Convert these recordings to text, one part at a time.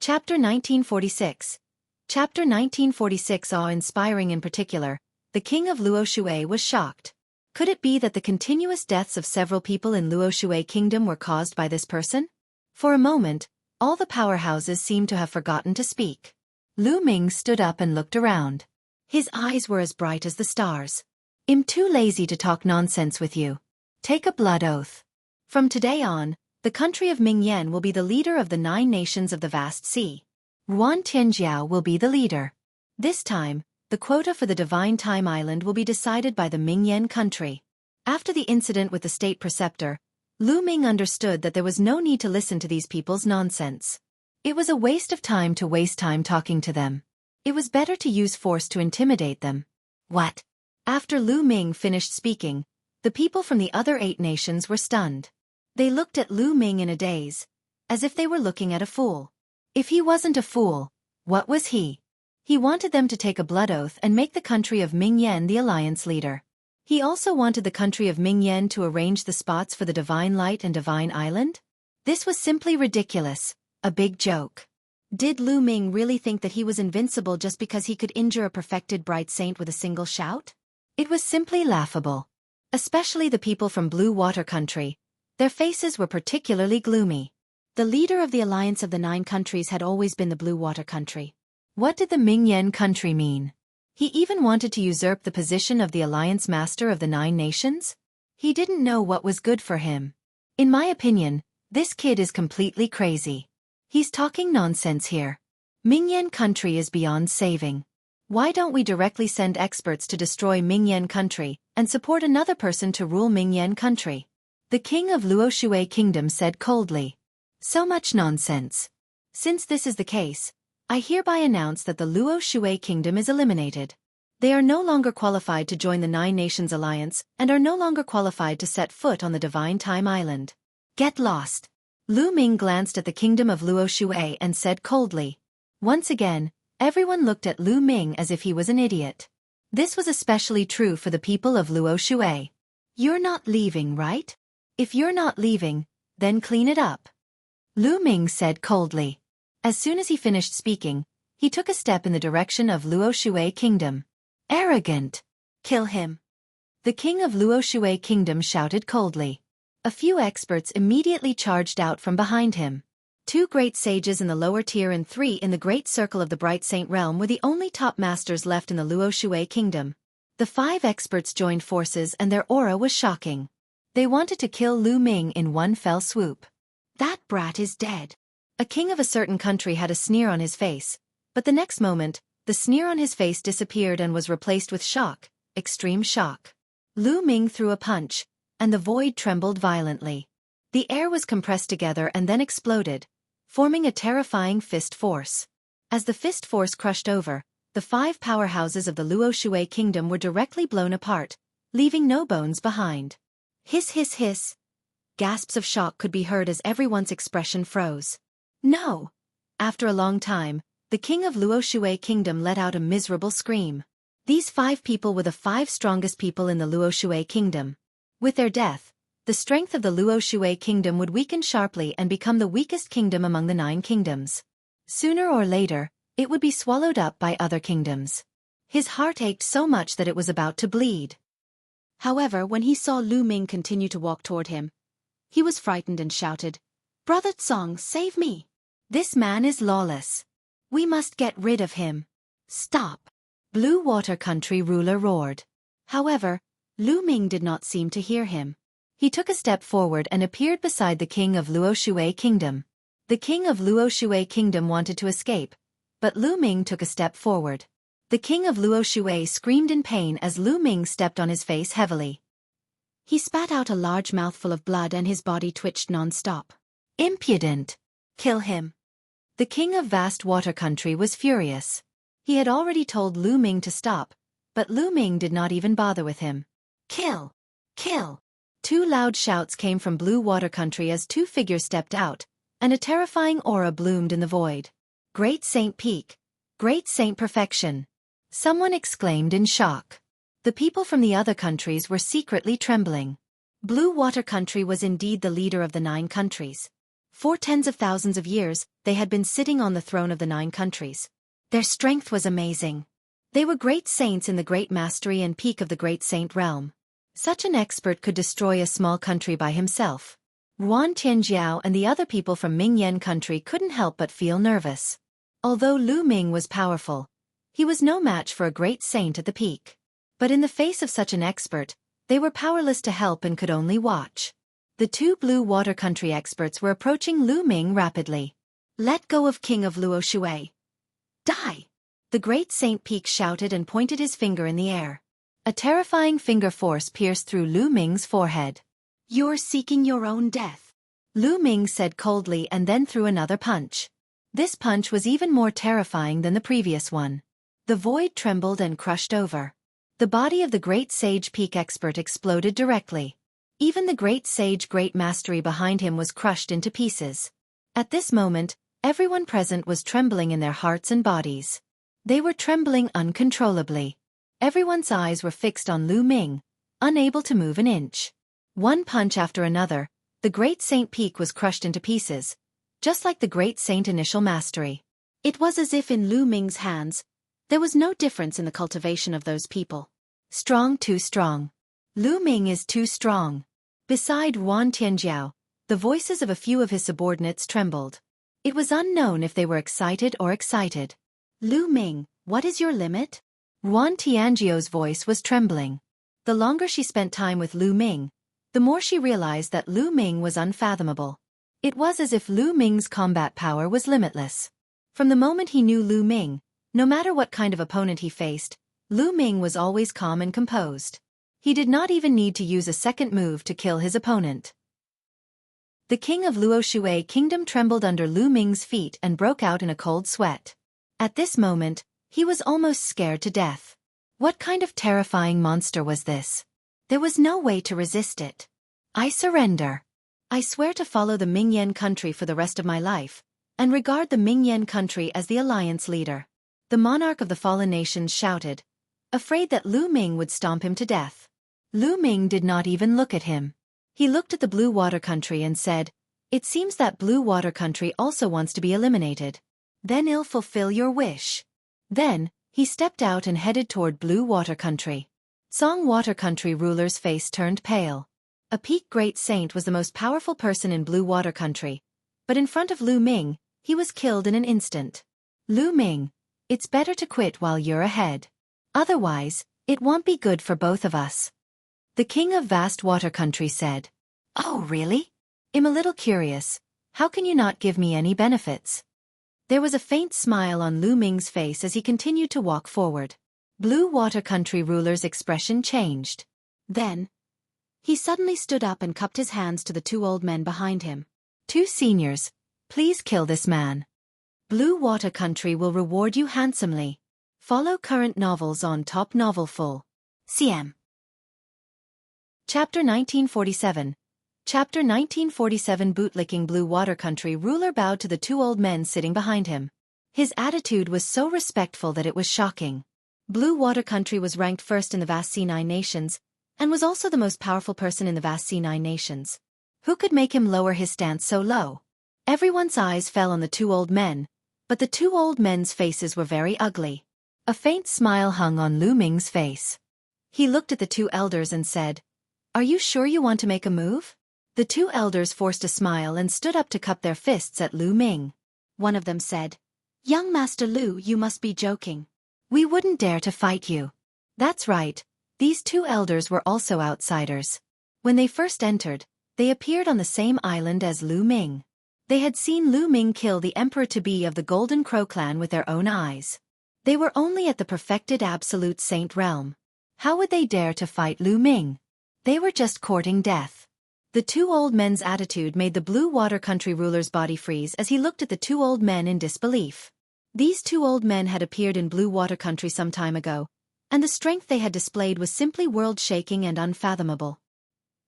Chapter 1946. Chapter 1946, awe-inspiring in particular, the king of Luoshui was shocked. Could it be that the continuous deaths of several people in Luoshui kingdom were caused by this person? For a moment, all the powerhouses seemed to have forgotten to speak. Lu Ming stood up and looked around. His eyes were as bright as the stars. "I'm too lazy to talk nonsense with you. Take a blood oath. From today on, the country of Mingyan will be the leader of the 9 nations of the vast sea. Ruan Tianjiao will be the leader. This time, the quota for the Divine Time Island will be decided by the Mingyan country." After the incident with the state preceptor, Lu Ming understood that there was no need to listen to these people's nonsense. It was a waste of time to waste time talking to them. It was better to use force to intimidate them. What? After Lu Ming finished speaking, the people from the other 8 nations were stunned. They looked at Lu Ming in a daze, as if they were looking at a fool. If he wasn't a fool, what was he? He wanted them to take a blood oath and make the country of Mingyan the alliance leader. He also wanted the country of Mingyan to arrange the spots for the Divine Light and Divine Island? This was simply ridiculous, a big joke. Did Lu Ming really think that he was invincible just because he could injure a perfected bright saint with a single shout? It was simply laughable. Especially the people from Blue Water Country. Their faces were particularly gloomy. The leader of the alliance of the 9 countries had always been the Blue Water Country. What did the Mingyan country mean? He even wanted to usurp the position of the alliance master of the 9 nations? He didn't know what was good for him. In my opinion, this kid is completely crazy. He's talking nonsense here. Mingyan country is beyond saving. Why don't we directly send experts to destroy Mingyan country and support another person to rule Mingyan country? The king of Luoshui kingdom said coldly. So much nonsense. Since this is the case, I hereby announce that the Luoshui kingdom is eliminated. They are no longer qualified to join the 9 Nations Alliance and are no longer qualified to set foot on the Divine Time Island. Get lost. Lu Ming glanced at the kingdom of Luoshui and said coldly. Once again, everyone looked at Lu Ming as if he was an idiot. This was especially true for the people of Luoshui. You're not leaving, right? If you're not leaving, then clean it up. Lu Ming said coldly. As soon as he finished speaking, he took a step in the direction of Luoshui kingdom. Arrogant! Kill him! The king of Luoshui kingdom shouted coldly. A few experts immediately charged out from behind him. 2 great sages in the lower tier and 3 in the great circle of the Bright Saint realm were the only top masters left in the Luoshui kingdom. The 5 experts joined forces and their aura was shocking. They wanted to kill Lu Ming in one fell swoop. That brat is dead. A king of a certain country had a sneer on his face, but the next moment, the sneer on his face disappeared and was replaced with shock, extreme shock. Lu Ming threw a punch, and the void trembled violently. The air was compressed together and then exploded, forming a terrifying fist force. As the fist force crushed over, the 5 powerhouses of the Luoshui kingdom were directly blown apart, leaving no bones behind. Hiss hiss hiss. Gasps of shock could be heard as everyone's expression froze. No! After a long time, the king of Luoshui kingdom let out a miserable scream. These 5 people were the 5 strongest people in the Luoshui kingdom. With their death, the strength of the Luoshui kingdom would weaken sharply and become the weakest kingdom among the 9 kingdoms. Sooner or later, it would be swallowed up by other kingdoms. His heart ached so much that it was about to bleed. However, when he saw Lu Ming continue to walk toward him, he was frightened and shouted, "Brother Tsong, save me! This man is lawless. We must get rid of him." "Stop!" Blue Water Country ruler roared. However, Lu Ming did not seem to hear him. He took a step forward and appeared beside the king of Luoshui kingdom. The king of Luoshui kingdom wanted to escape, but Lu Ming took a step forward. The king of Luoshui screamed in pain as Lu Ming stepped on his face heavily. He spat out a large mouthful of blood and his body twitched non-stop. Impudent! Kill him! The king of Vast Water Country was furious. He had already told Lu Ming to stop, but Lu Ming did not even bother with him. Kill! Kill! 2 loud shouts came from Blue Water Country as 2 figures stepped out, and a terrifying aura bloomed in the void. Great Saint Peak! Great Saint Perfection! Someone exclaimed in shock. The people from the other countries were secretly trembling. Blue Water Country was indeed the leader of the 9 countries. For tens of thousands of years, they had been sitting on the throne of the 9 countries. Their strength was amazing. They were great saints in the great mastery and peak of the great saint realm. Such an expert could destroy a small country by himself. Yuan Tianjiao and the other people from Mingyan country couldn't help but feel nervous. Although Lu Ming was powerful, he was no match for a great saint at the peak. But in the face of such an expert, they were powerless to help and could only watch. The 2 blue water country experts were approaching Lu Ming rapidly. "Let go of King of Luo Shui. Die!" The great Saint Peak shouted and pointed his finger in the air. A terrifying finger force pierced through Lu Ming's forehead. "You're seeking your own death," Lu Ming said coldly and then threw another punch. This punch was even more terrifying than the previous one. The void trembled and crushed over. The body of the great sage peak expert exploded directly. Even the great sage great mastery behind him was crushed into pieces. At this moment, everyone present was trembling in their hearts and bodies. They were trembling uncontrollably. Everyone's eyes were fixed on Lu Ming, unable to move an inch. One punch after another, the great Saint Peak was crushed into pieces, just like the great Saint initial mastery. It was as if in Lu Ming's hands, there was no difference in the cultivation of those people. Strong, too strong. Lu Ming is too strong. Beside Yuan Tianjiao, the voices of a few of his subordinates trembled. It was unknown if they were excited or excited. "Lu Ming, what is your limit?" Yuan Tianjiao's voice was trembling. The longer she spent time with Lu Ming, the more she realized that Lu Ming was unfathomable. It was as if Lu Ming's combat power was limitless. From the moment he knew Lu Ming, no matter what kind of opponent he faced, Lu Ming was always calm and composed. He did not even need to use a second move to kill his opponent. The king of Luo Shui kingdom trembled under Lu Ming's feet and broke out in a cold sweat. At this moment, he was almost scared to death. What kind of terrifying monster was this? There was no way to resist it. "I surrender. I swear to follow the Mingyan country for the rest of my life, and regard the Mingyan country as the alliance leader," the monarch of the fallen nations shouted, afraid that Lu Ming would stomp him to death. Lu Ming did not even look at him. He looked at the Blue Water Country and said, "It seems that Blue Water Country also wants to be eliminated. Then I'll fulfill your wish." Then, he stepped out and headed toward Blue Water Country. Song Water Country ruler's face turned pale. A peak great saint was the most powerful person in Blue Water Country, but in front of Lu Ming, he was killed in an instant. "Lu Ming, it's better to quit while you're ahead. Otherwise, it won't be good for both of us," the king of Vast Water Country said. "Oh, really? I'm a little curious. How can you not give me any benefits?" There was a faint smile on Lu Ming's face as he continued to walk forward. Blue Water Country ruler's expression changed. Then, he suddenly stood up and cupped his hands to the 2 old men behind him. "2 seniors, please kill this man. Blue Water Country will reward you handsomely. Follow current novels on Top Novel Full. CM. Chapter 1947. Chapter 1947. Bootlicking. Blue Water Country ruler bowed to the 2 old men sitting behind him. His attitude was so respectful that it was shocking. Blue Water Country was ranked first in the vast C9 nations, and was also the most powerful person in the vast C9 nations. Who could make him lower his stance so low? Everyone's eyes fell on the 2 old men, but the 2 old men's faces were very ugly. A faint smile hung on Lu Ming's face. He looked at the 2 elders and said, "Are you sure you want to make a move?" The 2 elders forced a smile and stood up to cup their fists at Lu Ming. One of them said, "Young Master Lu, you must be joking. We wouldn't dare to fight you." That's right, these 2 elders were also outsiders. When they first entered, they appeared on the same island as Lu Ming. They had seen Lu Ming kill the emperor-to-be of the Golden Crow clan with their own eyes. They were only at the perfected absolute saint realm. How would they dare to fight Lu Ming? They were just courting death. The 2 old men's attitude made the Blue Water Country ruler's body freeze as he looked at the 2 old men in disbelief. These 2 old men had appeared in Blue Water Country some time ago, and the strength they had displayed was simply world-shaking and unfathomable.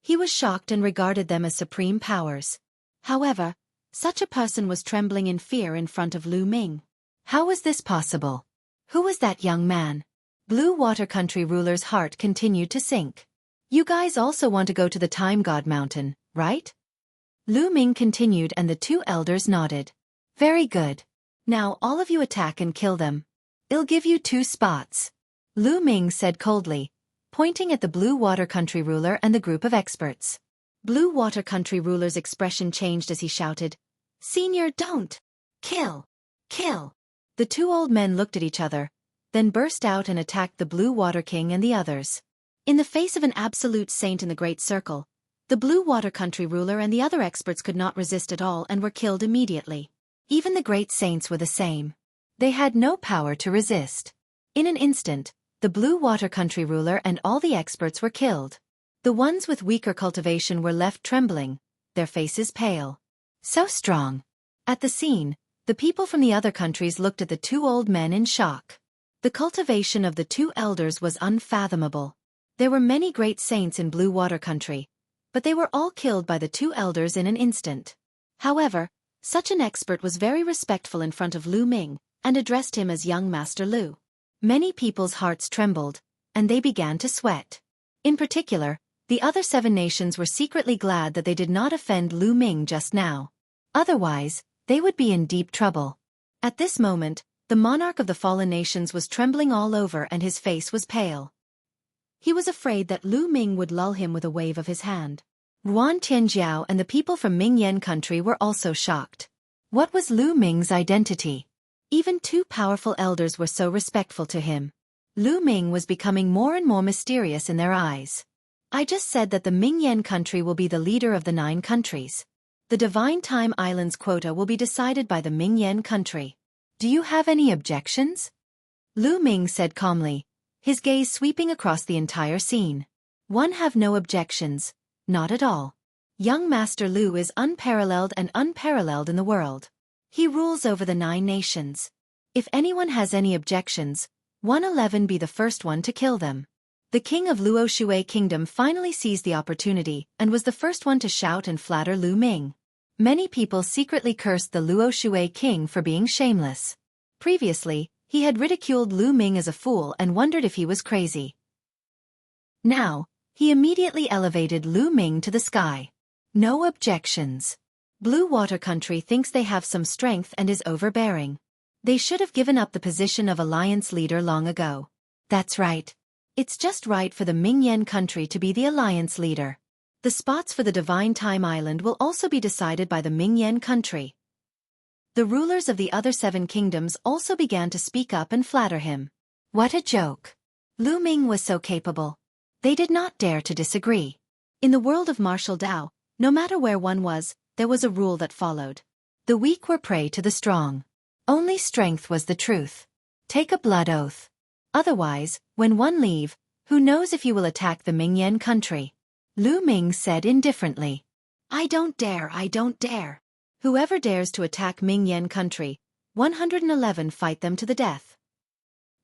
He was shocked and regarded them as supreme powers. However, such a person was trembling in fear in front of Lu Ming. How was this possible? Who was that young man? Blue Water Country ruler's heart continued to sink. "You guys also want to go to the Time God Mountain, right?" Lu Ming continued and the two elders nodded. Very good. Now all of you attack and kill them. I'll give you 2 spots. Lu Ming said coldly, pointing at the Blue Water Country ruler and the group of experts. Blue Water Country ruler's expression changed as he shouted, Senior, don't! Kill! Kill! The 2 old men looked at each other, then burst out and attacked the Blue Water King and the others. In the face of an absolute saint in the Great Circle, the Blue Water Country ruler and the other experts could not resist at all and were killed immediately. Even the great saints were the same. They had no power to resist. In an instant, the Blue Water Country ruler and all the experts were killed. The ones with weaker cultivation were left trembling, their faces pale. So strong. At the scene, the people from the other countries looked at the 2 old men in shock. The cultivation of the 2 elders was unfathomable. There were many great saints in Blue Water Country, but they were all killed by the 2 elders in an instant. However, such an expert was very respectful in front of Lu Ming, and addressed him as young Master Lu. Many people's hearts trembled, and they began to sweat. In particular, the other 7 nations were secretly glad that they did not offend Lu Ming just now. Otherwise, they would be in deep trouble. At this moment, the monarch of the fallen nations was trembling all over and his face was pale. He was afraid that Lu Ming would lull him with a wave of his hand. Yuan Tianjiao and the people from Mingyan country were also shocked. What was Lu Ming's identity? Even 2 powerful elders were so respectful to him. Lu Ming was becoming more and more mysterious in their eyes. I just said that the Mingyan country will be the leader of the 9 countries. The Divine Time Islands quota will be decided by the Mingyan country. Do you have any objections? Lu Ming said calmly, his gaze sweeping across the entire scene. One have no objections. Not at all. Young Master Lu is unparalleled in the world. He rules over the 9 nations. If anyone has any objections, 111 be the first one to kill them. The king of Luo Kingdom finally seized the opportunity and was the first one to shout and flatter Lu Ming. Many people secretly cursed the Luo king for being shameless. Previously, he had ridiculed Lu Ming as a fool and wondered if he was crazy. Now, he immediately elevated Lu Ming to the sky. No objections. Blue Water Country thinks they have some strength and is overbearing. They should have given up the position of alliance leader long ago. That's right. It's just right for the Mingyan country to be the alliance leader. The spots for the Divine Time Island will also be decided by the Mingyan country. The rulers of the other 7 kingdoms also began to speak up and flatter him. What a joke. Lu Ming was so capable. They did not dare to disagree. In the world of martial Tao, no matter where one was, there was a rule that followed. The weak were prey to the strong. Only strength was the truth. Take a blood oath. Otherwise, when one leave, who knows if you will attack the Mingyan country? Lu Ming said indifferently. I don't dare. Whoever dares to attack Mingyan country, 111 fight them to the death.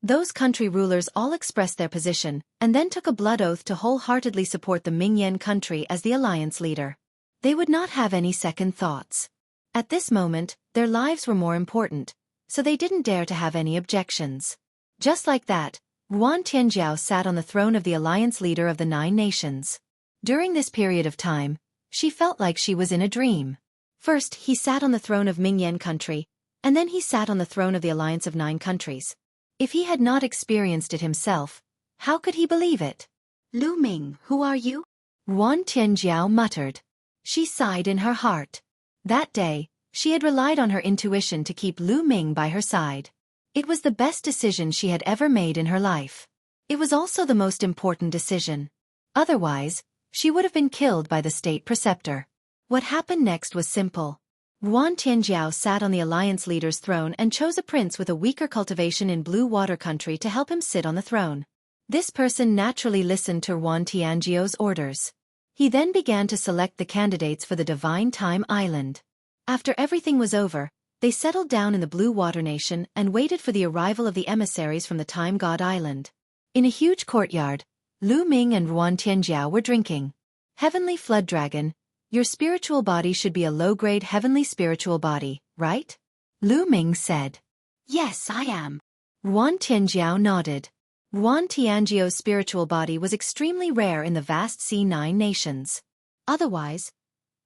Those country rulers all expressed their position, and then took a blood oath to wholeheartedly support the Mingyan country as the alliance leader. They would not have any second thoughts. At this moment, their lives were more important, so they didn't dare to have any objections. Just like that, Yuan Tianjiao sat on the throne of the alliance leader of the 9 nations. During this period of time, she felt like she was in a dream. First, he sat on the throne of Mingyan country, and then he sat on the throne of the alliance of 9 countries. If he had not experienced it himself, how could he believe it? Lu Ming, who are you? Yuan Tianjiao muttered. She sighed in her heart. That day, she had relied on her intuition to keep Lu Ming by her side. It was the best decision she had ever made in her life. It was also the most important decision. Otherwise, she would have been killed by the state preceptor. What happened next was simple. Yuan Tianjiao sat on the alliance leader's throne and chose a prince with a weaker cultivation in Blue Water Country to help him sit on the throne. This person naturally listened to Yuan Tianjiao's orders. He then began to select the candidates for the Divine Time Island. After everything was over, they settled down in the Blue Water Nation and waited for the arrival of the emissaries from the Time God Island. In a huge courtyard, Lu Ming and Yuan Tianjiao were drinking. Heavenly Flood Dragon, your spiritual body should be a low-grade heavenly spiritual body, right? Lu Ming said. Yes, I am. Yuan Tianjiao nodded. Yuan Tianjiao's spiritual body was extremely rare in the vast C9 nations. Otherwise,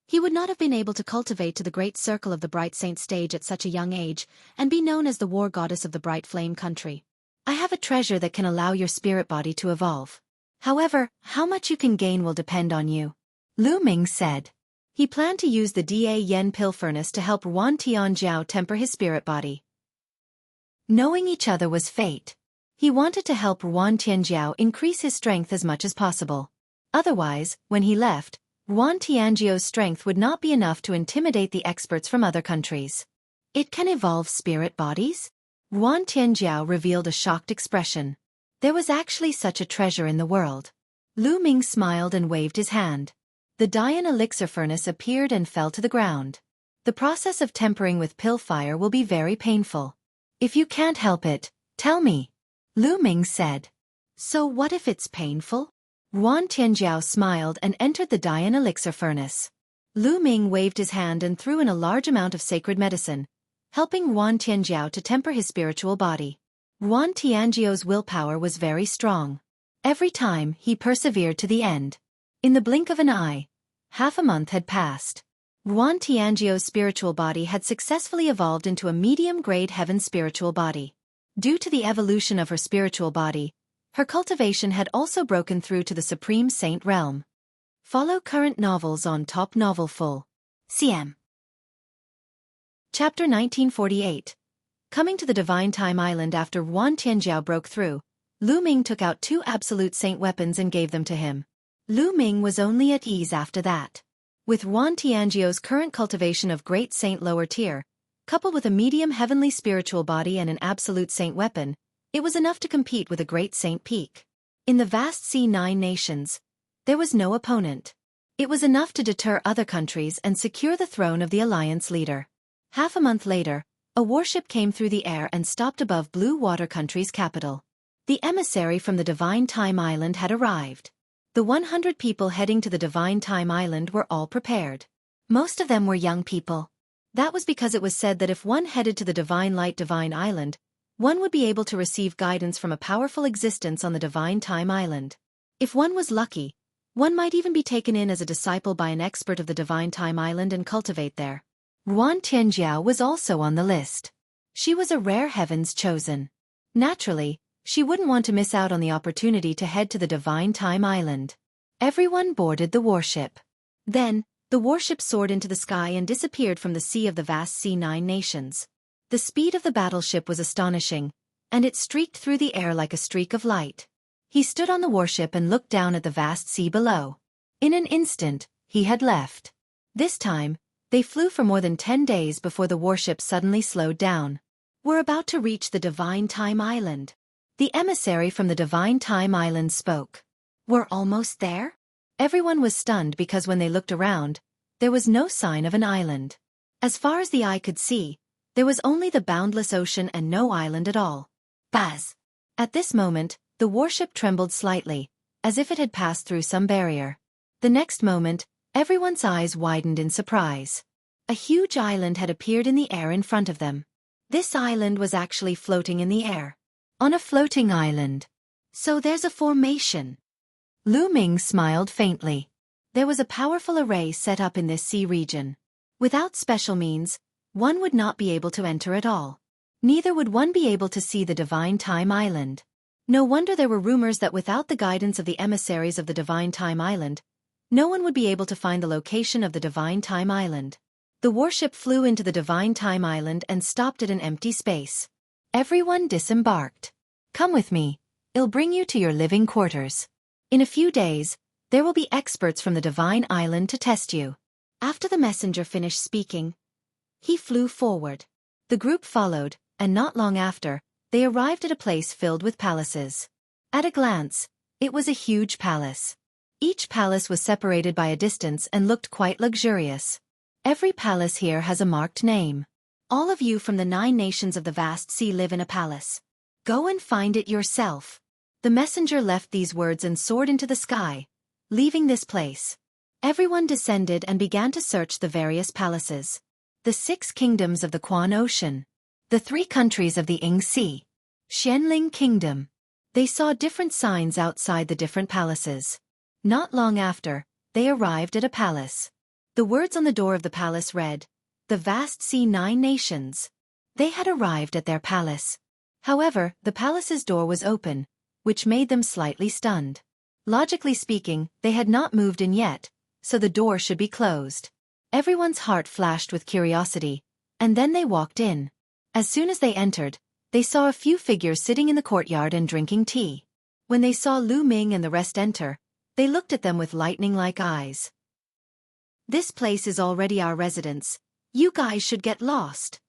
He would not have been able to cultivate to the great circle of the bright saint stage at such a young age, and be known as the war goddess of the bright flame country. I have a treasure that can allow your spirit body to evolve. However, how much you can gain will depend on you. Lu Ming said. He planned to use the Da Yen pill furnace to help Wan Tianjiao temper his spirit body. Knowing each other was fate. He wanted to help Wan Tianjiao increase his strength as much as possible. Otherwise, when he left, Wan Tianjiao's strength would not be enough to intimidate the experts from other countries. It can evolve spirit bodies? Wan Tianjiao revealed a shocked expression. There was actually such a treasure in the world. Lu Ming smiled and waved his hand. The Dian elixir furnace appeared and fell to the ground. The process of tempering with pill fire will be very painful. If you can't help it, tell me. Lu Ming said. So what if it's painful? Wan Tianjiao smiled and entered the Dian elixir furnace. Lu Ming waved his hand and threw in a large amount of sacred medicine, helping Wan Tianjiao to temper his spiritual body. Wan Tianjiao's willpower was very strong. Every time, he persevered to the end. In the blink of an eye, half a month had passed. Wan Tianjiao's spiritual body had successfully evolved into a medium-grade heaven spiritual body. Due to the evolution of her spiritual body, her cultivation had also broken through to the Supreme Saint realm. Follow current novels on Top Novel Full. CM. Chapter 1948. Coming to the Divine Time Island after Wan Tianjiao broke through, Lu Ming took out 2 absolute saint weapons and gave them to him. Lu Ming was only at ease after that. With Wan Tianjiao's current cultivation of Great Saint lower tier, coupled with a medium heavenly spiritual body and an absolute saint weapon, it was enough to compete with a Great Saint peak. In the vast C9 nations, there was no opponent. It was enough to deter other countries and secure the throne of the alliance leader. Half a month later, a warship came through the air and stopped above Blue Water Country's capital. The emissary from the Divine Time Island had arrived. The 100 people heading to the Divine Time Island were all prepared. Most of them were young people. That was because it was said that if one headed to the Divine Light Divine Island, one would be able to receive guidance from a powerful existence on the Divine Time Island. If one was lucky, one might even be taken in as a disciple by an expert of the Divine Time Island and cultivate there. Wan Tianjiao was also on the list. She was a rare heavens chosen. Naturally, she wouldn't want to miss out on the opportunity to head to the Divine Time Island. Everyone boarded the warship. Then, the warship soared into the sky and disappeared from the sea of the vast C9 nations. The speed of the battleship was astonishing, and it streaked through the air like a streak of light. He stood on the warship and looked down at the vast sea below. In an instant, he had left. This time, they flew for more than 10 days before the warship suddenly slowed down. We're about to reach the Divine Time Island. The emissary from the Divine Time Island spoke. We're almost there? Everyone was stunned because when they looked around, there was no sign of an island. As far as the eye could see, there was only the boundless ocean and no island at all. Buzz! At this moment, the warship trembled slightly, as if it had passed through some barrier. The next moment, everyone's eyes widened in surprise. A huge island had appeared in the air in front of them. This island was actually floating in the air. On a floating island. So there's a formation. Lu Ming smiled faintly. There was a powerful array set up in this sea region. Without special means, one would not be able to enter at all. Neither would one be able to see the Divine Time Island. No wonder there were rumors that without the guidance of the emissaries of the Divine Time Island, no one would be able to find the location of the Divine Time Island. The warship flew into the Divine Time Island and stopped at an empty space. Everyone disembarked. Come with me. I'll bring you to your living quarters. In a few days, there will be experts from the Divine Island to test you. After the messenger finished speaking, he flew forward. The group followed, and not long after, they arrived at a place filled with palaces. At a glance, it was a huge palace. Each palace was separated by a distance and looked quite luxurious. Every palace here has a marked name. All of you from the 9 nations of the vast sea live in a palace. Go and find it yourself. The messenger left these words and soared into the sky, leaving this place. Everyone descended and began to search the various palaces. The 6 kingdoms of the Quan Ocean. The 3 countries of the Ing Sea. Xianling Kingdom. They saw different signs outside the different palaces. Not long after, they arrived at a palace. The words on the door of the palace read, "The vast sea 9 nations." They had arrived at their palace. However, the palace's door was open, which made them slightly stunned. Logically speaking, they had not moved in yet, so the door should be closed. Everyone's heart flashed with curiosity, and then they walked in. As soon as they entered, they saw a few figures sitting in the courtyard and drinking tea. When they saw Lu Ming and the rest enter, they looked at them with lightning-like eyes. "This place is already our residence. You guys should get lost."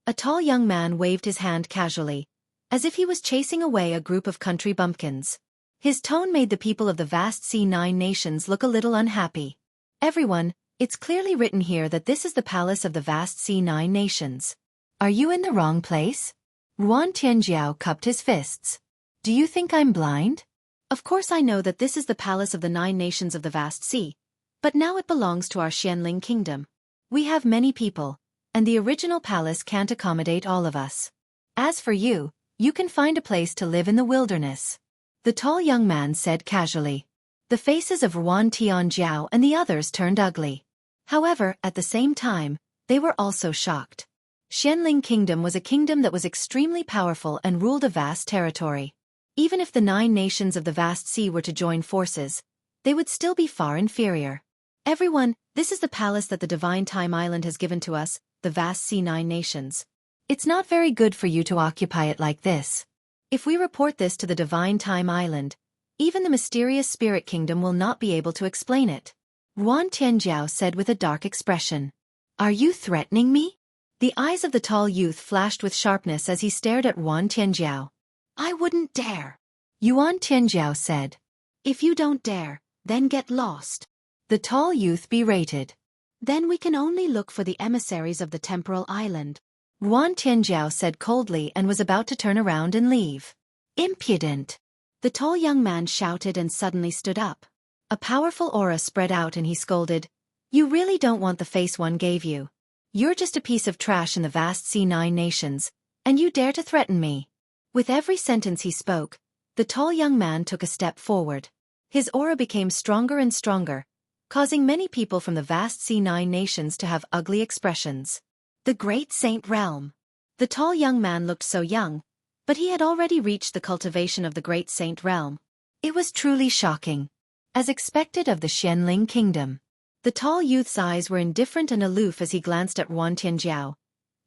A tall young man waved his hand casually, as if he was chasing away a group of country bumpkins. His tone made the people of the vast sea 9 nations look a little unhappy. "Everyone, it's clearly written here that this is the palace of the vast sea 9 nations. Are you in the wrong place?" Ruan Tianjiao cupped his fists. "Do you think I'm blind? Of course I know that this is the palace of the 9 nations of the vast sea, but now it belongs to our Xianling kingdom. We have many people, and the original palace can't accommodate all of us. As for you, you can find a place to live in the wilderness," the tall young man said casually. The faces of Ruan Tianjiao and the others turned ugly. However, at the same time, they were also shocked. Xianling Kingdom was a kingdom that was extremely powerful and ruled a vast territory. Even if the 9 nations of the vast sea were to join forces, they would still be far inferior. "Everyone, this is the palace that the Divine Time Island has given to us, the vast sea 9 nations. It's not very good for you to occupy it like this. If we report this to the Divine Time Island, even the mysterious Spirit Kingdom will not be able to explain it," Ruan Tianjiao said with a dark expression. "Are you threatening me?" The eyes of the tall youth flashed with sharpness as he stared at Ruan Tianjiao. "I wouldn't dare," Yuan Tianjiao said. "If you don't dare, then get lost," the tall youth berated. "Then we can only look for the emissaries of the temporal island," Ruan Tianjiao said coldly and was about to turn around and leave. "Impudent!" the tall young man shouted and suddenly stood up. A powerful aura spread out and he scolded, "You really don't want the face one gave you. You're just a piece of trash in the vast sea 9 nations, and you dare to threaten me." With every sentence he spoke, the tall young man took a step forward. His aura became stronger and stronger, causing many people from the vast sea 9 nations to have ugly expressions. The Great Saint Realm. The tall young man looked so young, but he had already reached the cultivation of the Great Saint Realm. It was truly shocking. As expected of the Xianling Kingdom, the tall youth's eyes were indifferent and aloof as he glanced at Ruan Tianjiao.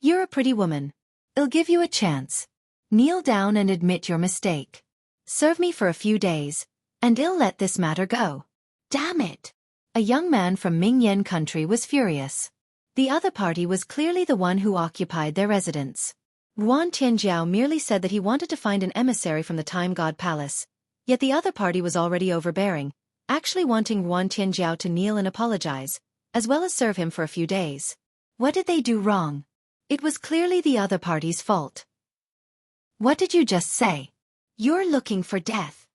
"You're a pretty woman. I'll give you a chance. Kneel down and admit your mistake. Serve me for a few days, and I'll let this matter go." "Damn it!" A young man from Mingyan country was furious. The other party was clearly the one who occupied their residence. Ruan Tianjiao merely said that he wanted to find an emissary from the Time God Palace, yet the other party was already overbearing, actually wanting Ruan Tianjiao to kneel and apologize, as well as serve him for a few days. What did they do wrong? It was clearly the other party's fault. "What did you just say?" "You're looking for death."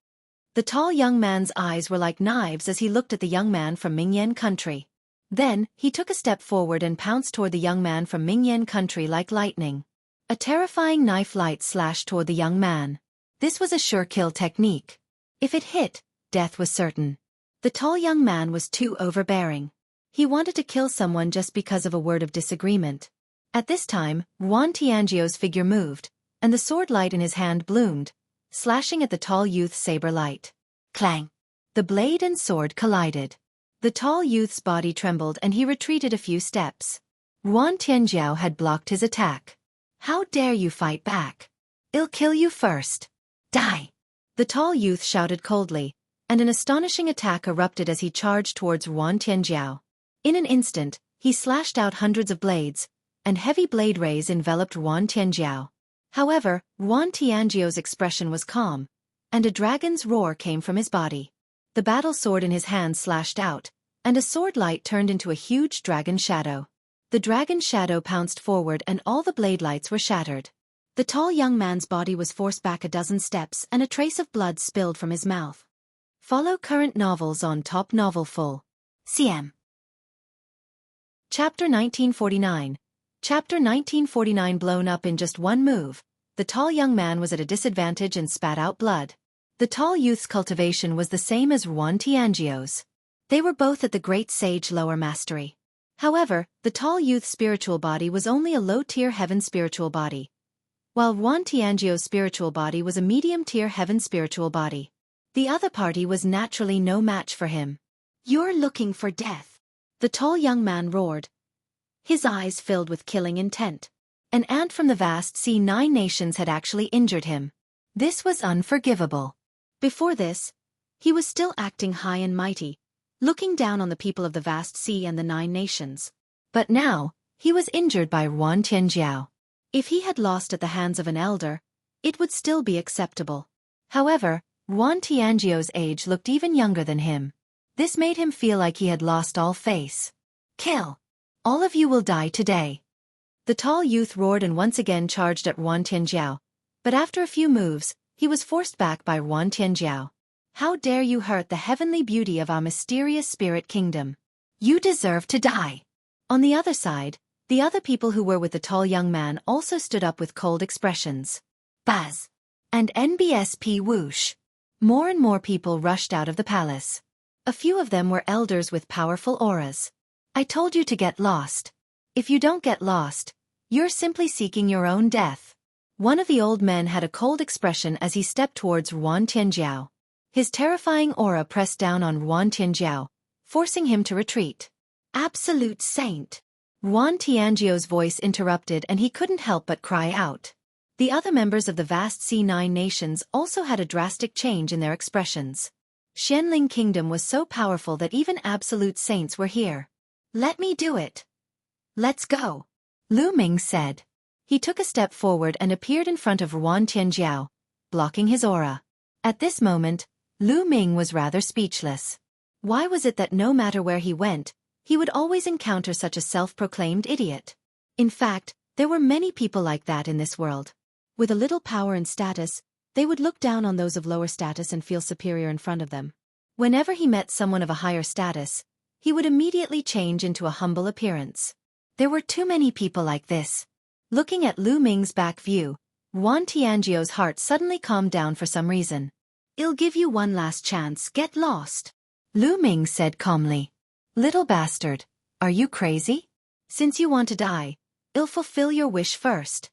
The tall young man's eyes were like knives as he looked at the young man from Mingyan country. Then, he took a step forward and pounced toward the young man from Mingyan country like lightning. A terrifying knife light slashed toward the young man. This was a sure kill technique. If it hit, death was certain. The tall young man was too overbearing. He wanted to kill someone just because of a word of disagreement. At this time, Ruan Tianjiao's figure moved, and the sword light in his hand bloomed, slashing at the tall youth's saber light. Clang! The blade and sword collided. The tall youth's body trembled and he retreated a few steps. Ruan Tianjiao had blocked his attack. "How dare you fight back? I'll kill you first. Die!" The tall youth shouted coldly, and an astonishing attack erupted as he charged towards Ruan Tianjiao. In an instant, he slashed out hundreds of blades, and heavy blade rays enveloped Ruan Tianjiao. However, Ruan Tianjiao's expression was calm, and a dragon's roar came from his body. The battle sword in his hand slashed out, and a sword light turned into a huge dragon shadow. The dragon shadow pounced forward and all the blade lights were shattered. The tall young man's body was forced back a dozen steps and a trace of blood spilled from his mouth. Follow current novels on Top Novel Full. CM. Chapter 1949. Chapter 1949. Blown up in just one move, the tall young man was at a disadvantage and spat out blood. The tall youth's cultivation was the same as Ruan Tianjiao's. They were both at the great sage lower mastery. However, the tall youth's spiritual body was only a low-tier heaven spiritual body, while Yuan Tianjiu's spiritual body was a medium-tier heaven spiritual body. The other party was naturally no match for him. "You're looking for death," the tall young man roared, his eyes filled with killing intent. An ant from the vast sea 9 nations had actually injured him. This was unforgivable. Before this, he was still acting high and mighty, looking down on the people of the vast sea and the 9 nations. But now, he was injured by Yuan Tianjiao. If he had lost at the hands of an elder, it would still be acceptable. However, Yuan Tianjiao's age looked even younger than him. This made him feel like he had lost all face. "Kill! All of you will die today." The tall youth roared and once again charged at Yuan Tianjiao, but after a few moves, he was forced back by Yuan Tianjiao. "How dare you hurt the heavenly beauty of our mysterious spirit kingdom? You deserve to die." On the other side, the other people who were with the tall young man also stood up with cold expressions. Buzz! And NBSP whoosh! More and more people rushed out of the palace. A few of them were elders with powerful auras. "I told you to get lost. If you don't get lost, you're simply seeking your own death." One of the old men had a cold expression as he stepped towards Yuan Tianjiao. His terrifying aura pressed down on Yuan Tianjiao, forcing him to retreat. "Absolute saint!" Yuan Tianjiao's voice interrupted and he couldn't help but cry out. The other members of the vast C9 nations also had a drastic change in their expressions. Xianling Kingdom was so powerful that even absolute saints were here. "Let me do it. Let's go," Lu Ming said. He took a step forward and appeared in front of Yuan Tianjiao, blocking his aura. At this moment, Lu Ming was rather speechless. Why was it that no matter where he went, he would always encounter such a self-proclaimed idiot? In fact, there were many people like that in this world. With a little power and status, they would look down on those of lower status and feel superior in front of them. Whenever he met someone of a higher status, he would immediately change into a humble appearance. There were too many people like this. Looking at Lu Ming's back view, Yuan Tianjiao's heart suddenly calmed down for some reason. "I'll give you one last chance, get lost," Lu Ming said calmly. "Little bastard, are you crazy? Since you want to die, I'll fulfill your wish first."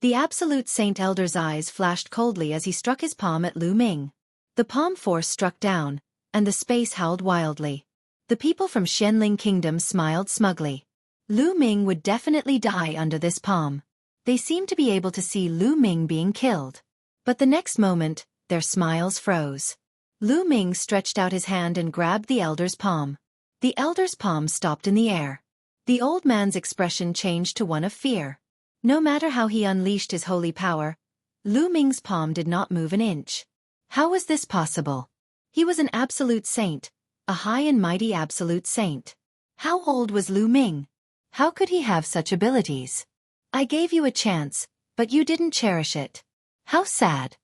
The absolute saint elder's eyes flashed coldly as he struck his palm at Lu Ming. The palm force struck down, and the space howled wildly. The people from Xianling Kingdom smiled smugly. Lu Ming would definitely die under this palm. They seemed to be able to see Lu Ming being killed. But the next moment, their smiles froze. Lu Ming stretched out his hand and grabbed the elder's palm. The elder's palm stopped in the air. The old man's expression changed to one of fear. No matter how he unleashed his holy power, Lu Ming's palm did not move an inch. How was this possible? He was an absolute saint, a high and mighty absolute saint. How old was Lu Ming? How could he have such abilities? "I gave you a chance, but you didn't cherish it. How sad,"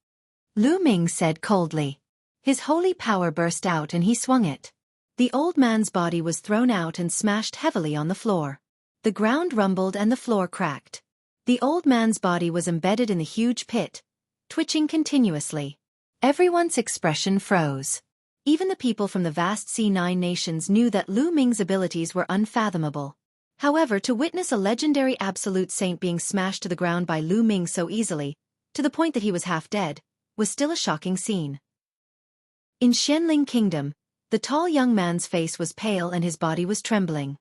Lu Ming said coldly. His holy power burst out and he swung it. The old man's body was thrown out and smashed heavily on the floor. The ground rumbled and the floor cracked. The old man's body was embedded in the huge pit, twitching continuously. Everyone's expression froze. Even the people from the vast C9 nations knew that Lu Ming's abilities were unfathomable. However, to witness a legendary absolute saint being smashed to the ground by Lu Ming so easily, to the point that he was half dead, was still a shocking scene. In Xianling Kingdom, the tall young man's face was pale and his body was trembling.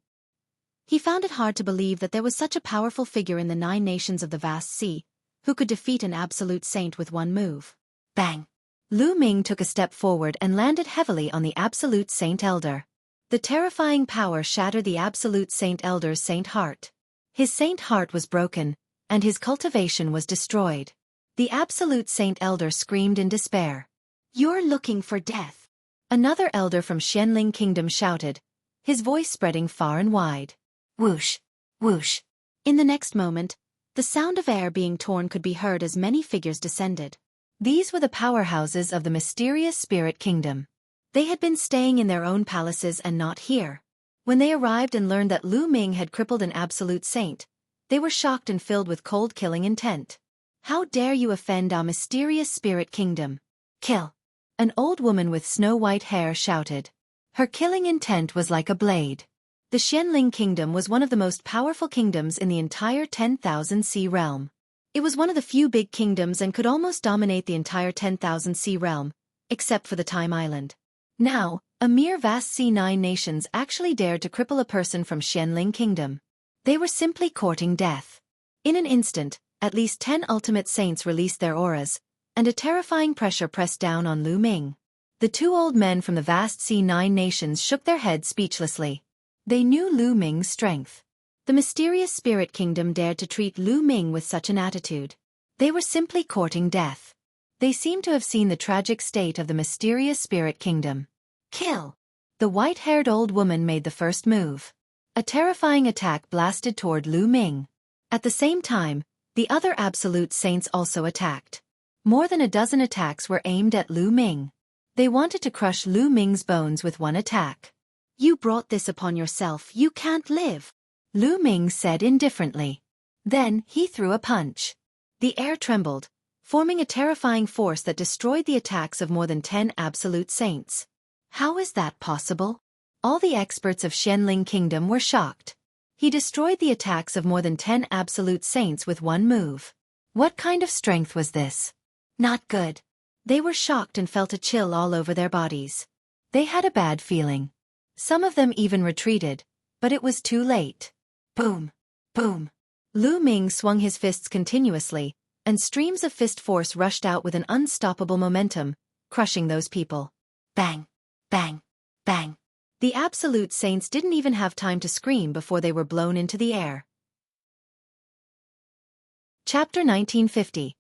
He found it hard to believe that there was such a powerful figure in the 9 nations of the vast sea, who could defeat an absolute saint with one move. Bang! Lu Ming took a step forward and landed heavily on the absolute saint elder. The terrifying power shattered the absolute saint elder's saint heart. His saint heart was broken, and his cultivation was destroyed. The absolute saint elder screamed in despair. "You're looking for death," another elder from Xianling Kingdom shouted, his voice spreading far and wide. Whoosh! Whoosh! In the next moment, the sound of air being torn could be heard as many figures descended. These were the powerhouses of the mysterious spirit kingdom. They had been staying in their own palaces and not here. When they arrived and learned that Lu Ming had crippled an absolute saint, they were shocked and filled with cold killing intent. "How dare you offend our mysterious spirit kingdom? Kill!" An old woman with snow-white hair shouted. Her killing intent was like a blade. The Xianling Kingdom was one of the most powerful kingdoms in the entire 10,000 Sea realm. It was one of the few big kingdoms and could almost dominate the entire 10,000 Sea realm, except for the Time Island. Now, a mere vast C9 nations actually dared to cripple a person from Xianling Kingdom. They were simply courting death. In an instant, at least 10 ultimate saints released their auras, and a terrifying pressure pressed down on Lu Ming. The two old men from the vast C9 nations shook their heads speechlessly. They knew Lu Ming's strength. The mysterious spirit kingdom dared to treat Lu Ming with such an attitude. They were simply courting death. They seemed to have seen the tragic state of the mysterious spirit kingdom. Kill! The white-haired old woman made the first move. A terrifying attack blasted toward Lu Ming. At the same time, the other absolute saints also attacked. More than a dozen attacks were aimed at Lu Ming. They wanted to crush Lu Ming's bones with one attack. You brought this upon yourself, you can't live, Lu Ming said indifferently. Then, he threw a punch. The air trembled, forming a terrifying force that destroyed the attacks of more than 10 absolute saints. How is that possible? All the experts of Xianling Kingdom were shocked. He destroyed the attacks of more than 10 absolute saints with one move. What kind of strength was this? Not good. They were shocked and felt a chill all over their bodies. They had a bad feeling. Some of them even retreated, but it was too late. Boom! Boom! Lu Ming swung his fists continuously, and streams of fist force rushed out with an unstoppable momentum, crushing those people. Bang! Bang! Bang! The absolute saints didn't even have time to scream before they were blown into the air. Chapter 1950.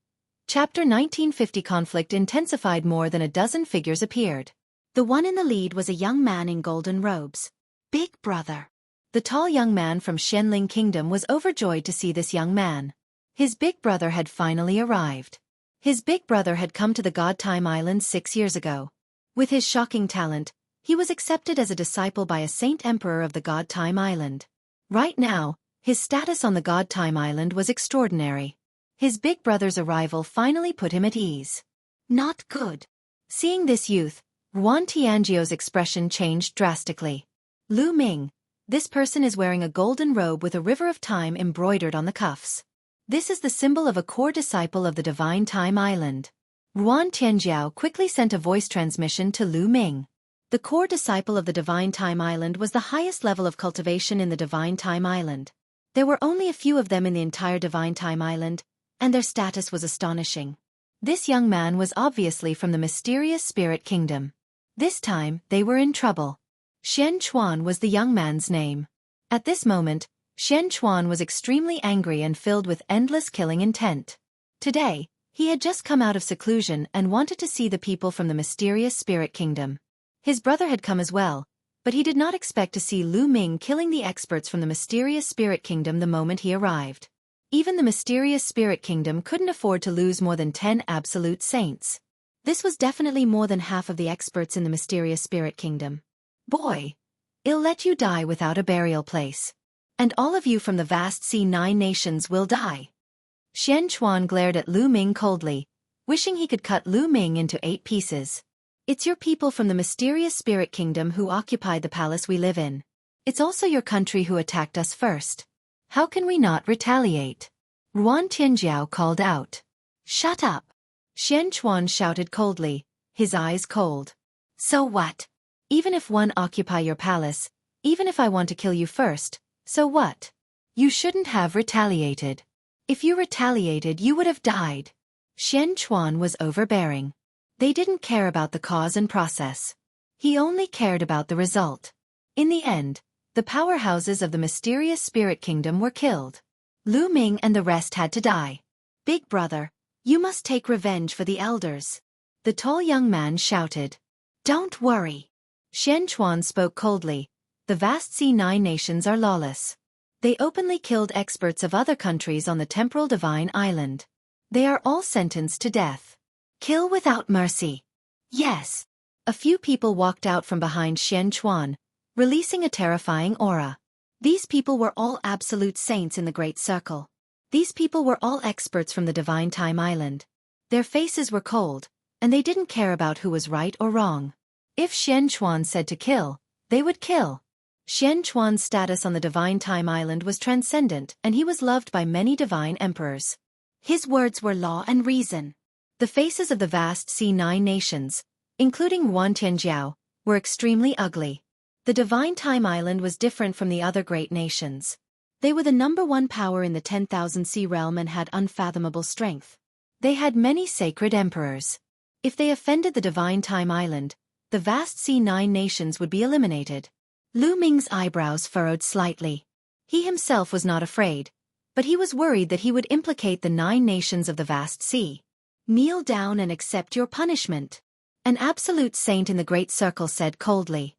Chapter 1950. Conflict intensified. More than a dozen figures appeared. The one in the lead was a young man in golden robes. Big brother. The tall young man from Xianling Kingdom was overjoyed to see this young man. His big brother had finally arrived. His big brother had come to the God Time Island 6 years ago. With his shocking talent, he was accepted as a disciple by a saint emperor of the God Time Island. Right now, his status on the God Time Island was extraordinary. His big brother's arrival finally put him at ease. Not good. Seeing this youth, Yuan Tianjiu's expression changed drastically. Lu Ming, this person is wearing a golden robe with a river of time embroidered on the cuffs. This is the symbol of a core disciple of the Divine Time Island. Yuan Tianjiu quickly sent a voice transmission to Lu Ming. The core disciple of the Divine Time Island was the highest level of cultivation in the Divine Time Island. There were only a few of them in the entire Divine Time Island, and their status was astonishing. This young man was obviously from the mysterious spirit kingdom. This time, they were in trouble. Xian Chuan was the young man's name. At this moment, Xian Chuan was extremely angry and filled with endless killing intent. Today, he had just come out of seclusion and wanted to see the people from the mysterious spirit kingdom. His brother had come as well, but he did not expect to see Lu Ming killing the experts from the mysterious spirit kingdom the moment he arrived. Even the mysterious spirit kingdom couldn't afford to lose more than 10 absolute saints. This was definitely more than half of the experts in the mysterious spirit kingdom. Boy, I'll let you die without a burial place. And all of you from the vast C9 nations will die. Xian Chuan glared at Lu Ming coldly, wishing he could cut Lu Ming into 8 pieces. It's your people from the mysterious spirit kingdom who occupied the palace we live in. It's also your country who attacked us first. How can we not retaliate? Yuan Tianjiu called out. Shut up. Xian Chuan shouted coldly, his eyes cold. So what? Even if one occupy your palace, even if I want to kill you first, so what? You shouldn't have retaliated. If you retaliated you would have died. Xian Chuan was overbearing. They didn't care about the cause and process. He only cared about the result. In the end, the powerhouses of the mysterious spirit kingdom were killed. Lu Ming and the rest had to die. Big brother, you must take revenge for the elders. The tall young man shouted. Don't worry. Xian Chuan spoke coldly. The vast C9 nations are lawless. They openly killed experts of other countries on the temporal divine island. They are all sentenced to death. Kill without mercy. Yes. A few people walked out from behind Xian Chuan, releasing a terrifying aura. These people were all absolute saints in the Great Circle. These people were all experts from the Divine Time Island. Their faces were cold, and they didn't care about who was right or wrong. If Xian Chuan said to kill, They would kill. Xian Chuan's status on the Divine Time Island was transcendent, and he was loved by many divine emperors. His words were law and reason. The faces of the vast C9 nations, including Wan Tianjiao, were extremely ugly. The Divine Time Island was different from the other great nations. They were the #1 power in the 10,000 sea realm and had unfathomable strength. They had many sacred emperors. If they offended the Divine Time Island, the vast C9 nations would be eliminated. Lu Ming's eyebrows furrowed slightly. He himself was not afraid, but he was worried that he would implicate the 9 nations of the vast sea. Kneel down and accept your punishment, an absolute saint in the great circle said coldly.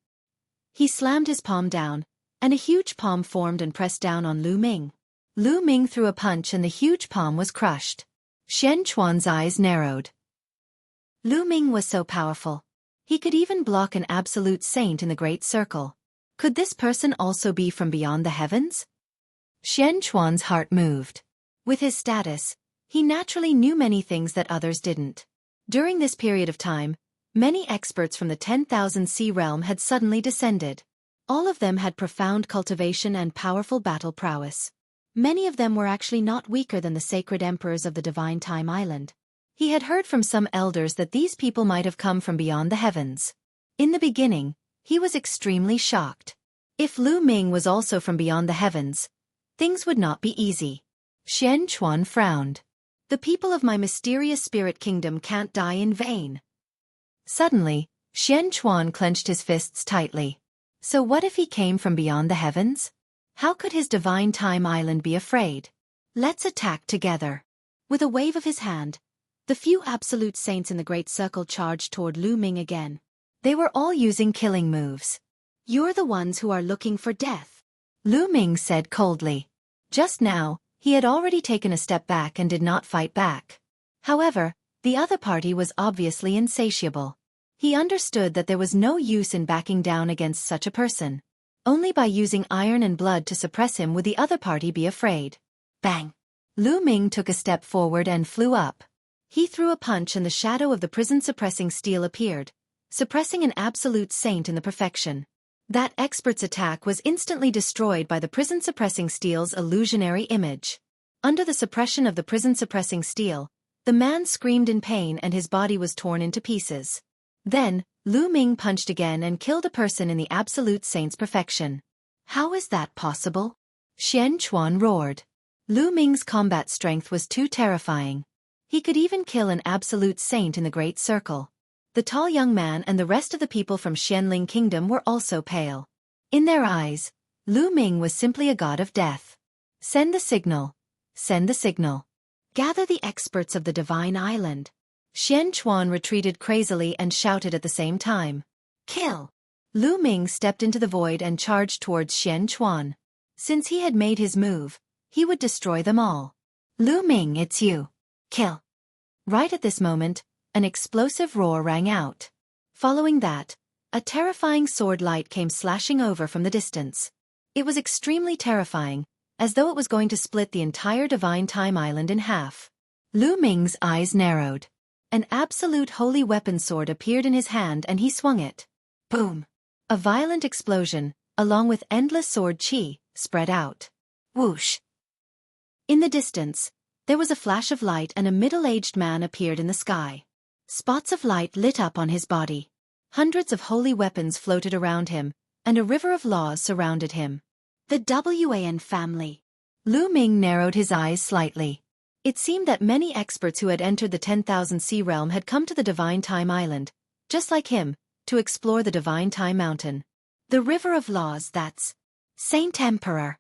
He slammed his palm down, and a huge palm formed and pressed down on Lu Ming. Lu Ming threw a punch and the huge palm was crushed. Xian Chuan's eyes narrowed. Lu Ming was so powerful. He could even block an absolute saint in the great circle. Could this person also be from beyond the heavens? Xian Chuan's heart moved. With his status, he naturally knew many things that others didn't. During this period of time, many experts from the 10,000 sea realm had suddenly descended. All of them had profound cultivation and powerful battle prowess. Many of them were actually not weaker than the sacred emperors of the Divine Time Island. He had heard from some elders that these people might have come from beyond the heavens. In the beginning, he was extremely shocked. If Lu Ming was also from beyond the heavens, things would not be easy. Xian Chuan frowned. The people of my mysterious spirit kingdom can't die in vain. Suddenly, Xian Chuan clenched his fists tightly. So what if he came from beyond the heavens? How could his Divine Time Island be afraid? Let's attack together. With a wave of his hand, the few absolute saints in the great circle charged toward Lu Ming again. They were all using killing moves. You're the ones who are looking for death, Lu Ming said coldly. Just now, he had already taken a step back and did not fight back. However, the other party was obviously insatiable. He understood that there was no use in backing down against such a person. Only by using iron and blood to suppress him would the other party be afraid. Bang! Lu Ming took a step forward and flew up. He threw a punch and the shadow of the prison-suppressing steel appeared, suppressing an absolute saint in the perfection. That expert's attack was instantly destroyed by the prison-suppressing steel's illusionary image. Under the suppression of the prison-suppressing steel, the man screamed in pain and his body was torn into pieces. Then, Lu Ming punched again and killed a person in the absolute saint's perfection. How is that possible? Xian Chuan roared. Lu Ming's combat strength was too terrifying. He could even kill an absolute saint in the great circle. The tall young man and the rest of the people from Xianling Kingdom were also pale. In their eyes, Lu Ming was simply a god of death. Send the signal. Send the signal. Gather the experts of the Divine Island. Xian Chuan retreated crazily and shouted at the same time. Kill! Lu Ming stepped into the void and charged towards Xian Chuan. Since he had made his move, he would destroy them all. Lu Ming, it's you. Kill! Right at this moment, an explosive roar rang out. Following that, a terrifying sword light came slashing over from the distance. It was extremely terrifying, as though it was going to split the entire Divine Time Island in half. Lu Ming's eyes narrowed. An absolute holy weapon sword appeared in his hand and he swung it. Boom! A violent explosion, along with endless sword chi, spread out. Whoosh! In the distance, there was a flash of light and a middle-aged man appeared in the sky. Spots of light lit up on his body. Hundreds of holy weapons floated around him, and a river of laws surrounded him. The Wan family. Lu Ming narrowed his eyes slightly. It seemed that many experts who had entered the 10,000 sea realm had come to the Divine Time Island, just like him, to explore the Divine Time Mountain. The river of laws, that's Saint Emperor.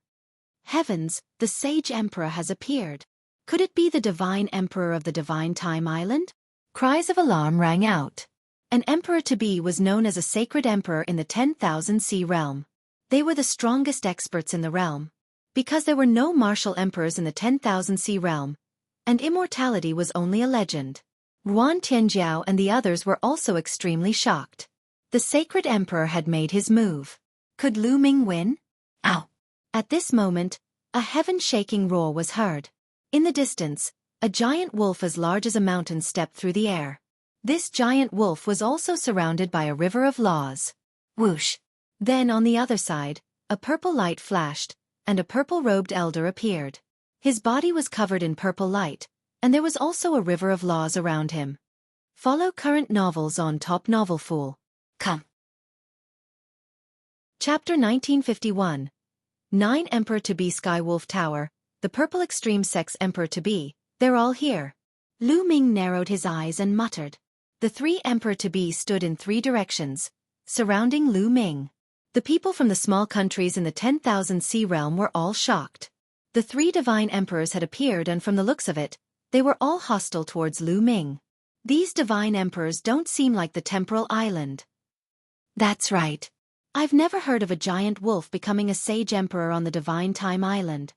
Heavens, the Sage Emperor has appeared. Could it be the Divine Emperor of the Divine Time Island? Cries of alarm rang out. An emperor-to-be was known as a sacred emperor in the 10,000 sea realm. They were the strongest experts in the realm. Because there were no martial emperors in the 10,000 sea realm, and immortality was only a legend. Wan Tianjiao and the others were also extremely shocked. The sacred emperor had made his move. Could Lu Ming win? Ow! At this moment, a heaven-shaking roar was heard. In the distance, a giant wolf as large as a mountain stepped through the air. This giant wolf was also surrounded by a river of laws. Whoosh! Then on the other side, a purple light flashed, and a purple-robed elder appeared. His body was covered in purple light, and there was also a river of laws around him. Follow current novels on Top Novel Fool. Come. Chapter 1951. 9 Emperor-to-be Skywolf Tower, the Purple Extreme Sex Emperor-to-be, they're all here. Lu Ming narrowed his eyes and muttered. The 3 Emperor-to-be stood in 3 directions, surrounding Lu Ming. The people from the small countries in the 10,000 Sea realm were all shocked. The 3 divine emperors had appeared, and from the looks of it, they were all hostile towards Lu Ming. These divine emperors don't seem like the temporal island. That's right. I've never heard of a giant wolf becoming a sage emperor on the divine time island.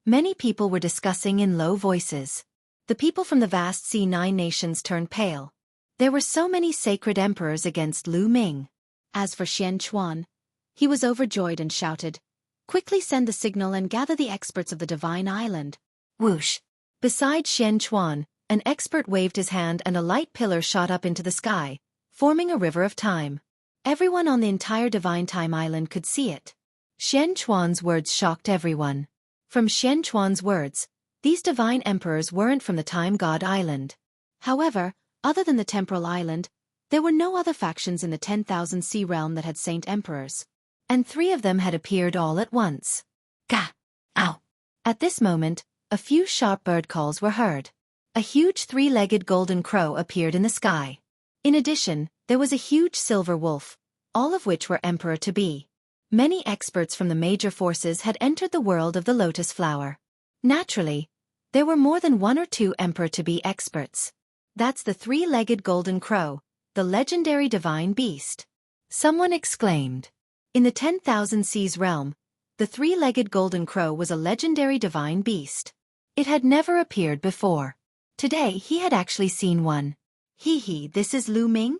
Many people were discussing in low voices. The people from the vast C9 nations turned pale. There were so many sacred emperors against Lu Ming. As for Xian Chuan, he was overjoyed and shouted, "Quickly send the signal and gather the experts of the divine island." Whoosh! Beside Xian Chuan, an expert waved his hand and a light pillar shot up into the sky, forming a river of time. Everyone on the entire divine time island could see it. Xian Chuan's words shocked everyone. From Xian Chuan's words, these divine emperors weren't from the time god island. However, other than the temporal island, there were no other factions in the 10,000 Sea realm that had saint emperors. And 3 of them had appeared all at once. Gah! Ow! At this moment, a few sharp bird calls were heard. A huge 3-legged golden crow appeared in the sky. In addition, there was a huge silver wolf, all of which were emperor-to-be. Many experts from the major forces had entered the world of the lotus flower. Naturally, there were more than 1 or 2 emperor-to-be experts. That's the 3-legged golden crow, the legendary divine beast. Someone exclaimed. In the 10,000 Seas realm, the 3-legged golden crow was a legendary divine beast. It had never appeared before. Today he had actually seen one. Hee, this is Lu Ming?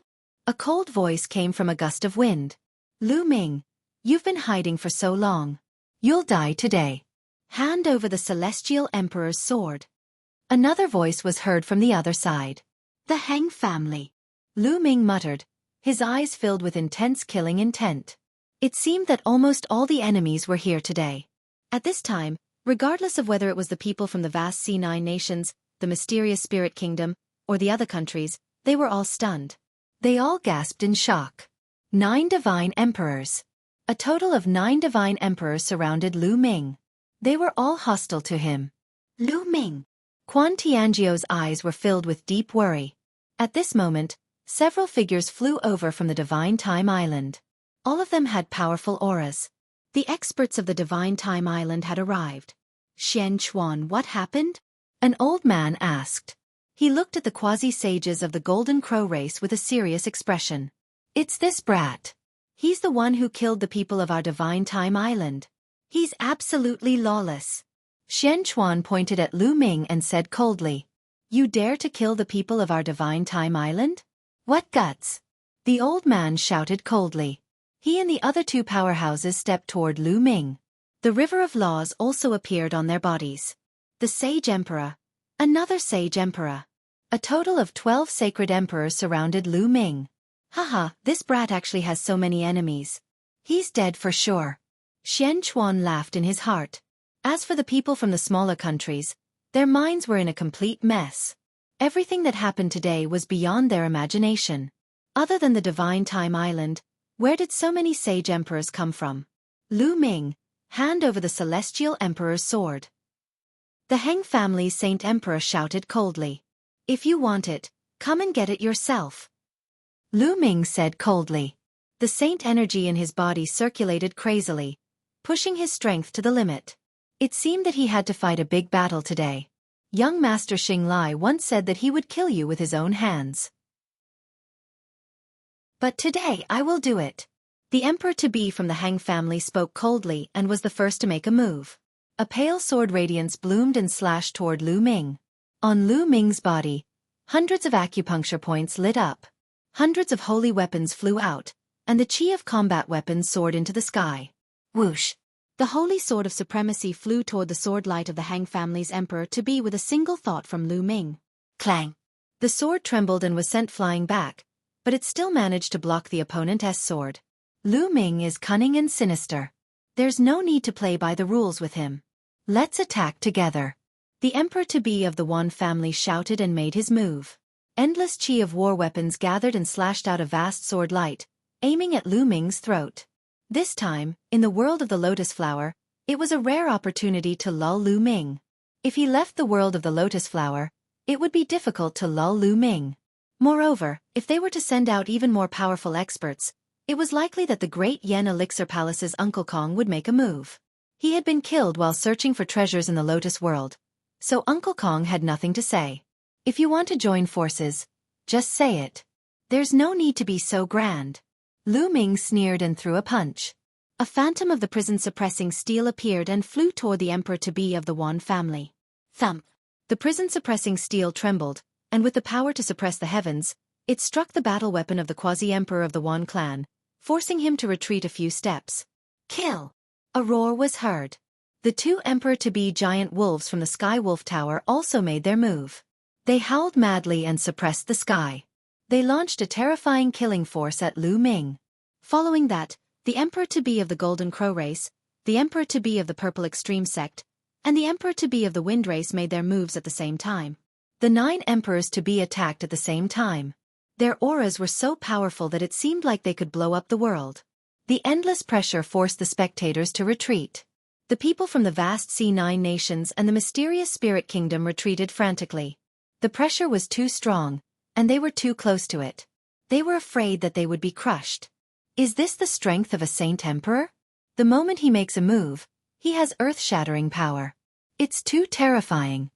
A cold voice came from a gust of wind. Lu Ming, you've been hiding for so long. You'll die today. Hand over the Celestial Emperor's sword. Another voice was heard from the other side. The Heng family. Lu Ming muttered, his eyes filled with intense killing intent. It seemed that almost all the enemies were here today. At this time, regardless of whether it was the people from the vast C9 nations, the mysterious spirit kingdom, or the other countries, they were all stunned. They all gasped in shock. 9 divine emperors. A total of 9 divine emperors surrounded Lu Ming. They were all hostile to him. Lu Ming. Quan Tianjiu's eyes were filled with deep worry. At this moment, several figures flew over from the divine time island. All of them had powerful auras. The experts of the divine time island had arrived. Xian Chuan, what happened? An old man asked. He looked at the quasi-sages of the Golden Crow race with a serious expression. It's this brat. He's the one who killed the people of our divine time island. He's absolutely lawless. Xian Chuan pointed at Lu Ming and said coldly, "You dare to kill the people of our divine time island? What guts?" The old man shouted coldly. He and the other 2 powerhouses stepped toward Lu Ming. The river of laws also appeared on their bodies. The Sage Emperor. Another Sage Emperor. A total of 12 sacred emperors surrounded Lu Ming. Haha, this brat actually has so many enemies. He's dead for sure. Xian Chuan laughed in his heart. As for the people from the smaller countries, their minds were in a complete mess. Everything that happened today was beyond their imagination. Other than the divine time island, where did so many sage emperors come from? Lu Ming, hand over the Celestial Emperor's sword. The Heng family's Saint Emperor shouted coldly. If you want it, come and get it yourself. Lu Ming said coldly. The saint energy in his body circulated crazily, pushing his strength to the limit. It seemed that he had to fight a big battle today. Young Master Xing Lai once said that he would kill you with his own hands. But today I will do it. The Emperor-to-be from the Heng family spoke coldly and was the first to make a move. A pale sword radiance bloomed and slashed toward Lu Ming. On Lu Ming's body, hundreds of acupuncture points lit up. Hundreds of holy weapons flew out, and the chi of combat weapons soared into the sky. Whoosh! The holy sword of supremacy flew toward the sword light of the Heng family's Emperor-to-be with a single thought from Lu Ming. Clang! The sword trembled and was sent flying back, but it still managed to block the opponent's sword. Lu Ming is cunning and sinister. There's no need to play by the rules with him. Let's attack together. The emperor-to-be of the Wan family shouted and made his move. Endless chi of war weapons gathered and slashed out a vast sword light, aiming at Lu Ming's throat. This time, in the world of the lotus flower, it was a rare opportunity to lull Lu Ming. If he left the world of the lotus flower, it would be difficult to lull Lu Ming. Moreover, if they were to send out even more powerful experts, it was likely that the great Yen Elixir Palace's Uncle Kong would make a move. He had been killed while searching for treasures in the lotus world, so Uncle Kong had nothing to say. If you want to join forces, just say it. There's no need to be so grand. Lu Ming sneered and threw a punch. A phantom of the prison-suppressing steel appeared and flew toward the emperor-to-be of the Wan family. Thump! The prison-suppressing steel trembled, and with the power to suppress the heavens, it struck the battle weapon of the quasi-emperor of the Wan clan, forcing him to retreat a few steps. Kill! A roar was heard. The two emperor-to-be giant wolves from the Sky Wolf Tower also made their move. They howled madly and suppressed the sky. They launched a terrifying killing force at Lu Ming. Following that, the emperor-to-be of the Golden Crow race, the emperor-to-be of the Purple Extreme sect, and the emperor-to-be of the Wind race made their moves at the same time. The 9 emperors-to-be attacked at the same time. Their auras were so powerful that it seemed like they could blow up the world. The endless pressure forced the spectators to retreat. The people from the vast C9 nations and the mysterious Spirit Kingdom retreated frantically. The pressure was too strong, and they were too close to it. They were afraid that they would be crushed. Is this the strength of a Saint Emperor? The moment he makes a move, he has earth-shattering power. It's too terrifying.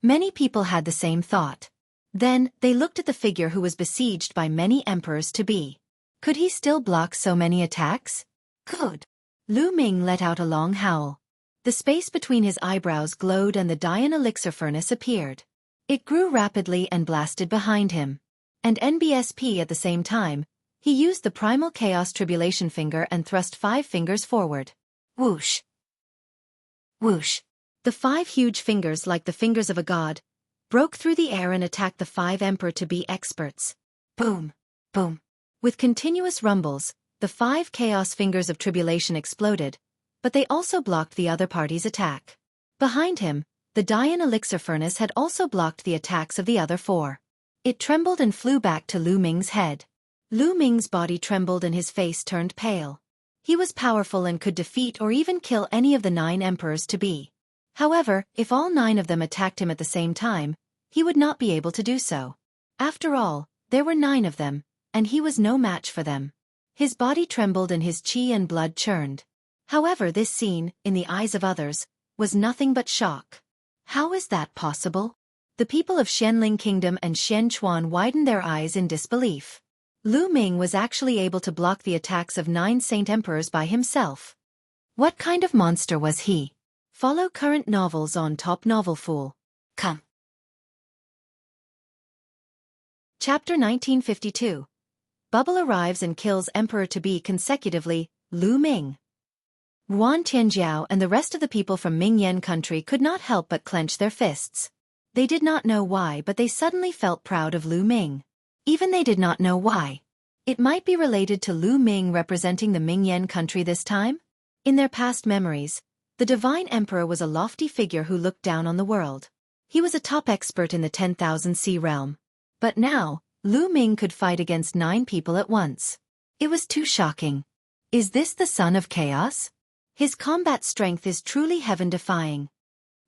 Many people had the same thought. Then, they looked at the figure who was besieged by many emperors-to-be. Could he still block so many attacks? Good. Lu Ming let out a long howl. The space between his eyebrows glowed and the Dian elixir furnace appeared. It grew rapidly and blasted behind him. And NBSP at the same time, he used the primal chaos tribulation finger and thrust 5 fingers forward. Whoosh! Whoosh! The 5 huge fingers, like the fingers of a god, broke through the air and attacked the 5 emperor-to-be experts. Boom! Boom! With continuous rumbles, the 5 chaos fingers of tribulation exploded, but they also blocked the other party's attack. Behind him, the Dian elixir furnace had also blocked the attacks of the other 4. It trembled and flew back to Lu Ming's head. Lu Ming's body trembled and his face turned pale. He was powerful and could defeat or even kill any of the 9 emperors-to-be. However, if all 9 of them attacked him at the same time, he would not be able to do so. After all, there were 9 of them, and he was no match for them. His body trembled and his chi and blood churned. However, this scene, in the eyes of others, was nothing but shock. How is that possible? The people of Xianling Kingdom and Xianchuan widened their eyes in disbelief. Lu Ming was actually able to block the attacks of 9 Saint Emperors by himself. What kind of monster was he? Follow current novels on Top Novel Fool. Come. Chapter 1952. Bubble arrives and kills Emperor-to-be consecutively, Lu Ming. Guan Tianjiao and the rest of the people from Mingyan country could not help but clench their fists. They did not know why, but they suddenly felt proud of Lu Ming. Even they did not know why. It might be related to Lu Ming representing the Mingyan country this time? In their past memories, the Divine Emperor was a lofty figure who looked down on the world. He was a top expert in the 10,000 sea realm. But now, Lu Ming could fight against 9 people at once. It was too shocking. Is this the son of chaos? His combat strength is truly heaven-defying.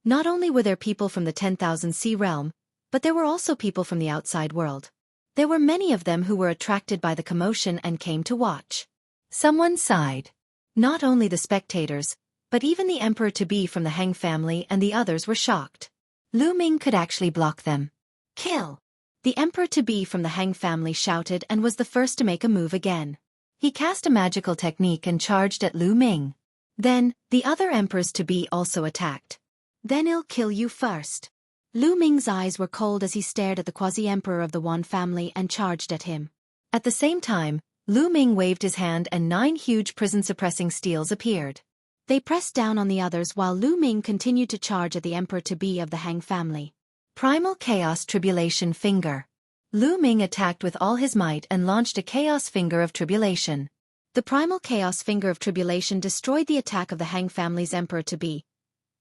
Not only were there people from the 10,000 sea realm, but there were also people from the outside world. There were many of them who were attracted by the commotion and came to watch. Someone sighed. Not only the spectators, but even the emperor-to-be from the Heng family and the others were shocked. Lu Ming could actually block them. Kill! The emperor-to-be from the Heng family shouted and was the first to make a move again. He cast a magical technique and charged at Lu Ming. Then, the other emperors-to-be also attacked. Then I'll kill you first. Lu Ming's eyes were cold as he stared at the quasi-emperor of the Wan family and charged at him. At the same time, Lu Ming waved his hand and 9 huge prison-suppressing steels appeared. They pressed down on the others while Lu Ming continued to charge at the emperor-to-be of the Heng family. Primal Chaos Tribulation Finger. Lu Ming attacked with all his might and launched a Chaos Finger of Tribulation. The primal chaos finger of tribulation destroyed the attack of the Hang family's emperor-to-be,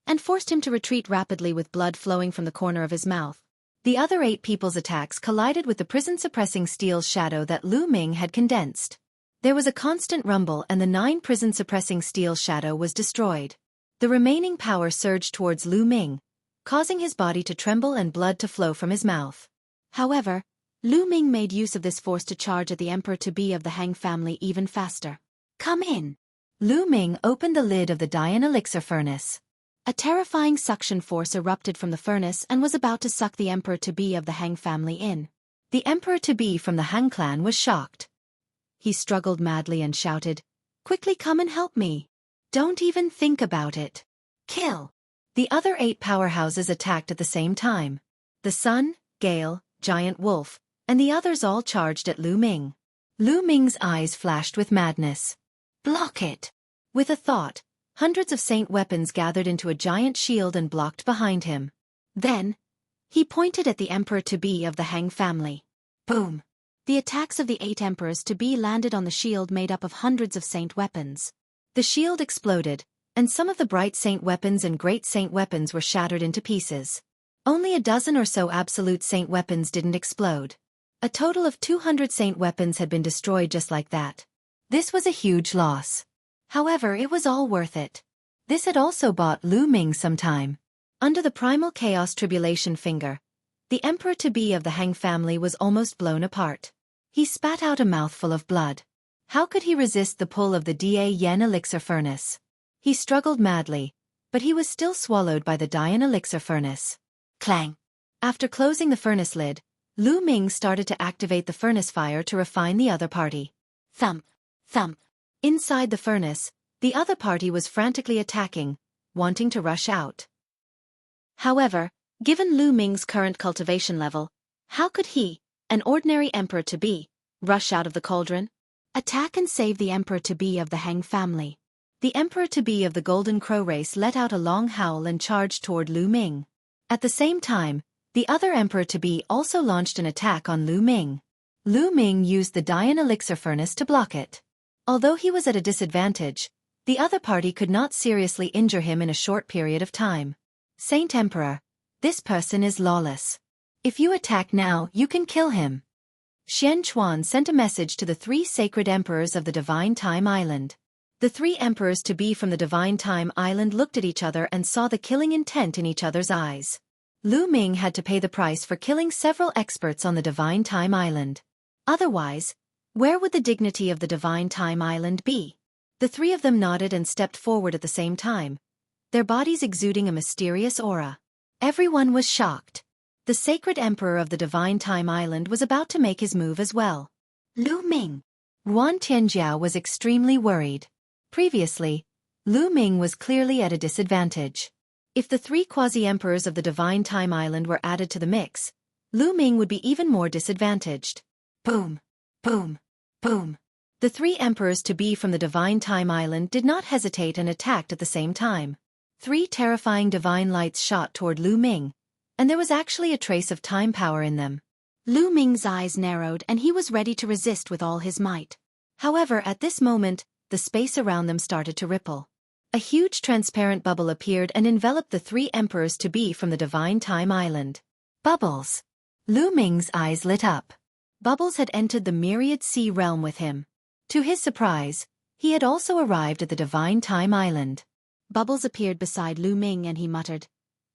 and forced him to retreat rapidly with blood flowing from the corner of his mouth. The other 8 people's attacks collided with the prison-suppressing steel shadow that Lu Ming had condensed. There was a constant rumble and the 9 prison-suppressing steel shadow was destroyed. The remaining power surged towards Lu Ming, causing his body to tremble and blood to flow from his mouth. However, Lu Ming made use of this force to charge at the emperor-to-be of the Hang family even faster. "Come in." Lu Ming opened the lid of the Dian elixir furnace. A terrifying suction force erupted from the furnace and was about to suck the emperor-to-be of the Hang family in. The emperor-to-be from the Hang clan was shocked. He struggled madly and shouted, "Quickly come and help me. Don't even think about it. Kill." The other 8 powerhouses attacked at the same time. The Sun, Gale, Giant Wolf, and the others all charged at Lu Ming. Lu Ming's eyes flashed with madness. "Block it." With a thought, hundreds of saint weapons gathered into a giant shield and blocked behind him. Then, he pointed at the emperor-to-be of the Hang family. Boom! The attacks of the 8 emperors-to-be landed on the shield made up of hundreds of saint weapons. The shield exploded, and some of the bright saint weapons and great saint weapons were shattered into pieces. Only a dozen or so absolute saint weapons didn't explode. A total of 200 saint weapons had been destroyed just like that. This was a huge loss. However, it was all worth it. This had also bought Lu Ming some time. Under the primal chaos tribulation finger, the emperor-to-be of the Hang family was almost blown apart. He spat out a mouthful of blood. How could he resist the pull of the Da Yen elixir furnace? He struggled madly, but he was still swallowed by the Dian elixir furnace. Clang! After closing the furnace lid, Lu Ming started to activate the furnace fire to refine the other party. Thump! Thump! Inside the furnace, the other party was frantically attacking, wanting to rush out. However, given Lu Ming's current cultivation level, how could he, an ordinary emperor-to-be, rush out of the cauldron? Attack and save the emperor-to-be of the Hang family. The emperor-to-be of the Golden Crow race let out a long howl and charged toward Lu Ming. At the same time, the other emperor-to-be also launched an attack on Lu Ming. Lu Ming used the Dian elixir furnace to block it. Although he was at a disadvantage, the other party could not seriously injure him in a short period of time. Saint Emperor, this person is lawless. If you attack now, you can kill him. Xian Chuan sent a message to the 3 sacred emperors of the Divine Time Island. The 3 emperors-to-be from the Divine Time Island looked at each other and saw the killing intent in each other's eyes. Lu Ming had to pay the price for killing several experts on the Divine Time Island. Otherwise, where would the dignity of the Divine Time Island be? The 3 of them nodded and stepped forward at the same time, their bodies exuding a mysterious aura. Everyone was shocked. The sacred emperor of the Divine Time Island was about to make his move as well. Lu Ming. Yuan Tianjiao was extremely worried. Previously, Lu Ming was clearly at a disadvantage. If the 3 quasi-emperors of the Divine Time Island were added to the mix, Lu Ming would be even more disadvantaged. Boom! Boom! Boom! The 3 emperors-to-be from the Divine Time Island did not hesitate and attacked at the same time. 3 terrifying divine lights shot toward Lu Ming, and there was actually a trace of time power in them. Lu Ming's eyes narrowed and he was ready to resist with all his might. However, at this moment, the space around them started to ripple. A huge transparent bubble appeared and enveloped the 3 emperors-to-be from the Divine Time Island. Bubbles! Lu Ming's eyes lit up. Bubbles had entered the Myriad Sea realm with him. To his surprise, he had also arrived at the Divine Time Island. Bubbles appeared beside Lu Ming and he muttered,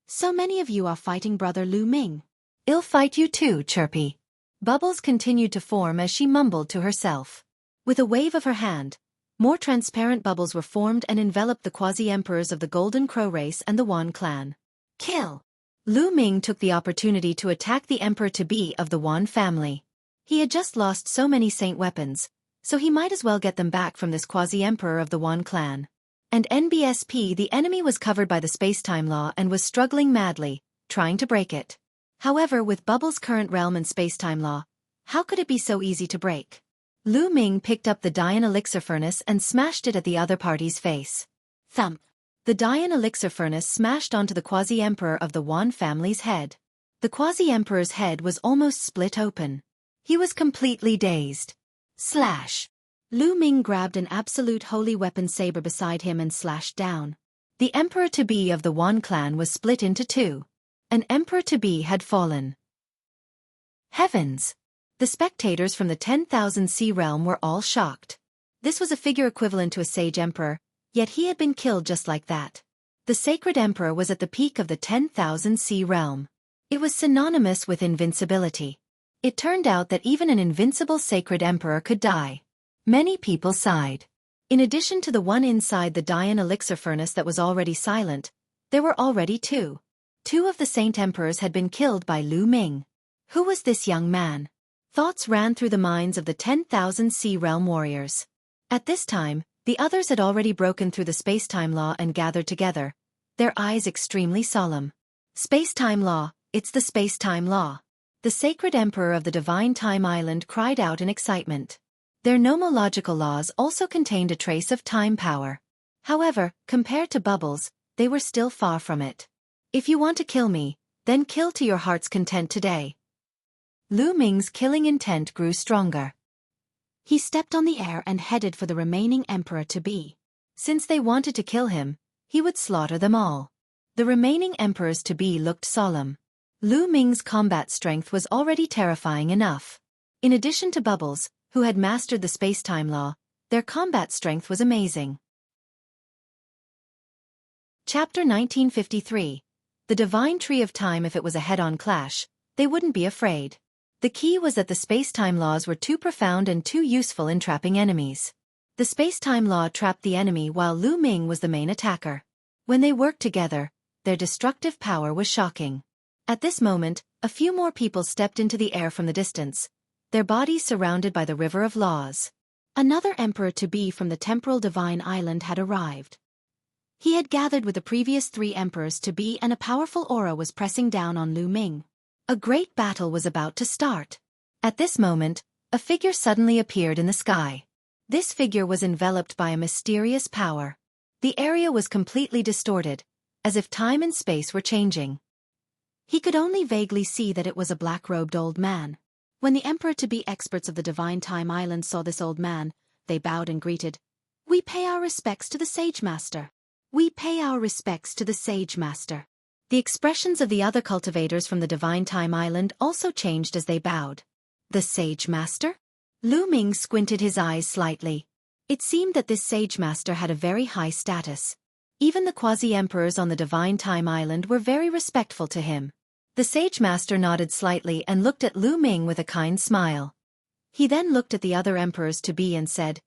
"So many of you are fighting brother Lu Ming. I'll fight you too, Chirpy." Bubbles continued to form as she mumbled to herself. With a wave of her hand, more transparent bubbles were formed and enveloped the quasi-emperors of the Golden Crow race and the Wan clan. Kill! Lu Ming took the opportunity to attack the emperor-to-be of the Wan family. He had just lost so many saint weapons, so he might as well get them back from this quasi-emperor of the Wan clan. And NBSP, the enemy, was covered by the space-time law and was struggling madly, trying to break it. However, with Bubbles' current realm and space-time law, how could it be so easy to break? Lu Ming picked up the Dian elixir furnace and smashed it at the other party's face. Thump! The Dian elixir furnace smashed onto the quasi-emperor of the Wan family's head. The quasi-emperor's head was almost split open. He was completely dazed. Slash! Lu Ming grabbed an absolute holy weapon saber beside him and slashed down. The emperor-to-be of the Wan clan was split into two. An emperor-to-be had fallen. Heavens! The spectators from the 10,000 Sea realm were all shocked. This was a figure equivalent to a sage emperor, yet he had been killed just like that. The sacred emperor was at the peak of the 10,000 Sea realm. It was synonymous with invincibility. It turned out that even an invincible sacred emperor could die. Many people sighed. In addition to the one inside the Dian elixir furnace that was already silent, there were already two. Two of the saint emperors had been killed by Lu Ming. Who was this young man? Thoughts ran through the minds of the 10,000 Sea realm warriors. At this time, the others had already broken through the space-time law and gathered together, their eyes extremely solemn. Space-time law, it's the space-time law. The sacred emperor of the divine time island cried out in excitement. Their nomological laws also contained a trace of time power. However, compared to Bubbles, they were still far from it. If you want to kill me, then kill to your heart's content today. Lu Ming's killing intent grew stronger. He stepped on the air and headed for the remaining emperor-to-be. Since they wanted to kill him, he would slaughter them all. The remaining emperors-to-be looked solemn. Lu Ming's combat strength was already terrifying enough. In addition to Bubbles, who had mastered the space-time law, their combat strength was amazing. Chapter 1953. The Divine Tree of Time. If it was a head-on clash, they wouldn't be afraid. The key was that the space-time laws were too profound and too useful in trapping enemies. The space-time law trapped the enemy while Lu Ming was the main attacker. When they worked together, their destructive power was shocking. At this moment, a few more people stepped into the air from the distance, their bodies surrounded by the river of laws. Another emperor-to-be from the temporal divine island had arrived. He had gathered with the previous three emperors-to-be and a powerful aura was pressing down on Lu Ming. A great battle was about to start. At this moment, a figure suddenly appeared in the sky. This figure was enveloped by a mysterious power. The area was completely distorted, as if time and space were changing. He could only vaguely see that it was a black-robed old man. When the emperor-to-be experts of the Divine Time Island saw this old man, they bowed and greeted, "We pay our respects to the Sage Master. We pay our respects to the Sage Master." The expressions of the other cultivators from the Divine Time Island also changed as they bowed. The Sage Master? Lu Ming squinted his eyes slightly. It seemed that this Sage Master had a very high status. Even the quasi-emperors on the Divine Time Island were very respectful to him. The Sage Master nodded slightly and looked at Lu Ming with a kind smile. He then looked at the other emperors-to-be and said,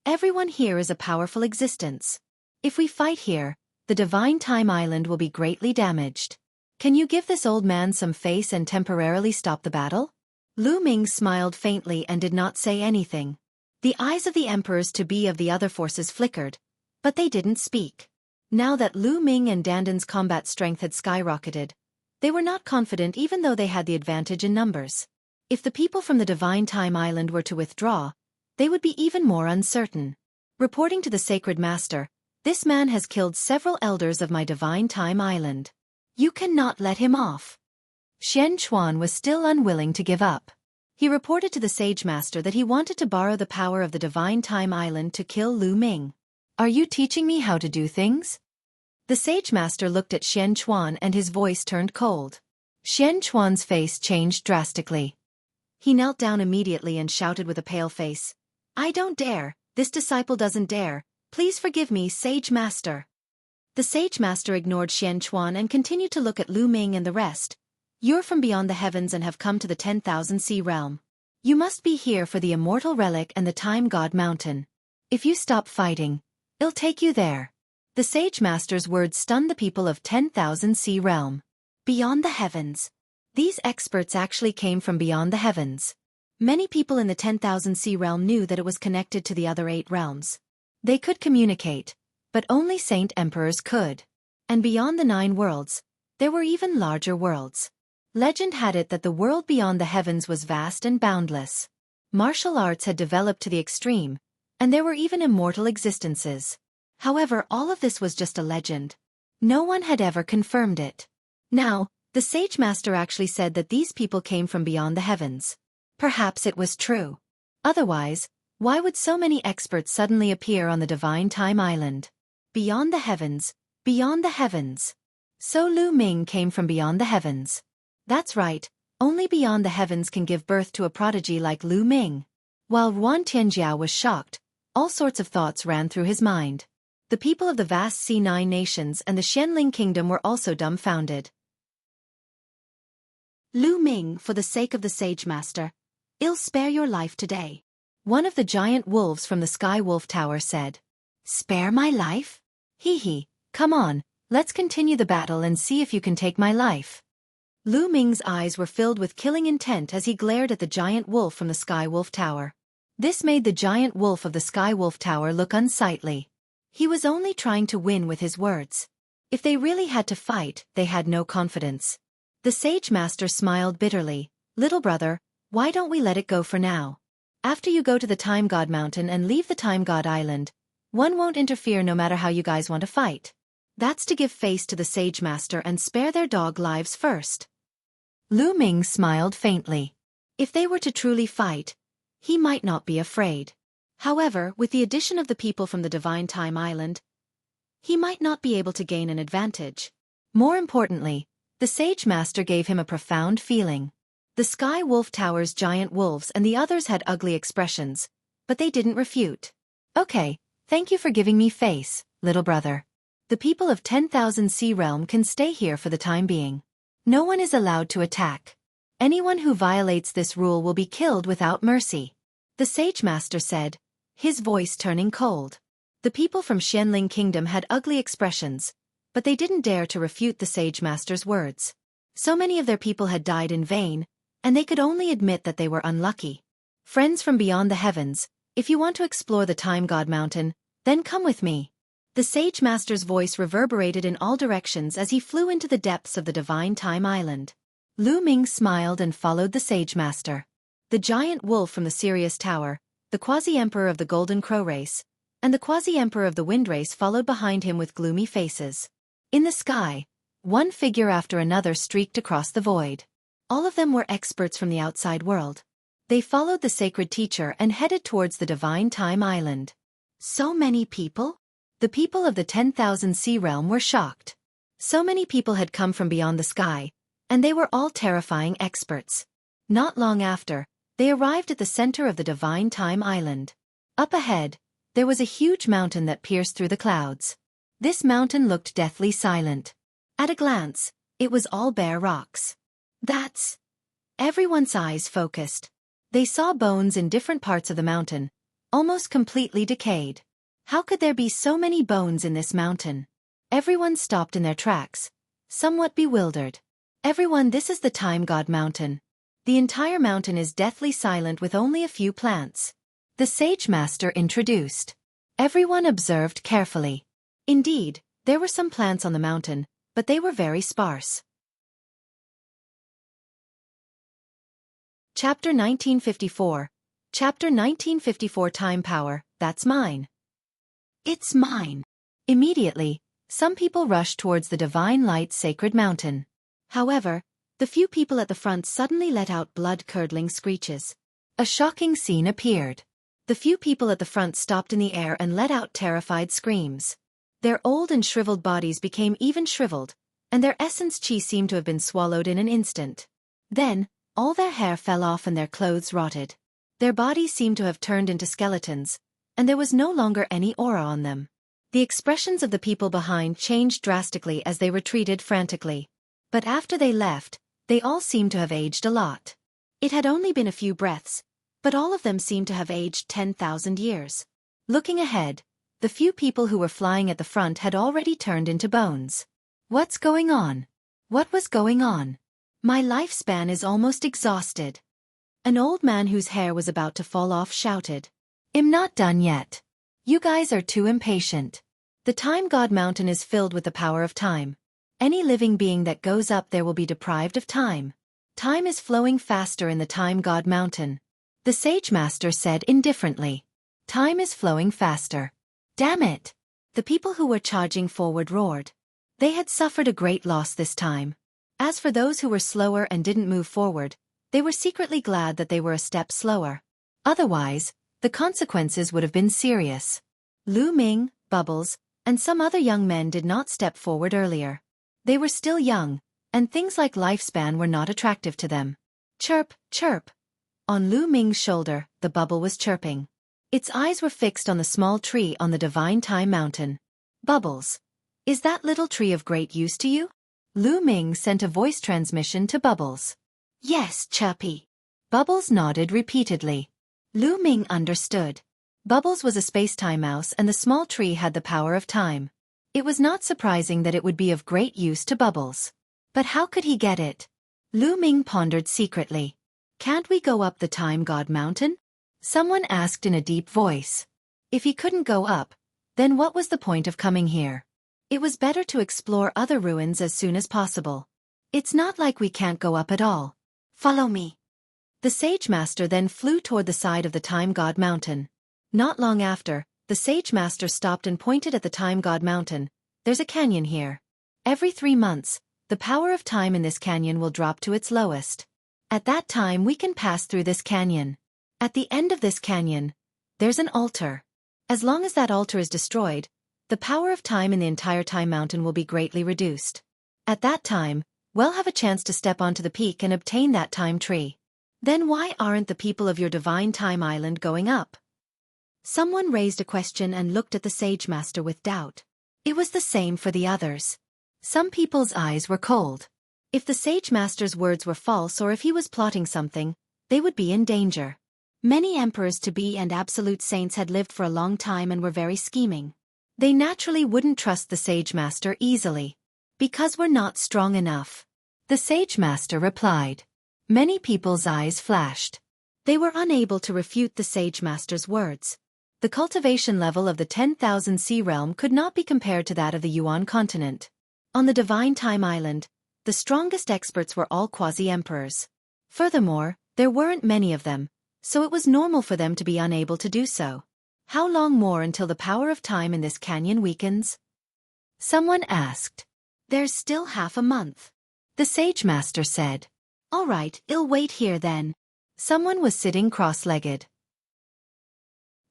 "Everyone here is a powerful existence. If we fight here, the Divine Time Island will be greatly damaged. Can you give this old man some face and temporarily stop the battle?" Lu Ming smiled faintly and did not say anything. The eyes of the emperors-to-be of the other forces flickered, but they didn't speak. Now that Lu Ming and Dandan's combat strength had skyrocketed, they were not confident even though they had the advantage in numbers. If the people from the Divine Time Island were to withdraw, they would be even more uncertain. Reporting to the Sacred Master, "This man has killed several elders of my Divine Time Island. You cannot let him off." Xian Chuan was still unwilling to give up. He reported to the Sage Master that he wanted to borrow the power of the Divine Time Island to kill Lu Ming. "Are you teaching me how to do things?" The Sage Master looked at Xian Chuan and his voice turned cold. Xian Chuan's face changed drastically. He knelt down immediately and shouted with a pale face, "I don't dare, this disciple doesn't dare, please forgive me, Sage Master." The Sage Master ignored Xian Chuan and continued to look at Lu Ming and the rest. "You're from beyond the heavens and have come to the 10,000 Sea realm. You must be here for the immortal relic and the Time God Mountain. If you stop fighting, it'll take you there." The Sage Master's words stunned the people of 10,000 Sea realm. Beyond the heavens. These experts actually came from beyond the heavens. Many people in the 10,000 Sea realm knew that it was connected to the other 8 realms. They could communicate, but only Saint Emperors could. And beyond the 9 worlds, there were even larger worlds. Legend had it that the world beyond the heavens was vast and boundless. Martial arts had developed to the extreme, and there were even immortal existences. However, all of this was just a legend. No one had ever confirmed it. Now, the Sage Master actually said that these people came from beyond the heavens. Perhaps it was true. Otherwise, Why would so many experts suddenly appear on the Divine Time Island? Beyond the heavens, beyond the heavens. So Lu Ming came from beyond the heavens. That's right, only beyond the heavens can give birth to a prodigy like Lu Ming. While Yuan Tianjiao was shocked, all sorts of thoughts ran through his mind. The people of the vast C9 nations and the Xianling kingdom were also dumbfounded. Lu Ming, for the sake of the Sage Master, I'll spare your life today. One of the giant wolves from the Sky Wolf Tower said. Spare my life? Hee, come on, let's continue the battle and see if you can take my life. Lu Ming's eyes were filled with killing intent as he glared at the giant wolf from the Sky Wolf Tower. This made the giant wolf of the Sky Wolf Tower look unsightly. He was only trying to win with his words. If they really had to fight, they had no confidence. The Sage Master smiled bitterly. Little brother, why don't we let it go for now? After you go to the Time God Mountain and leave the Time God Island, one won't interfere no matter how you guys want to fight. That's to give face to the Sage Master and spare their dog lives first. Lu Ming smiled faintly. If they were to truly fight, he might not be afraid. However, with the addition of the people from the Divine Time Island, he might not be able to gain an advantage. More importantly, the Sage Master gave him a profound feeling. The Sky Wolf Tower's giant wolves and the others had ugly expressions, but they didn't refute. Okay, thank you for giving me face, little brother. The people of 10,000 Sea Realm can stay here for the time being. No one is allowed to attack. Anyone who violates this rule will be killed without mercy. The Sage Master said, his voice turning cold. The people from Xianling Kingdom had ugly expressions, but they didn't dare to refute the Sage Master's words. So many of their people had died in vain, and they could only admit that they were unlucky. Friends from beyond the heavens, if you want to explore the Time God Mountain, then come with me. The Sage Master's voice reverberated in all directions as he flew into the depths of the Divine Time Island. Lu Ming smiled and followed the Sage Master. The giant wolf from the Sirius Tower, the Quasi-Emperor of the Golden Crow race, and the Quasi-Emperor of the Wind race followed behind him with gloomy faces. In the sky, one figure after another streaked across the void. All of them were experts from the outside world. They followed the sacred teacher and headed towards the Divine Time Island. So many people? The people of the 10,000 Sea Realm were shocked. So many people had come from beyond the sky, and they were all terrifying experts. Not long after, they arrived at the center of the Divine Time Island. Up ahead, there was a huge mountain that pierced through the clouds. This mountain looked deathly silent. At a glance, it was all bare rocks. That's... Everyone's eyes focused. They saw bones in different parts of the mountain, almost completely decayed. How could there be so many bones in this mountain? Everyone stopped in their tracks, somewhat bewildered. Everyone, this is the Time God Mountain. The entire mountain is deathly silent with only a few plants. The Sage Master introduced. Everyone observed carefully. Indeed, there were some plants on the mountain, but they were very sparse. Chapter 1954. Chapter 1954. Time Power, that's mine. It's mine. Immediately, some people rushed towards the Divine Light's sacred mountain. However, the few people at the front suddenly let out blood-curdling screeches. A shocking scene appeared. The few people at the front stopped in the air and let out terrified screams. Their old and shriveled bodies became even shriveled, and their essence chi seemed to have been swallowed in an instant. Then, all their hair fell off and their clothes rotted. Their bodies seemed to have turned into skeletons, and there was no longer any aura on them. The expressions of the people behind changed drastically as they retreated frantically. But after they left, they all seemed to have aged a lot. It had only been a few breaths, but all of them seemed to have aged 10,000 years. Looking ahead, the few people who were flying at the front had already turned into bones. What's going on? What was going on? My lifespan is almost exhausted. An old man whose hair was about to fall off shouted. I'm not done yet. You guys are too impatient. The Time God Mountain is filled with the power of time. Any living being that goes up there will be deprived of time. Time is flowing faster in the Time God Mountain. The Sage Master said indifferently. Time is flowing faster. Damn it! The people who were charging forward roared. They had suffered a great loss this time. As for those who were slower and didn't move forward, they were secretly glad that they were a step slower. Otherwise, the consequences would have been serious. Lu Ming, Bubbles, and some other young men did not step forward earlier. They were still young, and things like lifespan were not attractive to them. Chirp, chirp. On Lu Ming's shoulder, the bubble was chirping. Its eyes were fixed on the small tree on the Divine Time Mountain. Bubbles. Is that little tree of great use to you? Lu Ming sent a voice transmission to Bubbles. Yes, Chirpy. Bubbles nodded repeatedly. Lu Ming understood. Bubbles was a space-time mouse and the small tree had the power of time. It was not surprising that it would be of great use to Bubbles. But how could he get it? Lu Ming pondered secretly. Can't we go up the Time God Mountain? Someone asked in a deep voice. If he couldn't go up, then what was the point of coming here? It was better to explore other ruins as soon as possible. It's not like we can't go up at all. Follow me. The Sage Master then flew toward the side of the Time God Mountain. Not long after, the Sage Master stopped and pointed at the Time God Mountain. There's a canyon here. Every 3 months, the power of time in this canyon will drop to its lowest. At that time we can pass through this canyon. At the end of this canyon, there's an altar. As long as that altar is destroyed, the power of time in the entire Time Mountain will be greatly reduced. At that time, we'll have a chance to step onto the peak and obtain that time tree. Then why aren't the people of your Divine Time Island going up? Someone raised a question and looked at the Sage Master with doubt. It was the same for the others. Some people's eyes were cold. If the Sage Master's words were false or if he was plotting something, they would be in danger. Many emperors-to-be and absolute saints had lived for a long time and were very scheming. They naturally wouldn't trust the Sage Master easily. Because we're not strong enough. The Sage Master replied. Many people's eyes flashed. They were unable to refute the Sage Master's words. The cultivation level of the 10,000 Sea Realm could not be compared to that of the Yuan continent. On the Divine Time Island, the strongest experts were all quasi-emperors. Furthermore, there weren't many of them, so it was normal for them to be unable to do so. How long more until the power of time in this canyon weakens? Someone asked. There's still half a month. The Sage Master said. All right, I'll wait here then. Someone was sitting cross-legged.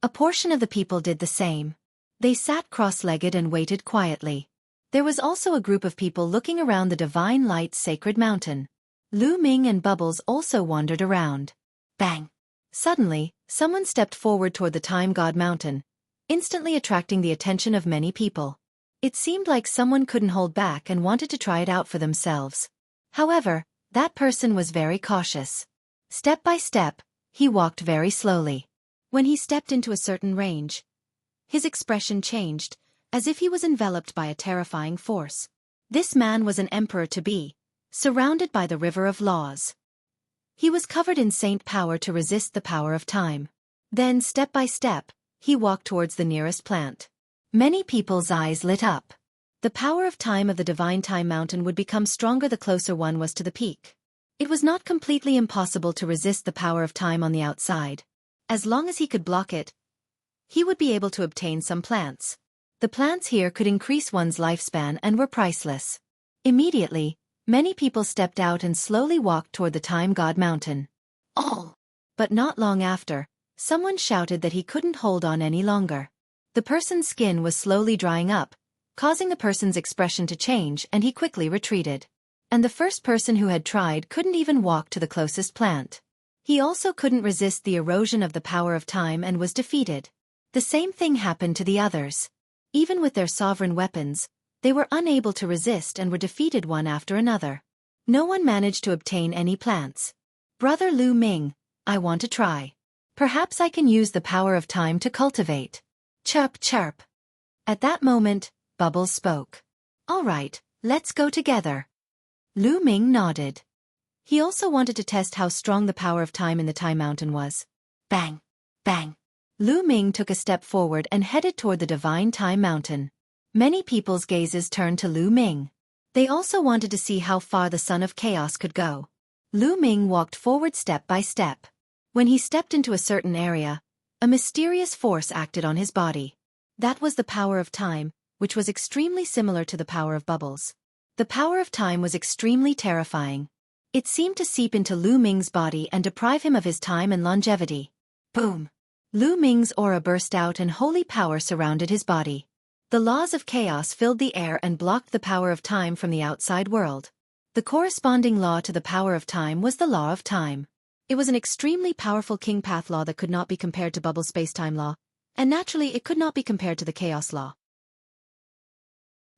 A portion of the people did the same. They sat cross-legged and waited quietly. There was also a group of people looking around the Divine Light's sacred mountain. Lu Ming and Bubbles also wandered around. Bang! Suddenly, someone stepped forward toward the Time God Mountain, instantly attracting the attention of many people. It seemed like someone couldn't hold back and wanted to try it out for themselves. However, that person was very cautious. Step by step, he walked very slowly. When he stepped into a certain range, his expression changed, as if he was enveloped by a terrifying force. This man was an emperor-to-be, surrounded by the river of laws. He was covered in saint power to resist the power of time. Then, step by step, he walked towards the nearest plant. Many people's eyes lit up. The power of time of the Divine Time Mountain would become stronger the closer one was to the peak. It was not completely impossible to resist the power of time on the outside. As long as he could block it, he would be able to obtain some plants. The plants here could increase one's lifespan and were priceless. Immediately, many people stepped out and slowly walked toward the Time God Mountain. All! But not long after, someone shouted that he couldn't hold on any longer. The person's skin was slowly drying up, causing the person's expression to change, and he quickly retreated. And the first person who had tried couldn't even walk to the closest plant. He also couldn't resist the erosion of the power of time and was defeated. The same thing happened to the others. Even with their sovereign weapons, they were unable to resist and were defeated one after another. No one managed to obtain any plants. Brother Lu Ming, I want to try. Perhaps I can use the power of time to cultivate. Chirp, chirp. At that moment, Bubbles spoke. All right, let's go together. Lu Ming nodded. He also wanted to test how strong the power of time in the Time Mountain was. Bang! Bang! Lu Ming took a step forward and headed toward the Divine Time Mountain. Many people's gazes turned to Lu Ming. They also wanted to see how far the Son of Chaos could go. Lu Ming walked forward step by step. When he stepped into a certain area, a mysterious force acted on his body. That was the power of time, which was extremely similar to the power of Bubbles. The power of time was extremely terrifying. It seemed to seep into Lu Ming's body and deprive him of his time and longevity. Boom! Lu Ming's aura burst out and holy power surrounded his body. The laws of chaos filled the air and blocked the power of time from the outside world. The corresponding law to the power of time was the law of time. It was an extremely powerful king path law that could not be compared to Bubble's space-time law, and naturally it could not be compared to the chaos law.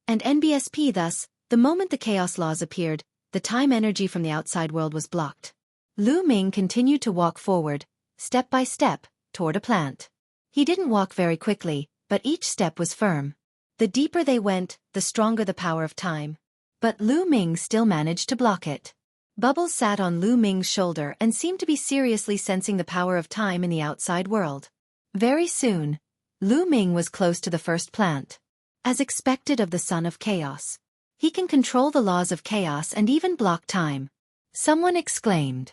And NBSP thus, the moment the chaos laws appeared, the time energy from the outside world was blocked. Lu Ming continued to walk forward, step by step, toward a plant. He didn't walk very quickly, but each step was firm. The deeper they went, the stronger the power of time. But Lu Ming still managed to block it. Bubbles sat on Lu Ming's shoulder and seemed to be seriously sensing the power of time in the outside world. Very soon, Lu Ming was close to the first plant. As expected of the Son of Chaos, he can control the laws of chaos and even block time. Someone exclaimed.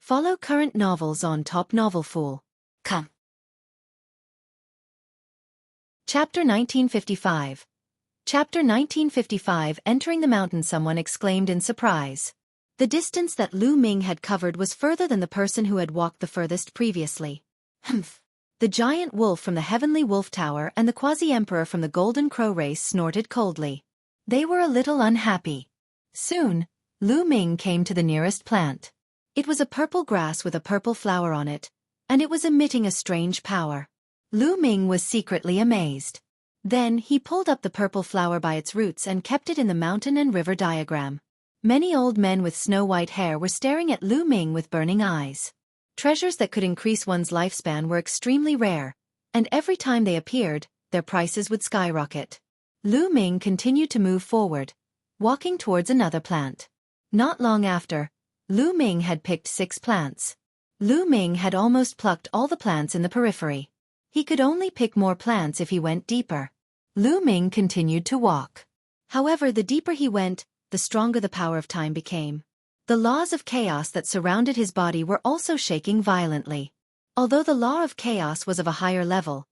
Follow current novels on Top Novel Fool. Come. Chapter 1955. Chapter 1955. Entering the mountain, someone exclaimed in surprise. The distance that Lu Ming had covered was further than the person who had walked the furthest previously. Humph. The giant wolf from the Heavenly Wolf Tower and the quasi-emperor from the Golden Crow race snorted coldly. They were a little unhappy. Soon, Lu Ming came to the nearest plant. It was a purple grass with a purple flower on it, and it was emitting a strange power. Lu Ming was secretly amazed. Then he pulled up the purple flower by its roots and kept it in the mountain and river diagram. Many old men with snow-white hair were staring at Lu Ming with burning eyes. Treasures that could increase one's lifespan were extremely rare, and every time they appeared, their prices would skyrocket. Lu Ming continued to move forward, walking towards another plant. Not long after, Lu Ming had picked 6 plants. Lu Ming had almost plucked all the plants in the periphery. He could only pick more plants if he went deeper. Lu Ming continued to walk. However, the deeper he went, the stronger the power of time became. The laws of chaos that surrounded his body were also shaking violently. Although the law of chaos was of a higher level,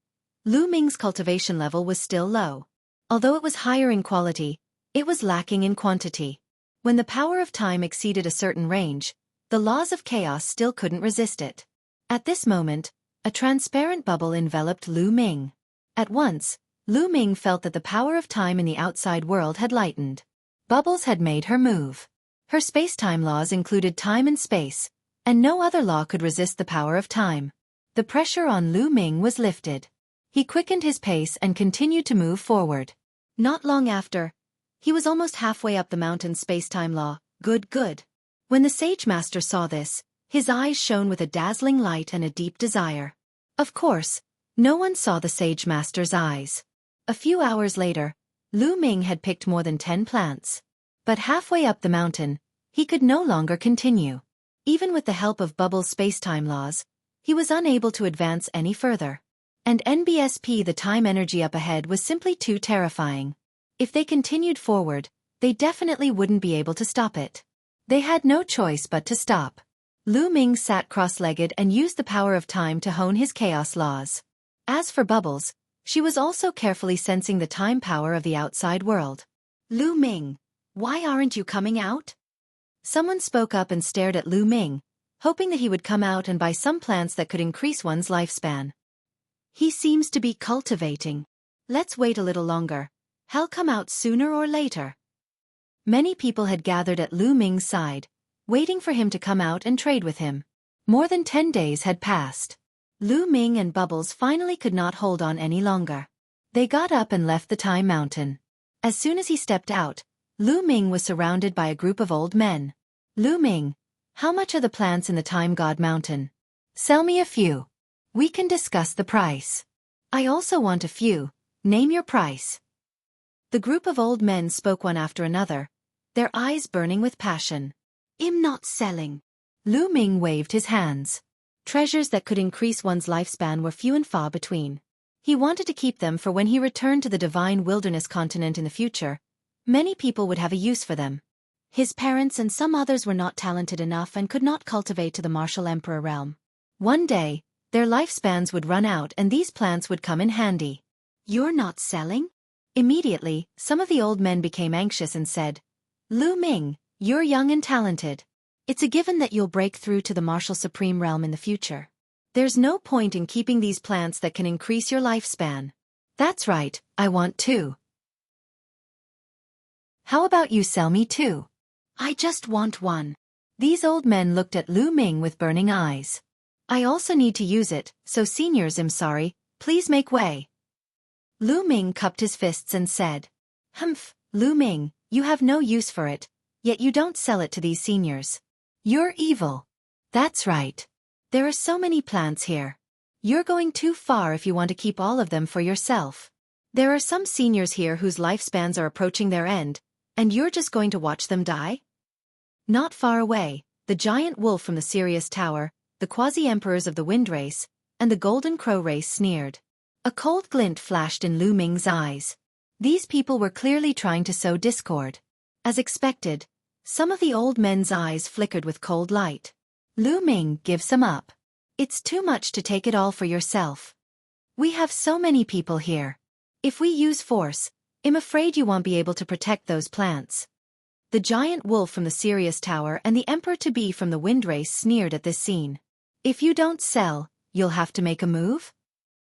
Lu Ming's cultivation level was still low. Although it was higher in quality, it was lacking in quantity. When the power of time exceeded a certain range, the laws of chaos still couldn't resist it. At this moment, a transparent bubble enveloped Lu Ming. At once, Lu Ming felt that the power of time in the outside world had lightened. Bubbles had made her move. Her space-time laws included time and space, and no other law could resist the power of time. The pressure on Lu Ming was lifted. He quickened his pace and continued to move forward. Not long after, he was almost halfway up the mountain's space-time law. Good. When the Sage Master saw this, his eyes shone with a dazzling light and a deep desire. Of course, no one saw the Sage Master's eyes. A few hours later, Lu Ming had picked more than 10 plants. But halfway up the mountain, he could no longer continue. Even with the help of Bubble's space-time laws, he was unable to advance any further. And NBSP, the time energy up ahead, was simply too terrifying. If they continued forward, they definitely wouldn't be able to stop it. They had no choice but to stop. Lu Ming sat cross-legged and used the power of time to hone his chaos laws. As for Bubbles, she was also carefully sensing the time power of the outside world. Lu Ming, why aren't you coming out? Someone spoke up and stared at Lu Ming, hoping that he would come out and buy some plants that could increase one's lifespan. He seems to be cultivating. Let's wait a little longer. He'll come out sooner or later. Many people had gathered at Lu Ming's side, waiting for him to come out and trade with him. More than 10 days had passed. Lu Ming and Bubbles finally could not hold on any longer. They got up and left the Time Mountain. As soon as he stepped out, Lu Ming was surrounded by a group of old men. Lu Ming, how much are the plants in the Time God Mountain? Sell me a few. We can discuss the price. I also want a few. Name your price. The group of old men spoke one after another, their eyes burning with passion. I'm not selling. Lu Ming waved his hands. Treasures that could increase one's lifespan were few and far between. He wanted to keep them for when he returned to the Divine Wilderness continent in the future. Many people would have a use for them. His parents and some others were not talented enough and could not cultivate to the martial emperor realm. One day, their lifespans would run out and these plants would come in handy. You're not selling? Immediately, some of the old men became anxious and said, Lu Ming, you're young and talented. It's a given that you'll break through to the martial supreme realm in the future. There's no point in keeping these plants that can increase your lifespan. That's right, I want two. How about you sell me two? I just want one. These old men looked at Lu Ming with burning eyes. I also need to use it, so seniors, I'm sorry, please make way. Lu Ming cupped his fists and said, Humph, Lu Ming, you have no use for it, yet you don't sell it to these seniors. You're evil. That's right. There are so many plants here. You're going too far if you want to keep all of them for yourself. There are some seniors here whose lifespans are approaching their end, and you're just going to watch them die? Not far away, the giant wolf from the Sirius Tower, the quasi-emperors of the Wind Race, and the Golden Crow Race sneered. A cold glint flashed in Lu Ming's eyes. These people were clearly trying to sow discord. As expected, some of the old men's eyes flickered with cold light. Lu Ming, give some up. It's too much to take it all for yourself. We have so many people here. If we use force, I'm afraid you won't be able to protect those plants. The giant wolf from the Sirius Tower and the emperor-to-be from the Wind Race sneered at this scene. If you don't sell, you'll have to make a move?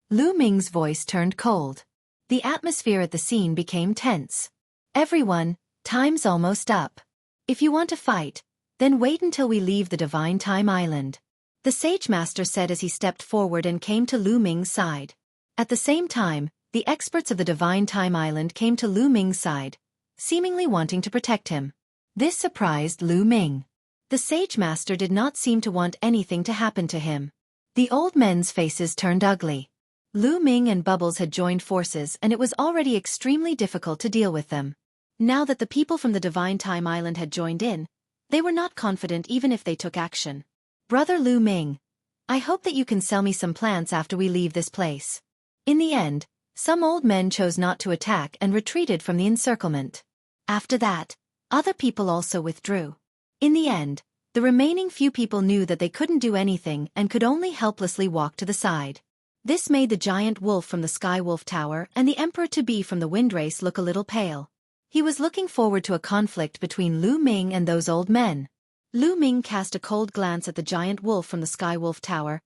Lu Ming's voice turned cold. The atmosphere at the scene became tense. Everyone, time's almost up. If you want to fight, then wait until we leave the Divine Time Island. The Sage Master said as he stepped forward and came to Lu Ming's side. At the same time, the experts of the Divine Time Island came to Lu Ming's side, seemingly wanting to protect him. This surprised Lu Ming. The Sage Master did not seem to want anything to happen to him. The old men's faces turned ugly. Lu Ming and Bubbles had joined forces and it was already extremely difficult to deal with them. Now that the people from the Divine Time Island had joined in, they were not confident even if they took action. Brother Lu Ming, I hope that you can sell me some plants after we leave this place. In the end, some old men chose not to attack and retreated from the encirclement. After that, other people also withdrew. In the end, the remaining few people knew that they couldn't do anything and could only helplessly walk to the side. This made the giant wolf from the Sky Wolf Tower and the emperor-to-be from the Wind Race look a little pale. He was looking forward to a conflict between Lu Ming and those old men. Lu Ming cast a cold glance at the giant wolf from the Sky Wolf Tower,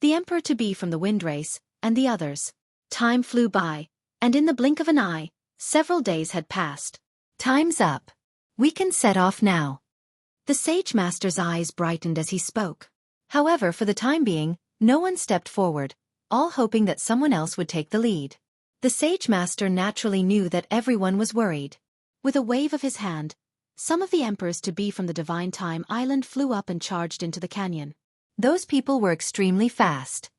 the emperor-to-be from the Wind Race, and the others. Time flew by, and in the blink of an eye, several days had passed. Time's up. We can set off now. The Sage Master's eyes brightened as he spoke. However, for the time being, no one stepped forward, all hoping that someone else would take the lead. The Sage Master naturally knew that everyone was worried. With a wave of his hand, some of the emperors-to-be from the Divine Time Island flew up and charged into the canyon. Those people were extremely fast.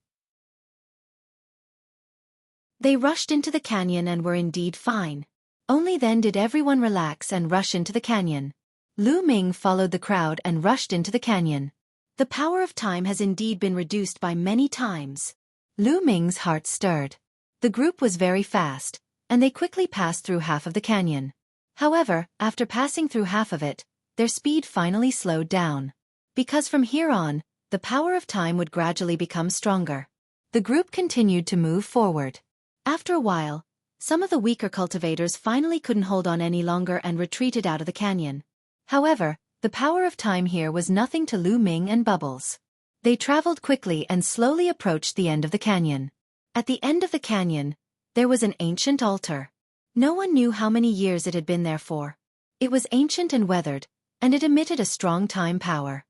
They rushed into the canyon and were indeed fine. Only then did everyone relax and rush into the canyon. Lu Ming followed the crowd and rushed into the canyon. The power of time has indeed been reduced by many times. Lu Ming's heart stirred. The group was very fast, and they quickly passed through half of the canyon. However, after passing through half of it, their speed finally slowed down. Because from here on, the power of time would gradually become stronger. The group continued to move forward. After a while, some of the weaker cultivators finally couldn't hold on any longer and retreated out of the canyon. However, the power of time here was nothing to Lu Ming and Bubbles. They traveled quickly and slowly approached the end of the canyon. At the end of the canyon, there was an ancient altar. No one knew how many years it had been there for. It was ancient and weathered, and it emitted a strong time power.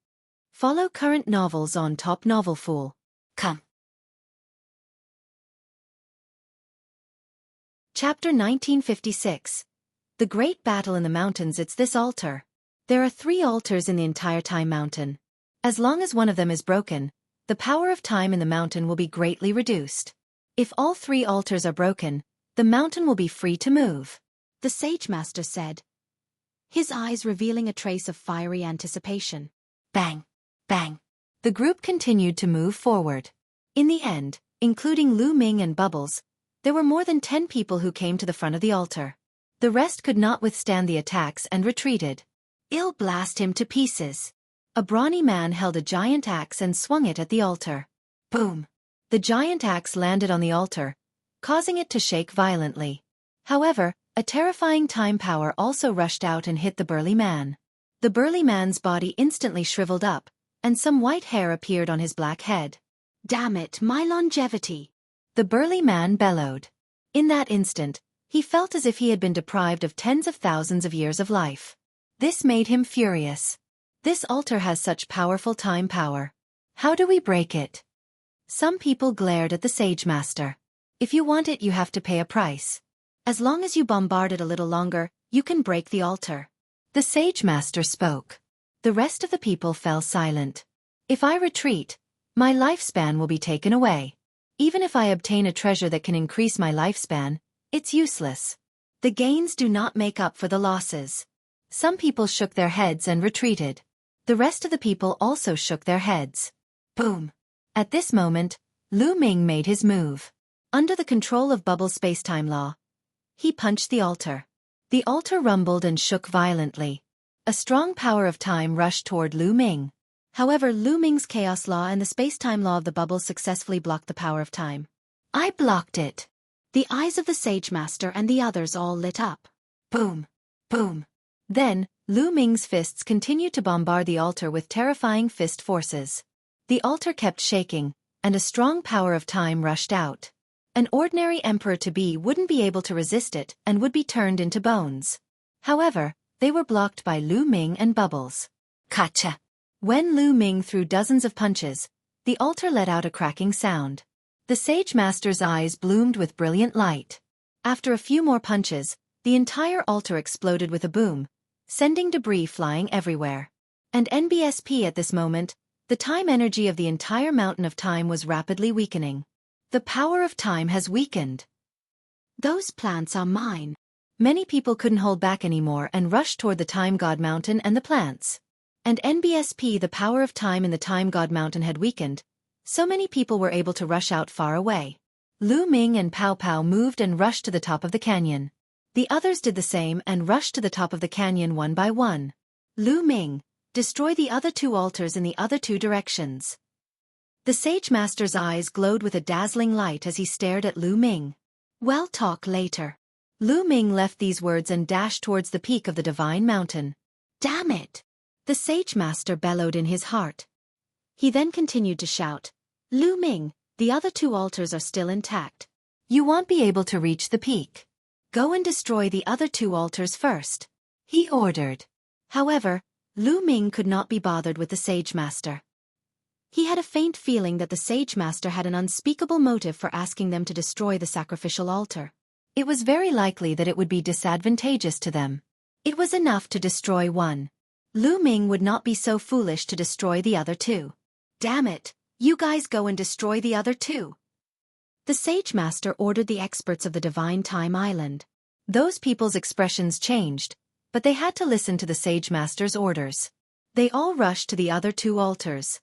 Follow current novels on Top Novel Fool. Come. Chapter 1956. The Great Battle in the Mountains. It's this altar. There are 3 altars in the entire Time Mountain. As long as one of them is broken, the power of time in the mountain will be greatly reduced. If all 3 altars are broken, the mountain will be free to move. The Sage Master said, his eyes revealing a trace of fiery anticipation. Bang! Bang! The group continued to move forward. In the end, including Lu Ming and Bubbles, there were more than 10 people who came to the front of the altar. The rest could not withstand the attacks and retreated. I'll blast him to pieces. A brawny man held a giant axe and swung it at the altar. Boom! The giant axe landed on the altar, causing it to shake violently. However, a terrifying time power also rushed out and hit the burly man. The burly man's body instantly shriveled up, and some white hair appeared on his black head. Damn it, my longevity! The burly man bellowed. In that instant, he felt as if he had been deprived of tens of thousands of years of life. This made him furious. This altar has such powerful time power. How do we break it? Some people glared at the Sage Master. If you want it, you have to pay a price. As long as you bombard it a little longer, you can break the altar. The Sage Master spoke. The rest of the people fell silent. If I retreat, my lifespan will be taken away. Even if I obtain a treasure that can increase my lifespan, it's useless. The gains do not make up for the losses. Some people shook their heads and retreated. The rest of the people also shook their heads. Boom! At this moment, Lu Ming made his move. Under the control of bubble spacetime law, he punched the altar. The altar rumbled and shook violently. A strong power of time rushed toward Lu Ming. However, Lu Ming's chaos law and the spacetime law of the bubble successfully blocked the power of time. I blocked it. The eyes of the Sage Master and the others all lit up. Boom! Boom! Then, Lu Ming's fists continued to bombard the altar with terrifying fist forces. The altar kept shaking, and a strong power of time rushed out. An ordinary emperor-to-be wouldn't be able to resist it and would be turned into bones. However, they were blocked by Lu Ming and Bubbles. Gotcha! When Lu Ming threw dozens of punches, the altar let out a cracking sound. The Sage Master's eyes bloomed with brilliant light. After a few more punches, the entire altar exploded with a boom, sending debris flying everywhere. And NBSP at this moment, the time energy of the entire mountain of time was rapidly weakening. The power of time has weakened. Those plants are mine. Many people couldn't hold back anymore and rushed toward the Time God Mountain and the plants. And NBSP, the power of time in the Time God Mountain had weakened, so many people were able to rush out far away. Lu Ming and Pow Pow moved and rushed to the top of the canyon. The others did the same and rushed to the top of the canyon one by one. Lu Ming, destroy the other two altars in the other two directions. The Sage Master's eyes glowed with a dazzling light as he stared at Lu Ming. Well, talk later. Lu Ming left these words and dashed towards the peak of the Divine Mountain. Damn it! The Sage Master bellowed in his heart. He then continued to shout, Lu Ming, the other two altars are still intact. You won't be able to reach the peak. Go and destroy the other two altars first. He ordered. However, Lu Ming could not be bothered with the Sage Master. He had a faint feeling that the Sage Master had an unspeakable motive for asking them to destroy the sacrificial altar. It was very likely that it would be disadvantageous to them. It was enough to destroy one. Lu Ming would not be so foolish to destroy the other two. Damn it, you guys go and destroy the other two. The Sage Master ordered the experts of the Divine Time Island. Those people's expressions changed, but they had to listen to the Sage Master's orders. They all rushed to the other two altars.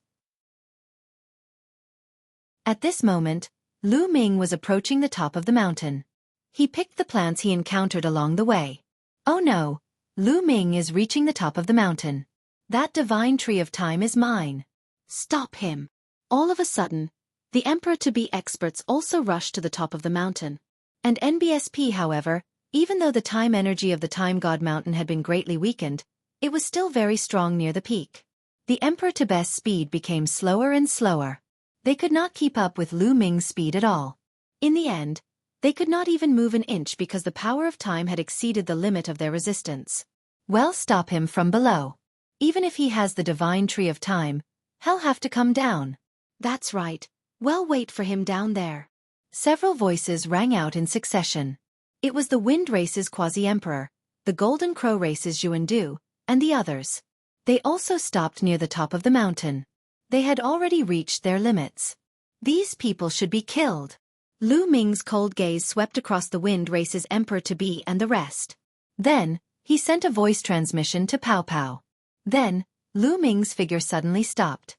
At this moment, Lu Ming was approaching the top of the mountain. He picked the plants he encountered along the way. Oh no, Lu Ming is reaching the top of the mountain. That divine tree of time is mine. Stop him. All of a sudden, the Emperor-to-be experts also rushed to the top of the mountain. And NBSP, however, even though the time energy of the Time God Mountain had been greatly weakened, it was still very strong near the peak. The Emperor-to-be's speed became slower and slower. They could not keep up with Lu Ming's speed at all. In the end, they could not even move an inch because the power of time had exceeded the limit of their resistance. Well, stop him from below. Even if he has the divine tree of time, he'll have to come down. That's right. Well, wait for him down there. Several voices rang out in succession. It was the Wind Race's Quasi-Emperor, the Golden Crow Race's Yuandu, and the others. They also stopped near the top of the mountain. They had already reached their limits. These people should be killed. Lu Ming's cold gaze swept across the Wind Race's Emperor-to-be and the rest. Then, he sent a voice transmission to Pow Pow. Then, Lu Ming's figure suddenly stopped.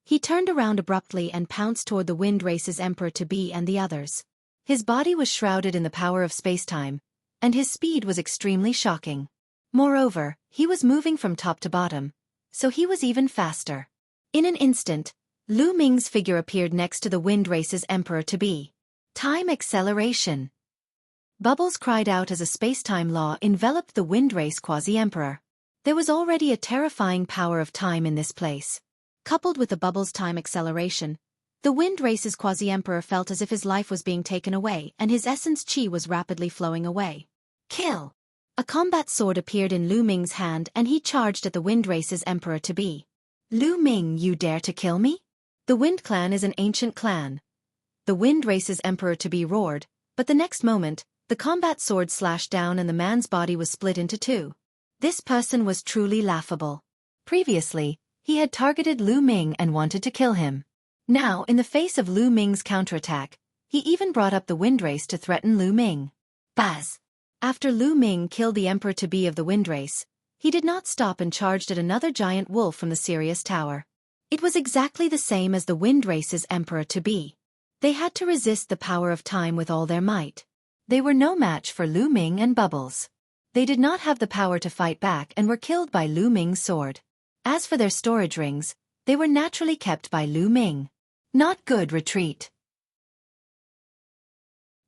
He turned around abruptly and pounced toward the Wind Race's Emperor-to-be and the others. His body was shrouded in the power of spacetime, and his speed was extremely shocking. Moreover, he was moving from top to bottom, so he was even faster. In an instant, Lu Ming's figure appeared next to the Wind Race's Emperor-to-be. Time acceleration. Bubbles cried out as a spacetime law enveloped the Wind Race Quasi-Emperor. There was already a terrifying power of time in this place. Coupled with the Bubbles' time acceleration, The wind race's quasi-emperor felt as if his life was being taken away and his essence chi was rapidly flowing away. Kill! A combat sword appeared in Lu Ming's hand and he charged at the wind race's emperor-to-be. Lu Ming, you dare to kill me? The Wind Clan is an ancient clan. The wind race's emperor-to-be roared, but the next moment, the combat sword slashed down and the man's body was split into two. This person was truly laughable. Previously, he had targeted Lu Ming and wanted to kill him. Now, in the face of Lu Ming's counterattack, he even brought up the wind race to threaten Lu Ming. Buzz! After Lu Ming killed the emperor-to-be of the wind race, he did not stop and charged at another giant wolf from the Sirius Tower. It was exactly the same as the wind race's emperor-to-be. They had to resist the power of time with all their might. They were no match for Lu Ming and Bubbles. They did not have the power to fight back and were killed by Lu Ming's sword. As for their storage rings, they were naturally kept by Lu Ming. Not good. Retreat.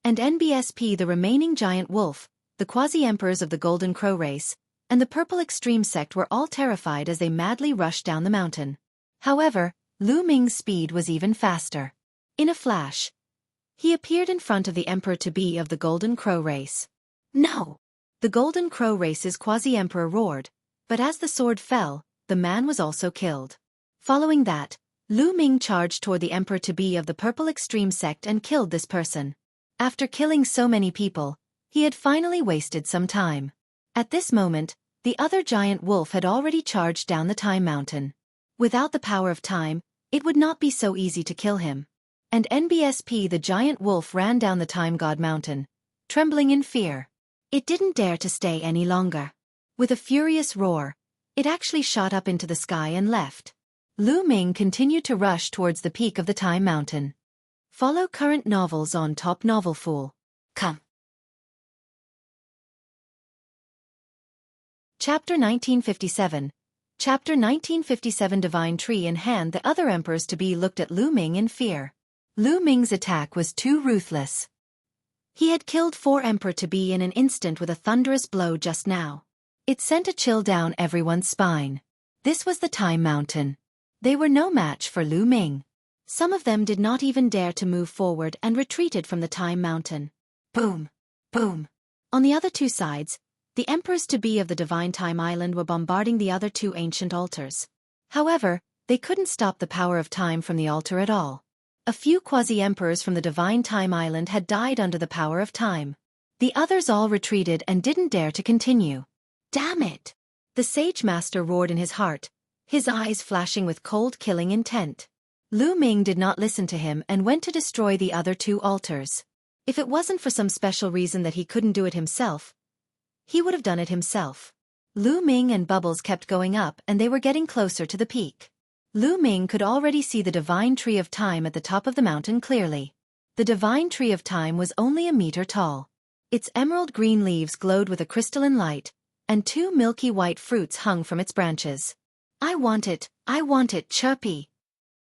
And NBSP, the remaining giant wolf, the quasi-emperors of the Golden Crow race, and the Purple Extreme sect were all terrified as they madly rushed down the mountain. However, Lu Ming's speed was even faster. In a flash, he appeared in front of the emperor-to-be of the Golden Crow race. No! The Golden Crow race's quasi-emperor roared, but as the sword fell, the man was also killed. Following that, Lu Ming charged toward the emperor-to-be of the Purple Extreme sect and killed this person. After killing so many people, he had finally wasted some time. At this moment, the other giant wolf had already charged down the Time Mountain. Without the power of time, it would not be so easy to kill him. And NBSP, the giant wolf, ran down the Time God Mountain, trembling in fear. It didn't dare to stay any longer. With a furious roar, it actually shot up into the sky and left. Lu Ming continued to rush towards the peak of the Time Mountain. Follow current novels on Top Novel Fool. Come. Chapter 1957. Chapter 1957. Divine Tree in hand, the other emperors-to-be looked at Lu Ming in fear. Lu Ming's attack was too ruthless. He had killed 4 emperor-to-be in an instant with a thunderous blow just now. It sent a chill down everyone's spine. This was the Time Mountain. They were no match for Lu Ming. Some of them did not even dare to move forward and retreated from the Time Mountain. Boom! Boom! On the other two sides, the emperors-to-be of the Divine Time Island were bombarding the other 2 ancient altars. However, they couldn't stop the power of time from the altar at all. A few quasi-emperors from the Divine Time Island had died under the power of time. The others all retreated and didn't dare to continue. Damn it! The Sage Master roared in his heart, his eyes flashing with cold killing intent. Lu Ming did not listen to him and went to destroy the other 2 altars. If it wasn't for some special reason that he couldn't do it himself, he would have done it himself. Lu Ming and Bubbles kept going up and they were getting closer to the peak. Lu Ming could already see the Divine Tree of Time at the top of the mountain clearly. The Divine Tree of Time was only a meter tall. Its emerald green leaves glowed with a crystalline light, and 2 milky white fruits hung from its branches. I want it, Chirpy.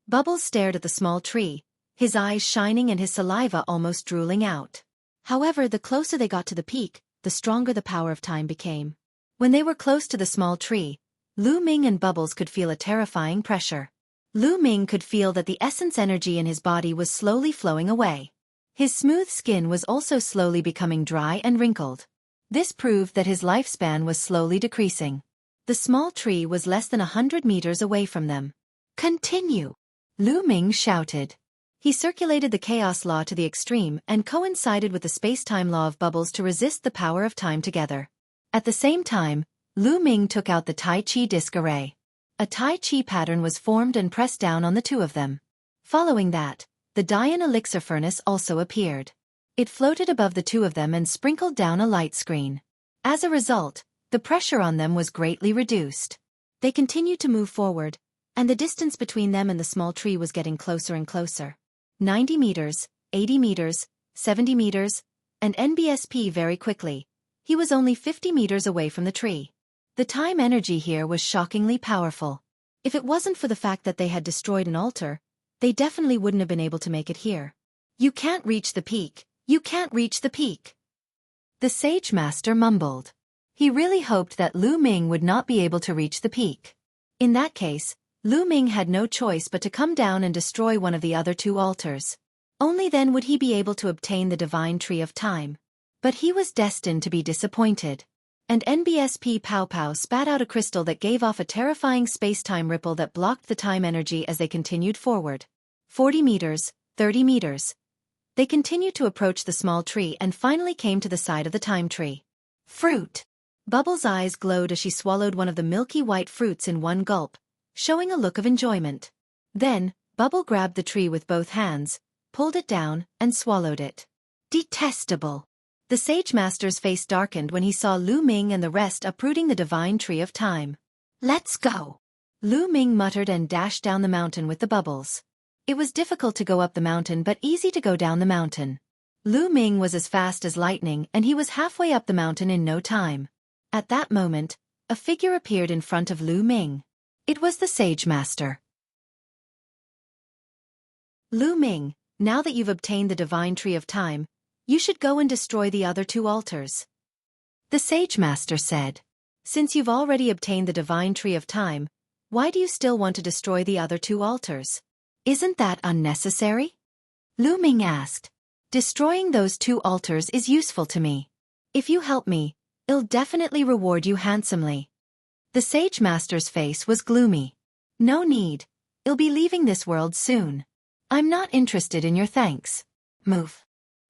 Bubbles stared at the small tree, his eyes shining and his saliva almost drooling out. However, the closer they got to the peak, the stronger the power of time became. When they were close to the small tree, Lu Ming and Bubbles could feel a terrifying pressure. Lu Ming could feel that the essence energy in his body was slowly flowing away. His smooth skin was also slowly becoming dry and wrinkled. This proved that his lifespan was slowly decreasing. The small tree was less than 100 meters away from them. Continue! Lu Ming shouted. He circulated the chaos law to the extreme and coincided with the space-time law of Bubbles to resist the power of time together. At the same time, Lu Ming took out the Tai Chi disc array. A Tai Chi pattern was formed and pressed down on the 2 of them. Following that, the Dian elixir furnace also appeared. It floated above the 2 of them and sprinkled down a light screen. As a result, the pressure on them was greatly reduced. They continued to move forward, and the distance between them and the small tree was getting closer and closer. 90 meters, 80 meters, 70 meters, and NBSP very quickly. He was only 50 meters away from the tree. The time energy here was shockingly powerful. If it wasn't for the fact that they had destroyed an altar, they definitely wouldn't have been able to make it here. You can't reach the peak. You can't reach the peak. The Sage Master mumbled. He really hoped that Lu Ming would not be able to reach the peak. In that case, Lu Ming had no choice but to come down and destroy one of the other two altars. Only then would he be able to obtain the divine tree of time. But he was destined to be disappointed. And NBSP Pow Pow spat out a crystal that gave off a terrifying space-time ripple that blocked the time energy as they continued forward. 40 meters, 30 meters. They continued to approach the small tree and finally came to the side of the time tree. Fruit! Bubbles' eyes glowed as she swallowed one of the milky white fruits in one gulp, showing a look of enjoyment. Then, Bubble grabbed the tree with both hands, pulled it down, and swallowed it. Detestable! The Sage Master's face darkened when he saw Lu Ming and the rest uprooting the divine tree of time. Let's go! Lu Ming muttered and dashed down the mountain with the bubbles. It was difficult to go up the mountain but easy to go down the mountain. Lu Ming was as fast as lightning and he was halfway up the mountain in no time. At that moment, a figure appeared in front of Lu Ming. It was the Sage Master. Lu Ming, now that you've obtained the divine tree of time, you should go and destroy the other two altars. The Sage Master said. Since you've already obtained the divine tree of time, why do you still want to destroy the other two altars? Isn't that unnecessary? Lu Ming asked. Destroying those two altars is useful to me. If you help me, I'll definitely reward you handsomely. The Sage Master's face was gloomy. No need. I'll be leaving this world soon. I'm not interested in your thanks. Move.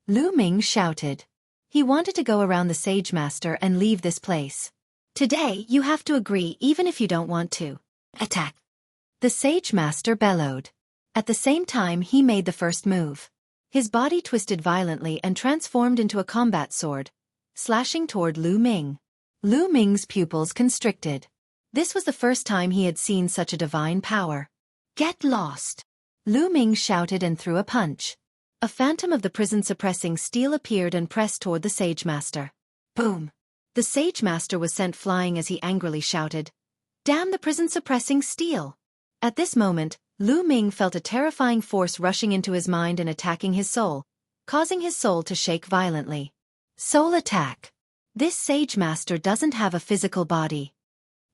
Lu Ming shouted. He wanted to go around the Sage Master and leave this place. Today you have to agree even if you don't want to. Attack. The Sage Master bellowed. At the same time he made the first move. His body twisted violently and transformed into a combat sword, slashing toward Lu Ming. Lu Ming's pupils constricted. This was the first time he had seen such a divine power. Get lost! Lu Ming shouted and threw a punch. A phantom of the prison-suppressing steel appeared and pressed toward the Sage Master. Boom! The Sage Master was sent flying as he angrily shouted, "Damn the prison-suppressing steel!" At this moment, Lu Ming felt a terrifying force rushing into his mind and attacking his soul, causing his soul to shake violently. Soul attack! This Sage Master doesn't have a physical body.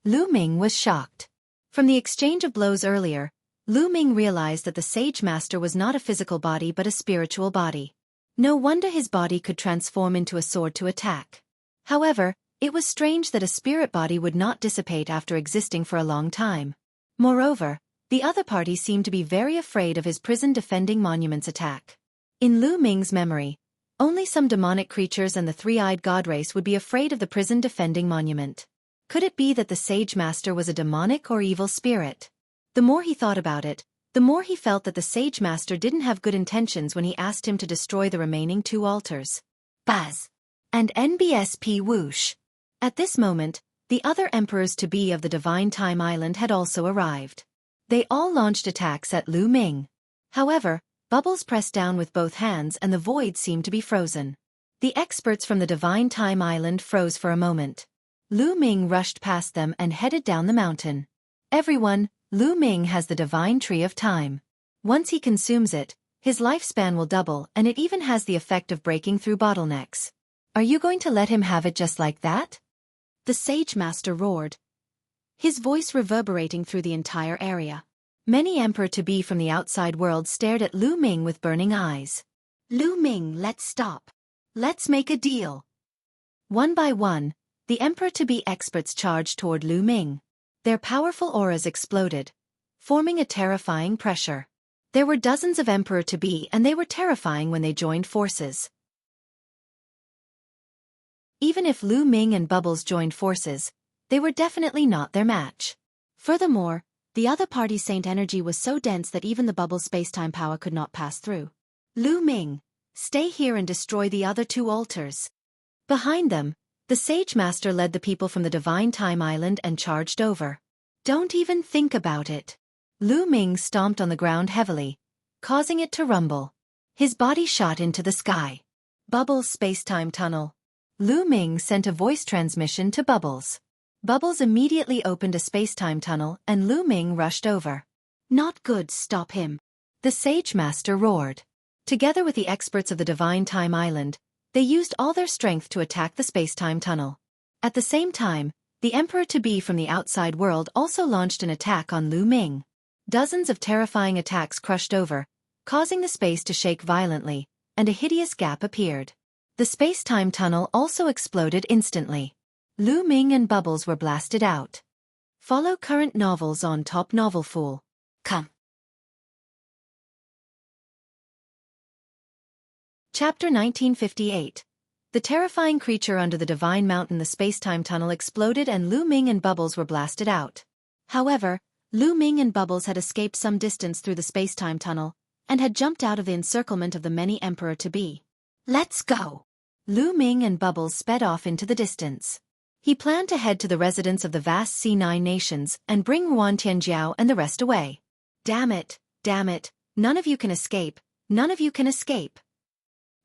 Lu Ming was shocked. From the exchange of blows earlier, Lu Ming realized that the Sage Master was not a physical body but a spiritual body. No wonder his body could transform into a sword to attack. However, it was strange that a spirit body would not dissipate after existing for a long time. Moreover, the other party seemed to be very afraid of his prison-defending monument's attack. In Lu Ming's memory, only some demonic creatures and the three-eyed god race would be afraid of the prison-defending monument. Could it be that the Sage Master was a demonic or evil spirit? The more he thought about it, the more he felt that the Sage Master didn't have good intentions when he asked him to destroy the remaining two altars. Buzz! And NBSP whoosh! At this moment, the other emperors-to-be of the Divine Time Island had also arrived. They all launched attacks at Lu Ming. However, Bubbles pressed down with both hands and the void seemed to be frozen. The experts from the Divine Time Island froze for a moment. Lu Ming rushed past them and headed down the mountain. Everyone, Lu Ming has the divine tree of time. Once he consumes it, his lifespan will double and it even has the effect of breaking through bottlenecks. Are you going to let him have it just like that? The Sage Master roared, his voice reverberating through the entire area. Many emperor-to-be from the outside world stared at Lu Ming with burning eyes. Lu Ming, let's stop. Let's make a deal. One by one, the emperor-to-be experts charged toward Lu Ming. Their powerful auras exploded, forming a terrifying pressure. There were dozens of emperor-to-be and they were terrifying when they joined forces. Even if Lu Ming and Bubbles joined forces, they were definitely not their match. Furthermore, the other party's Saint energy was so dense that even the Bubbles' space-time power could not pass through. Lu Ming, stay here and destroy the other two altars. Behind them, the Sage Master led the people from the Divine Time Island and charged over. Don't even think about it. Lu Ming stomped on the ground heavily, causing it to rumble. His body shot into the sky. Bubbles' space-time tunnel. Lu Ming sent a voice transmission to Bubbles. Bubbles immediately opened a space-time tunnel and Lu Ming rushed over. Not good, stop him. The Sage Master roared. Together with the experts of the Divine Time Island, they used all their strength to attack the space-time tunnel. At the same time, the emperor-to-be from the outside world also launched an attack on Lu Ming. Dozens of terrifying attacks crushed over, causing the space to shake violently, and a hideous gap appeared. The space-time tunnel also exploded instantly. Lu Ming and Bubbles were blasted out. Follow current novels on Top Novel Fool. Come. Chapter 1958. The terrifying creature under the Divine Mountain. The space-time tunnel exploded and Lu Ming and Bubbles were blasted out. However, Lu Ming and Bubbles had escaped some distance through the space-time tunnel, and had jumped out of the encirclement of the many Emperor-to-be. Let's go! Lu Ming and Bubbles sped off into the distance. He planned to head to the residence of the vast C9 nations and bring Ruan Tianjiao and the rest away. Damn it, none of you can escape, none of you can escape.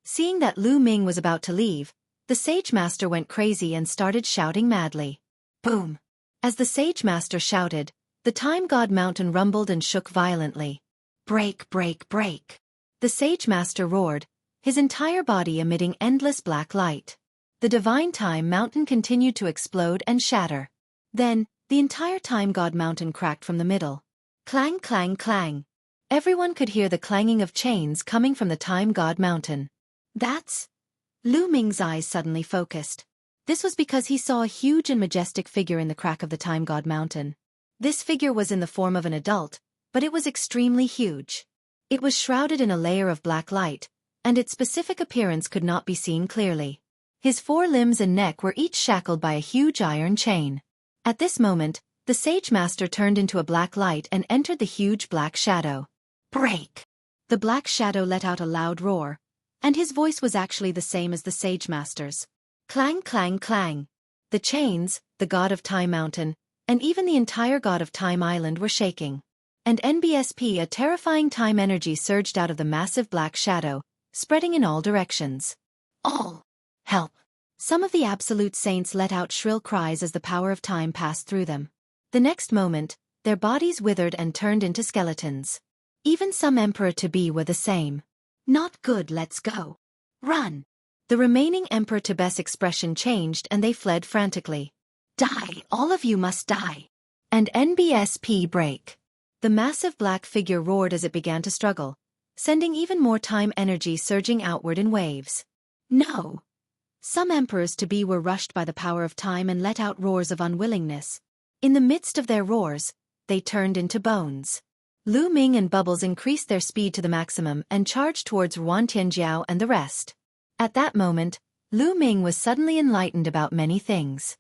Seeing that Lu Ming was about to leave, the Sage Master went crazy and started shouting madly. Boom! As the Sage Master shouted, the Time God Mountain rumbled and shook violently. Break, break, break! The Sage Master roared, his entire body emitting endless black light. The Divine Time Mountain continued to explode and shatter. Then, the entire Time God Mountain cracked from the middle. Clang, clang, clang. Everyone could hear the clanging of chains coming from the Time God Mountain. That's... Lu Ming's eyes suddenly focused. This was because he saw a huge and majestic figure in the crack of the Time God Mountain. This figure was in the form of an adult, but it was extremely huge. It was shrouded in a layer of black light, and its specific appearance could not be seen clearly. His 4 limbs and neck were each shackled by a huge iron chain. At this moment, the Sage Master turned into a black light and entered the huge black shadow. Break! The black shadow let out a loud roar, and his voice was actually the same as the Sage Master's. Clang, clang, clang. The chains, the God of Time Mountain, and even the entire God of Time Island were shaking. And NBSP, a terrifying time energy surged out of the massive black shadow, spreading in all directions. All! Help! Some of the Absolute Saints let out shrill cries as the power of time passed through them. The next moment, their bodies withered and turned into skeletons. Even some Emperor-to-be were the same. Not good, let's go. Run! The remaining Emperor-to-be's expression changed and they fled frantically. Die, all of you must die. And NBSP break. The massive black figure roared as it began to struggle, sending even more time energy surging outward in waves. No! Some Emperors-to-be were rushed by the power of time and let out roars of unwillingness. In the midst of their roars, they turned into bones. Lu Ming and Bubbles increased their speed to the maximum and charged towards Ruan Tianjiao and the rest. At that moment, Lu Ming was suddenly enlightened about many things.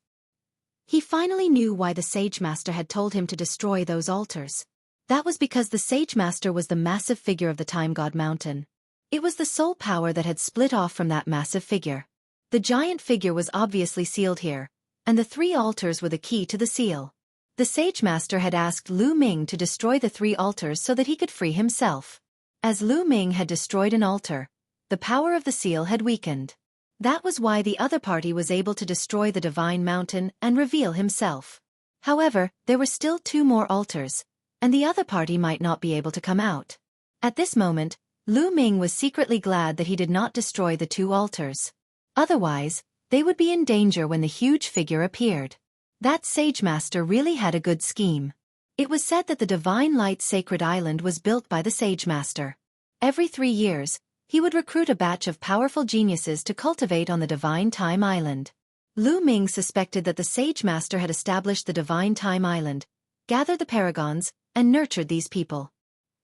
He finally knew why the Sage Master had told him to destroy those altars. That was because the Sage Master was the massive figure of the Time God Mountain. It was the soul power that had split off from that massive figure. The giant figure was obviously sealed here, and the 3 altars were the key to the seal. The Sage Master had asked Lu Ming to destroy the 3 altars so that he could free himself. As Lu Ming had destroyed an altar, the power of the seal had weakened. That was why the other party was able to destroy the Divine Mountain and reveal himself. However, there were still 2 more altars, and the other party might not be able to come out. At this moment, Lu Ming was secretly glad that he did not destroy the 2 altars. Otherwise, they would be in danger when the huge figure appeared. That Sage Master really had a good scheme. It was said that the Divine Light Sacred Island was built by the Sage Master. Every 3 years, he would recruit a batch of powerful geniuses to cultivate on the Divine Time Island. Lu Ming suspected that the Sage Master had established the Divine Time Island, gathered the paragons, and nurtured these people.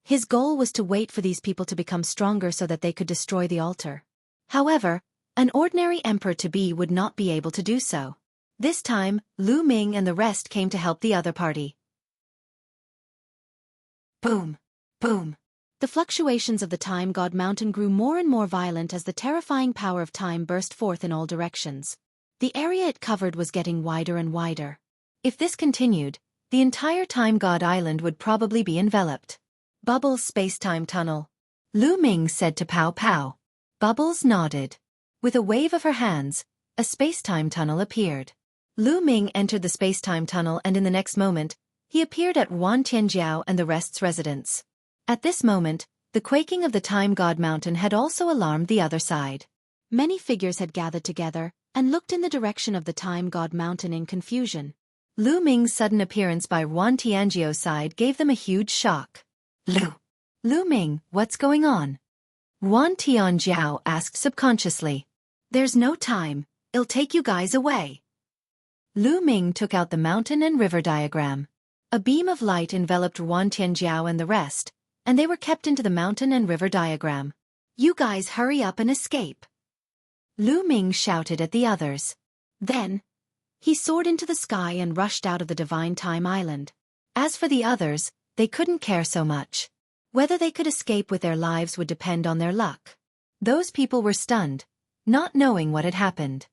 His goal was to wait for these people to become stronger so that they could destroy the altar. However, an ordinary Emperor-to-be would not be able to do so. This time, Lu Ming and the rest came to help the other party. Boom! Boom! The fluctuations of the Time God Mountain grew more and more violent as the terrifying power of time burst forth in all directions. The area it covered was getting wider and wider. If this continued, the entire Time God Island would probably be enveloped. Bubbles space-time tunnel. Lu Ming said to Pow Pow. Bubbles nodded. With a wave of her hands, a space-time tunnel appeared. Lu Ming entered the space-time tunnel and in the next moment, he appeared at Ruan Tianjiao and the rest's residence. At this moment, the quaking of the Time God Mountain had also alarmed the other side. Many figures had gathered together and looked in the direction of the Time God Mountain in confusion. Lu Ming's sudden appearance by Yuan Tianjiao's side gave them a huge shock. Lu Ming, what's going on? Yuan Tianjiao asked subconsciously. There's no time, it'll take you guys away. Lu Ming took out the mountain and river diagram. A beam of light enveloped Yuan Tianjiao and the rest, and they were kept into the mountain and river diagram. You guys hurry up and escape. Lu Ming shouted at the others. Then, he soared into the sky and rushed out of the Divine Time Island. As for the others, they couldn't care so much. Whether they could escape with their lives would depend on their luck. Those people were stunned, not knowing what had happened.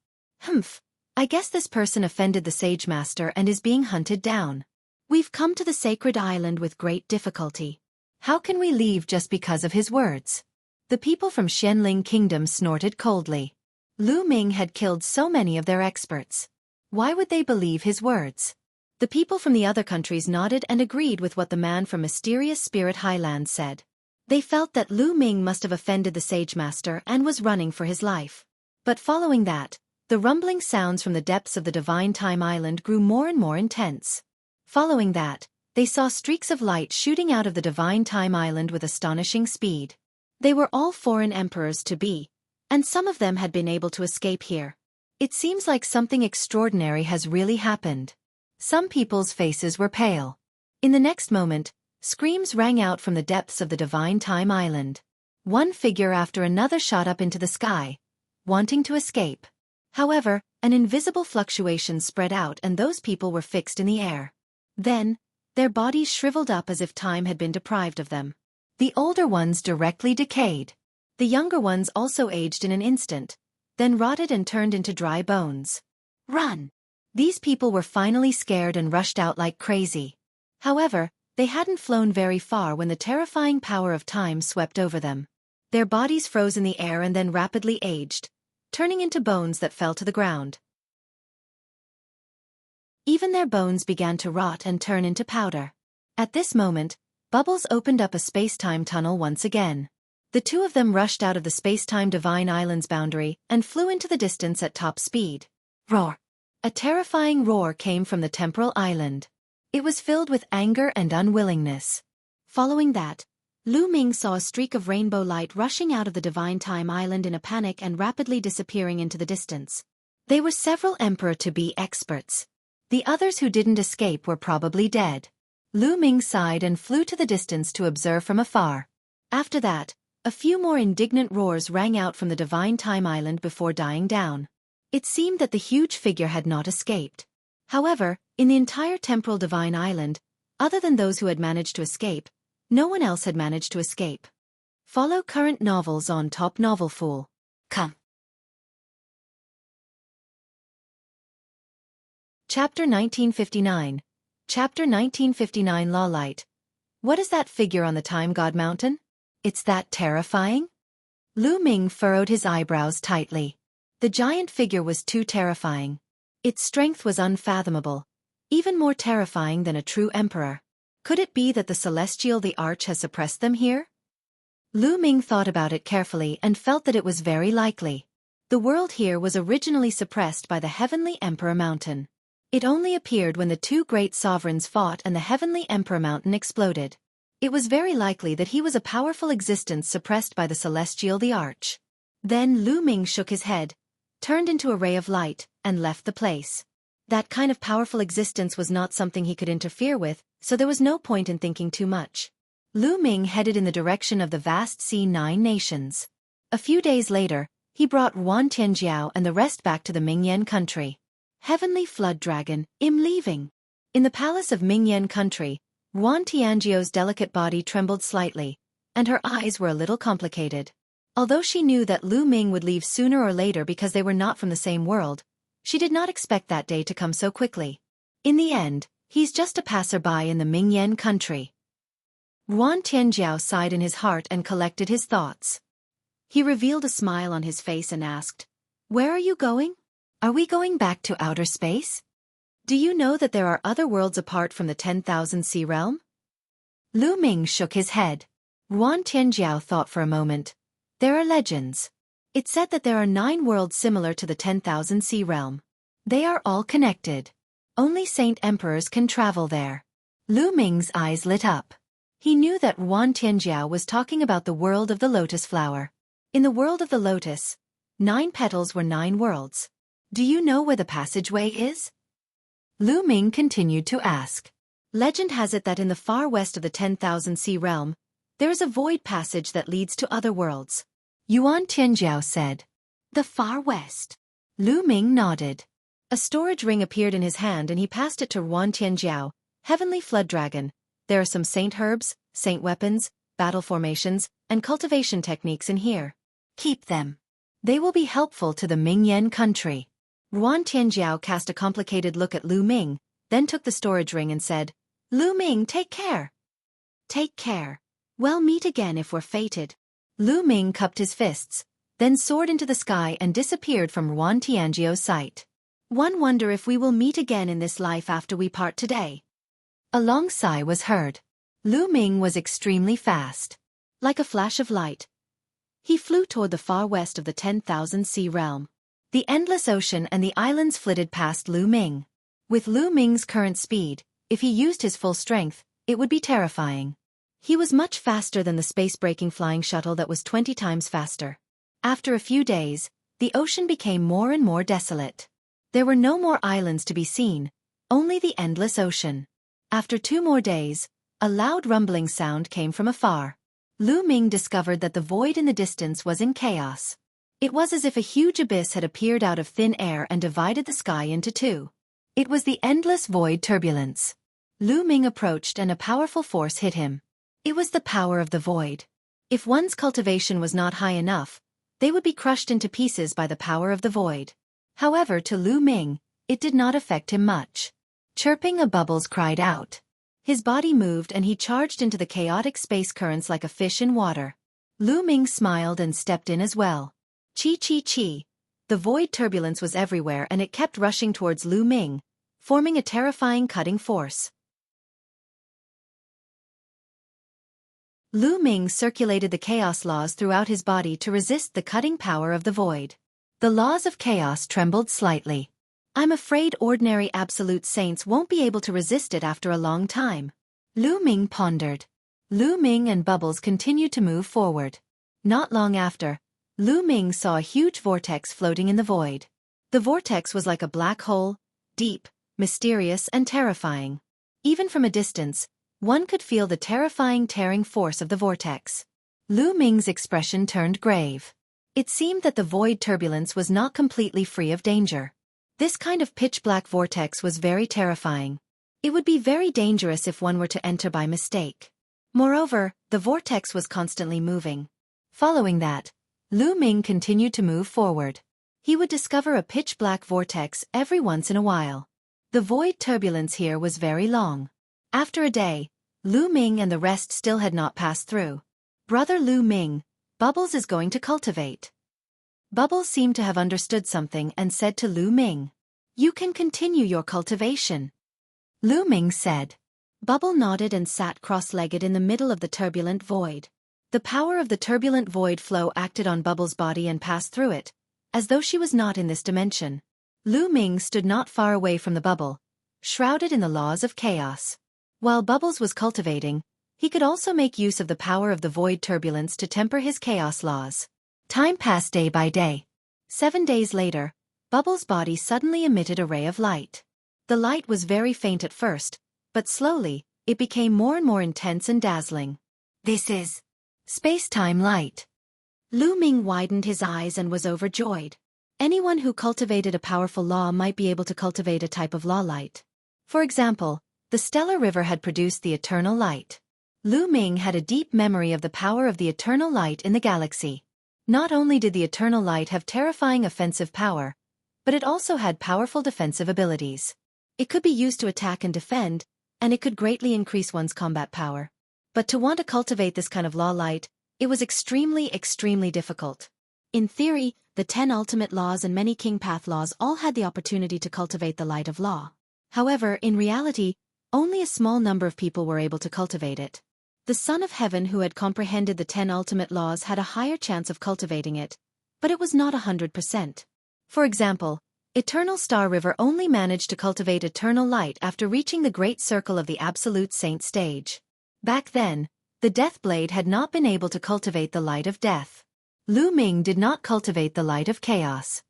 I guess this person offended the Sage Master and is being hunted down. We've come to the sacred island with great difficulty. How can we leave just because of his words? The people from Xianling Kingdom snorted coldly. Lu Ming had killed so many of their experts. Why would they believe his words? The people from the other countries nodded and agreed with what the man from Mysterious Spirit Highlands said. They felt that Lu Ming must have offended the Sage Master and was running for his life. But following that, the rumbling sounds from the depths of the Divine Time Island grew more and more intense. Following that, they saw streaks of light shooting out of the Divine Time Island with astonishing speed. They were all foreign emperors to be, and some of them had been able to escape here. It seems like something extraordinary has really happened. Some people's faces were pale. In the next moment, screams rang out from the depths of the Divine Time Island. One figure after another shot up into the sky, wanting to escape. However, an invisible fluctuation spread out and those people were fixed in the air. Then, their bodies shriveled up as if time had been deprived of them. The older ones directly decayed. The younger ones also aged in an instant, then rotted and turned into dry bones. Run! These people were finally scared and rushed out like crazy. However, they hadn't flown very far when the terrifying power of time swept over them. Their bodies froze in the air and then rapidly aged, turning into bones that fell to the ground. Even their bones began to rot and turn into powder. At this moment, Bubbles opened up a space-time tunnel once again. The two of them rushed out of the space-time Divine Island's boundary and flew into the distance at top speed. Roar! A terrifying roar came from the temporal island. It was filled with anger and unwillingness. Following that, Lu Ming saw a streak of rainbow light rushing out of the Divine Time Island in a panic and rapidly disappearing into the distance. They were several Emperor-to-be experts. The others who didn't escape were probably dead. Lu Ming sighed and flew to the distance to observe from afar. After that, a few more indignant roars rang out from the Divine Time Island before dying down. It seemed that the huge figure had not escaped. However, in the entire temporal Divine Island, other than those who had managed to escape, no one else had managed to escape. Follow current novels on Top Novel Fool. Come. Chapter 1959. Chapter 1959 Law Light. What is that figure on the Time God Mountain? It's that terrifying? Lu Ming furrowed his eyebrows tightly. The giant figure was too terrifying. Its strength was unfathomable, even more terrifying than a true emperor. Could it be that the Celestial the Arch has suppressed them here? Lu Ming thought about it carefully and felt that it was very likely. The world here was originally suppressed by the Heavenly Emperor Mountain. It only appeared when the two great sovereigns fought and the Heavenly Emperor Mountain exploded. It was very likely that he was a powerful existence suppressed by the Celestial the Arch. Then Lu Ming shook his head, turned into a ray of light, and left the place. That kind of powerful existence was not something he could interfere with, so there was no point in thinking too much. Lu Ming headed in the direction of the vast C9 nations. A few days later, he brought Yuan Tianjiao and the rest back to the Mingyan country. Heavenly Flood Dragon, I'm leaving. In the palace of Mingyan country, Yuan Tianjiao's delicate body trembled slightly, and her eyes were a little complicated. Although she knew that Lu Ming would leave sooner or later because they were not from the same world, she did not expect that day to come so quickly. In the end, he's just a passerby in the Mingyan country. Yuan Tianjiao sighed in his heart and collected his thoughts. He revealed a smile on his face and asked, "Where are you going? Are we going back to outer space? Do you know that there are other worlds apart from the 10,000 Sea Realm?" Lu Ming shook his head. Yuan Tianjiao thought for a moment. There are legends. It said that there are 9 worlds similar to the 10,000 Sea Realm. They are all connected. Only saint emperors can travel there. Lu Ming's eyes lit up. He knew that Yuan Tianjiao was talking about the world of the lotus flower. In the world of the lotus, 9 petals were 9 worlds. Do you know where the passageway is? Lu Ming continued to ask. Legend has it that in the far west of the 10,000 sea realm, there is a void passage that leads to other worlds. Yuan Tianjiao said. The far west. Lu Ming nodded. A storage ring appeared in his hand and he passed it to Yuan Tianjiao. Heavenly Flood Dragon. There are some saint herbs, saint weapons, battle formations, and cultivation techniques in here. Keep them. They will be helpful to the Mingyan country. Yuan Tianjiao cast a complicated look at Lu Ming, then took the storage ring and said, Lu Ming, take care. Take care. We'll meet again if we're fated. Lu Ming cupped his fists, then soared into the sky and disappeared from Yuan Tianjiao's sight. One wonder if we will meet again in this life after we part today. A long sigh was heard. Lu Ming was extremely fast. Like a flash of light, he flew toward the far west of the 10,000 sea realm. The endless ocean and the islands flitted past Lu Ming. With Lu Ming's current speed, if he used his full strength, it would be terrifying. He was much faster than the space-breaking flying shuttle that was 20 times faster. After a few days, the ocean became more and more desolate. There were no more islands to be seen, only the endless ocean. After 2 more days, a loud rumbling sound came from afar. Lu Ming discovered that the void in the distance was in chaos. It was as if a huge abyss had appeared out of thin air and divided the sky into 2. It was the endless void turbulence. Lu Ming approached and a powerful force hit him. It was the power of the void. If one's cultivation was not high enough, they would be crushed into pieces by the power of the void. However, to Lu Ming, it did not affect him much. Chirping, a bubbles cried out. His body moved and he charged into the chaotic space currents like a fish in water. Lu Ming smiled and stepped in as well. Chi chi chi. The void turbulence was everywhere and it kept rushing towards Lu Ming, forming a terrifying cutting force. Lu Ming circulated the chaos laws throughout his body to resist the cutting power of the void. The laws of chaos trembled slightly. I'm afraid ordinary absolute saints won't be able to resist it after a long time. Lu Ming pondered. Lu Ming and Bubbles continued to move forward. Not long after, Lu Ming saw a huge vortex floating in the void. The vortex was like a black hole, deep, mysterious and terrifying. Even from a distance, one could feel the terrifying tearing force of the vortex. Lu Ming's expression turned grave. It seemed that the void turbulence was not completely free of danger. This kind of pitch-black vortex was very terrifying. It would be very dangerous if one were to enter by mistake. Moreover, the vortex was constantly moving. Following that, Lu Ming continued to move forward. He would discover a pitch-black vortex every once in a while. The void turbulence here was very long. After a day, Lu Ming and the rest still had not passed through. Brother Lu Ming, Bubbles is going to cultivate. Bubbles seemed to have understood something and said to Lu Ming, You can continue your cultivation. Lu Ming said. Bubble nodded and sat cross-legged in the middle of the turbulent void. The power of the turbulent void flow acted on Bubbles' body and passed through it, as though she was not in this dimension. Lu Ming stood not far away from the bubble, shrouded in the laws of chaos. While Bubbles was cultivating, he could also make use of the power of the void turbulence to temper his chaos laws. Time passed day by day. 7 days later, Bubbles' body suddenly emitted a ray of light. The light was very faint at first, but slowly, it became more and more intense and dazzling. This is space-time light. Lu Ming widened his eyes and was overjoyed. Anyone who cultivated a powerful law might be able to cultivate a type of law light. For example, the stellar river had produced the eternal light. Lu Ming had a deep memory of the power of the eternal light in the galaxy. Not only did the eternal light have terrifying offensive power, but it also had powerful defensive abilities. It could be used to attack and defend, and it could greatly increase one's combat power. But to want to cultivate this kind of law light, it was extremely difficult. In theory, the 10 ultimate laws and many king path laws all had the opportunity to cultivate the light of law. However, in reality, only a small number of people were able to cultivate it. The Son of Heaven who had comprehended the 10 ultimate laws had a higher chance of cultivating it, but it was not 100%. For example, Eternal Star River only managed to cultivate eternal light after reaching the great circle of the Absolute Saint stage. Back then, the Death Blade had not been able to cultivate the light of death. Lu Ming did not cultivate the light of chaos.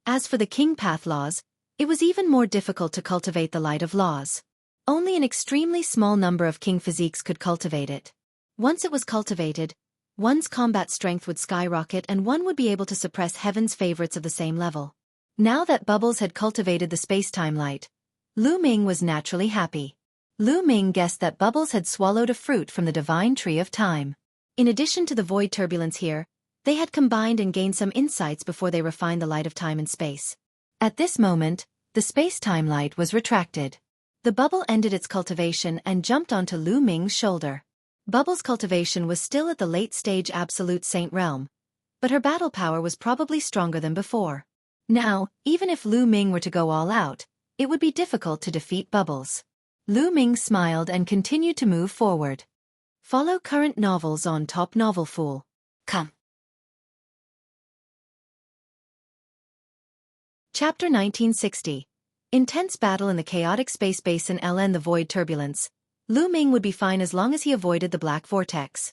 As for the King Path laws, it was even more difficult to cultivate the light of laws. Only an extremely small number of king physiques could cultivate it. Once it was cultivated, one's combat strength would skyrocket and one would be able to suppress heaven's favorites of the same level. Now that Bubbles had cultivated the space-time light, Lu Ming was naturally happy. Lu Ming guessed that Bubbles had swallowed a fruit from the divine tree of time. In addition to the void turbulence here, they had combined and gained some insights before they refined the light of time and space. At this moment, the space-time light was retracted. The bubble ended its cultivation and jumped onto Lu Ming's shoulder. Bubble's cultivation was still at the late-stage Absolute Saint realm, but her battle power was probably stronger than before. Now, even if Lu Ming were to go all out, it would be difficult to defeat Bubbles. Lu Ming smiled and continued to move forward. Follow current novels on Top Novel Fool. Come. Chapter 1960. Intense battle in the chaotic space basin LN the void turbulence. Lu Ming would be fine as long as he avoided the black vortex.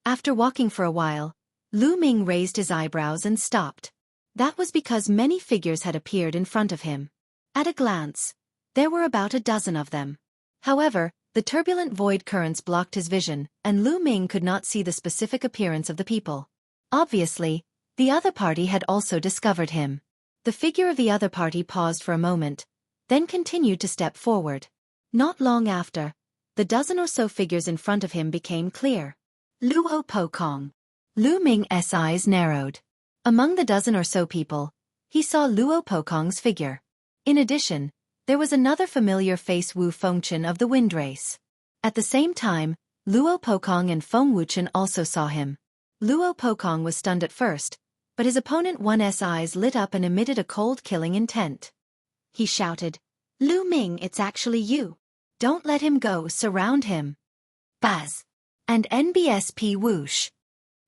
After walking for a while, Lu Ming raised his eyebrows and stopped. That was because many figures had appeared in front of him. At a glance, there were about a dozen of them. However, the turbulent void currents blocked his vision, and Lu Ming could not see the specific appearance of the people. Obviously, the other party had also discovered him. The figure of the other party paused for a moment, then continued to step forward. Not long after, the dozen or so figures in front of him became clear. Luo Pokong. Lu Ming's eyes narrowed. Among the dozen or so people, he saw Luo Pokong's figure. In addition, there was another familiar face, Wu Fengchen of the Wind Race. At the same time, Luo Pokong and Feng Wuchen also saw him. Luo Pokong was stunned at first, but his opponent One's eyes lit up and emitted a cold killing intent. He shouted, "Lu Ming, it's actually you. Don't let him go, surround him." Buzz. And NBSP whoosh.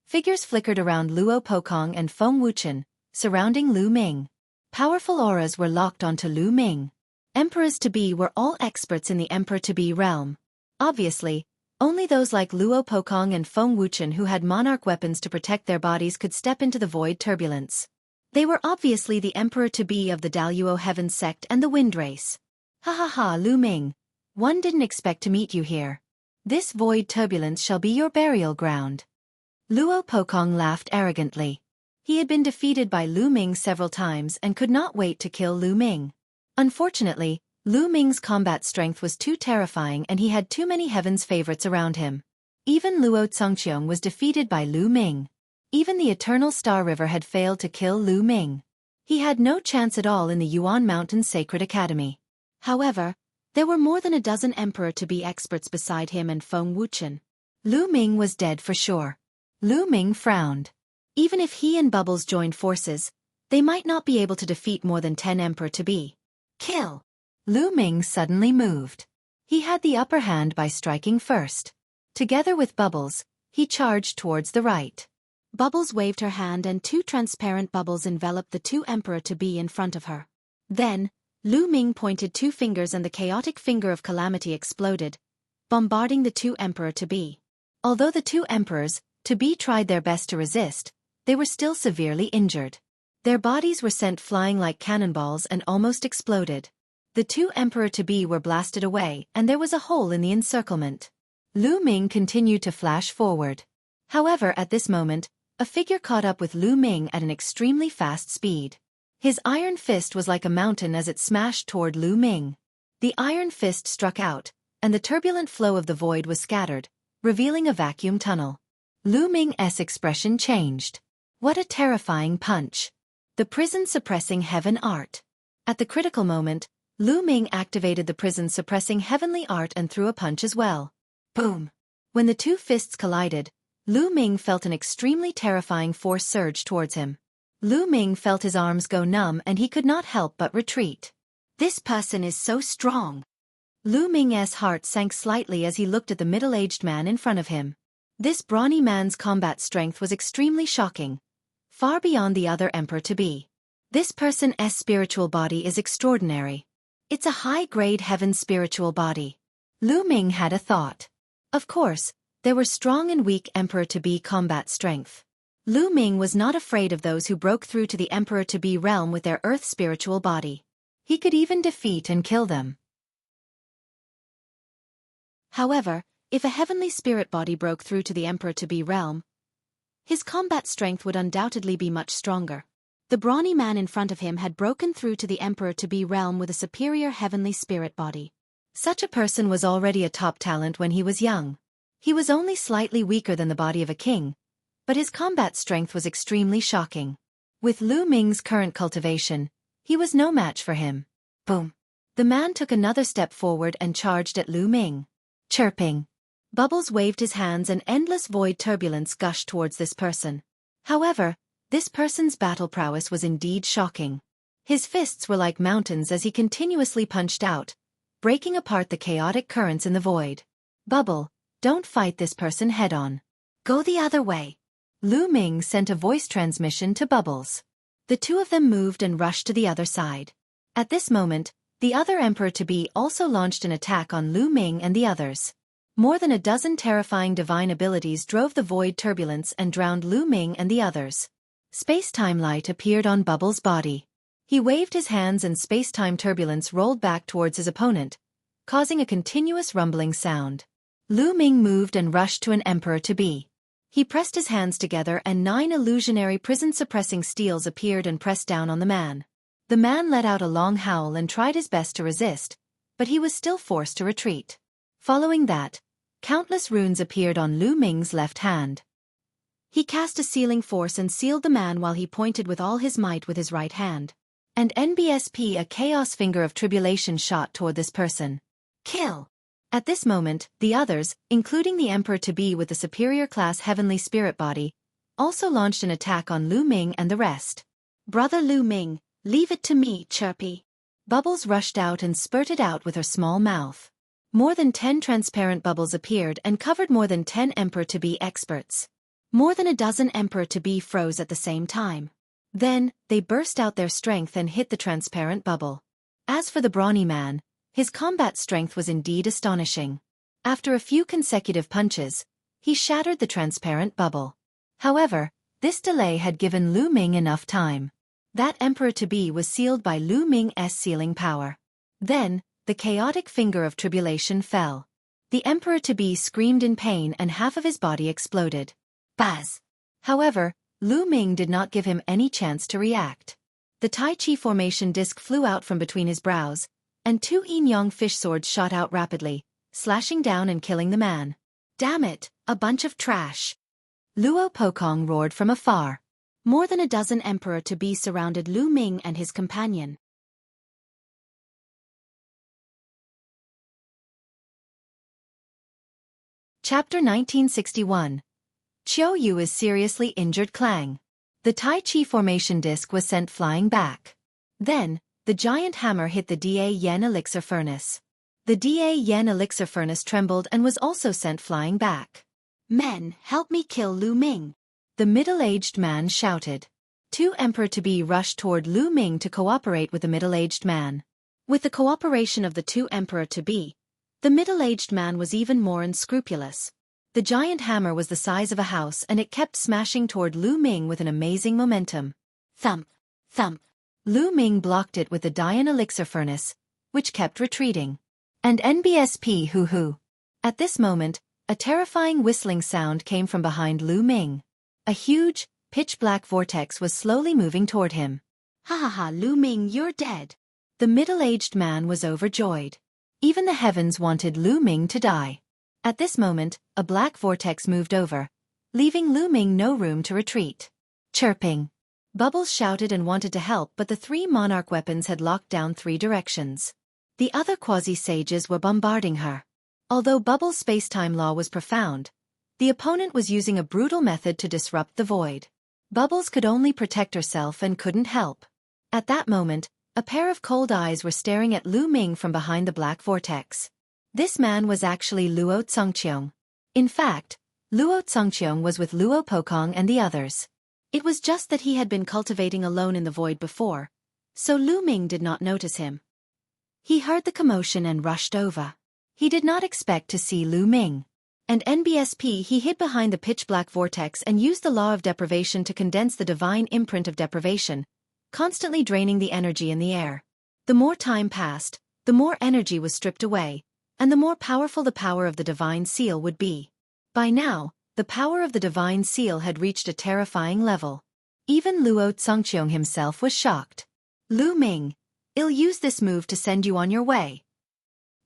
Figures flickered around Luo Pokong and Feng Wuchen, surrounding Lu Ming. Powerful auras were locked onto Lu Ming. Emperors-to-be were all experts in the Emperor-to-be realm. Obviously, only those like Luo Pokong and Feng Wuchen who had monarch weapons to protect their bodies could step into the void turbulence. They were obviously the Emperor-to-be of the Daluo Heaven sect and the Wind Race. Ha ha ha, Lu Ming. One didn't expect to meet you here. This void turbulence shall be your burial ground. Luo Pokong laughed arrogantly. He had been defeated by Lu Ming several times and could not wait to kill Lu Ming. Unfortunately, Lu Ming's combat strength was too terrifying and he had too many heaven's favorites around him. Even Luo Congqiong was defeated by Lu Ming. Even the Eternal Star River had failed to kill Lu Ming. He had no chance at all in the Yuan Mountain Sacred Academy. However, there were more than a dozen Emperor-to-be experts beside him and Feng Wuchen. Lu Ming was dead for sure. Lu Ming frowned. Even if he and Bubbles joined forces, they might not be able to defeat more than 10 Emperor-to-be. Kill! Lu Ming suddenly moved. He had the upper hand by striking first. Together with Bubbles, he charged towards the right. Bubbles waved her hand and 2 transparent bubbles enveloped the 2 Emperor-to-be in front of her. Then, Lu Ming pointed 2 fingers and the chaotic finger of calamity exploded, bombarding the 2 Emperor-to-be. Although the 2 Emperors-to-be tried their best to resist, they were still severely injured. Their bodies were sent flying like cannonballs and almost exploded. The 2 Emperor-to-be were blasted away and there was a hole in the encirclement. Lu Ming continued to flash forward. However, at this moment, a figure caught up with Lu Ming at an extremely fast speed. His iron fist was like a mountain as it smashed toward Lu Ming. The iron fist struck out, and the turbulent flow of the void was scattered, revealing a vacuum tunnel. Lu Ming's expression changed. What a terrifying punch. The prison-suppressing heaven art. At the critical moment, Lu Ming activated the prison-suppressing heavenly art and threw a punch as well. Boom! When the 2 fists collided, Lu Ming felt an extremely terrifying force surge towards him. Lu Ming felt his arms go numb and he could not help but retreat. This person is so strong. Lu Ming's heart sank slightly as he looked at the middle-aged man in front of him. This brawny man's combat strength was extremely shocking. far beyond the other emperor-to-be. This person's spiritual body is extraordinary. It's a high-grade heaven spiritual body. Lu Ming had a thought. Of course, there were strong and weak emperor-to-be combat strength. Lu Ming was not afraid of those who broke through to the emperor-to-be realm with their earth spiritual body. He could even defeat and kill them. However, if a heavenly spirit body broke through to the emperor-to-be realm, his combat strength would undoubtedly be much stronger. The brawny man in front of him had broken through to the emperor-to-be realm with a superior heavenly spirit body. Such a person was already a top talent when he was young. He was only slightly weaker than the body of a king, but his combat strength was extremely shocking. With Lu Ming's current cultivation, he was no match for him. Boom! The man took another step forward and charged at Lu Ming. Chirping. Bubbles waved his hands and endless void turbulence gushed towards this person. However, this person's battle prowess was indeed shocking. His fists were like mountains as he continuously punched out, breaking apart the chaotic currents in the void. Bubble, don't fight this person head-on. Go the other way. Lu Ming sent a voice transmission to Bubbles. The two of them moved and rushed to the other side. At this moment, the other emperor-to-be also launched an attack on Lu Ming and the others. More than a dozen terrifying divine abilities drove the void turbulence and drowned Lu Ming and the others. Space-time light appeared on Bubbles' body. He waved his hands and space-time turbulence rolled back towards his opponent, causing a continuous rumbling sound. Lu Ming moved and rushed to an emperor-to-be. He pressed his hands together and 9 illusionary prison-suppressing steels appeared and pressed down on the man. The man let out a long howl and tried his best to resist, but he was still forced to retreat. Following that, countless runes appeared on Lu Ming's left hand. He cast a sealing force and sealed the man while he pointed with all his might with his right hand. And NBSP, a chaos finger of tribulation, shot toward this person. Kill! At this moment, the others, including the emperor-to-be with the superior class heavenly spirit body, also launched an attack on Lu Ming and the rest. Brother Lu Ming, leave it to me, Chirpy. Bubbles rushed out and spurted out with her small mouth. More than 10 transparent bubbles appeared and covered more than 10 emperor-to-be experts. More than a dozen emperor-to-be froze at the same time. Then, they burst out their strength and hit the transparent bubble. As for the brawny man, his combat strength was indeed astonishing. After a few consecutive punches, he shattered the transparent bubble. However, this delay had given Lu Ming enough time. That emperor-to-be was sealed by Lu Ming's sealing power. Then, the chaotic finger of tribulation fell. The emperor-to-be screamed in pain and half of his body exploded. Buzz! However, Lu Ming did not give him any chance to react. The Tai Chi formation disc flew out from between his brows, and 2 yin-yang fish swords shot out rapidly, slashing down and killing the man. Damn it, a bunch of trash! Luo Pokong roared from afar. More than a dozen emperor-to-be surrounded Lu Ming and his companion. Chapter 1961. Qiu Yu is seriously injured. Clang. The Tai Chi formation disc was sent flying back. Then, the giant hammer hit the Da Yen elixir furnace. The Da Yen elixir furnace trembled and was also sent flying back. Men, help me kill Lu Ming! The middle-aged man shouted. 2 emperor-to-be rushed toward Lu Ming to cooperate with the middle-aged man. With the cooperation of the 2 emperor-to-be, the middle-aged man was even more unscrupulous. The giant hammer was the size of a house and it kept smashing toward Lu Ming with an amazing momentum. Thump! Thump! Lu Ming blocked it with the Dian elixir furnace, which kept retreating. And NBSP hoo-hoo. At this moment, a terrifying whistling sound came from behind Lu Ming. A huge, pitch-black vortex was slowly moving toward him. Ha ha ha, Lu Ming, you're dead. The middle-aged man was overjoyed. Even the heavens wanted Lu Ming to die. At this moment, a black vortex moved over, leaving Lu Ming no room to retreat. Chirping. Bubbles shouted and wanted to help, but the 3 monarch weapons had locked down 3 directions. The other quasi-sages were bombarding her. Although Bubbles' space-time law was profound, the opponent was using a brutal method to disrupt the void. Bubbles could only protect herself and couldn't help. At that moment, a pair of cold eyes were staring at Lu Ming from behind the black vortex. This man was actually Luo Tsongqiong. In fact, Luo Tsongqiong was with Luo Pokong and the others. It was just that he had been cultivating alone in the void before, so Lu Ming did not notice him. He heard the commotion and rushed over. He did not expect to see Lu Ming. And NBSP he hid behind the pitch-black vortex and used the law of deprivation to condense the divine imprint of deprivation, constantly draining the energy in the air. The more time passed, the more energy was stripped away, and the more powerful the power of the divine seal would be. By now, the power of the divine seal had reached a terrifying level. Even Luo Zongqiong himself was shocked. Lu Ming, I'll use this move to send you on your way.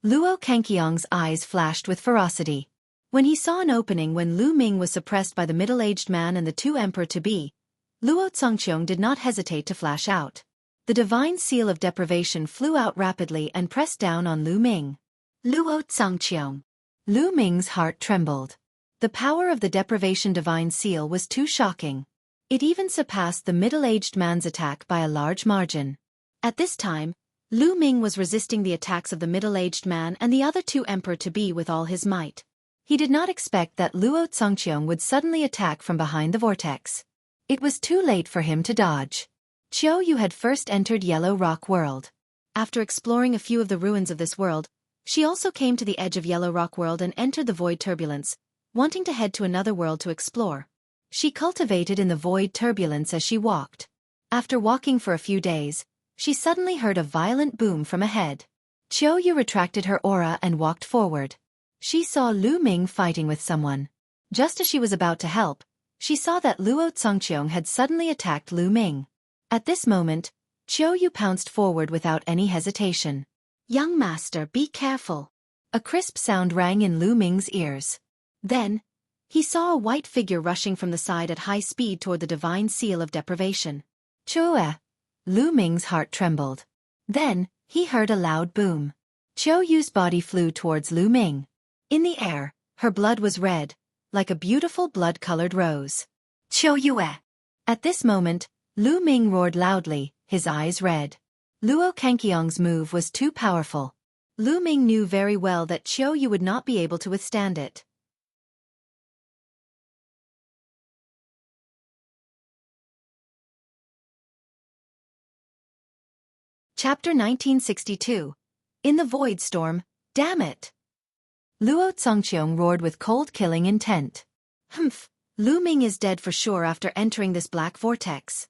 Luo Kangqiong's eyes flashed with ferocity. When he saw an opening when Lu Ming was suppressed by the middle-aged man and the two emperor-to-be, Luo Zongqiong did not hesitate to flash out. The divine seal of deprivation flew out rapidly and pressed down on Lu Ming. Luo Zongqiong. Lu Ming's heart trembled. The power of the deprivation divine seal was too shocking. It even surpassed the middle-aged man's attack by a large margin. At this time, Lu Ming was resisting the attacks of the middle-aged man and the other two emperor-to-be with all his might. He did not expect that Luo Zongqiong would suddenly attack from behind the vortex. It was too late for him to dodge. Qiu Yu had first entered Yellow Rock World. After exploring a few of the ruins of this world, she also came to the edge of Yellow Rock World and entered the Void Turbulence, wanting to head to another world to explore. She cultivated in the Void Turbulence as she walked. After walking for a few days, she suddenly heard a violent boom from ahead. Qiu Yu retracted her aura and walked forward. She saw Lu Ming fighting with someone. Just as she was about to help, she saw that Luo Zongqiong had suddenly attacked Lu Ming. At this moment, Qiu Yu pounced forward without any hesitation. "Young master, be careful." A crisp sound rang in Lu Ming's ears. Then, he saw a white figure rushing from the side at high speed toward the divine seal of deprivation. "Chue!" Lu Ming's heart trembled. Then, he heard a loud boom. Qiu Yu's body flew towards Lu Ming. In the air, her blood was red, like a beautiful blood-colored rose. "Qiu Yue!" At this moment, Lu Ming roared loudly, his eyes red. Luo Kangqiong's move was too powerful. Lu Ming knew very well that Qiu Yu would not be able to withstand it. Chapter 1962. In the Void Storm, damn it! Luo Zongqiong roared with cold-killing intent. "Humph, Lu Ming is dead for sure after entering this black vortex."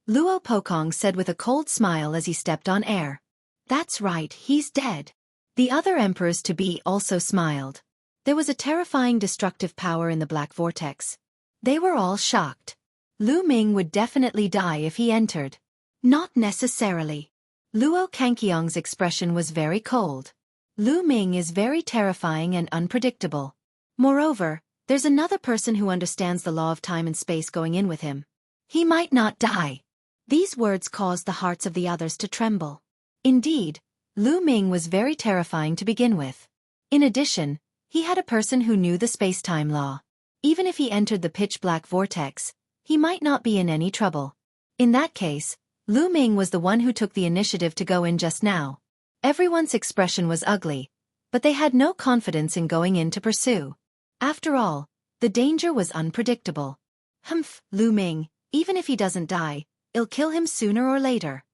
Luo Pokong said with a cold smile as he stepped on air. "That's right, he's dead." The other emperors-to-be also smiled. There was a terrifying destructive power in the black vortex. They were all shocked. Lu Ming would definitely die if he entered. Not necessarily. Luo Kangqiong's expression was very cold. Lu Ming is very terrifying and unpredictable. Moreover, there's another person who understands the law of time and space going in with him. He might not die. These words caused the hearts of the others to tremble. Indeed, Lu Ming was very terrifying to begin with. In addition, he had a person who knew the space-time law. Even if he entered the pitch-black vortex, he might not be in any trouble. In that case, Lu Ming was the one who took the initiative to go in just now. Everyone's expression was ugly, but they had no confidence in going in to pursue. After all, the danger was unpredictable. "Humph, Lu Ming, even if he doesn't die, I'll kill him sooner or later."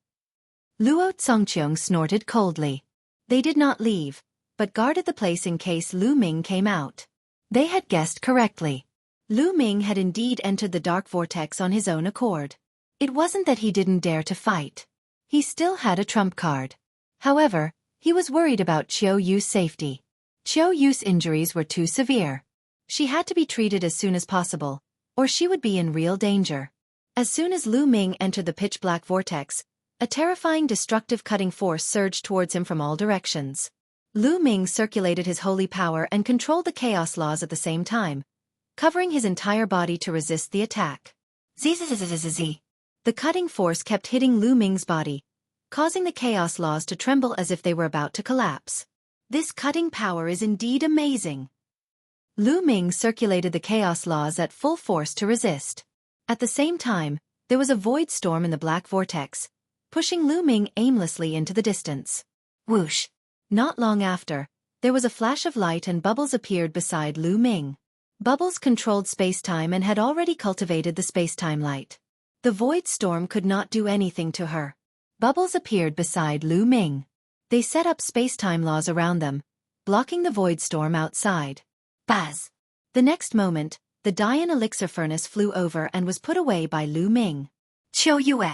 Luo Zongqiong snorted coldly. They did not leave, but guarded the place in case Lu Ming came out. They had guessed correctly. Lu Ming had indeed entered the dark vortex on his own accord. It wasn't that he didn't dare to fight. He still had a trump card. However, he was worried about Qiu Yu's safety. Qiu Yu's injuries were too severe. She had to be treated as soon as possible, or she would be in real danger. As soon as Lu Ming entered the pitch-black vortex, a terrifying destructive cutting force surged towards him from all directions. Lu Ming circulated his holy power and controlled the chaos laws at the same time, covering his entire body to resist the attack. Zzzzzzz. The cutting force kept hitting Lu Ming's body, causing the chaos laws to tremble as if they were about to collapse. This cutting power is indeed amazing. Lu Ming circulated the chaos laws at full force to resist. At the same time, there was a void storm in the black vortex, pushing Lu Ming aimlessly into the distance. Whoosh! Not long after, there was a flash of light and bubbles appeared beside Lu Ming. Bubbles controlled space-time and had already cultivated the space-time light. The void storm could not do anything to her. Bubbles appeared beside Lu Ming. They set up space-time laws around them, blocking the void storm outside. Buzz! The next moment, the Dian elixir furnace flew over and was put away by Lu Ming. Qiu Yue!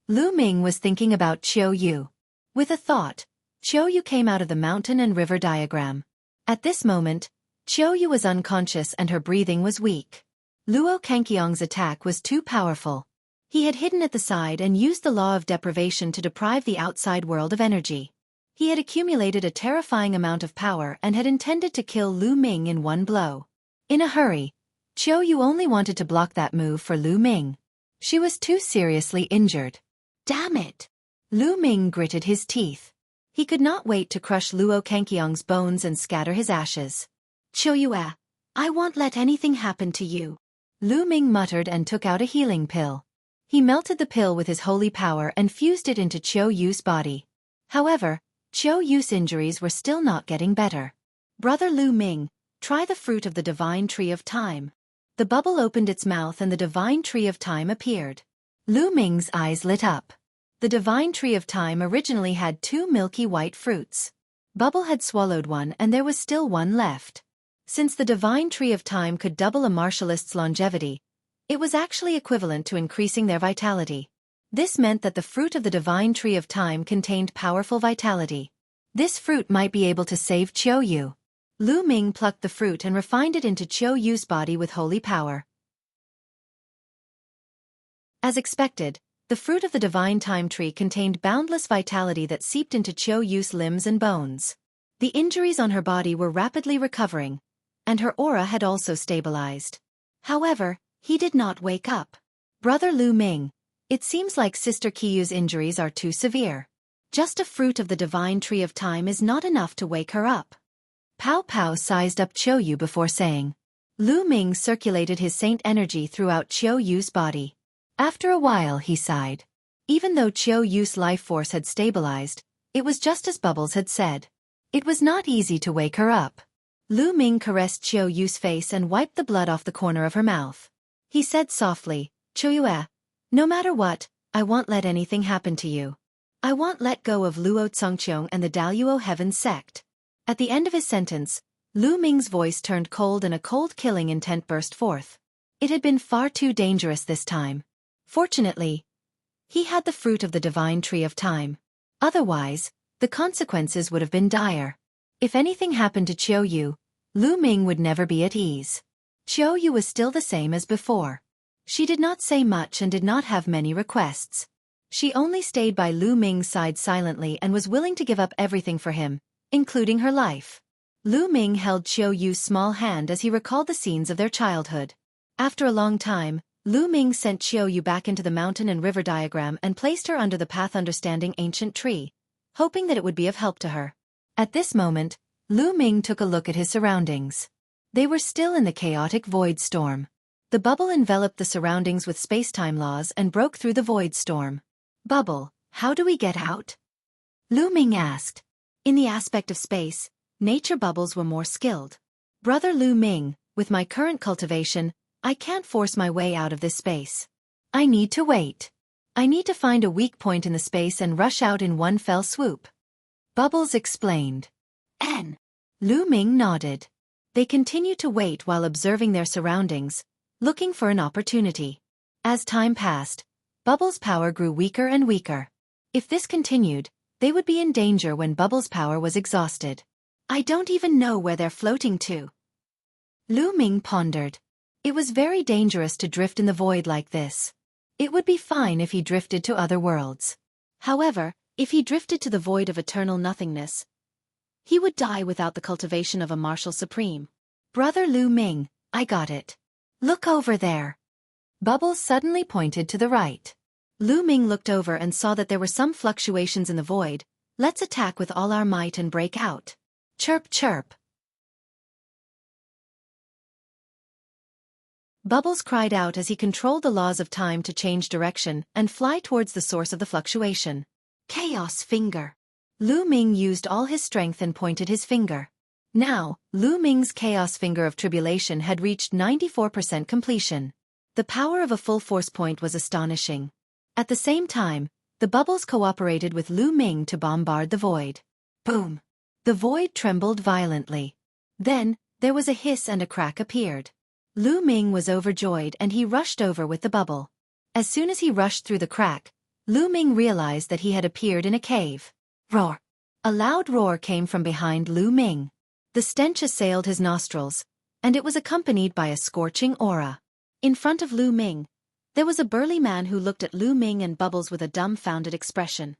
Lu Ming was thinking about Qiu Yu. With a thought, Qiu Yu came out of the mountain and river diagram. At this moment, Qiu Yu was unconscious and her breathing was weak. Luo Kangqiong's attack was too powerful. He had hidden at the side and used the law of deprivation to deprive the outside world of energy. He had accumulated a terrifying amount of power and had intended to kill Lu Ming in one blow. In a hurry, Qiu Yu only wanted to block that move for Lu Ming. She was too seriously injured. Damn it! Lu Ming gritted his teeth. He could not wait to crush Luo Kangqiong's bones and scatter his ashes. Qiu Yue, I won't let anything happen to you. Lu Ming muttered and took out a healing pill. He melted the pill with his holy power and fused it into Qiu Yu's body. However, Qiu Yu's injuries were still not getting better. Brother Lu Ming, try the fruit of the divine tree of time. The bubble opened its mouth and the divine tree of time appeared. Lu Ming's eyes lit up. The divine tree of time originally had 2 milky white fruits. Bubble had swallowed one and there was still one left. Since the divine tree of time could double a martialist's longevity, it was actually equivalent to increasing their vitality. This meant that the fruit of the divine tree of time contained powerful vitality. This fruit might be able to save Qiu Yu. Lu Ming plucked the fruit and refined it into Qiu Yu's body with holy power. As expected, the fruit of the divine time tree contained boundless vitality that seeped into Qiu Yu's limbs and bones. The injuries on her body were rapidly recovering, and her aura had also stabilized. However, he did not wake up. Brother Lu Ming, it seems like Sister Qiyu's injuries are too severe. Just a fruit of the divine tree of time is not enough to wake her up. Pao Pao sized up Qiu Yu before saying. Lu Ming circulated his saint energy throughout Qiu Yu's body. After a while he sighed. Even though Qiu Yu's life force had stabilized, it was just as Bubbles had said. It was not easy to wake her up. Lu Ming caressed Qiu Yu's face and wiped the blood off the corner of her mouth. He said softly, Qiu Yue, no matter what, I won't let anything happen to you. I won't let go of Luo Congqiong and the Daluo Heaven sect. At the end of his sentence, Lu Ming's voice turned cold and a cold killing intent burst forth. It had been far too dangerous this time. Fortunately, he had the fruit of the divine tree of time. Otherwise, the consequences would have been dire. If anything happened to Qiu Yu, Lu Ming would never be at ease. Qiu Yu was still the same as before. She did not say much and did not have many requests. She only stayed by Lu Ming's side silently and was willing to give up everything for him, including her life. Lu Ming held Qiu Yu's small hand as he recalled the scenes of their childhood. After a long time, Lu Ming sent Qiu Yu back into the mountain and river diagram and placed her under the path understanding ancient tree, hoping that it would be of help to her. At this moment, Lu Ming took a look at his surroundings. They were still in the chaotic void storm. The bubble enveloped the surroundings with space-time laws and broke through the void storm. Bubble, how do we get out? Lu Ming asked. In the aspect of space, nature bubbles were more skilled. Brother Lu Ming, with my current cultivation, I can't force my way out of this space. I need to wait. I need to find a weak point in the space and rush out in one fell swoop. Bubbles explained. Lu Ming nodded. They continued to wait while observing their surroundings, looking for an opportunity. As time passed, Bubbles' power grew weaker and weaker. If this continued, they would be in danger when Bubbles' power was exhausted. I don't even know where they're floating to. Lu Ming pondered. It was very dangerous to drift in the void like this. It would be fine if he drifted to other worlds. However, if he drifted to the void of eternal nothingness, he would die without the cultivation of a martial supreme. Brother Lu Ming, I got it. Look over there. Bubbles suddenly pointed to the right. Lu Ming looked over and saw that there were some fluctuations in the void. Let's attack with all our might and break out. Chirp chirp. Bubbles cried out as he controlled the laws of time to change direction and fly towards the source of the fluctuation. Chaos finger. Lu Ming used all his strength and pointed his finger. Now, Lu Ming's chaos finger of tribulation had reached 94% completion. The power of a full force point was astonishing. At the same time, the bubbles cooperated with Lu Ming to bombard the void. Boom! The void trembled violently. Then, there was a hiss and a crack appeared. Lu Ming was overjoyed and he rushed over with the bubble. As soon as he rushed through the crack, Lu Ming realized that he had appeared in a cave. Roar! A loud roar came from behind Lu Ming. The stench assailed his nostrils, and it was accompanied by a scorching aura. In front of Lu Ming, there was a burly man who looked at Lu Ming and Bubbles with a dumbfounded expression.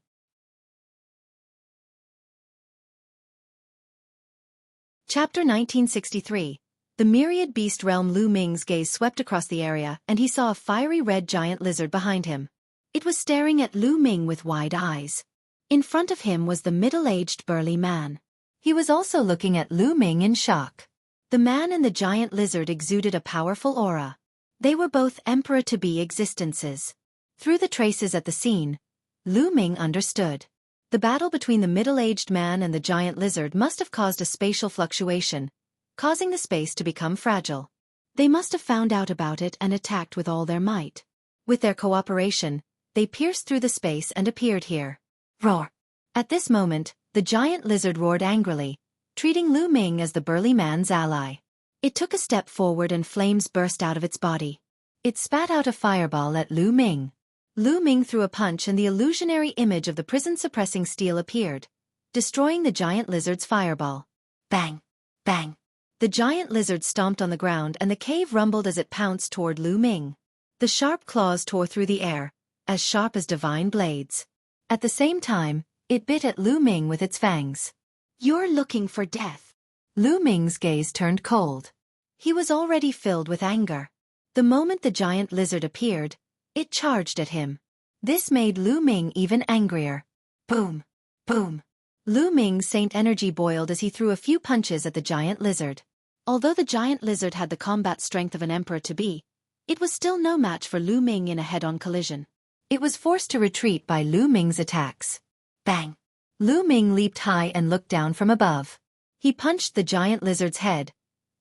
Chapter 1963. The Myriad Beast Realm. Lu Ming's gaze swept across the area and he saw a fiery red giant lizard behind him. It was staring at Lu Ming with wide eyes. In front of him was the middle-aged burly man. He was also looking at Lu Ming in shock. The man and the giant lizard exuded a powerful aura. They were both emperor-to-be existences. Through the traces at the scene, Lu Ming understood. The battle between the middle-aged man and the giant lizard must have caused a spatial fluctuation, causing the space to become fragile. They must have found out about it and attacked with all their might. With their cooperation, they pierced through the space and appeared here. Roar! At this moment, the giant lizard roared angrily, treating Lu Ming as the burly man's ally. It took a step forward and flames burst out of its body. It spat out a fireball at Lu Ming. Lu Ming threw a punch and the illusionary image of the prison-suppressing steel appeared, destroying the giant lizard's fireball. Bang! Bang! The giant lizard stomped on the ground and the cave rumbled as it pounced toward Lu Ming. The sharp claws tore through the air, as sharp as divine blades. At the same time, it bit at Lu Ming with its fangs. You're looking for death. Lu Ming's gaze turned cold. He was already filled with anger. The moment the giant lizard appeared, it charged at him. This made Lu Ming even angrier. Boom! Boom! Lu Ming's saint energy boiled as he threw a few punches at the giant lizard. Although the giant lizard had the combat strength of an emperor-to-be, it was still no match for Lu Ming in a head-on collision. It was forced to retreat by Lu Ming's attacks. Bang! Lu Ming leaped high and looked down from above. He punched the giant lizard's head,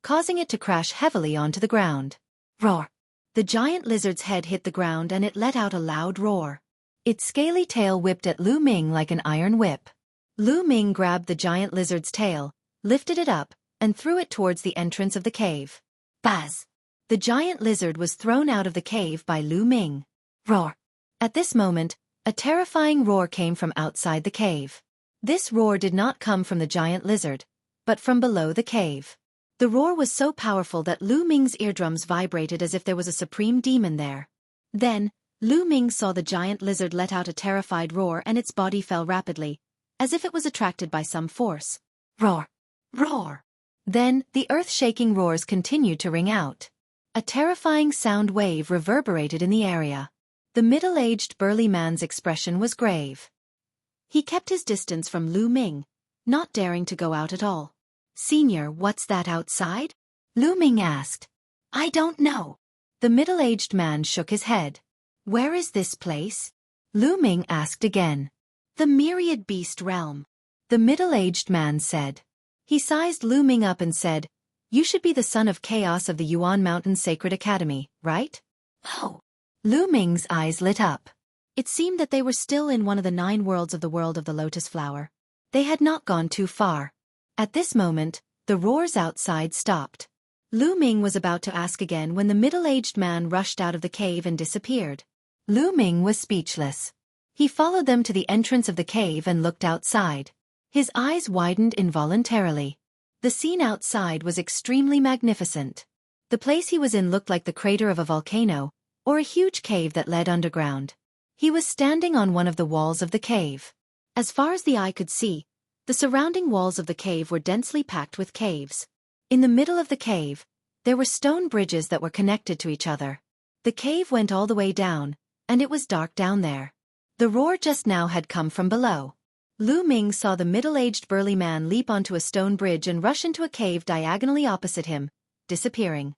causing it to crash heavily onto the ground. Roar! The giant lizard's head hit the ground and it let out a loud roar. Its scaly tail whipped at Lu Ming like an iron whip. Lu Ming grabbed the giant lizard's tail, lifted it up, and threw it towards the entrance of the cave. Buzz! The giant lizard was thrown out of the cave by Lu Ming. Roar! At this moment, a terrifying roar came from outside the cave. This roar did not come from the giant lizard, but from below the cave. The roar was so powerful that Lu Ming's eardrums vibrated as if there was a supreme demon there. Then, Lu Ming saw the giant lizard let out a terrified roar and its body fell rapidly, as if it was attracted by some force. Roar! Roar! Then, the earth-shaking roars continued to ring out. A terrifying sound wave reverberated in the area. The middle-aged burly man's expression was grave. He kept his distance from Lu Ming, not daring to go out at all. Senior, what's that outside? Lu Ming asked. I don't know. The middle-aged man shook his head. Where is this place? Lu Ming asked again. The Myriad Beast Realm. The middle-aged man said. He sized Lu Ming up and said, You should be the son of chaos of the Yuan Mountain Sacred Academy, right? Oh. Lu Ming's eyes lit up. It seemed that they were still in one of the 9 worlds of the world of the lotus flower. They had not gone too far. At this moment, the roars outside stopped. Lu Ming was about to ask again when the middle-aged man rushed out of the cave and disappeared. Lu Ming was speechless. He followed them to the entrance of the cave and looked outside. His eyes widened involuntarily. The scene outside was extremely magnificent. The place he was in looked like the crater of a volcano, or a huge cave that led underground. He was standing on one of the walls of the cave. As far as the eye could see, the surrounding walls of the cave were densely packed with caves. In the middle of the cave, there were stone bridges that were connected to each other. The cave went all the way down, and it was dark down there. The roar just now had come from below. Lu Ming saw the middle-aged burly man leap onto a stone bridge and rush into a cave diagonally opposite him, disappearing.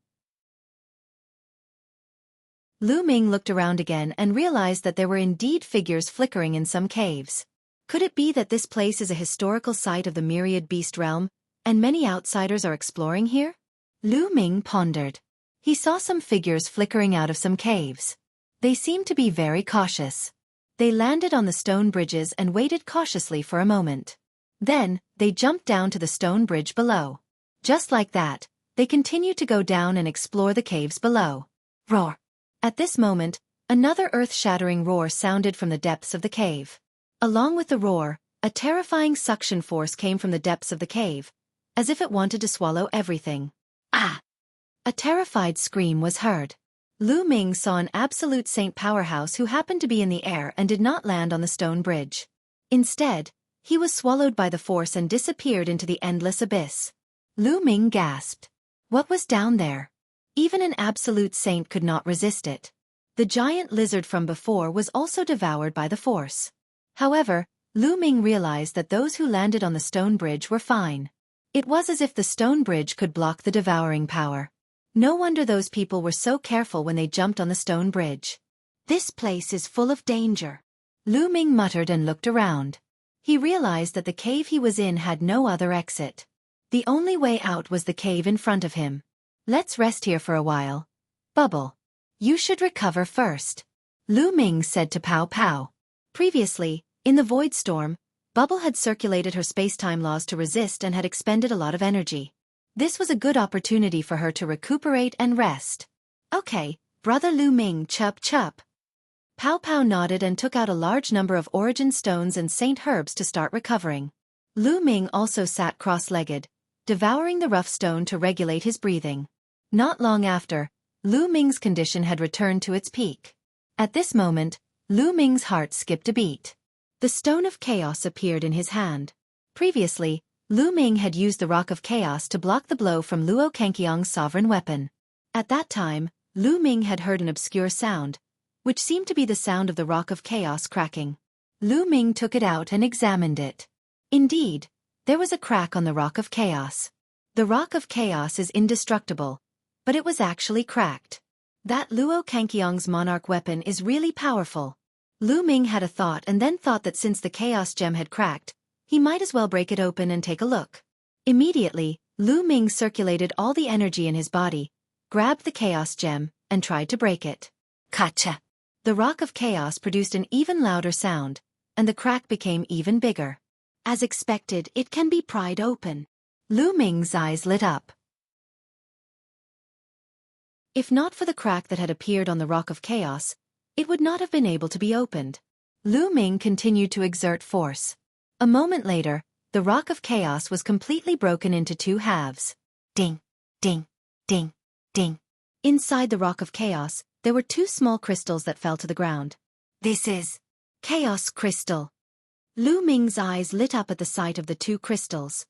Lu Ming looked around again and realized that there were indeed figures flickering in some caves. Could it be that this place is a historical site of the Myriad Beast Realm, And many outsiders are exploring here? Lu Ming pondered. He saw some figures flickering out of some caves. They seemed to be very cautious. They landed on the stone bridges and waited cautiously for a moment. Then, they jumped down to the stone bridge below. Just like that, they continued to go down and explore the caves below. Roar! At this moment, another earth-shattering roar sounded from the depths of the cave. Along with the roar, a terrifying suction force came from the depths of the cave, as if it wanted to swallow everything. Ah! A terrified scream was heard. Lu Ming saw an absolute saint powerhouse who happened to be in the air and did not land on the stone bridge. Instead, he was swallowed by the force and disappeared into the endless abyss. Lu Ming gasped. What was down there? Even an absolute saint could not resist it. The giant lizard from before was also devoured by the force. However, Lu Ming realized that those who landed on the stone bridge were fine. It was as if the stone bridge could block the devouring power. No wonder those people were so careful when they jumped on the stone bridge. This place is full of danger. Lu Ming muttered and looked around. He realized that the cave he was in had no other exit. The only way out was the cave in front of him. Let's rest here for a while. Bubble. You should recover first. Lu Ming said to Pow Pow. Previously, in the Void Storm, Bubble had circulated her space-time laws to resist and had expended a lot of energy. This was a good opportunity for her to recuperate and rest. Okay, Brother Lu Ming, chup chup. Pow Pow nodded and took out a large number of origin stones and saint herbs to start recovering. Lu Ming also sat cross-legged, devouring the rough stone to regulate his breathing. Not long after, Lu Ming's condition had returned to its peak. At this moment, Lu Ming's heart skipped a beat. The Stone of Chaos appeared in his hand. Previously, Lu Ming had used the Rock of Chaos to block the blow from Luo Kangqiang's sovereign weapon. At that time, Lu Ming had heard an obscure sound, which seemed to be the sound of the Rock of Chaos cracking. Lu Ming took it out and examined it. Indeed, there was a crack on the Rock of Chaos. The Rock of Chaos is indestructible, but it was actually cracked. That Luo Kangqiang's monarch weapon is really powerful. Lu Ming had a thought and then thought that since the Chaos Gem had cracked, he might as well break it open and take a look. Immediately, Lu Ming circulated all the energy in his body, grabbed the Chaos Gem, and tried to break it. Kacha! The Rock of Chaos produced an even louder sound, and the crack became even bigger. As expected, it can be pried open. Lu Ming's eyes lit up. If not for the crack that had appeared on the Rock of Chaos, it would not have been able to be opened. Lu Ming continued to exert force. A moment later, the Rock of Chaos was completely broken into two halves. Ding, ding, ding, ding. Inside the Rock of Chaos, there were two small crystals that fell to the ground. This is Chaos Crystal. Lu Ming's eyes lit up at the sight of the two crystals.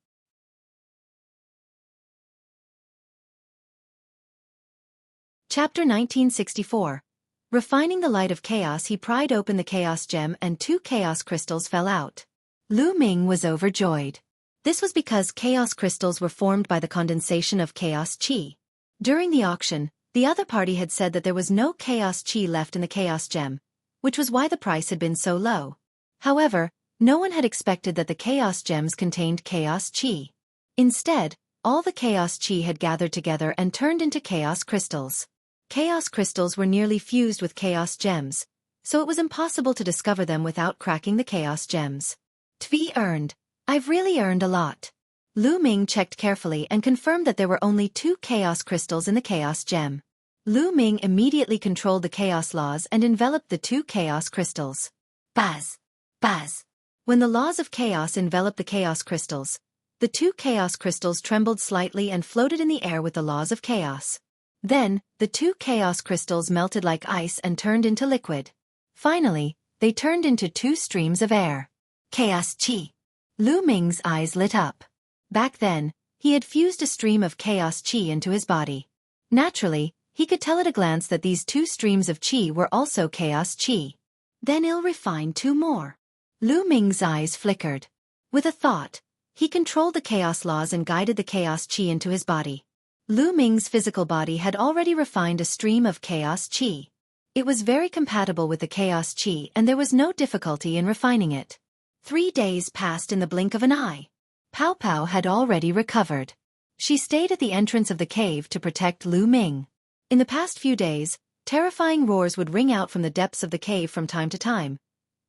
Chapter 1964. Refining the light of chaos, he pried open the Chaos Gem and two Chaos Crystals fell out. Lu Ming was overjoyed. This was because Chaos Crystals were formed by the condensation of Chaos Qi. During the auction, the other party had said that there was no Chaos Qi left in the Chaos Gem, which was why the price had been so low. However, no one had expected that the Chaos Gems contained Chaos Qi. Instead, all the Chaos Qi had gathered together and turned into Chaos Crystals. Chaos Crystals were nearly fused with Chaos Gems, so it was impossible to discover them without cracking the Chaos Gems. Tvi earned. I've really earned a lot. Lu Ming checked carefully and confirmed that there were only two Chaos Crystals in the Chaos Gem. Lu Ming immediately controlled the Chaos Laws and enveloped the two Chaos Crystals. Buzz! Buzz! When the laws of chaos enveloped the Chaos Crystals, the two Chaos Crystals trembled slightly and floated in the air with the laws of chaos. Then, the two Chaos Crystals melted like ice and turned into liquid. Finally, they turned into two streams of air. Chaos Qi. Lu Ming's eyes lit up. Back then, he had fused a stream of Chaos Qi into his body. Naturally, he could tell at a glance that these two streams of Qi were also Chaos Qi. Then he'll refine two more. Lu Ming's eyes flickered. With a thought, he controlled the Chaos Laws and guided the Chaos Qi into his body. Lu Ming's physical body had already refined a stream of Chaos Qi. It was very compatible with the Chaos Qi and there was no difficulty in refining it. 3 days passed in the blink of an eye. Pow Pow had already recovered. She stayed at the entrance of the cave to protect Lu Ming. In the past few days, terrifying roars would ring out from the depths of the cave from time to time,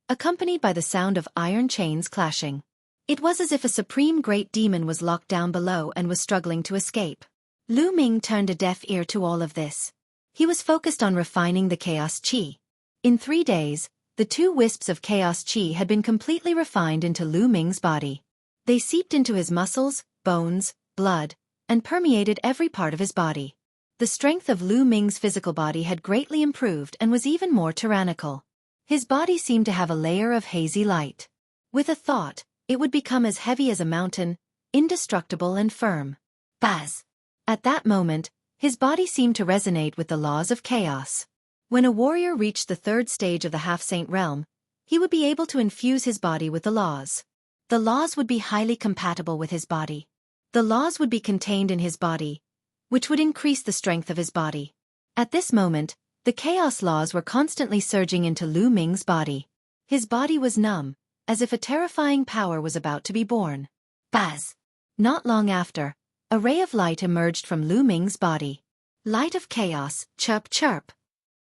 accompanied by the sound of iron chains clashing. It was as if a supreme great demon was locked down below and was struggling to escape. Lu Ming turned a deaf ear to all of this. He was focused on refining the chaos chi. In 3 days, the 2 wisps of chaos chi had been completely refined into Lu Ming's body. They seeped into his muscles, bones, blood, and permeated every part of his body. The strength of Lu Ming's physical body had greatly improved and was even more tyrannical. His body seemed to have a layer of hazy light. With a thought, it would become as heavy as a mountain, indestructible and firm. Buzz! At that moment, his body seemed to resonate with the laws of chaos. When a warrior reached the 3rd stage of the half-saint realm, he would be able to infuse his body with the laws. The laws would be highly compatible with his body. The laws would be contained in his body, which would increase the strength of his body. At this moment, the chaos laws were constantly surging into Lu Ming's body. His body was numb, as if a terrifying power was about to be born. Buzz! Not long after, a ray of light emerged from Lu Ming's body. Light of chaos, chirp chirp.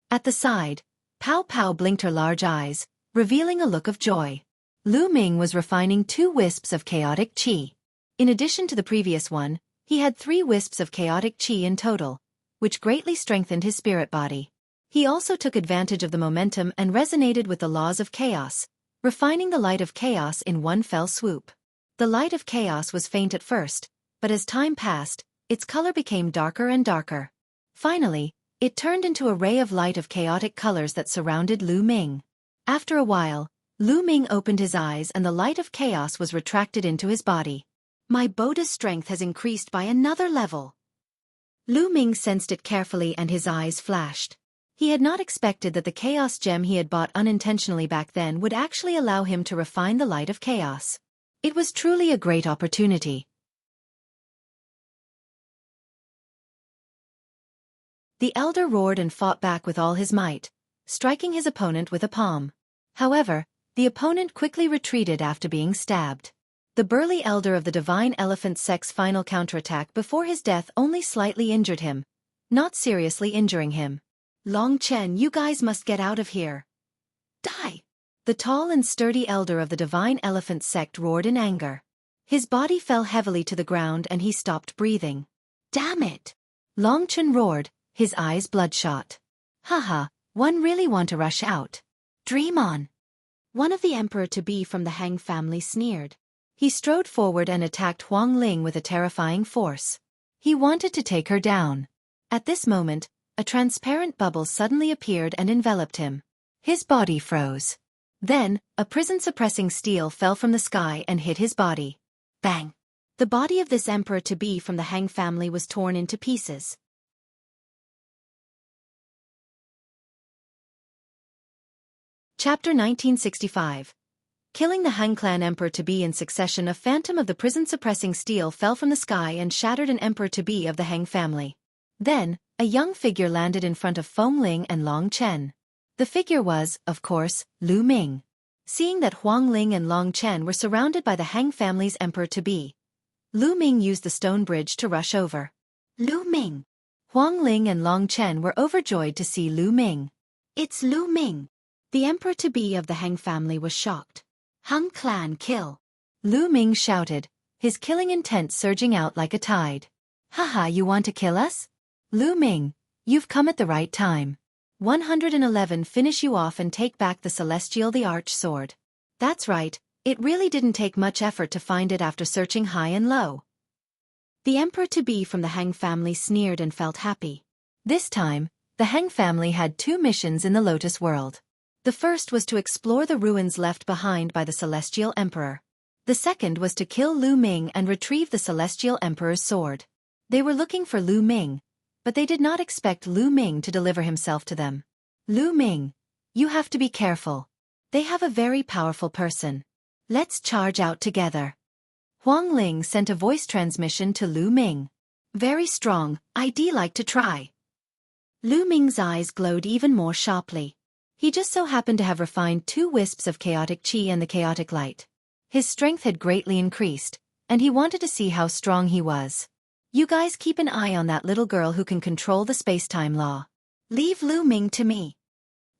At the side, Pow Pow blinked her large eyes, revealing a look of joy. Lu Ming was refining 2 wisps of chaotic chi. In addition to the previous one, he had 3 wisps of chaotic chi in total, which greatly strengthened his spirit body. He also took advantage of the momentum and resonated with the laws of chaos, refining the light of chaos in one fell swoop. The light of chaos was faint at first, but as time passed, its color became darker and darker. Finally, it turned into a ray of light of chaotic colors that surrounded Lu Ming. After a while, Lu Ming opened his eyes and the light of chaos was retracted into his body. My Boda's strength has increased by another level. Lu Ming sensed it carefully and his eyes flashed. He had not expected that the chaos gem he had bought unintentionally back then would actually allow him to refine the light of chaos. It was truly a great opportunity. The elder roared and fought back with all his might, striking his opponent with a palm. However, the opponent quickly retreated after being stabbed. The burly elder of the Divine Elephant Sect's final counterattack before his death only slightly injured him, not seriously injuring him. Long Chen, you guys must get out of here. Die! The tall and sturdy elder of the Divine Elephant Sect roared in anger. His body fell heavily to the ground and he stopped breathing. Damn it! Long Chen roared, his eyes bloodshot. Haha, one really want to rush out. Dream on. One of the emperor-to-be from the Hang family sneered. He strode forward and attacked Huang Ling with a terrifying force. He wanted to take her down. At this moment, a transparent bubble suddenly appeared and enveloped him. His body froze. Then, a prison-suppressing steel fell from the sky and hit his body. Bang! The body of this emperor-to-be from the Hang family was torn into pieces. Chapter 1965. Killing the Han clan emperor-to-be in succession. A phantom of the prison-suppressing steel fell from the sky and shattered an emperor-to-be of the Han family. Then, a young figure landed in front of Feng Ling and Long Chen. The figure was, of course, Lu Ming. Seeing that Huang Ling and Long Chen were surrounded by the Han family's emperor-to-be, Lu Ming used the stone bridge to rush over. Lu Ming! Huang Ling and Long Chen were overjoyed to see Lu Ming. It's Lu Ming! The emperor-to-be of the Han family was shocked. Han clan kill! Lu Ming shouted, his killing intent surging out like a tide. Haha, you want to kill us? Lu Ming, you've come at the right time. 111 finish you off and take back the celestial the arch sword. That's right, it really didn't take much effort to find it after searching high and low. The emperor-to-be from the Han family sneered and felt happy. This time, the Han family had 2 missions in the Lotus world. The first was to explore the ruins left behind by the Celestial Emperor. The second was to kill Lu Ming and retrieve the Celestial Emperor's sword. They were looking for Lu Ming, but they did not expect Lu Ming to deliver himself to them. Lu Ming, you have to be careful. They have a very powerful person. Let's charge out together. Huang Ling sent a voice transmission to Lu Ming. Very strong, I'd like to try. Lu Ming's eyes glowed even more sharply. He just so happened to have refined 2 wisps of chaotic chi and the chaotic light. His strength had greatly increased, and he wanted to see how strong he was. You guys keep an eye on that little girl who can control the space-time law. Leave Lu Ming to me.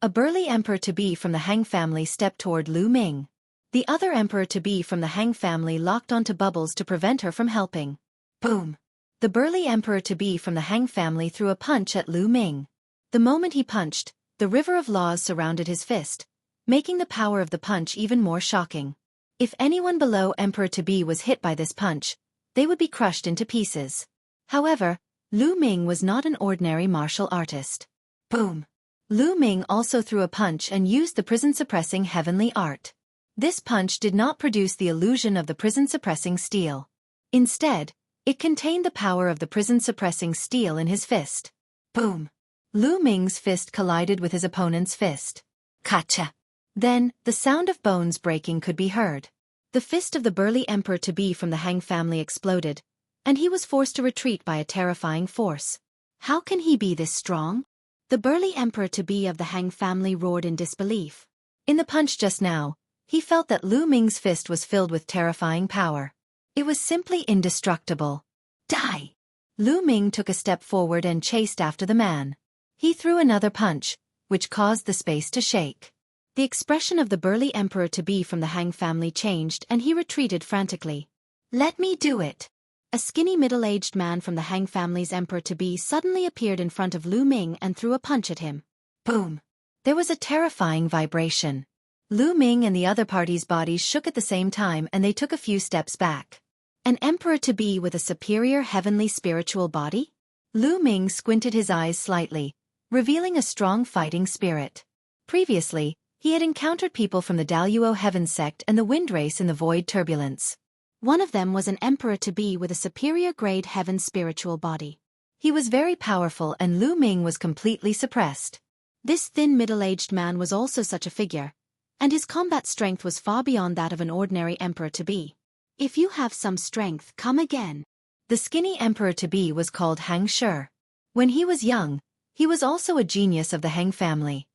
A burly emperor-to-be from the Han family stepped toward Lu Ming. The other emperor-to-be from the Han family locked onto Bubbles to prevent her from helping. Boom! The burly emperor-to-be from the Han family threw a punch at Lu Ming. The moment he punched, the river of laws surrounded his fist, making the power of the punch even more shocking. If anyone below emperor-to-be was hit by this punch, they would be crushed into pieces. However, Lu Ming was not an ordinary martial artist. Boom! Lu Ming also threw a punch and used the prison-suppressing heavenly art. This punch did not produce the illusion of the prison-suppressing steel. Instead, it contained the power of the prison-suppressing steel in his fist. Boom! Lu Ming's fist collided with his opponent's fist. Kacha! Then, the sound of bones breaking could be heard. The fist of the burly emperor-to-be from the Han family exploded, and he was forced to retreat by a terrifying force. How can he be this strong? The burly emperor-to-be of the Han family roared in disbelief. In the punch just now, he felt that Lu Ming's fist was filled with terrifying power. It was simply indestructible. Die! Lu Ming took a step forward and chased after the man. He threw another punch, which caused the space to shake. The expression of the burly emperor-to-be from the Han family changed and he retreated frantically. Let me do it! A skinny middle-aged man from the Han family's emperor-to-be suddenly appeared in front of Lu Ming and threw a punch at him. Boom! There was a terrifying vibration. Lu Ming and the other party's bodies shook at the same time and they took a few steps back. An emperor-to-be with a superior heavenly spiritual body? Lu Ming squinted his eyes slightly, revealing a strong fighting spirit. Previously, he had encountered people from the Daluo Heaven sect and the Wind Race in the Void Turbulence. One of them was an emperor-to-be with a superior grade heaven spiritual body. He was very powerful and Lu Ming was completely suppressed. This thin middle-aged man was also such a figure, and his combat strength was far beyond that of an ordinary emperor-to-be. If you have some strength, come again. The skinny emperor-to-be was called Hang Shi. When he was young, he was also a genius of the Han family.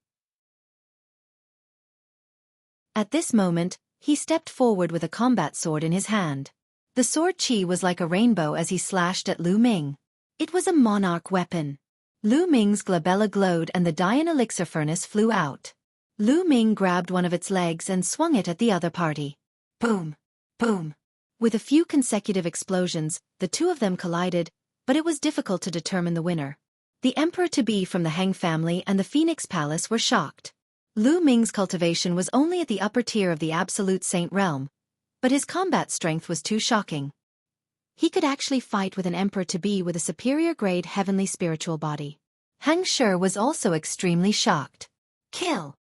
At this moment, he stepped forward with a combat sword in his hand. The sword chi was like a rainbow as he slashed at Lu Ming. It was a monarch weapon. Lu Ming's glabella glowed and the Dian elixir furnace flew out. Lu Ming grabbed one of its legs and swung it at the other party. Boom! Boom! With a few consecutive explosions, the two of them collided, but it was difficult to determine the winner. The emperor-to-be from the Han family and the Phoenix Palace were shocked. Lu Ming's cultivation was only at the upper tier of the absolute saint realm, but his combat strength was too shocking. He could actually fight with an emperor-to-be with a superior grade heavenly spiritual body. Hang Shi was also extremely shocked. Kill!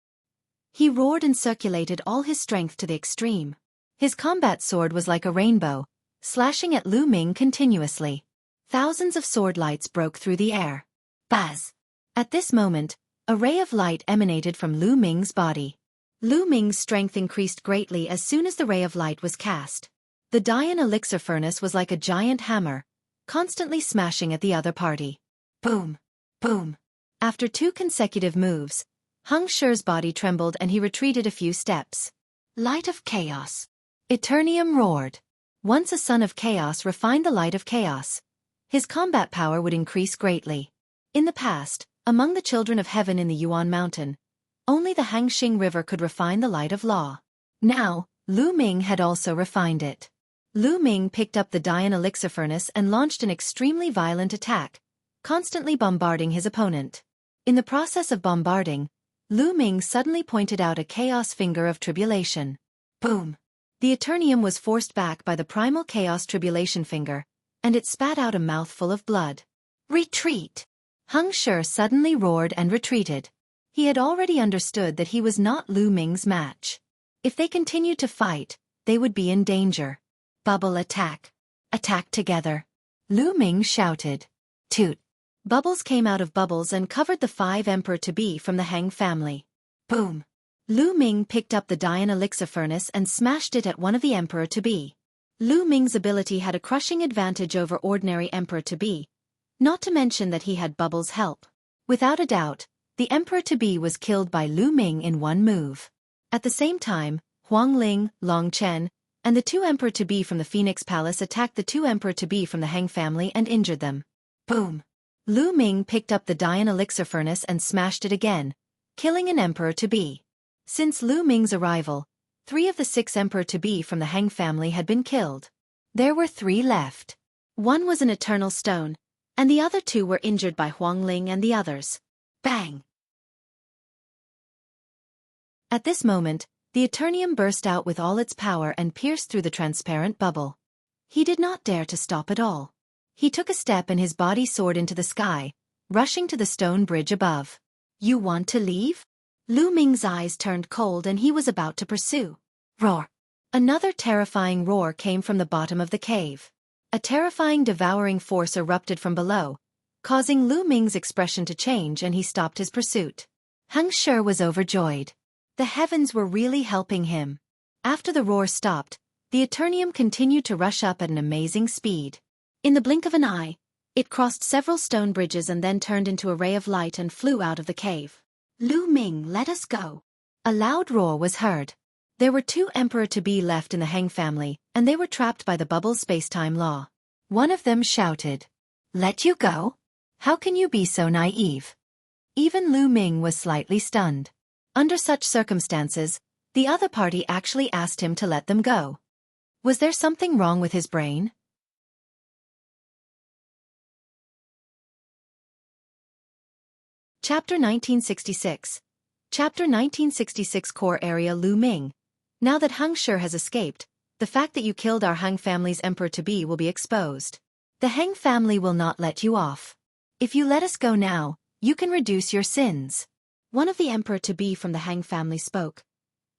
He roared and circulated all his strength to the extreme. His combat sword was like a rainbow, slashing at Lu Ming continuously. Thousands of sword lights broke through the air. Buzz! At this moment, a ray of light emanated from Lu Ming's body. Lu Ming's strength increased greatly as soon as the ray of light was cast. The Dian elixir furnace was like a giant hammer, constantly smashing at the other party. Boom! Boom! After two consecutive moves, Hang Shi's body trembled and he retreated a few steps. Light of Chaos! Eternium roared. Once a son of chaos refined the light of chaos, his combat power would increase greatly. In the past, among the children of heaven in the Yuan Mountain, only the Hangxing River could refine the light of law. Now, Lu Ming had also refined it. Lu Ming picked up the Dian elixir furnace and launched an extremely violent attack, constantly bombarding his opponent. In the process of bombarding, Lu Ming suddenly pointed out a chaos finger of tribulation. Boom! The Eternium was forced back by the primal chaos tribulation finger, and it spat out a mouthful of blood. Retreat! Hang Shi suddenly roared and retreated. He had already understood that he was not Lu Ming's match. If they continued to fight, they would be in danger. Bubble attack! Attack together! Lu Ming shouted. Toot! Bubbles came out of bubbles and covered the 5 emperor-to-be from the Han family. Boom! Lu Ming picked up the Dian elixir furnace and smashed it at one of the emperor-to-be. Lu Ming's ability had a crushing advantage over ordinary emperor-to-be, not to mention that he had Bubbles' help. Without a doubt, the emperor-to-be was killed by Lu Ming in one move. At the same time, Huang Ling, Long Chen, and the 2 emperor-to-be from the Phoenix Palace attacked the 2 emperor-to-be from the Hang family and injured them. Boom! Lu Ming picked up the Dian elixir furnace and smashed it again, killing an emperor-to-be. Since Lu Ming's arrival, 3 of the 6 emperor-to-be from the Hang family had been killed. There were 3 left. One was an eternal stone, and the other 2 were injured by Huang Ling and the others. Bang! At this moment, the Eternium burst out with all its power and pierced through the transparent bubble. He did not dare to stop at all. He took a step and his body soared into the sky, rushing to the stone bridge above. You want to leave? Lu Ming's eyes turned cold and he was about to pursue. Roar! Another terrifying roar came from the bottom of the cave. A terrifying devouring force erupted from below, causing Lu Ming's expression to change and he stopped his pursuit. Heng Shi was overjoyed. The heavens were really helping him. After the roar stopped, the Eternium continued to rush up at an amazing speed. In the blink of an eye, it crossed several stone bridges and then turned into a ray of light and flew out of the cave. Lu Ming, let us go. A loud roar was heard. There were 2 emperor-to-be left in the Heng family, and they were trapped by the bubble space-time law. One of them shouted, "Let you go? How can you be so naive?" Even Lu Ming was slightly stunned. Under such circumstances, the other party actually asked him to let them go. Was there something wrong with his brain? Chapter 1966. Chapter 1966 Core Area Lu Ming. Now that Heng Shi has escaped, the fact that you killed our Heng family's emperor-to-be will be exposed. The Heng family will not let you off. If you let us go now, you can reduce your sins. One of the emperor-to-be from the Heng family spoke.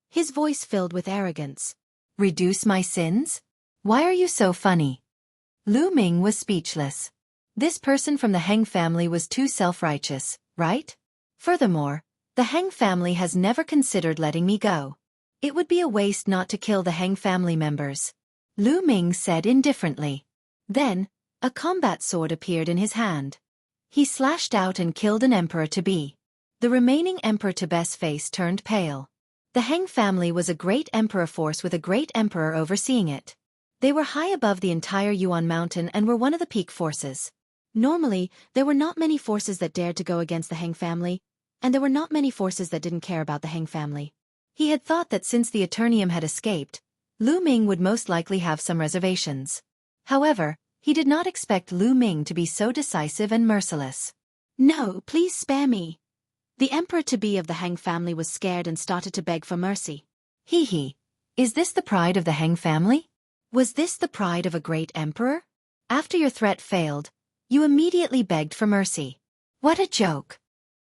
His voice filled with arrogance. Reduce my sins? Why are you so funny? Lu Ming was speechless. This person from the Heng family was too self-righteous, right? Furthermore, the Heng family has never considered letting me go. It would be a waste not to kill the Heng family members. Lu Ming said indifferently. Then, a combat sword appeared in his hand. He slashed out and killed an emperor-to-be. The remaining emperor-to-be's face turned pale. The Heng family was a great emperor force with a great emperor overseeing it. They were high above the entire Yuan mountain and were one of the peak forces. Normally, there were not many forces that dared to go against the Heng family, and there were not many forces that didn't care about the Heng family. He had thought that since the Eternium had escaped, Lu Ming would most likely have some reservations. However, he did not expect Lu Ming to be so decisive and merciless. No, please spare me. The emperor-to-be of the Heng family was scared and started to beg for mercy. Hee. Is this the pride of the Heng family? Was this the pride of a great emperor? After your threat failed, you immediately begged for mercy. What a joke.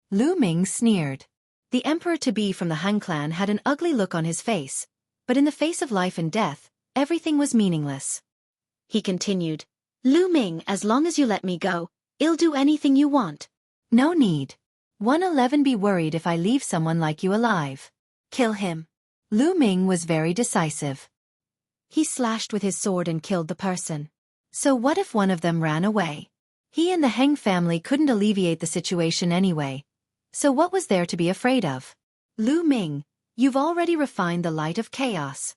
Lu Ming sneered. The emperor-to-be from the Heng clan had an ugly look on his face, but in the face of life and death, everything was meaningless. He continued, Lu Ming, as long as you let me go, I'll do anything you want. No need. 111 Be worried if I leave someone like you alive. Kill him. Lu Ming was very decisive. He slashed with his sword and killed the person. So what if one of them ran away? He and the Heng family couldn't alleviate the situation anyway. So what was there to be afraid of? Lu Ming, you've already refined the light of chaos.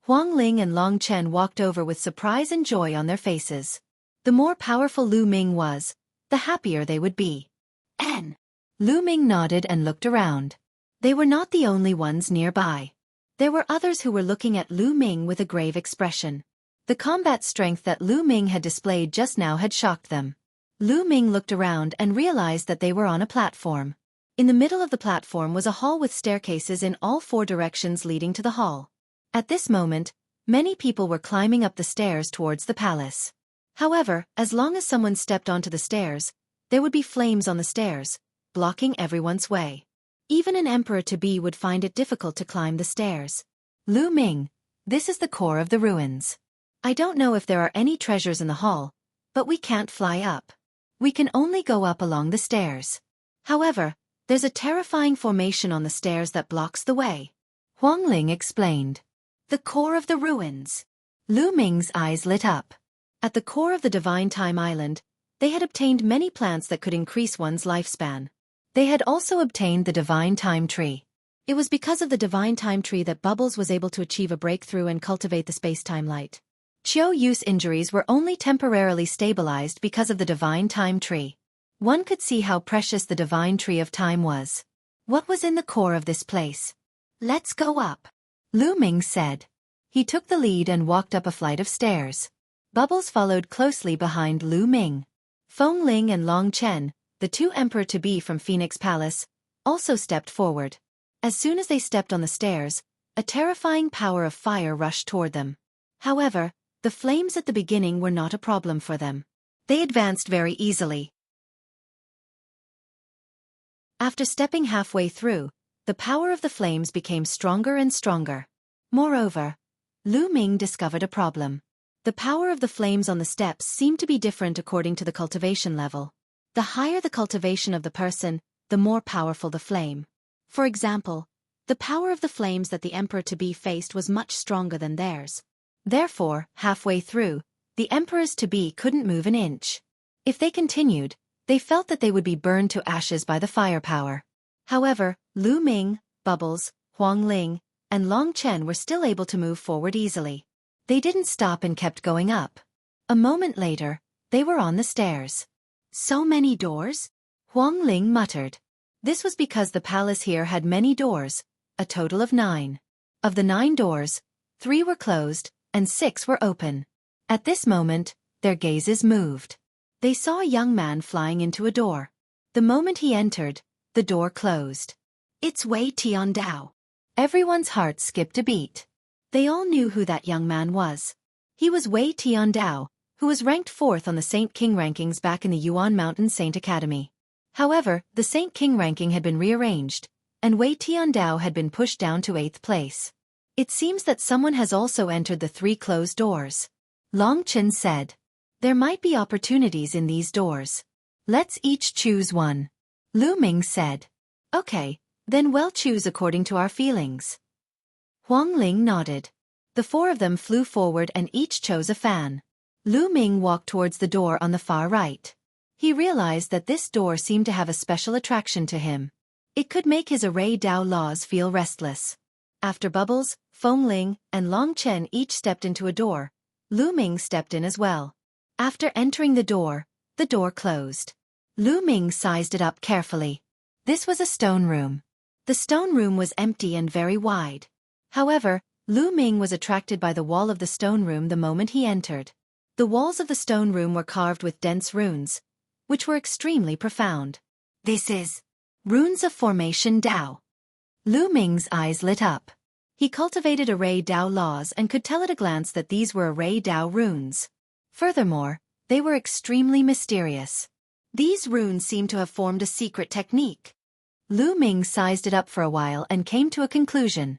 Huang Ling and Long Chen walked over with surprise and joy on their faces. The more powerful Lu Ming was, the happier they would be. Lu Ming nodded and looked around. They were not the only ones nearby. There were others who were looking at Lu Ming with a grave expression. The combat strength that Lu Ming had displayed just now had shocked them. Lu Ming looked around and realized that they were on a platform. In the middle of the platform was a hall with staircases in all 4 directions leading to the hall. At this moment, many people were climbing up the stairs towards the palace. However, as long as someone stepped onto the stairs, there would be flames on the stairs, blocking everyone's way. Even an emperor-to-be would find it difficult to climb the stairs. Lu Ming, this is the core of the ruins. I don't know if there are any treasures in the hall, but we can't fly up. We can only go up along the stairs. However, there's a terrifying formation on the stairs that blocks the way. Huang Ling explained. The core of the ruins. Lu Ming's eyes lit up. At the core of the Divine Time Island, they had obtained many plants that could increase one's lifespan. They had also obtained the Divine Time Tree. It was because of the divine time tree that Bubbles was able to achieve a breakthrough and cultivate the space-time light. Qiu Yu's injuries were only temporarily stabilized because of the divine time tree. One could see how precious the divine tree of time was. What was in the core of this place? Let's go up, Lu Ming said. He took the lead and walked up a flight of stairs. Bubbles followed closely behind Lu Ming. Feng Ling and Long Chen, the two emperor-to-be from Phoenix Palace, also stepped forward. As soon as they stepped on the stairs, a terrifying power of fire rushed toward them. However, the flames at the beginning were not a problem for them. They advanced very easily. After stepping halfway through, the power of the flames became stronger and stronger. Moreover, Lu Ming discovered a problem. The power of the flames on the steps seemed to be different according to the cultivation level. The higher the cultivation of the person, the more powerful the flame. For example, the power of the flames that the emperor-to-be faced was much stronger than theirs. Therefore, halfway through, the emperors-to-be couldn't move an inch. If they continued, they felt that they would be burned to ashes by the firepower. However, Lu Ming, Bubbles, Huang Ling, and Long Chen were still able to move forward easily. They didn't stop and kept going up. A moment later, they were on the stairs. So many doors? Huang Ling muttered. This was because the palace here had many doors, a total of 9. Of the 9 doors, 3 were closed, and 6 were open. At this moment, their gazes moved. They saw a young man flying into a door. The moment he entered, the door closed. It's Wei Tiandao. Everyone's heart skipped a beat. They all knew who that young man was. He was Wei Tiandao, who was ranked 4th on the Saint King rankings back in the Yuan Mountain Saint Academy. However, the Saint King ranking had been rearranged, and Wei Tiandao had been pushed down to 8th place. It seems that someone has also entered the 3 closed doors. Long Chen said. There might be opportunities in these doors. Let's each choose one. Lu Ming said. Okay, then we'll choose according to our feelings. Huang Ling nodded. The 4 of them flew forward and each chose a fan. Lu Ming walked towards the door on the far right. He realized that this door seemed to have a special attraction to him. It could make his array Dao laws feel restless. After Bubbles, Feng Ling, and Long Chen each stepped into a door, Lu Ming stepped in as well. After entering the door closed. Lu Ming sized it up carefully. This was a stone room. The stone room was empty and very wide. However, Lu Ming was attracted by the wall of the stone room the moment he entered. The walls of the stone room were carved with dense runes, which were extremely profound. This is runes of formation Dao. Lu Ming's eyes lit up. He cultivated array Dao laws and could tell at a glance that these were array Dao runes. Furthermore, they were extremely mysterious. These runes seemed to have formed a secret technique. Lu Ming sized it up for a while and came to a conclusion.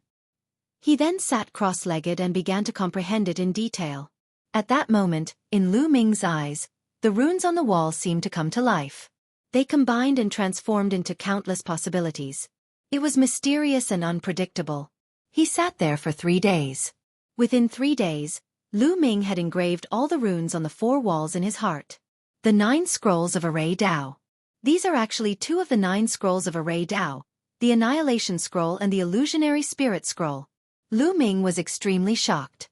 He then sat cross-legged and began to comprehend it in detail. At that moment, in Lu Ming's eyes, the runes on the wall seemed to come to life. They combined and transformed into countless possibilities. It was mysterious and unpredictable. He sat there for 3 days. Within 3 days, Lu Ming had engraved all the runes on the 4 walls in his heart. The 9 scrolls of Array Dao. These are actually 2 of the 9 scrolls of Array Dao, the Annihilation Scroll and the Illusionary Spirit Scroll. Lu Ming was extremely shocked.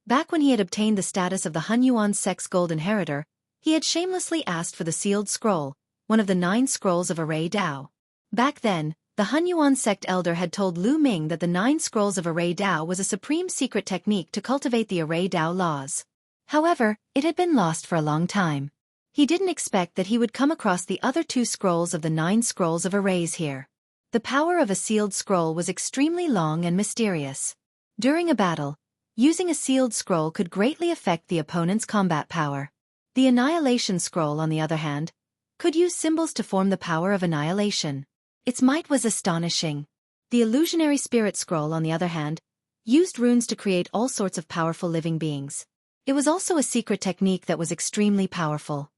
Back when he had obtained the status of the Hunyuan sect's gold inheritor, he had shamelessly asked for the sealed scroll, one of the 9 scrolls of Array Dao. Back then, the Hunyuan sect elder had told Lu Ming that the 9 scrolls of Array Dao was a supreme secret technique to cultivate the Array Dao laws. However, it had been lost for a long time. He didn't expect that he would come across the other 2 scrolls of the 9 scrolls of arrays here. The power of a sealed scroll was extremely long and mysterious. During a battle, using a sealed scroll could greatly affect the opponent's combat power. The Annihilation Scroll, on the other hand, could use symbols to form the power of annihilation. Its might was astonishing. The Illusionary Spirit Scroll, on the other hand, used runes to create all sorts of powerful living beings. It was also a secret technique that was extremely powerful.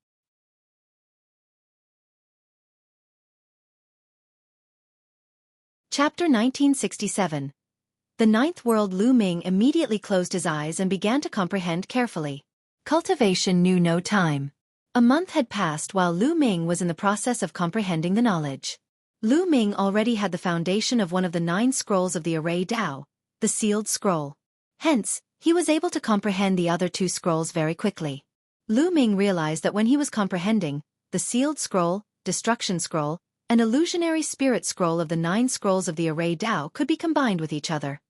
Chapter 1967. The 9th World. Lu Ming immediately closed his eyes and began to comprehend carefully. Cultivation knew no time. A month had passed while Lu Ming was in the process of comprehending the knowledge. Lu Ming already had the foundation of one of the 9 scrolls of the Array Dao, the sealed scroll. Hence, he was able to comprehend the other 2 scrolls very quickly. Lu Ming realized that when he was comprehending the sealed scroll, destruction scroll, and illusionary spirit scroll of the 9 scrolls of the Array Dao could be combined with each other.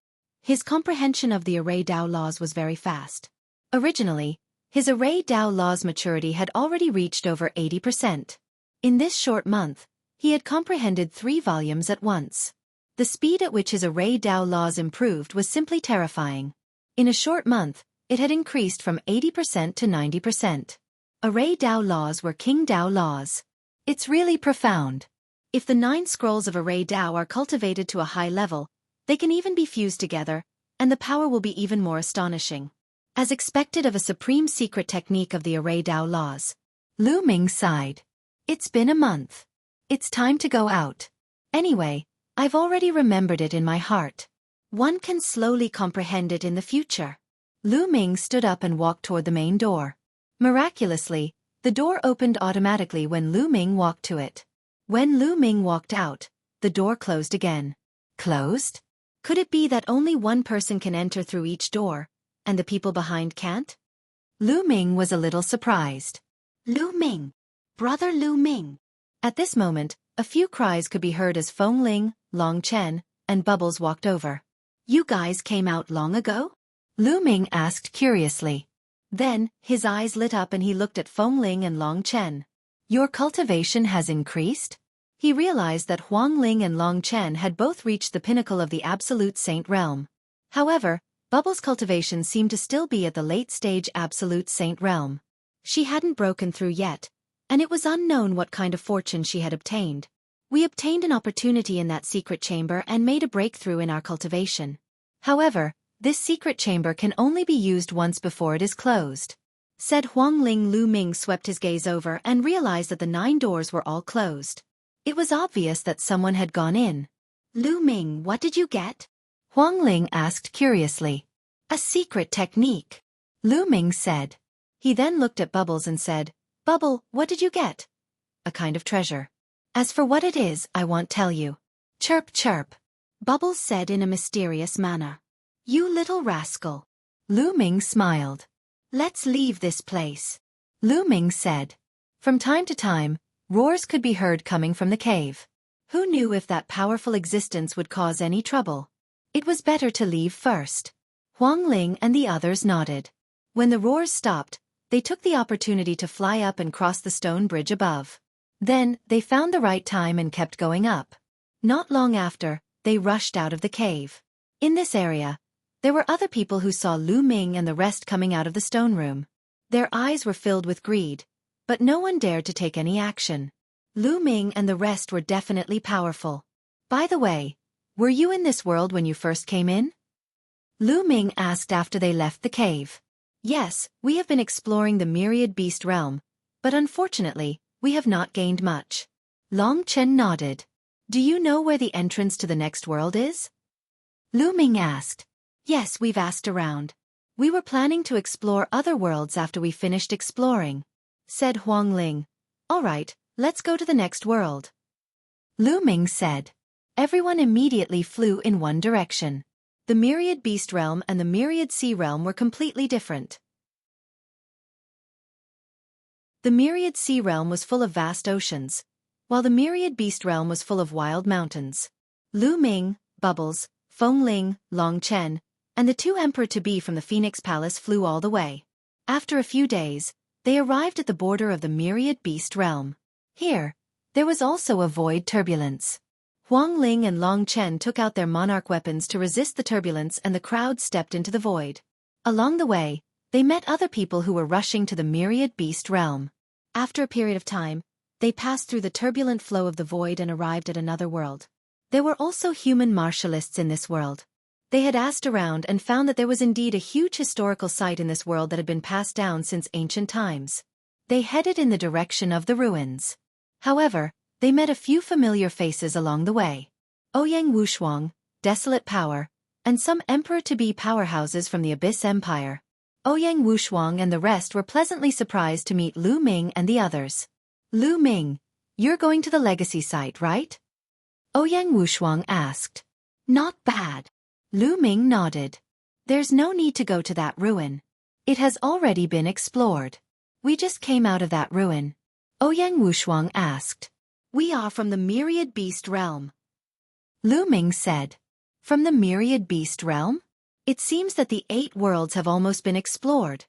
His comprehension of the Array Dao laws was very fast. Originally, his Array Dao laws maturity had already reached over 80%. In this short month, he had comprehended 3 volumes at once. The speed at which his Array Dao laws improved was simply terrifying. In a short month, it had increased from 80% to 90%. Array Dao laws were King Dao laws. It's really profound. If the 9 scrolls of Array Dao are cultivated to a high level, they can even be fused together, and the power will be even more astonishing. As expected of a supreme secret technique of the Array Dao laws. Lu Ming sighed. It's been a month. It's time to go out. Anyway, I've already remembered it in my heart. One can slowly comprehend it in the future. Lu Ming stood up and walked toward the main door. Miraculously, the door opened automatically when Lu Ming walked to it. When Lu Ming walked out, the door closed again. Closed? Could it be that only one person can enter through each door, and the people behind can't? Lu Ming was a little surprised. Lu Ming! Brother Lu Ming! At this moment, a few cries could be heard as Feng Ling, Long Chen, and Bubbles walked over. You guys came out long ago? Lu Ming asked curiously. Then, his eyes lit up and he looked at Feng Ling and Long Chen. Your cultivation has increased? He realized that Huang Ling and Long Chen had both reached the pinnacle of the Absolute Saint realm. However, Bubbles' cultivation seemed to still be at the late-stage Absolute Saint realm. She hadn't broken through yet, and it was unknown what kind of fortune she had obtained. We obtained an opportunity in that secret chamber and made a breakthrough in our cultivation. However, this secret chamber can only be used once before it is closed. Said Huang Ling. Lu Ming swept his gaze over and realized that the 9 doors were all closed. It was obvious that someone had gone in. Lu Ming, what did you get? Huang Ling asked curiously. A secret technique. Lu Ming said. He then looked at Bubbles and said, Bubble, what did you get? A kind of treasure. As for what it is, I won't tell you. Chirp chirp. Bubbles said in a mysterious manner. You little rascal. Lu Ming smiled. Let's leave this place. Lu Ming said. From time to time, roars could be heard coming from the cave. Who knew if that powerful existence would cause any trouble? It was better to leave first. Huang Ling and the others nodded. When the roars stopped, they took the opportunity to fly up and cross the stone bridge above. Then, they found the right time and kept going up. Not long after, they rushed out of the cave. In this area, there were other people who saw Lu Ming and the rest coming out of the stone room. Their eyes were filled with greed, but no one dared to take any action. Lu Ming and the rest were definitely powerful. By the way, were you in this world when you first came in? Lu Ming asked after they left the cave. Yes, we have been exploring the Myriad beast realm, but unfortunately, we have not gained much. Long Chen nodded. Do you know where the entrance to the next world is? Lu Ming asked. Yes, we've asked around. We were planning to explore other worlds after we finished exploring. Said Huang Ling. All right, let's go to the next world. Lu Ming said. Everyone immediately flew in one direction. The Myriad beast realm and the Myriad sea realm were completely different. The Myriad sea realm was full of vast oceans, while the Myriad beast realm was full of wild mountains. Lu Ming, Bubbles, Feng Ling, Long Chen, and the 2 emperor-to-be from the Phoenix Palace flew all the way. After a few days, they arrived at the border of the Myriad beast realm. Here, there was also a void turbulence. Huang Ling and Long Chen took out their monarch weapons to resist the turbulence and the crowd stepped into the void. Along the way, they met other people who were rushing to the Myriad beast realm. After a period of time, they passed through the turbulent flow of the void and arrived at another world. There were also human martialists in this world. They had asked around and found that there was indeed a huge historical site in this world that had been passed down since ancient times. They headed in the direction of the ruins. However, they met a few familiar faces along the way. Ouyang Wushuang, Desolate Power, and some emperor-to-be powerhouses from the Abyss Empire. Ouyang Wushuang and the rest were pleasantly surprised to meet Lu Ming and the others. Lu Ming, you're going to the legacy site, right? Ouyang Wushuang asked. Not bad. Lu Ming nodded. There's no need to go to that ruin. It has already been explored. We just came out of that ruin. Ouyang Wushuang asked. We are from the Myriad beast realm. Lu Ming said. From the Myriad beast realm? It seems that the 8 worlds have almost been explored.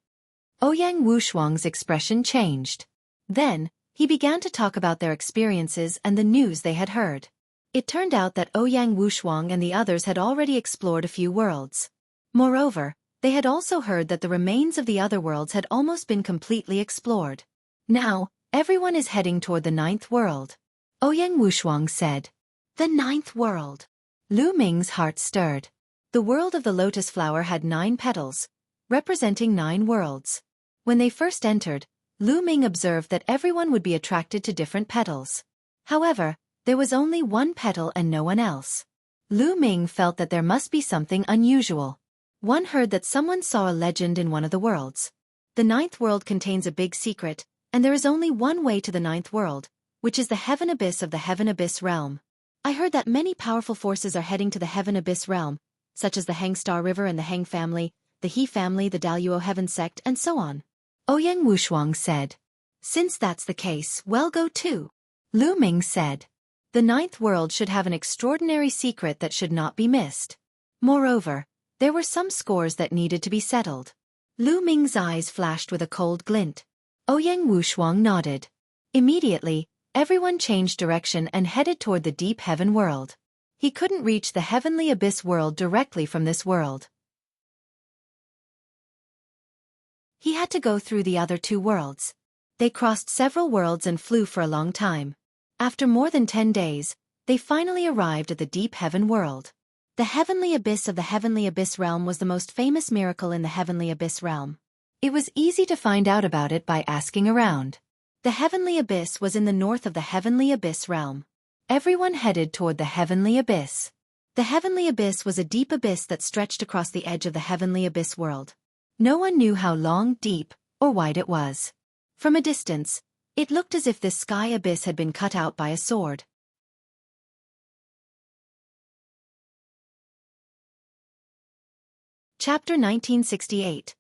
Ouyang Wushuang's expression changed. Then, he began to talk about their experiences and the news they had heard. It turned out that Ouyang Wushuang and the others had already explored a few worlds. Moreover, they had also heard that the remains of the other worlds had almost been completely explored. Now, everyone is heading toward the 9th world. Ouyang Wushuang said. The 9th world. Lu Ming's heart stirred. The world of the lotus flower had 9 petals, representing 9 worlds. When they first entered, Lu Ming observed that everyone would be attracted to different petals. However, there was only one petal and no one else. Lu Ming felt that there must be something unusual. One heard that someone saw a legend in one of the worlds. The 9th world contains a big secret, and there is only one way to the 9th world, which is the Heaven Abyss of the Heaven Abyss realm. I heard that many powerful forces are heading to the Heaven Abyss realm, such as the Hang Star River and the Hang family, the He family, the Daluo Heaven sect, and so on. Ouyang Wushuang said. Since that's the case, well, go too. Lu Ming said. The 9th world should have an extraordinary secret that should not be missed. Moreover, there were some scores that needed to be settled. Lu Ming's eyes flashed with a cold glint. Ouyang Wushuang nodded. Immediately, everyone changed direction and headed toward the deep heaven world. He couldn't reach the heavenly abyss world directly from this world. He had to go through the other 2 worlds. They crossed several worlds and flew for a long time. After more than 10 days, they finally arrived at the deep heaven world. The heavenly abyss of the heavenly abyss realm was the most famous miracle in the heavenly abyss realm. It was easy to find out about it by asking around. The heavenly abyss was in the north of the heavenly abyss realm. Everyone headed toward the heavenly abyss. The heavenly abyss was a deep abyss that stretched across the edge of the heavenly abyss world. No one knew how long, deep, or wide it was. From a distance, it looked as if this sky abyss had been cut out by a sword. Chapter 1968.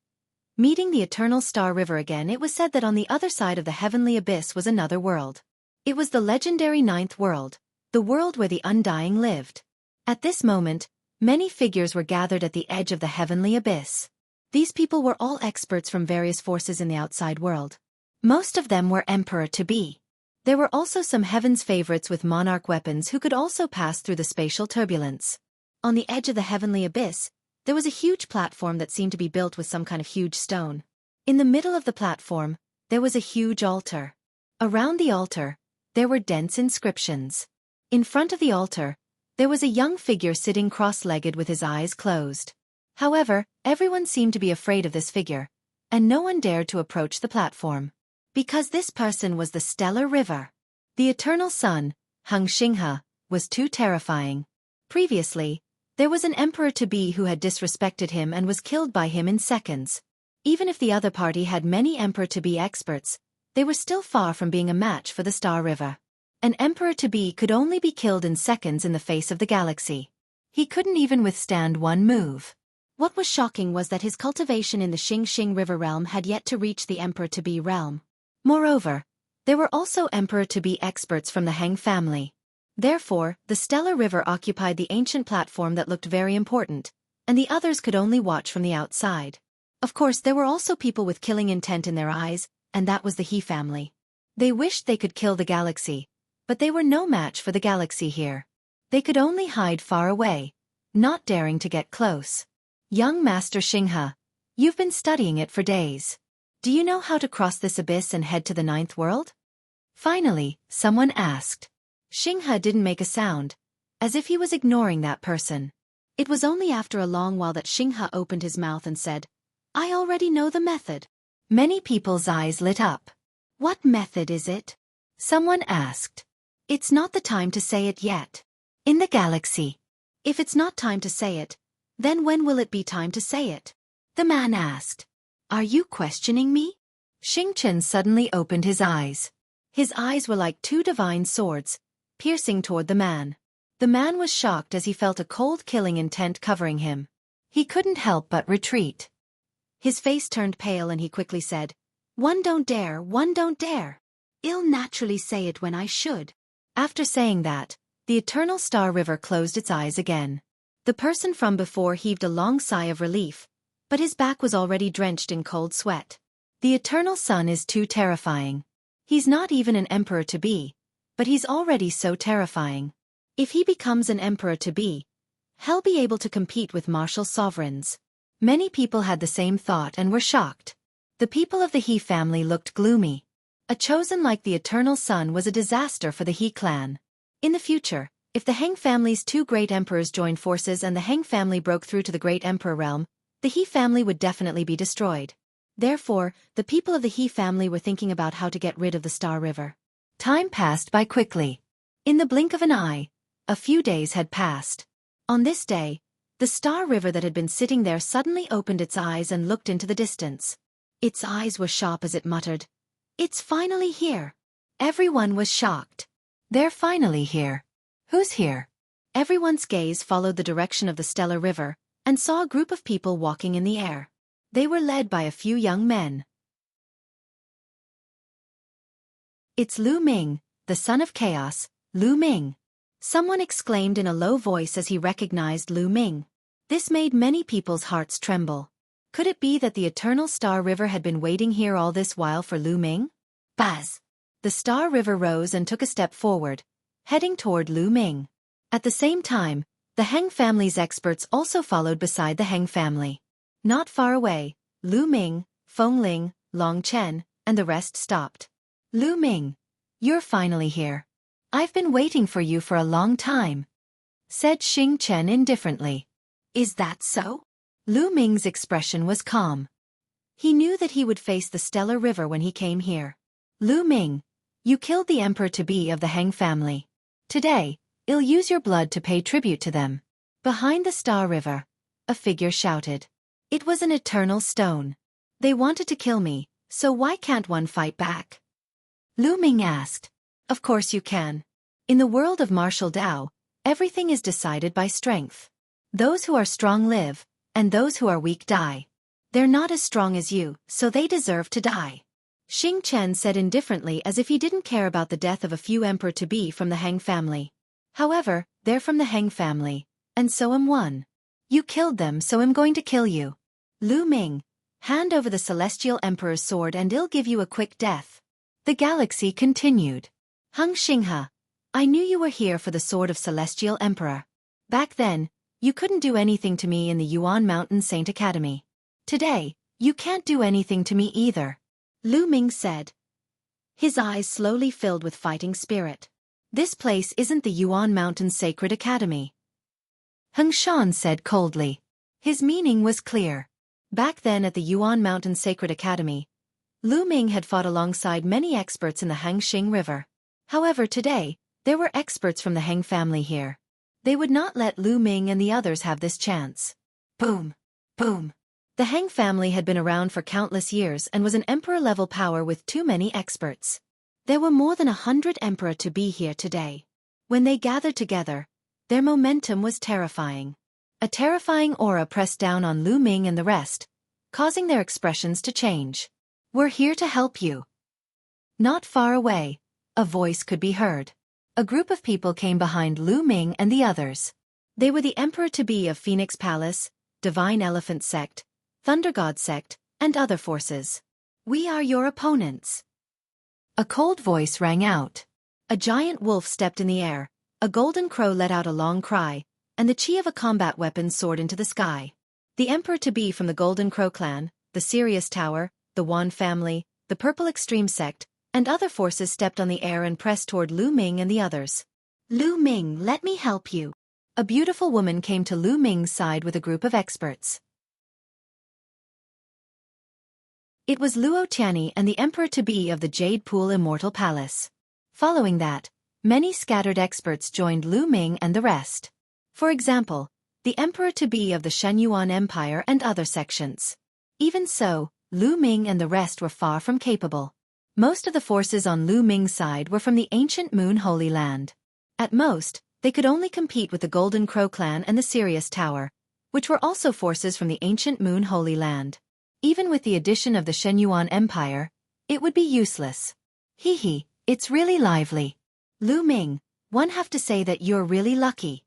Meeting the Eternal Star River again. It was said that on the other side of the heavenly abyss was another world. It was the legendary 9th world, the world where the undying lived. At this moment, many figures were gathered at the edge of the heavenly abyss. These people were all experts from various forces in the outside world. Most of them were Emperor-to-be. There were also some heaven's favorites with monarch weapons who could also pass through the spatial turbulence. On the edge of the heavenly abyss, there was a huge platform that seemed to be built with some kind of huge stone. In the middle of the platform, there was a huge altar. Around the altar, there were dense inscriptions. In front of the altar, there was a young figure sitting cross-legged with his eyes closed. However, everyone seemed to be afraid of this figure, and no one dared to approach the platform. Because this person was the stellar river. The eternal sun, Hung Xinghe, was too terrifying. Previously, there was an emperor-to-be who had disrespected him and was killed by him in seconds. Even if the other party had many emperor-to-be experts, they were still far from being a match for the Star River. An emperor-to-be could only be killed in seconds in the face of the galaxy. He couldn't even withstand one move. What was shocking was that his cultivation in the Xing River realm had yet to reach the emperor-to-be realm. Moreover, there were also emperor-to-be experts from the Hang family. Therefore, the stellar river occupied the ancient platform that looked very important, and the others could only watch from the outside. Of course, there were also people with killing intent in their eyes, and that was the He family. They wished they could kill the galaxy, but they were no match for the galaxy here. They could only hide far away, not daring to get close. Young Master Xinghe, you've been studying it for days. Do you know how to cross this abyss and head to the 9th world? Finally, someone asked. Xinghe didn't make a sound, as if he was ignoring that person. It was only after a long while that Xinghe opened his mouth and said, I already know the method. Many people's eyes lit up. What method is it? Someone asked. It's not the time to say it yet. In the galaxy. If it's not time to say it, then when will it be time to say it? The man asked. Are you questioning me? Xingchen suddenly opened his eyes. His eyes were like 2 divine swords, piercing toward the man. The man was shocked as he felt a cold killing intent covering him. He couldn't help but retreat. His face turned pale and he quickly said, "One don't dare, one don't dare. I'll naturally say it when I should." After saying that, the eternal star river closed its eyes again. The person from before heaved a long sigh of relief, but his back was already drenched in cold sweat. The eternal sun is too terrifying. He's not even an emperor-to-be, but he's already so terrifying. If he becomes an emperor-to-be, he'll be able to compete with martial sovereigns. Many people had the same thought and were shocked. The people of the He family looked gloomy. A chosen like the eternal sun was a disaster for the He clan. In the future, if the Heng family's two great emperors joined forces and the Heng family broke through to the great emperor realm, the He family would definitely be destroyed. Therefore, the people of the He family were thinking about how to get rid of the Star River. Time passed by quickly. In the blink of an eye, a few days had passed. On this day, the Star River that had been sitting there suddenly opened its eyes and looked into the distance. Its eyes were sharp as it muttered, "It's finally here." Everyone was shocked. They're finally here. Who's here? Everyone's gaze followed the direction of the stellar river, and saw a group of people walking in the air. They were led by a few young men. "It's Lu Ming, the son of chaos, Lu Ming." Someone exclaimed in a low voice as he recognized Lu Ming. This made many people's hearts tremble. Could it be that the eternal Star River had been waiting here all this while for Lu Ming? Buzz! The Star River rose and took a step forward, heading toward Lu Ming. At the same time, the Heng family's experts also followed beside the Heng family. Not far away, Lu Ming, Feng Ling, Long Chen, and the rest stopped. "Lu Ming, you're finally here. I've been waiting for you for a long time," said Xing Chen indifferently. "Is that so?" Lu Ming's expression was calm. He knew that he would face the stellar river when he came here. "Lu Ming, you killed the emperor-to-be of the Heng family. Today, I'll use your blood to pay tribute to them." Behind the Star River, a figure shouted. It was an eternal stone. "They wanted to kill me, so why can't one fight back?" Lu Ming asked. "Of course you can. In the world of martial Tao, everything is decided by strength. Those who are strong live, and those who are weak die. They're not as strong as you, so they deserve to die." Xing Chen said indifferently as if he didn't care about the death of a few emperor-to-be from the Heng family. "However, they're from the Heng family, and so am one. You killed them, so I'm going to kill you. Lu Ming, hand over the Celestial Emperor's sword and I'll give you a quick death." The galaxy continued. "Heng Xinghe, I knew you were here for the sword of Celestial Emperor. Back then, you couldn't do anything to me in the Yuan Mountain Saint Academy. Today, you can't do anything to me either," Lu Ming said. His eyes slowly filled with fighting spirit. "This place isn't the Yuan Mountain Sacred Academy," Heng Shan said coldly. His meaning was clear. Back then at the Yuan Mountain Sacred Academy, Lu Ming had fought alongside many experts in the Hangxing River. However, today, there were experts from the Heng family here. They would not let Lu Ming and the others have this chance. Boom! Boom! The Heng family had been around for countless years and was an emperor-level power with too many experts. There were more than 100 emperor-to-be here today. When they gathered together, their momentum was terrifying. A terrifying aura pressed down on Lu Ming and the rest, causing their expressions to change. "We're here to help you." Not far away, a voice could be heard. A group of people came behind Lu Ming and the others. They were the emperor-to-be of Phoenix Palace, Divine Elephant Sect, Thunder God Sect, and other forces. "We are your opponents." A cold voice rang out. A giant wolf stepped in the air, a golden crow let out a long cry, and the chi of a combat weapon soared into the sky. The emperor-to-be from the Golden Crow clan, the Sirius Tower, the Wan family, the Purple Extreme Sect, and other forces stepped on the air and pressed toward Lu Ming and the others. "Lu Ming, let me help you." A beautiful woman came to Lu Ming's side with a group of experts. It was Luo Tianyi and the emperor-to-be of the Jade Pool Immortal Palace. Following that, many scattered experts joined Lu Ming and the rest. For example, the emperor-to-be of the Shenyuan Empire and other sections. Even so, Lu Ming and the rest were far from capable. Most of the forces on Lu Ming's side were from the ancient Moon Holy Land. At most, They could only compete with the Golden Crow clan and the Sirius Tower, which were also forces from the ancient Moon Holy Land. Even with the addition of the Shenyuan Empire, it would be useless. Hee, it's really lively. Lu Ming, one have to say that you're really lucky.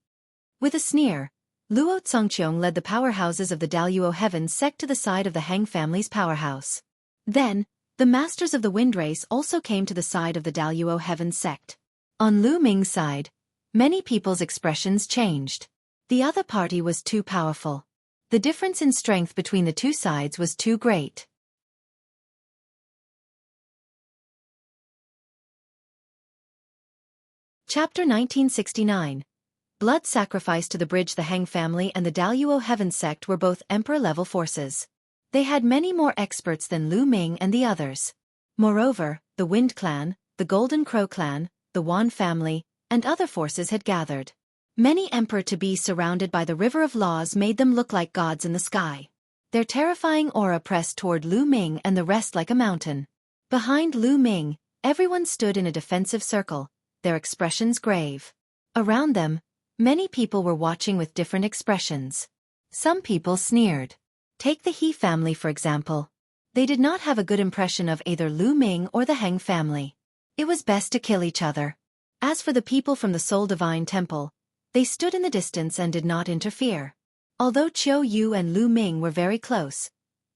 With a sneer, Luo Congqiong led the powerhouses of the Daluo Heaven sect to the side of the Hang family's powerhouse. Then, the masters of the wind race also came to the side of the Daluo Heaven sect. On Lu Ming's side, many people's expressions changed. The other party was too powerful. The difference in strength between the two sides was too great. Chapter 1969. Blood sacrifice to the bridge. The Hang family and the Daluo Heaven sect were both emperor-level forces. They had many more experts than Lu Ming and the others. Moreover, the Wind Clan, the Golden Crow clan, the Wan family, and other forces had gathered. Many emperor-to-be surrounded by the river of laws made them look like gods in the sky. Their terrifying aura pressed toward Lu Ming and the rest like a mountain. Behind Lu Ming, everyone stood in a defensive circle, their expressions grave. Around them, many people were watching with different expressions. Some people sneered. Take the He family for example. They did not have a good impression of either Lu Ming or the Hang family. It was best to kill each other. As for the people from the Soul Divine Temple, they stood in the distance and did not interfere. Although Qiu Yu and Lu Ming were very close,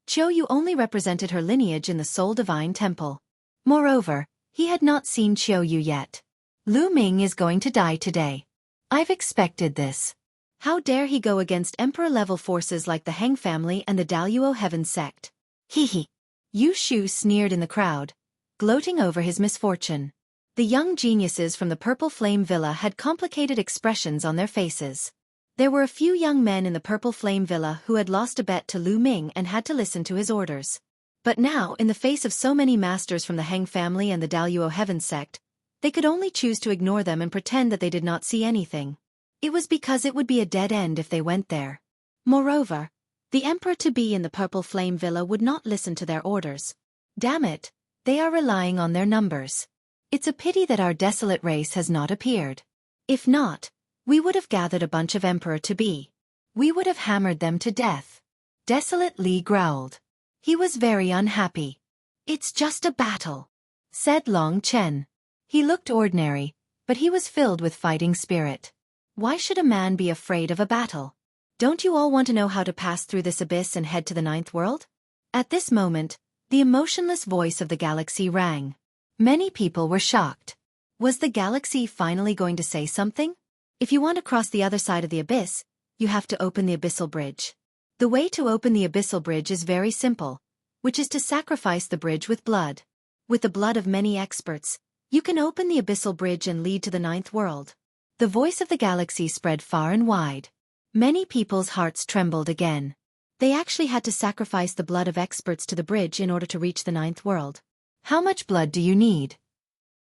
Qiu Yu only represented her lineage in the Soul Divine Temple. Moreover, he had not seen Qiu Yu yet. Lu Ming is going to die today. I've expected this. How dare he go against emperor-level forces like the Hang family and the Daluo Heaven sect? Hee. Yu Shu sneered in the crowd, gloating over his misfortune. The young geniuses from the Purple Flame Villa had complicated expressions on their faces. There were a few young men in the Purple Flame Villa who had lost a bet to Lu Ming and had to listen to his orders. But now, in the face of so many masters from the Hang family and the Daluo Heaven sect, they could only choose to ignore them and pretend that they did not see anything. It was because it would be a dead end if they went there. Moreover, the emperor-to-be in the Purple Flame Villa would not listen to their orders. Damn it, they are relying on their numbers. It's a pity that our desolate race has not appeared. If not, we would have gathered a bunch of emperor-to-be. We would have hammered them to death. Desolate Li growled. He was very unhappy. It's just a battle, said Long Chen. He looked ordinary, but he was filled with fighting spirit. Why should a man be afraid of a battle? Don't you all want to know how to pass through this abyss and head to the ninth world? At this moment, the emotionless voice of the galaxy rang. Many people were shocked. Was the galaxy finally going to say something? If you want to cross the other side of the abyss, you have to open the abyssal bridge. The way to open the abyssal bridge is very simple, which is to sacrifice the bridge with blood. With the blood of many experts, you can open the abyssal bridge and lead to the ninth world. The voice of the galaxy spread far and wide. Many people's hearts trembled again. They actually had to sacrifice the blood of experts to the bridge in order to reach the ninth world. How much blood do you need?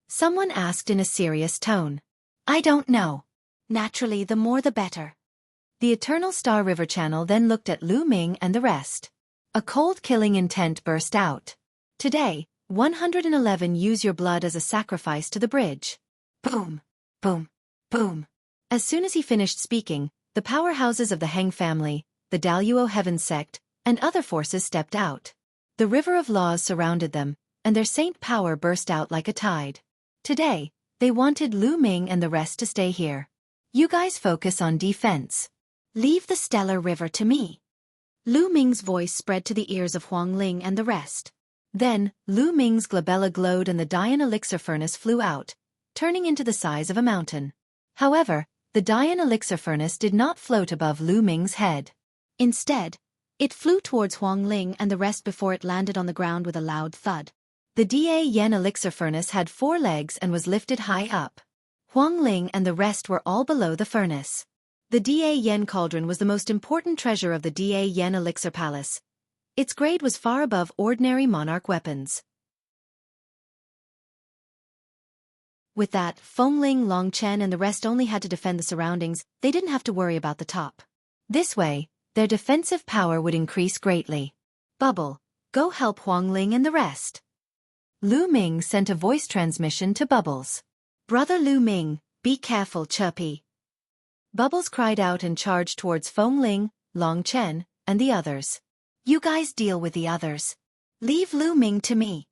Someone asked in a serious tone. I don't know. Naturally, the more the better. The Eternal Star River Channel then looked at Lu Ming and the rest. A cold killing intent burst out. Today, 111 use your blood as a sacrifice to the bridge. Boom, boom, boom. As soon as he finished speaking, the powerhouses of the Hang family, the Daluo Heaven sect, and other forces stepped out. The river of laws surrounded them, and their saint power burst out like a tide. Today, they wanted Lu Ming and the rest to stay here. You guys focus on defense. Leave the stellar river to me. Lu Ming's voice spread to the ears of Huang Ling and the rest. Then, Lu Ming's glabella glowed and the Dian elixir furnace flew out, turning into the size of a mountain. However, the Dian elixir furnace did not float above Lu Ming's head. Instead, it flew towards Huang Ling and the rest before it landed on the ground with a loud thud. The Da Yen elixir furnace had 4 legs and was lifted high up. Huang Ling and the rest were all below the furnace. The Da Yen cauldron was the most important treasure of the Da Yen elixir palace. Its grade was far above ordinary monarch weapons. With that, Feng Ling, Long Chen and the rest only had to defend the surroundings. They didn't have to worry about the top. This way, their defensive power would increase greatly. Bubble, go help Huang Ling and the rest. Lu Ming sent a voice transmission to Bubbles. Brother Lu Ming, be careful, Chirpy. Bubbles cried out and charged towards Feng Ling, Long Chen, and the others. You guys deal with the others. Leave Lu Ming to me.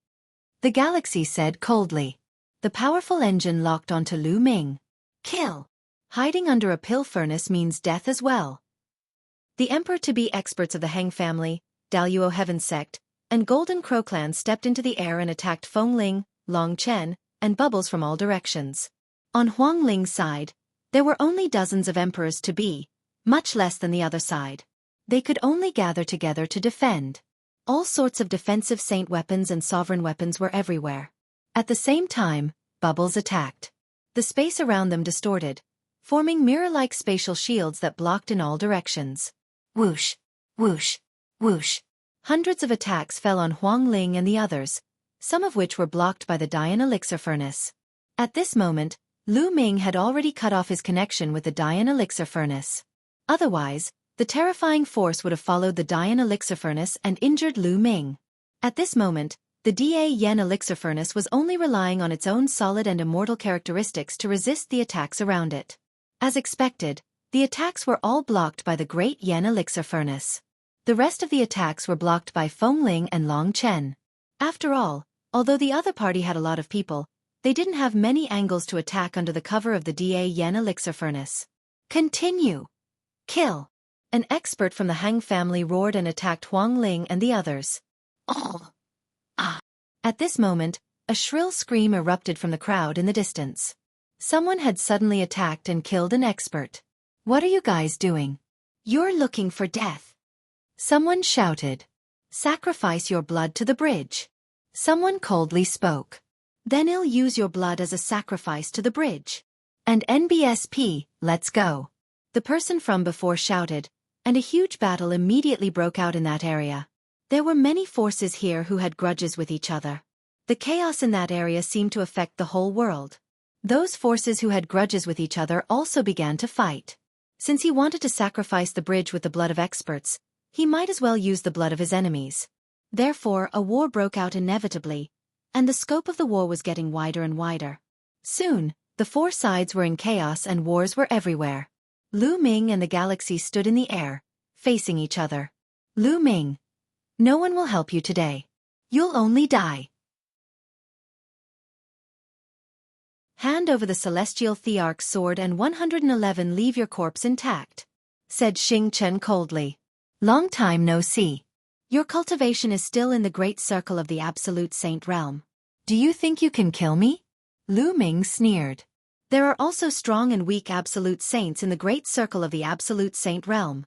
The galaxy said coldly. The powerful engine locked onto Lu Ming. Kill. Hiding under a pill furnace means death as well. The Emperor-to-be experts of the Heng family, Daluo Heaven Sect, and Golden Crow clan stepped into the air and attacked Feng Ling, Long Chen, and Bubbles from all directions. On Huang Ling's side, there were only dozens of Emperors-to-be, much less than the other side. They could only gather together to defend. All sorts of defensive saint weapons and sovereign weapons were everywhere. At the same time, Bubbles attacked. The space around them distorted, forming mirror-like spatial shields that blocked in all directions. Whoosh, whoosh, whoosh. Hundreds of attacks fell on Huang Ling and the others, some of which were blocked by the Dian Elixir Furnace. At this moment, Lu Ming had already cut off his connection with the Dian Elixir Furnace. Otherwise, the terrifying force would have followed the Dian Elixir Furnace and injured Lu Ming. At this moment, the Da Yen Elixir Furnace was only relying on its own solid and immortal characteristics to resist the attacks around it. As expected, the attacks were all blocked by the Great Yen Elixir Furnace. The rest of the attacks were blocked by Feng Ling and Long Chen. After all, although the other party had a lot of people, they didn't have many angles to attack under the cover of the Da Yen Elixir Furnace. Continue. Kill. An expert from the Hang family roared and attacked Huang Ling and the others. Oh. Ah. At this moment, a shrill scream erupted from the crowd in the distance. Someone had suddenly attacked and killed an expert. What are you guys doing? You're looking for death. Someone shouted. Sacrifice your blood to the bridge. Someone coldly spoke. Then I'll use your blood as a sacrifice to the bridge. And NBSP, let's go. The person from before shouted, and a huge battle immediately broke out in that area. There were many forces here who had grudges with each other. The chaos in that area seemed to affect the whole world. Those forces who had grudges with each other also began to fight. Since he wanted to sacrifice the bridge with the blood of experts, he might as well use the blood of his enemies. Therefore, a war broke out inevitably, and the scope of the war was getting wider and wider. Soon, the four sides were in chaos and wars were everywhere. Lu Ming and the galaxy stood in the air, facing each other. Lu Ming. No one will help you today. You'll only die. Hand over the celestial Thearch's sword and 111 leave your corpse intact, said Xing Chen coldly. Long time no see. Your cultivation is still in the great circle of the Absolute Saint realm. Do you think you can kill me? Lu Ming sneered. There are also strong and weak Absolute Saints in the great circle of the Absolute Saint realm.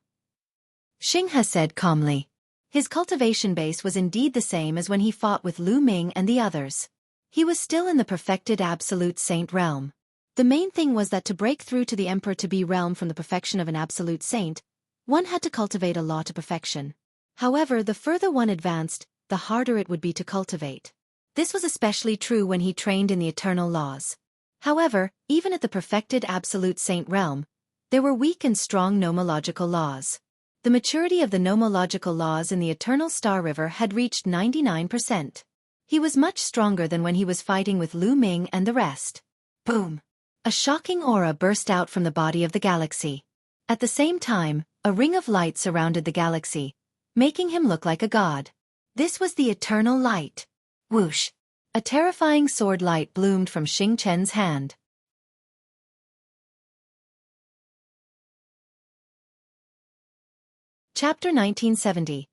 Xing He said calmly. His cultivation base was indeed the same as when he fought with Lu Ming and the others. He was still in the perfected Absolute Saint realm. The main thing was that to break through to the Emperor-to-be realm from the perfection of an Absolute Saint, one had to cultivate a law to perfection. However, the further one advanced, the harder it would be to cultivate. This was especially true when he trained in the eternal laws. However, even at the perfected Absolute Saint realm, there were weak and strong nomological laws. The maturity of the nomological laws in the Eternal Star River had reached 99%. He was much stronger than when he was fighting with Lu Ming and the rest. Boom! A shocking aura burst out from the body of the galaxy. At the same time, a ring of light surrounded the galaxy, making him look like a god. This was the eternal light. Whoosh! A terrifying sword light bloomed from Xing Chen's hand. Chapter 1970.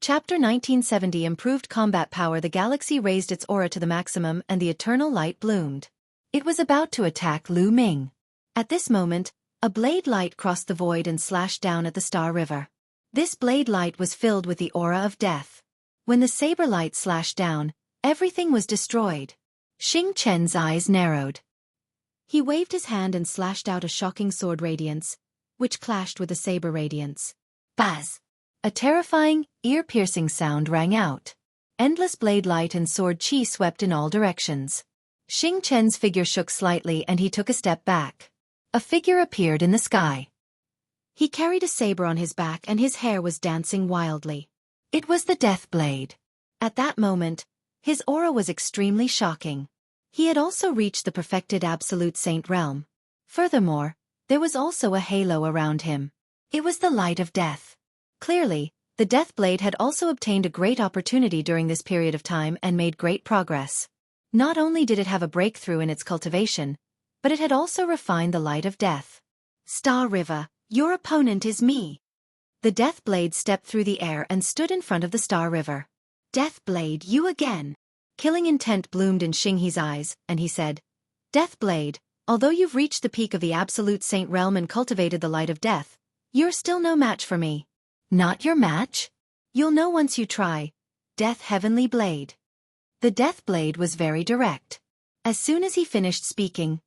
Chapter 1970 Improved combat power. The galaxy raised its aura to the maximum and the eternal light bloomed. It was about to attack Lu Ming. At this moment, a blade light crossed the void and slashed down at the Star River. This blade light was filled with the aura of death. When the saber light slashed down, everything was destroyed. Xing Chen's eyes narrowed. He waved his hand and slashed out a shocking sword radiance, which clashed with the saber radiance. Buzz! A terrifying, ear-piercing sound rang out. Endless blade light and sword chi swept in all directions. Xing Chen's figure shook slightly and he took a step back. A figure appeared in the sky. He carried a saber on his back and his hair was dancing wildly. It was the Death Blade. At that moment, his aura was extremely shocking. He had also reached the perfected Absolute Saint realm. Furthermore, There was also a halo around him. It was the light of death. Clearly, the Death Blade had also obtained a great opportunity during this period of time and made great progress. Not only did it have a breakthrough in its cultivation, but it had also refined the light of death. Star River, your opponent is me. The Death Blade stepped through the air and stood in front of the Star River. Death Blade, you again. Killing intent bloomed in Xinghe's eyes, and he said, Death Blade, although you've reached the peak of the Absolute Saint Realm and cultivated the light of death, you're still no match for me. Not your match? You'll know once you try. Death Heavenly Blade. The Death Blade was very direct. As soon as he finished speaking,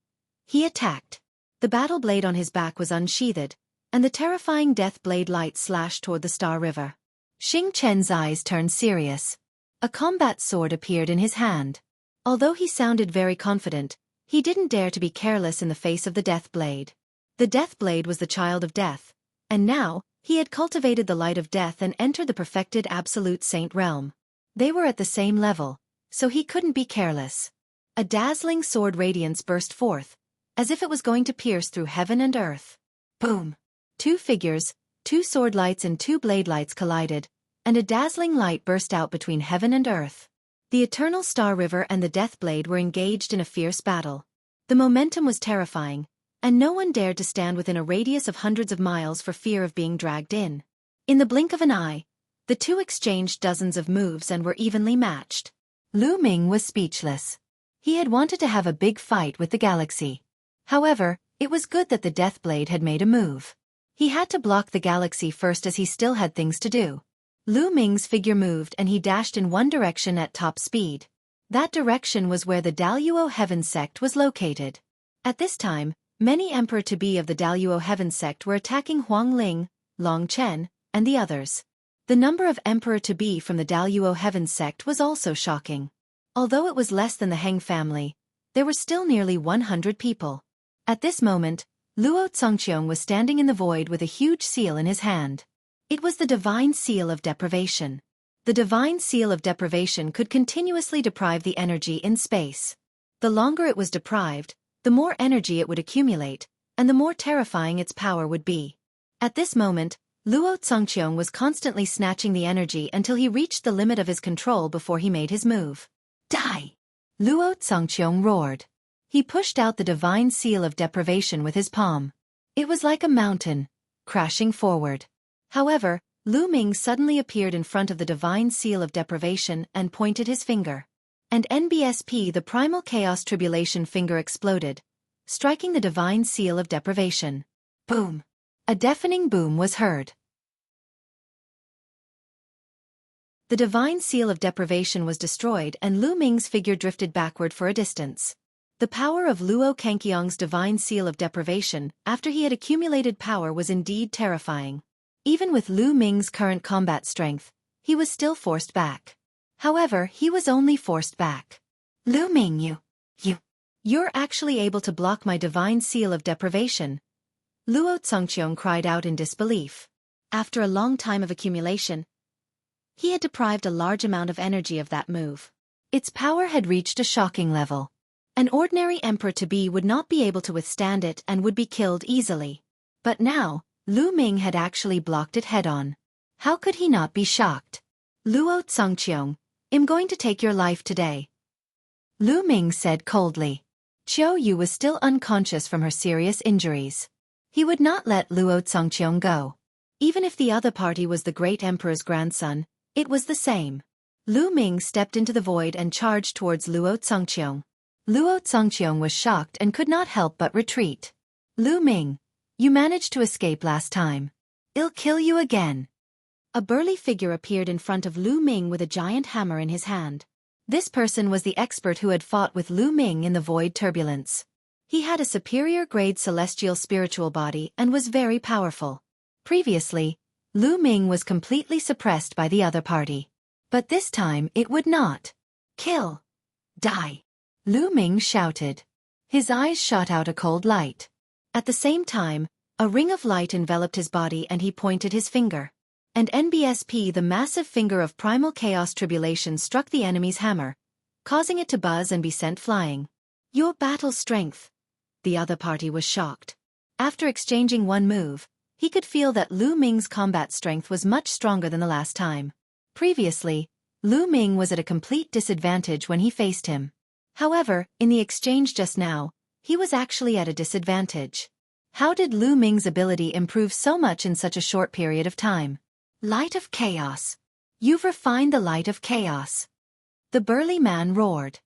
he attacked. The battle blade on his back was unsheathed, and the terrifying Death Blade light slashed toward the Star River. Xing Chen's eyes turned serious. A combat sword appeared in his hand. Although he sounded very confident, he didn't dare to be careless in the face of the Death Blade. The Death Blade was the child of death, and now, he had cultivated the light of death and entered the perfected Absolute Saint Realm. They were at the same level, so he couldn't be careless. A dazzling sword radiance burst forth, as if it was going to pierce through heaven and earth. Boom! Two figures, two sword lights and two blade lights collided, and a dazzling light burst out between heaven and earth. The Eternal Star River and the Death Blade were engaged in a fierce battle. The momentum was terrifying, and no one dared to stand within a radius of hundreds of miles for fear of being dragged in. In the blink of an eye, the two exchanged dozens of moves and were evenly matched. Lu Ming was speechless. He had wanted to have a big fight with the galaxy. However, it was good that the Death Blade had made a move. He had to block the galaxy first as he still had things to do. Lu Ming's figure moved and he dashed in one direction at top speed. That direction was where the Daluo Heaven sect was located. At this time, many Emperor-to-be of the Daluo Heaven sect were attacking Huang Ling, Long Chen, and the others. The number of Emperor-to-be from the Daluo Heaven sect was also shocking. Although it was less than the Heng family, there were still nearly 100 people. At this moment, Luo Congqiong was standing in the void with a huge seal in his hand. It was the Divine Seal of Deprivation. The Divine Seal of Deprivation could continuously deprive the energy in space. The longer it was deprived, the more energy it would accumulate, and the more terrifying its power would be. At this moment, Luo Congqiong was constantly snatching the energy until he reached the limit of his control before he made his move. Die! Luo Congqiong roared. He pushed out the Divine Seal of Deprivation with his palm. It was like a mountain, crashing forward. However, Lu Ming suddenly appeared in front of the Divine Seal of Deprivation and pointed his finger. And NBSP, the Primal Chaos Tribulation finger, exploded, striking the Divine Seal of Deprivation. Boom! A deafening boom was heard. The Divine Seal of Deprivation was destroyed and Lu Ming's figure drifted backward for a distance. The power of Luo Congqiong's Divine Seal of Deprivation, after he had accumulated power, was indeed terrifying. Even with Lu Ming's current combat strength, he was still forced back. However, he was only forced back. Lu Ming, you're actually able to block my Divine Seal of Deprivation. Luo Congqiong cried out in disbelief. After a long time of accumulation, he had deprived a large amount of energy of that move. Its power had reached a shocking level. An ordinary Emperor-to-be would not be able to withstand it and would be killed easily. But now, Lu Ming had actually blocked it head-on. How could he not be shocked? Luo Congqiong, I'm going to take your life today. Lu Ming said coldly. Qiu Yu was still unconscious from her serious injuries. He would not let Luo Congqiong go. Even if the other party was the great emperor's grandson, it was the same. Lu Ming stepped into the void and charged towards Luo Congqiong. Luo Congqiong was shocked and could not help but retreat. Lu Ming, you managed to escape last time. I'll kill you again. A burly figure appeared in front of Lu Ming with a giant hammer in his hand. This person was the expert who had fought with Lu Ming in the void turbulence. He had a superior grade celestial spiritual body and was very powerful. Previously, Lu Ming was completely suppressed by the other party. But this time it would not. Kill. Die. Lu Ming shouted. His eyes shot out a cold light. At the same time, a ring of light enveloped his body and he pointed his finger. And NBSP, the massive finger of Primal Chaos Tribulation, struck the enemy's hammer, causing it to buzz and be sent flying. Your battle strength. The other party was shocked. After exchanging one move, he could feel that Lu Ming's combat strength was much stronger than the last time. Previously, Lu Ming was at a complete disadvantage when he faced him. However, in the exchange just now, he was actually at a disadvantage. How did Lu Ming's ability improve so much in such a short period of time? Light of Chaos. You've refined the light of chaos. The burly man roared.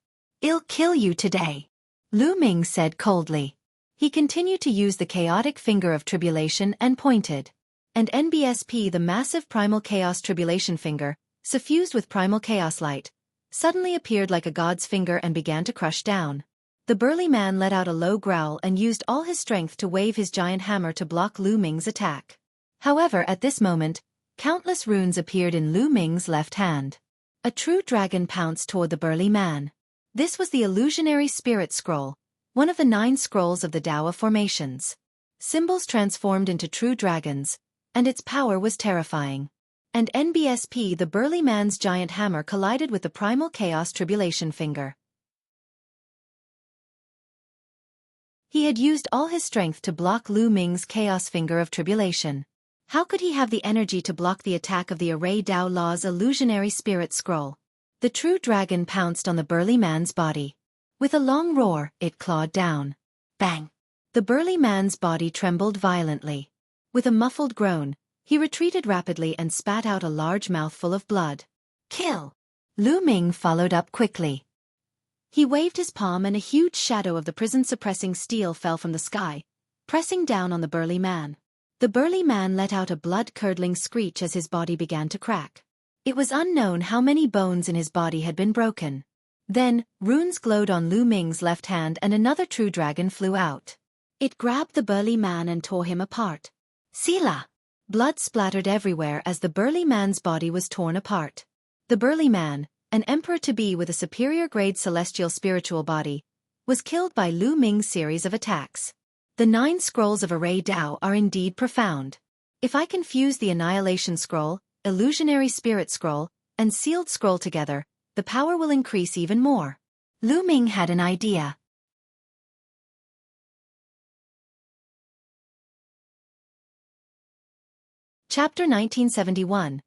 I'll kill you today. Lu Ming said coldly. He continued to use the chaotic finger of tribulation and pointed. And NBSP, the massive primal chaos tribulation finger, suffused with primal chaos light, suddenly appeared like a god's finger and began to crush down. The burly man let out a low growl and used all his strength to wave his giant hammer to block Lu Ming's attack. However, at this moment, countless runes appeared in Lu Ming's left hand. A true dragon pounced toward the burly man. This was the illusionary spirit scroll, one of the 9 scrolls of the Tao of formations. Symbols transformed into true dragons, and its power was terrifying. And NBSP, the burly man's giant hammer, collided with the primal chaos tribulation finger. He had used all his strength to block Lu Ming's chaos finger of tribulation. How could he have the energy to block the attack of the Array Tao Law's illusionary spirit scroll? The true dragon pounced on the burly man's body. With a long roar, it clawed down. Bang! The burly man's body trembled violently. With a muffled groan, he retreated rapidly and spat out a large mouthful of blood. Kill! Lu Ming followed up quickly. He waved his palm and a huge shadow of the prison-suppressing steel fell from the sky, pressing down on the burly man. The burly man let out a blood-curdling screech as his body began to crack. It was unknown how many bones in his body had been broken. Then, runes glowed on Lu Ming's left hand and another true dragon flew out. It grabbed the burly man and tore him apart. Sila! Blood splattered everywhere as the burly man's body was torn apart. The burly man, an emperor-to-be with a superior-grade celestial spiritual body, was killed by Lu Ming's series of attacks. The 9 scrolls of Array Tao are indeed profound. If I can fuse the Annihilation Scroll, Illusionary Spirit Scroll, and Sealed Scroll together, the power will increase even more. Lu Ming had an idea. Chapter 1971.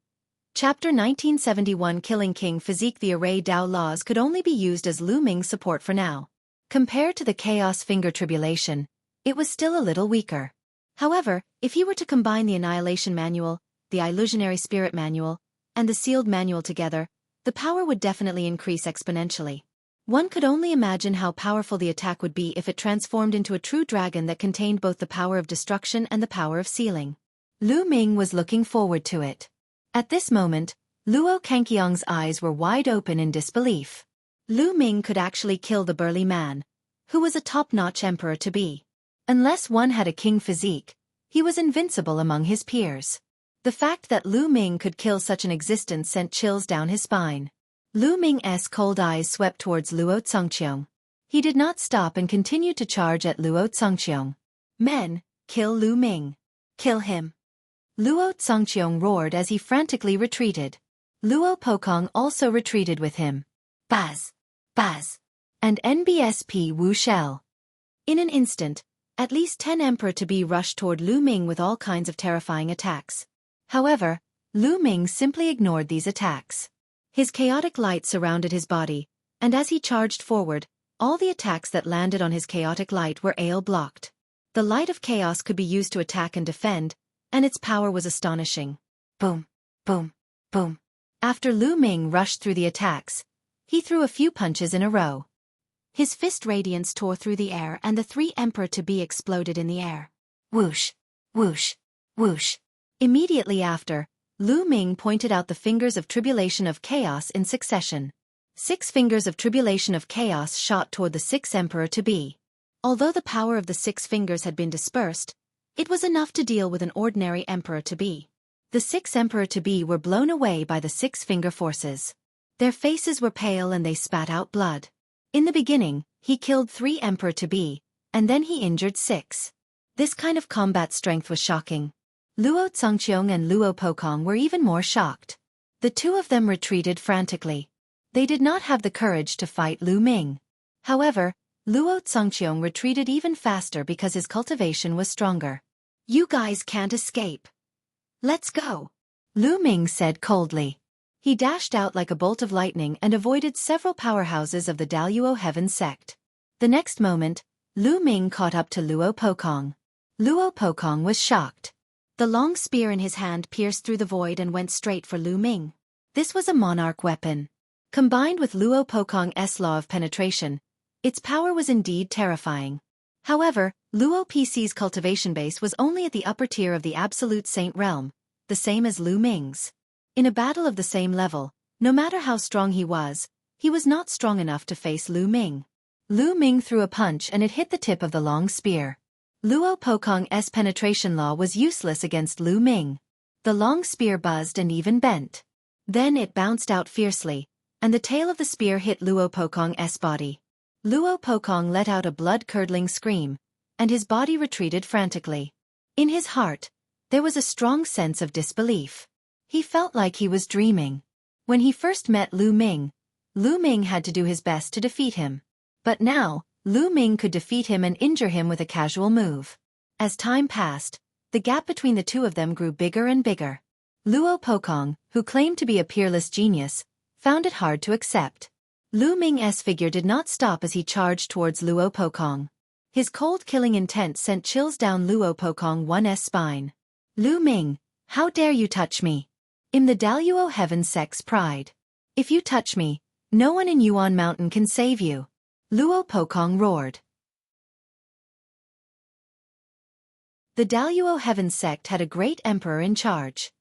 Chapter 1971. Killing King Physique. The Array Tao laws could only be used as Lu Ming's support for now. Compared to the Chaos Finger Tribulation, it was still a little weaker. However, if he were to combine the Annihilation Manual, the Illusionary Spirit Manual, and the Sealed Manual together, the power would definitely increase exponentially. One could only imagine how powerful the attack would be if it transformed into a true dragon that contained both the power of destruction and the power of sealing. Lu Ming was looking forward to it. At this moment, Luo Kangqiang's eyes were wide open in disbelief. Lu Ming could actually kill the burly man, who was a top-notch emperor-to-be. Unless one had a king physique, he was invincible among his peers. The fact that Lu Ming could kill such an existence sent chills down his spine. Lu Ming's cold eyes swept towards Luo Congqiong. He did not stop and continued to charge at Luo Congqiong. Men, kill Lu Ming. Kill him. Luo Congqiong roared as he frantically retreated. Luo Pokong also retreated with him. Baz! Baz! And NBSP Wu Shell. In an instant, at least 10 emperor-to-be rushed toward Lu Ming with all kinds of terrifying attacks. However, Lu Ming simply ignored these attacks. His chaotic light surrounded his body, and as he charged forward, all the attacks that landed on his chaotic light were blocked. The light of chaos could be used to attack and defend, and its power was astonishing. Boom, boom, boom. After Lu Ming rushed through the attacks, he threw a few punches in a row. His fist radiance tore through the air and the 3 emperor-to-be exploded in the air. Whoosh, whoosh, whoosh. Immediately after, Lu Ming pointed out the fingers of tribulation of chaos in succession. 6 fingers of tribulation of chaos shot toward the 6 emperor-to-be. Although the power of the 6 fingers had been dispersed, it was enough to deal with an ordinary emperor-to-be. The 6 emperor-to-be were blown away by the 6-finger forces. Their faces were pale and they spat out blood. In the beginning, he killed 3 emperor-to-be, and then he injured 6. This kind of combat strength was shocking. Luo Congqiong and Luo Pokong were even more shocked. The 2 of them retreated frantically. They did not have the courage to fight Lu Ming. However, Luo Zongqiong retreated even faster because his cultivation was stronger. You guys can't escape. Let's go, Lu Ming said coldly. He dashed out like a bolt of lightning and avoided several powerhouses of the Daluo Heaven sect. The next moment, Lu Ming caught up to Luo Pokong. Luo Pokong was shocked. The long spear in his hand pierced through the void and went straight for Lu Ming. This was a monarch weapon. Combined with Luo Pokong's law of penetration, its power was indeed terrifying. However, Luo PC's cultivation base was only at the upper tier of the Absolute Saint realm, the same as Lu Ming's. In a battle of the same level, no matter how strong he was not strong enough to face Lu Ming. Lu Ming threw a punch and it hit the tip of the long spear. Luo Pokong's penetration law was useless against Lu Ming. The long spear buzzed and even bent. Then it bounced out fiercely, and the tail of the spear hit Luo Pokong's body. Luo Pokong let out a blood-curdling scream, and his body retreated frantically. In his heart, there was a strong sense of disbelief. He felt like he was dreaming. When he first met Lu Ming had to do his best to defeat him. But now, Lu Ming could defeat him and injure him with a casual move. As time passed, the gap between the two of them grew bigger and bigger. Luo Pokong, who claimed to be a peerless genius, found it hard to accept. Lu Ming's figure did not stop as he charged towards Luo Pokong. His cold-killing intent sent chills down Luo Pokong's spine. Lu Ming, how dare you touch me? I'm the Daluo Heaven sect's pride. If you touch me, no one in Yuan Mountain can save you. Luo Pokong roared. The Daluo Heaven sect had a great emperor in charge.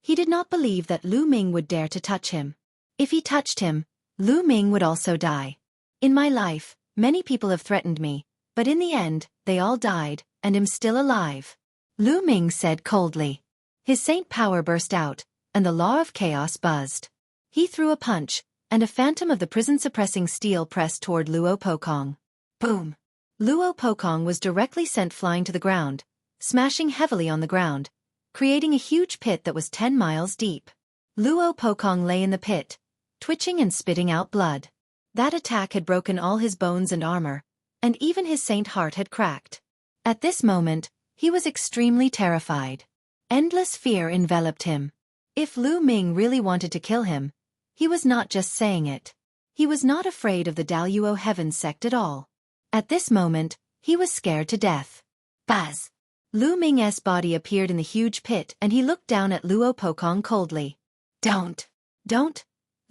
He did not believe that Lu Ming would dare to touch him. If he touched him, Lu Ming would also die. In my life, many people have threatened me, but in the end, they all died, and I'm still alive. Lu Ming said coldly. His saint power burst out, and the law of chaos buzzed. He threw a punch, and a phantom of the prison-suppressing steel pressed toward Luo Pokong. Boom! Luo Pokong was directly sent flying to the ground, smashing heavily on the ground, creating a huge pit that was 10 miles deep. Luo Pokong lay in the pit, twitching and spitting out blood. That attack had broken all his bones and armor, and even his saint heart had cracked. At this moment, he was extremely terrified. Endless fear enveloped him. If Lu Ming really wanted to kill him, he was not just saying it. He was not afraid of the Daluo Heaven sect at all. At this moment, he was scared to death. Buzz! Lu Ming's body appeared in the huge pit and he looked down at Luo Pokong coldly. Don't!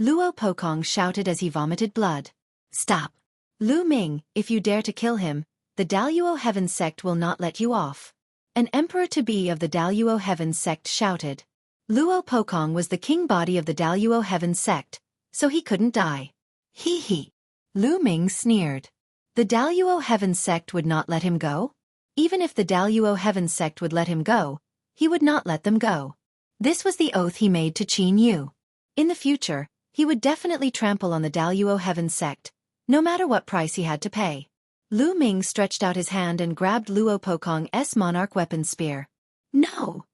Luo Pokong shouted as he vomited blood. Stop! Lu Ming, if you dare to kill him, the Daluo Heaven sect will not let you off. An emperor-to-be of the Daluo Heaven sect shouted. Luo Pokong was the king body of the Daluo Heaven sect, so he couldn't die. Hee hee. Lu Ming sneered. The Daluo Heaven sect would not let him go? Even if the Daluo Heaven sect would let him go, he would not let them go. This was the oath he made to Qin Yu. In the future, he would definitely trample on the Daluo Heaven sect, no matter what price he had to pay. Lu Ming stretched out his hand and grabbed Luo Pokong's monarch weapon spear. No!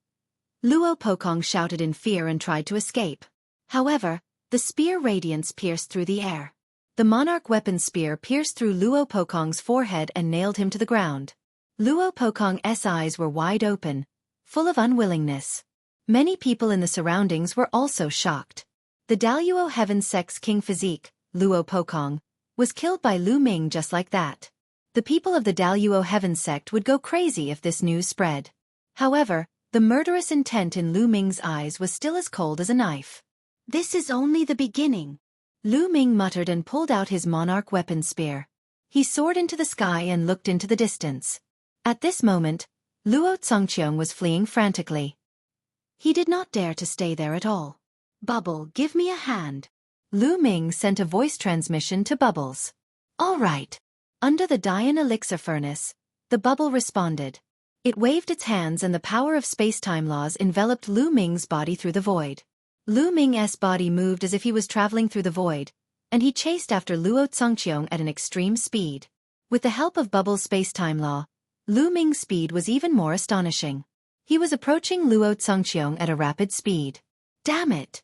Luo Pokong shouted in fear and tried to escape. However, the spear radiance pierced through the air. The monarch weapon spear pierced through Luo Pokong's forehead and nailed him to the ground. Luo Pokong's eyes were wide open, full of unwillingness. Many people in the surroundings were also shocked. The Daluo Heaven sect's king physique, Luo Pokong, was killed by Lu Ming just like that. The people of the Daluo Heaven sect would go crazy if this news spread. However, the murderous intent in Lu Ming's eyes was still as cold as a knife. This is only the beginning. Lu Ming muttered and pulled out his monarch weapon spear. He soared into the sky and looked into the distance. At this moment, Luo Zongqiong was fleeing frantically. He did not dare to stay there at all. Bubble, give me a hand. Lu Ming sent a voice transmission to Bubbles. All right. Under the Dian elixir furnace, the bubble responded. It waved its hands and the power of space-time laws enveloped Lu Ming's body through the void. Lu Ming's body moved as if he was traveling through the void, and he chased after Luo Zongqiong at an extreme speed. With the help of Bubble's space-time law, Lu Ming's speed was even more astonishing. He was approaching Luo Zongqiong at a rapid speed. Damn it!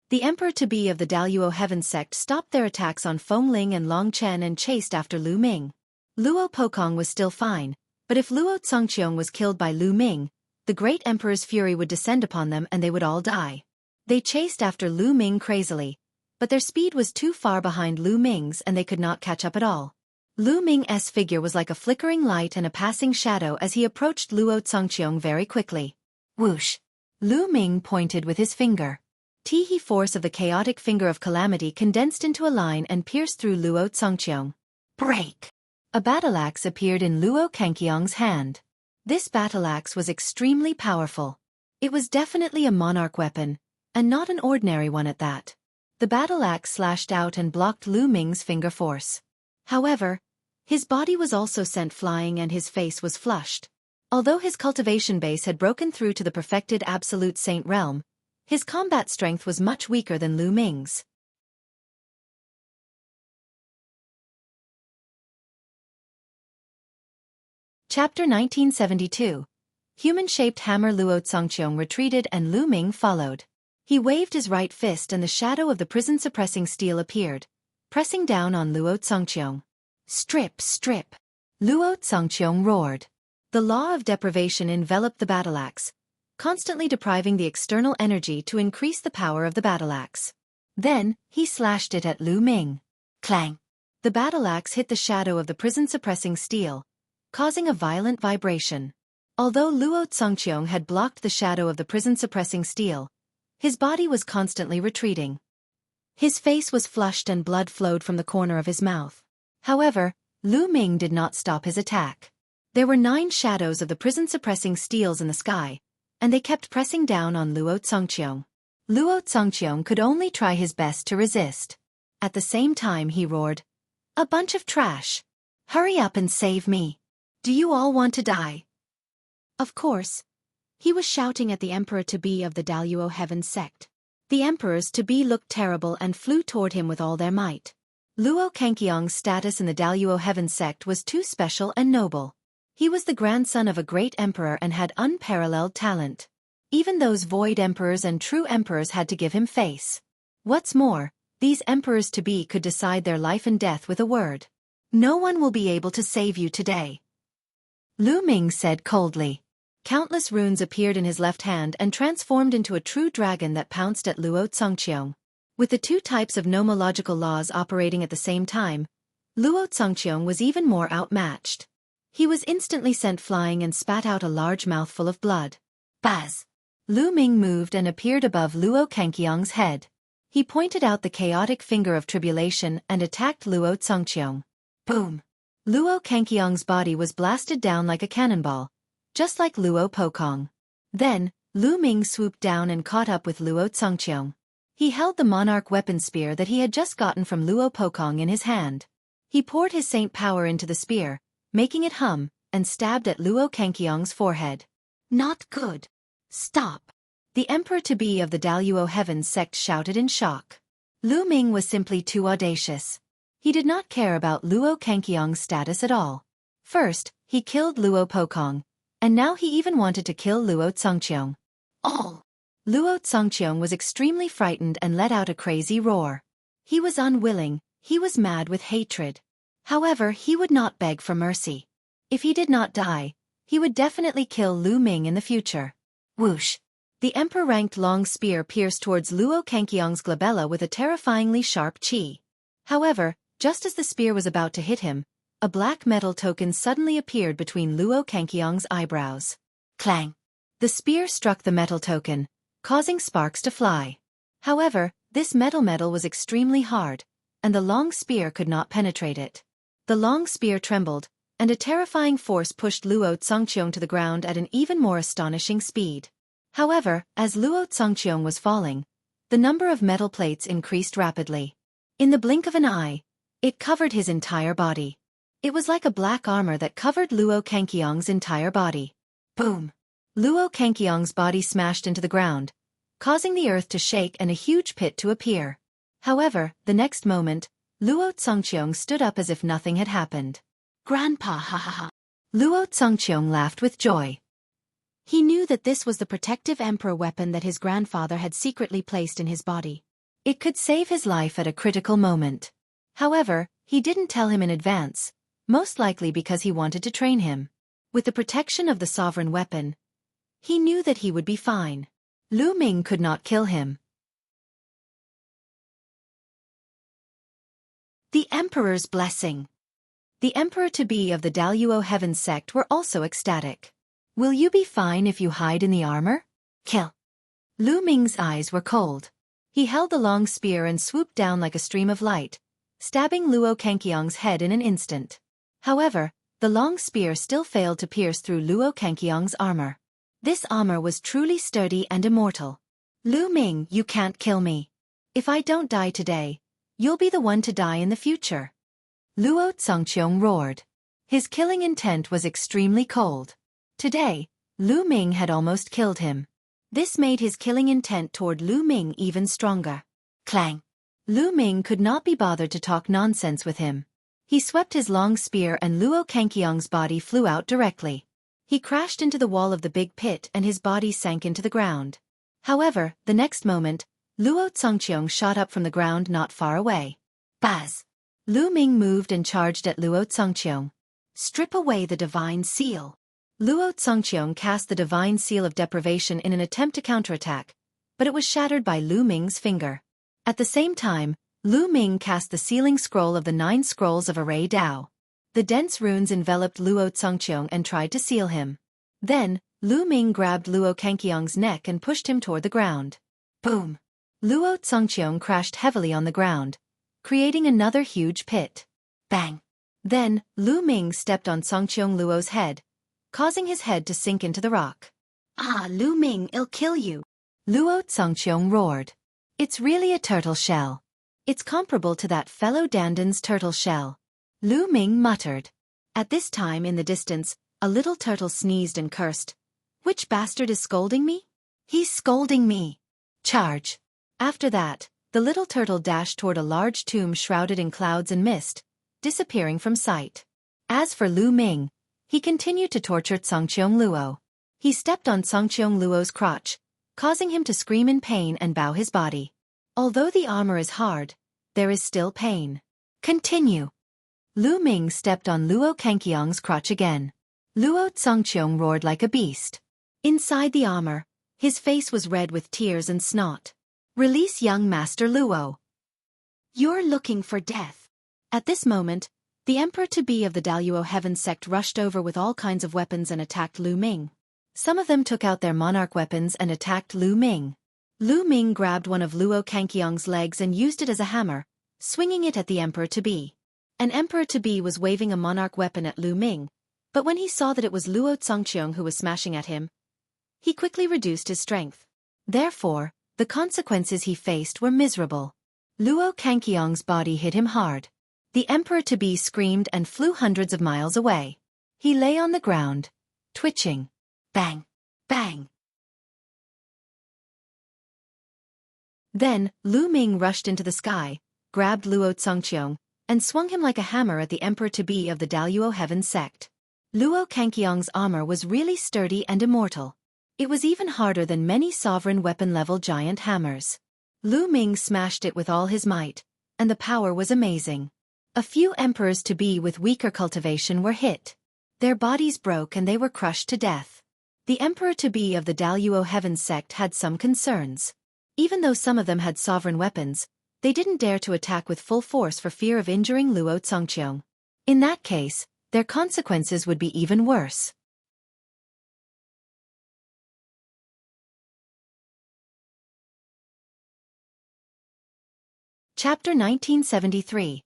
The emperor-to-be of the Daluo Heaven sect stopped their attacks on Feng Ling and Long Chen and chased after Lu Ming. Luo Pokong was still fine, but if Luo Congqiong was killed by Lu Ming, the great emperor's fury would descend upon them and they would all die. They chased after Lu Ming crazily, but their speed was too far behind Lu Ming's and they could not catch up at all. Lu Ming's figure was like a flickering light and a passing shadow as he approached Luo Congqiong very quickly. Whoosh! Lu Ming pointed with his finger. The force of the chaotic finger of calamity condensed into a line and pierced through Luo Congqiong. Break! A battle axe appeared in Luo Congqiong's hand. This battle axe was extremely powerful. It was definitely a monarch weapon, and not an ordinary one at that. The battle axe slashed out and blocked Lu Ming's finger force. However, his body was also sent flying and his face was flushed. Although his cultivation base had broken through to the perfected absolute saint realm, his combat strength was much weaker than Lu Ming's. Chapter 1972. Human-shaped hammer. Luo Congqiong retreated and Lu Ming followed. He waved his right fist and the shadow of the prison-suppressing steel appeared, pressing down on Luo Congqiong. Strip, strip! Luo Congqiong roared. The law of deprivation enveloped the battle axe, constantly depriving the external energy to increase the power of the battle axe. Then, he slashed it at Lu Ming. Clang! The battle axe hit the shadow of the prison-suppressing steel, causing a violent vibration. Although Luo Congqiong had blocked the shadow of the prison-suppressing steel, his body was constantly retreating. His face was flushed and blood flowed from the corner of his mouth. However, Lu Ming did not stop his attack. There were 9 shadows of the prison-suppressing steels in the sky, and they kept pressing down on Luo Congqiong. Luo Congqiong could only try his best to resist. At the same time he roared, "A bunch of trash! Hurry up and save me! Do you all want to die?" Of course. He was shouting at the emperor-to-be of the Daluo Heaven sect. The emperors-to-be looked terrible and flew toward him with all their might. Luo Congqiong's status in the Daluo Heaven sect was too special and noble. He was the grandson of a great emperor and had unparalleled talent. Even those void emperors and true emperors had to give him face. What's more, these emperors-to-be could decide their life and death with a word. "No one will be able to save you today," Lu Ming said coldly. Countless runes appeared in his left hand and transformed into a true dragon that pounced at Luo Congqiong. With the 2 types of nomological laws operating at the same time, Luo Congqiong was even more outmatched. He was instantly sent flying and spat out a large mouthful of blood. Buzz! Lu Ming moved and appeared above Luo Congqiong's head. He pointed out the chaotic finger of tribulation and attacked Luo Congqiong. Boom! Luo Congqiong's body was blasted down like a cannonball, just like Luo Pokong. Then, Lu Ming swooped down and caught up with Luo Congqiong. He held the monarch weapon spear that he had just gotten from Luo Pokong in his hand. He poured his saint power into the spear, making it hum, and stabbed at Luo Congqiong's forehead. Not good. Stop! The emperor-to-be of the Daluo Heaven sect shouted in shock. Lu Ming was simply too audacious. He did not care about Luo Congqiong's status at all. First, he killed Luo Pokong, and now he even wanted to kill Luo Congqiong. Oh! Luo Congqiong was extremely frightened and let out a crazy roar. He was unwilling, he was mad with hatred. However, he would not beg for mercy. If he did not die, he would definitely kill Lu Ming in the future. Whoosh! The emperor-ranked long spear pierced towards Luo Congqiong's glabella with a terrifyingly sharp chi. However, just as the spear was about to hit him, a black metal token suddenly appeared between Luo Congqiong's eyebrows. Clang! The spear struck the metal token, causing sparks to fly. However, this metal was extremely hard, and the long spear could not penetrate it. The long spear trembled, and a terrifying force pushed Luo Congqiong to the ground at an even more astonishing speed. However, as Luo Congqiong was falling, the number of metal plates increased rapidly. In the blink of an eye, it covered his entire body. It was like a black armor that covered Luo Congqiong's entire body. Boom! Luo Congqiong's body smashed into the ground, causing the earth to shake and a huge pit to appear. However, the next moment, Luo Congqiong stood up as if nothing had happened. Grandpa, ha ha ha! Luo Congqiong laughed with joy. He knew that this was the protective emperor weapon that his grandfather had secretly placed in his body. It could save his life at a critical moment. However, he didn't tell him in advance, most likely because he wanted to train him. With the protection of the sovereign weapon, he knew that he would be fine. Lu Ming could not kill him. The Emperor's Blessing. The Emperor-to-be of the Daluo Heaven sect were also ecstatic. Will you be fine if you hide in the armor? Kill. Lu Ming's eyes were cold. He held the long spear and swooped down like a stream of light, stabbing Luo Kanqiong's head in an instant. However, the long spear still failed to pierce through Luo Kanqiong's armor. This armor was truly sturdy and immortal. Lu Ming, you can't kill me. If I don't die today, you'll be the one to die in the future. Luo Congqiong roared. His killing intent was extremely cold. Today, Lu Ming had almost killed him. This made his killing intent toward Lu Ming even stronger. Clang! Lu Ming could not be bothered to talk nonsense with him. He swept his long spear and Luo Kanqiong's body flew out directly. He crashed into the wall of the big pit and his body sank into the ground. However, the next moment, Luo Congqiong shot up from the ground not far away. Buzz! Lu Ming moved and charged at Luo Congqiong. Strip away the divine seal. Luo Congqiong cast the divine seal of deprivation in an attempt to counterattack, but it was shattered by Lu Ming's finger. At the same time, Lu Ming cast the sealing scroll of the 9 scrolls of Array Dao. The dense runes enveloped Luo Congqiong and tried to seal him. Then, Lu Ming grabbed Luo Kanqiong's neck and pushed him toward the ground. Boom! Luo Congqiong crashed heavily on the ground, creating another huge pit. Bang! Then, Lu Ming stepped on Congqiong Luo's head, causing his head to sink into the rock. Ah, Lu Ming, I'll kill you! Luo Congqiong roared. It's really a turtle shell. It's comparable to that fellow Dandan's turtle shell. Lu Ming muttered. At this time in the distance, a little turtle sneezed and cursed. Which bastard is scolding me? He's scolding me. Charge! After that, the little turtle dashed toward a large tomb shrouded in clouds and mist, disappearing from sight. As for Lu Ming, he continued to torture Congqiong Luo. He stepped on Congqiong Luo's crotch, causing him to scream in pain and bow his body. Although the armor is hard, there is still pain. Continue. Lu Ming stepped on Luo Kanqiong's crotch again. Luo Congqiong roared like a beast. Inside the armor, his face was red with tears and snot. Release young Master Luo. You're looking for death. At this moment, the Emperor-to-be of the Daluo Heaven sect rushed over with all kinds of weapons and attacked Lu Ming. Some of them took out their monarch weapons and attacked Lu Ming. Lu Ming grabbed one of Luo Kanqiong's legs and used it as a hammer, swinging it at the Emperor-to-be. An Emperor-to-be was waving a monarch weapon at Lu Ming, but when he saw that it was Luo Congqiong who was smashing at him, he quickly reduced his strength. Therefore, the consequences he faced were miserable. Luo Kanqiong's body hit him hard. The Emperor-to-be screamed and flew hundreds of miles away. He lay on the ground, twitching. Bang! Bang! Then, Lu Ming rushed into the sky, grabbed Luo Congqiong, and swung him like a hammer at the Emperor-to-be of the Daluo Heaven sect. Luo Kanqiong's armor was really sturdy and immortal. It was even harder than many sovereign weapon-level giant hammers. Lu Ming smashed it with all his might, and the power was amazing. A few emperors-to-be with weaker cultivation were hit. Their bodies broke and they were crushed to death. The Emperor-to-be of the Daluo Heaven sect had some concerns. Even though some of them had sovereign weapons, they didn't dare to attack with full force for fear of injuring Luo Congqiong. In that case, their consequences would be even worse. Chapter 1973.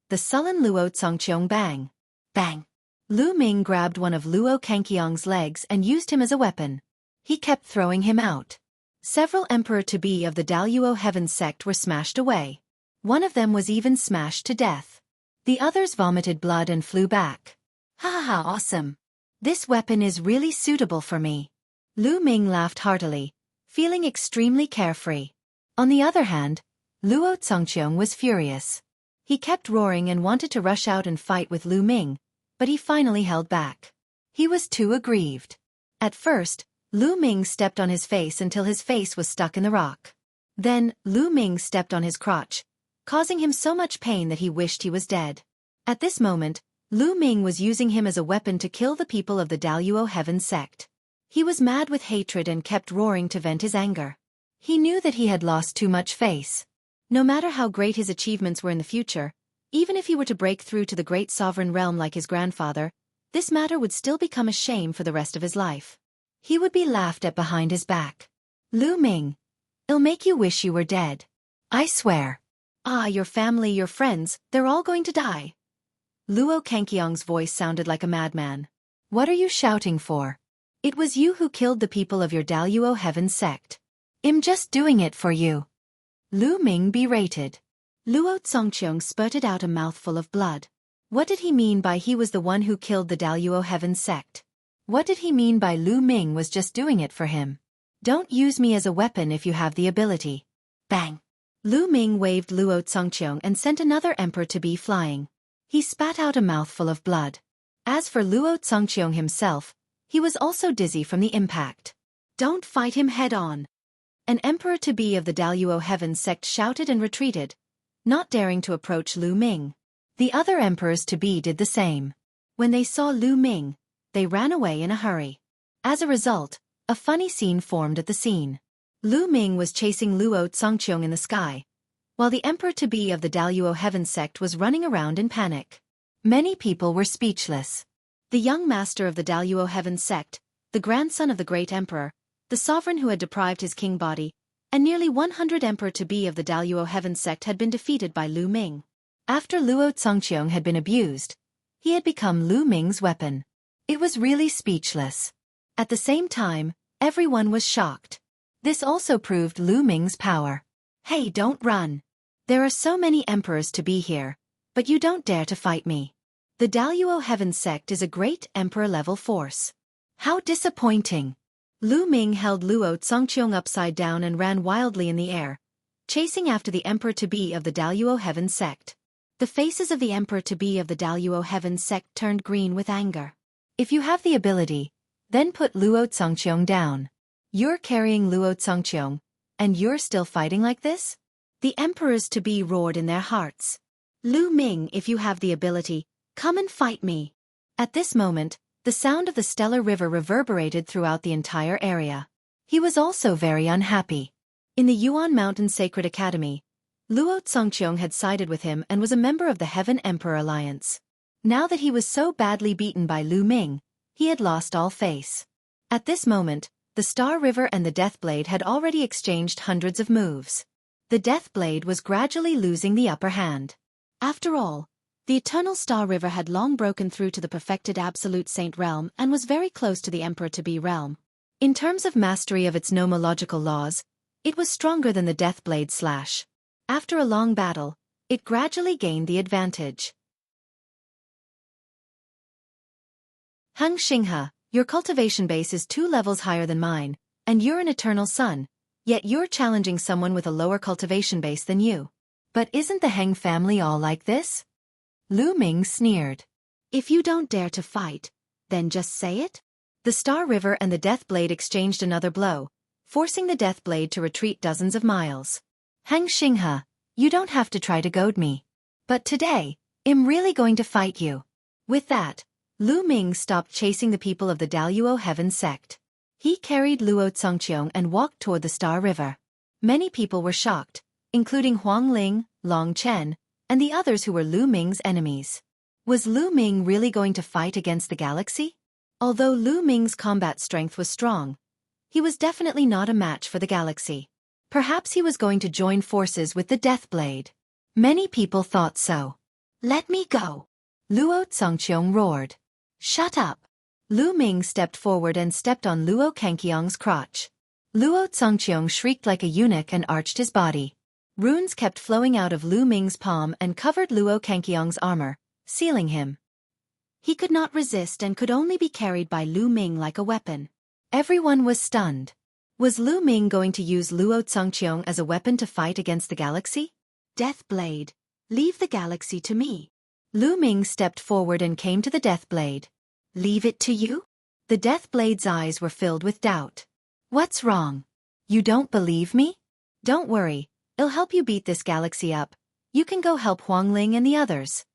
The sullen Luo Congqiong Bang. Bang. Lu Ming grabbed one of Luo Kanqiong's legs and used him as a weapon. He kept throwing him out. Several Emperor-to-be of the Daluo Heaven sect were smashed away. One of them was even smashed to death. The others vomited blood and flew back. Ha ha, awesome. This weapon is really suitable for me. Lu Ming laughed heartily, feeling extremely carefree. On the other hand, Luo Congqiong was furious. He kept roaring and wanted to rush out and fight with Lu Ming, but he finally held back. He was too aggrieved. At first, Lu Ming stepped on his face until his face was stuck in the rock. Then, Lu Ming stepped on his crotch, causing him so much pain that he wished he was dead. At this moment, Lu Ming was using him as a weapon to kill the people of the Daluo Heaven sect. He was mad with hatred and kept roaring to vent his anger. He knew that he had lost too much face. No matter how great his achievements were in the future, even if he were to break through to the great sovereign realm like his grandfather, this matter would still become a shame for the rest of his life. He would be laughed at behind his back. Lu Ming, it'll make you wish you were dead. I swear. Ah, your family, your friends, they're all going to die. Luo Kangqiang's voice sounded like a madman. What are you shouting for? It was you who killed the people of your Daluo Heaven sect. I'm just doing it for you. Lu Ming berated. Luo Congqiang spurted out a mouthful of blood. What did he mean by he was the one who killed the Daluo Heaven sect? What did he mean by Lu Ming was just doing it for him? Don't use me as a weapon if you have the ability. Bang! Lu Ming waved Luo Congqiang and sent another emperor-to-be flying. He spat out a mouthful of blood. As for Luo Congqiang himself, he was also dizzy from the impact. Don't fight him head-on. An emperor-to-be of the Daluo Heaven sect shouted and retreated, not daring to approach Lu Ming. The other emperors-to-be did the same. When they saw Lu Ming, they ran away in a hurry. As a result, a funny scene formed at the scene. Lu Ming was chasing Luo Congqiang in the sky, while the emperor-to-be of the Daluo Heaven sect was running around in panic. Many people were speechless. The young master of the Daluo Heaven sect, the grandson of the great emperor, the sovereign who had deprived his king body, and nearly 100 emperor-to-be of the Daluo Heaven sect had been defeated by Lu Ming. After Luo Congqiang had been abused, he had become Lu Ming's weapon. It was really speechless. At the same time, everyone was shocked. This also proved Lu Ming's power. Hey, don't run. There are so many emperors-to-be here, but you don't dare to fight me. The Daluo Heaven sect is a great emperor-level force. How disappointing. Lu Ming held Luo Congqiang upside down and ran wildly in the air, chasing after the emperor-to-be of the Daluo Heaven sect. The faces of the emperor-to-be of the Daluo Heaven sect turned green with anger. If you have the ability, then put Luo Congqiang down. You're carrying Luo Congqiang, and you're still fighting like this? The emperors-to-be roared in their hearts. Lu Ming, if you have the ability, come and fight me. At this moment, the sound of the stellar river reverberated throughout the entire area. He was also very unhappy. In the Yuan Mountain Sacred Academy, Luo Congqiang had sided with him and was a member of the Heaven Emperor Alliance. Now that he was so badly beaten by Lu Ming, he had lost all face. At this moment, the Star River and the Death Blade had already exchanged hundreds of moves. The Death Blade was gradually losing the upper hand. After all, the Eternal Star River had long broken through to the perfected Absolute Saint realm and was very close to the Emperor-to-be realm. In terms of mastery of its nomological laws, it was stronger than the Death Blade slash. After a long battle, it gradually gained the advantage. Heng Xinghe, your cultivation base is 2 levels higher than mine, and you're an eternal sun, yet you're challenging someone with a lower cultivation base than you. But isn't the Heng family all like this? Lu Ming sneered. If you don't dare to fight, then just say it? The Star River and the Death Blade exchanged another blow, forcing the Death Blade to retreat dozens of miles. Heng Xinghe, you don't have to try to goad me. But today, I'm really going to fight you. With that, Lu Ming stopped chasing the people of the Daluo Heaven sect. He carried Luo Congqiang and walked toward the Star River. Many people were shocked, including Huang Ling, Long Chen, and the others who were Lu Ming's enemies. Was Lu Ming really going to fight against the galaxy? Although Lu Ming's combat strength was strong, he was definitely not a match for the galaxy. Perhaps he was going to join forces with the Death Blade. Many people thought so. Let me go! Luo Congqiang roared. Shut up! Lu Ming stepped forward and stepped on Luo Kangqiang's crotch. Luo Congqiang shrieked like a eunuch and arched his body. Runes kept flowing out of Lu Ming's palm and covered Luo Kangqiang's armor, sealing him. He could not resist and could only be carried by Lu Ming like a weapon. Everyone was stunned. Was Lu Ming going to use Luo Congqiang as a weapon to fight against the galaxy? Death Blade, leave the galaxy to me. Lu Ming stepped forward and came to the Death Blade. Leave it to you? The Death Blade's eyes were filled with doubt. What's wrong? You don't believe me? Don't worry, it'll help you beat this galaxy up. You can go help Huangling and the others.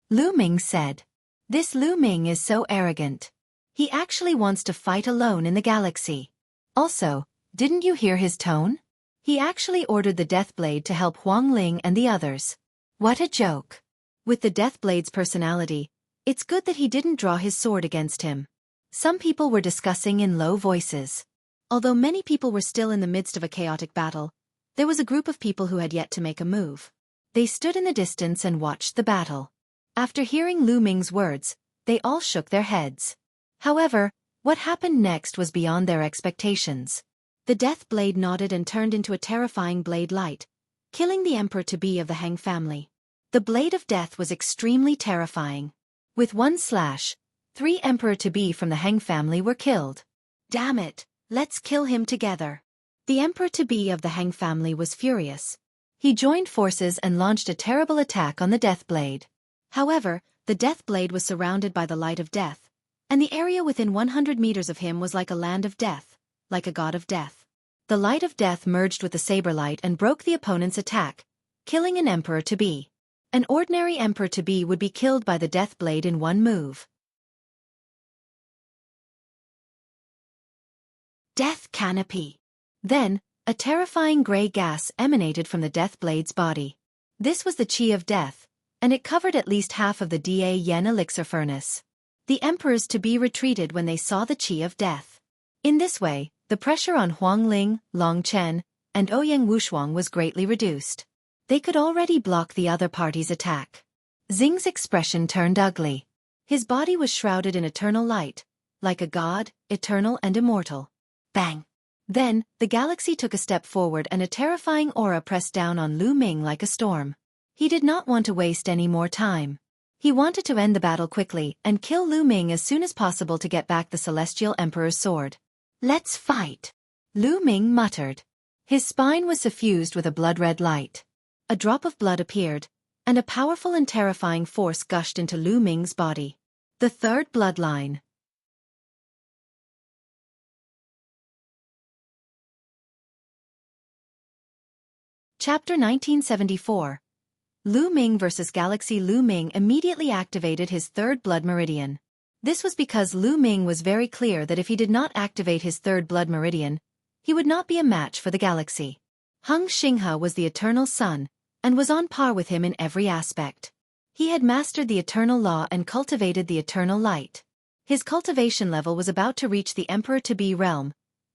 Lu Ming said. This Lu Ming is so arrogant. He actually wants to fight alone in the galaxy. Also, didn't you hear his tone? He actually ordered the Deathblade to help Huangling and the others. What a joke. With the Deathblade's personality, it's good that he didn't draw his sword against him. Some people were discussing in low voices. Although many people were still in the midst of a chaotic battle, there was a group of people who had yet to make a move. They stood in the distance and watched the battle. After hearing Lu Ming's words, they all shook their heads. However, what happened next was beyond their expectations. The Death Blade nodded and turned into a terrifying blade light, killing the Emperor-to-be of the Heng family. The Blade of Death was extremely terrifying. With one slash, 3 Emperor-to-be from the Heng family were killed. Damn it, let's kill him together. The Emperor-to-be of the Heng family was furious. He joined forces and launched a terrible attack on the Death Blade. However, the Death Blade was surrounded by the Light of Death, and the area within 100 meters of him was like a land of death, like a god of death. The Light of Death merged with the Saber Light and broke the opponent's attack, killing an Emperor-to-be. An ordinary Emperor-to-be would be killed by the Death Blade in one move. Death Canopy. Then, a terrifying gray gas emanated from the Death Blade's body. This was the Qi of Death, and it covered at least half of the Da Yen elixir furnace. The Emperors-to-be retreated when they saw the Qi of Death. In this way, the pressure on Huangling, Long Chen, and Ouyang Wushuang was greatly reduced. They could already block the other party's attack. Xing's expression turned ugly. His body was shrouded in eternal light, like a god, eternal and immortal. Bang! Then, the galaxy took a step forward and a terrifying aura pressed down on Lu Ming like a storm. He did not want to waste any more time. He wanted to end the battle quickly and kill Lu Ming as soon as possible to get back the Celestial Emperor's sword. Let's fight! Lu Ming muttered. His spine was suffused with a blood-red light. A drop of blood appeared, and a powerful and terrifying force gushed into Lu Ming's body. The Third Bloodline. Chapter 1974. Lu Ming vs. Galaxy. Lu Ming immediately activated his third blood meridian. This was because Lu Ming was very clear that if he did not activate his third blood meridian, he would not be a match for the galaxy. Heng Xinghe was the eternal sun, and was on par with him in every aspect. He had mastered the eternal law and cultivated the eternal light. His cultivation level was about to reach the Emperor-to-be realm,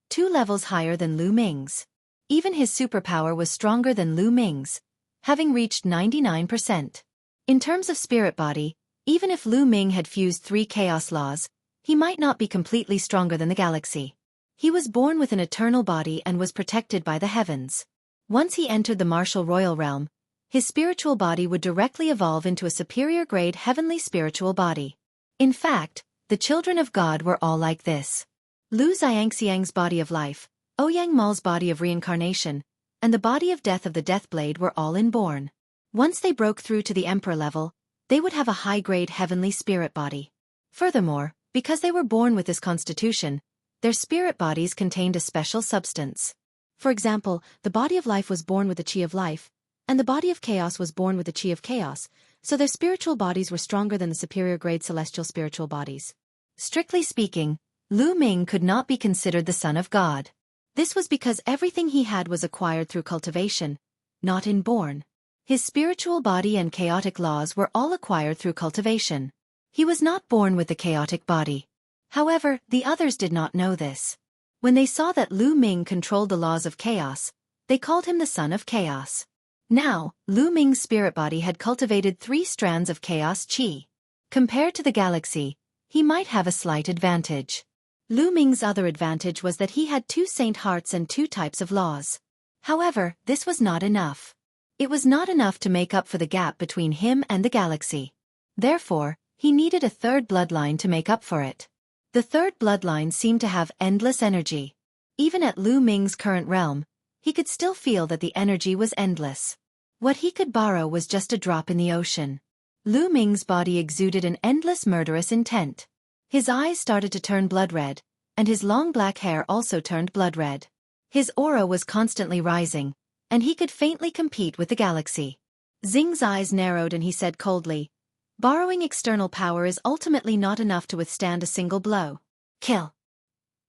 2 levels higher than Lu Ming's. Even his superpower was stronger than Lu Ming's, having reached 99%. In terms of spirit body, even if Lu Ming had fused 3 chaos laws, he might not be completely stronger than the galaxy. He was born with an eternal body and was protected by the heavens. Once he entered the martial royal realm, his spiritual body would directly evolve into a superior grade heavenly spiritual body. In fact, the children of God were all like this. Lu Xiangxiang's body of life, Ouyang Ma's body of reincarnation, and the body of death of the Deathblade were all inborn. Once they broke through to the Emperor level, they would have a high-grade heavenly spirit body. Furthermore, because they were born with this constitution, their spirit bodies contained a special substance. For example, the body of life was born with the Qi of life, and the body of chaos was born with the Qi of chaos, so their spiritual bodies were stronger than the superior-grade celestial spiritual bodies. Strictly speaking, Lu Ming could not be considered the son of God. This was because everything he had was acquired through cultivation, not inborn. His spiritual body and chaotic laws were all acquired through cultivation. He was not born with the chaotic body. However, the others did not know this. When they saw that Lu Ming controlled the laws of chaos, they called him the son of chaos. Now, Lu Ming's spirit body had cultivated 3 strands of chaos qi. Compared to the galaxy, he might have a slight advantage. Lu Ming's other advantage was that he had 2 saint hearts and 2 types of laws. However, this was not enough. It was not enough to make up for the gap between him and the galaxy. Therefore, he needed a third bloodline to make up for it. The third bloodline seemed to have endless energy. Even at Lu Ming's current realm, he could still feel that the energy was endless. What he could borrow was just a drop in the ocean. Lu Ming's body exuded an endless murderous intent. His eyes started to turn blood red, and his long black hair also turned blood red. His aura was constantly rising, and he could faintly compete with the galaxy. Xing's eyes narrowed and he said coldly, "Borrowing external power is ultimately not enough to withstand a single blow. Kill."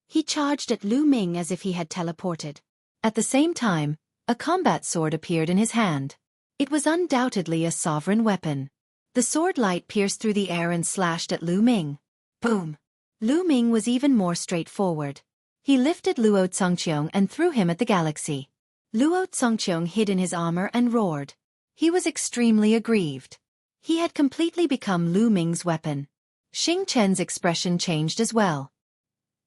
He charged at Lu Ming as if he had teleported. At the same time, a combat sword appeared in his hand. It was undoubtedly a sovereign weapon. The sword light pierced through the air and slashed at Lu Ming. Boom! Lu Ming was even more straightforward. He lifted Luo Congqiong and threw him at the galaxy. Luo Congqiong hid in his armor and roared. He was extremely aggrieved. He had completely become Lu Ming's weapon. Xing Chen's expression changed as well.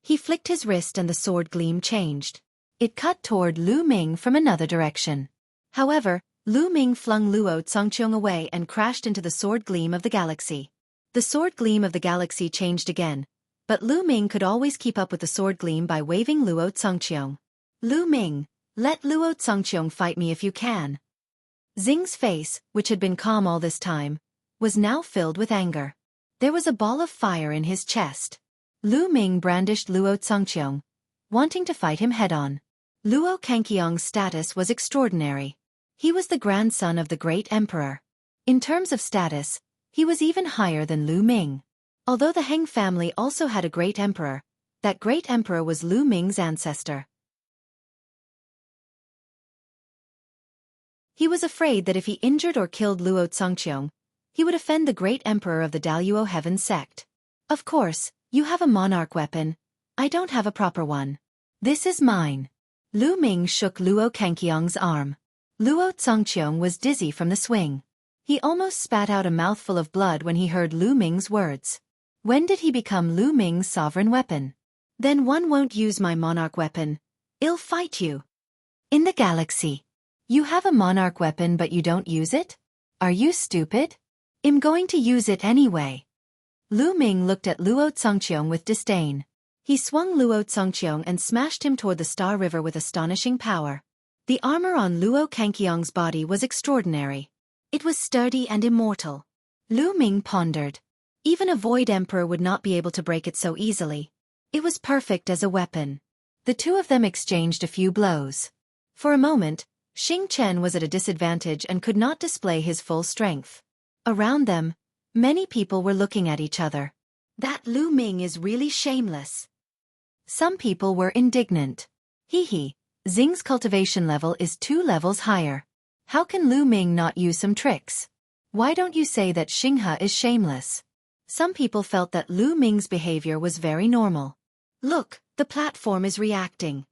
He flicked his wrist and the sword gleam changed. It cut toward Lu Ming from another direction. However, Lu Ming flung Luo Congqiong away and crashed into the sword gleam of the galaxy. The sword gleam of the galaxy changed again, but Lu Ming could always keep up with the sword gleam by waving Luo Congqiong. "Lu Ming, let Luo Congqiong fight me if you can." Xing's face, which had been calm all this time, was now filled with anger. There was a ball of fire in his chest. Lu Ming brandished Luo Congqiong, wanting to fight him head-on. Luo Congqiong's status was extraordinary. He was the grandson of the great emperor. In terms of status, he was even higher than Lu Ming. Although the Heng family also had a great emperor, that great emperor was Lu Ming's ancestor. He was afraid that if he injured or killed Luo Congqiong, he would offend the great emperor of the Daluo Heaven sect. "Of course, you have a monarch weapon. I don't have a proper one. This is mine." Lu Ming shook Luo Congqiong's arm. Luo Congqiong was dizzy from the swing. He almost spat out a mouthful of blood when he heard Lu Ming's words. When did he become Lu Ming's sovereign weapon? "Then one won't use my monarch weapon. I'll fight you." "In the galaxy. You have a monarch weapon but you don't use it? Are you stupid? I'm going to use it anyway." Lu Ming looked at Luo Congqiong with disdain. He swung Luo Congqiong and smashed him toward the Star River with astonishing power. The armor on Luo Congqiong's body was extraordinary. It was sturdy and immortal. Lu Ming pondered. Even a Void Emperor would not be able to break it so easily. It was perfect as a weapon. The two of them exchanged a few blows. For a moment, Xing Chen was at a disadvantage and could not display his full strength. Around them, many people were looking at each other. "That Lu Ming is really shameless." Some people were indignant. "Hee, Xing's cultivation level is 2 levels higher. How can Lu Ming not use some tricks? Why don't you say that Xinghe is shameless?" Some people felt that Lu Ming's behavior was very normal. "Look, the platform is reacting."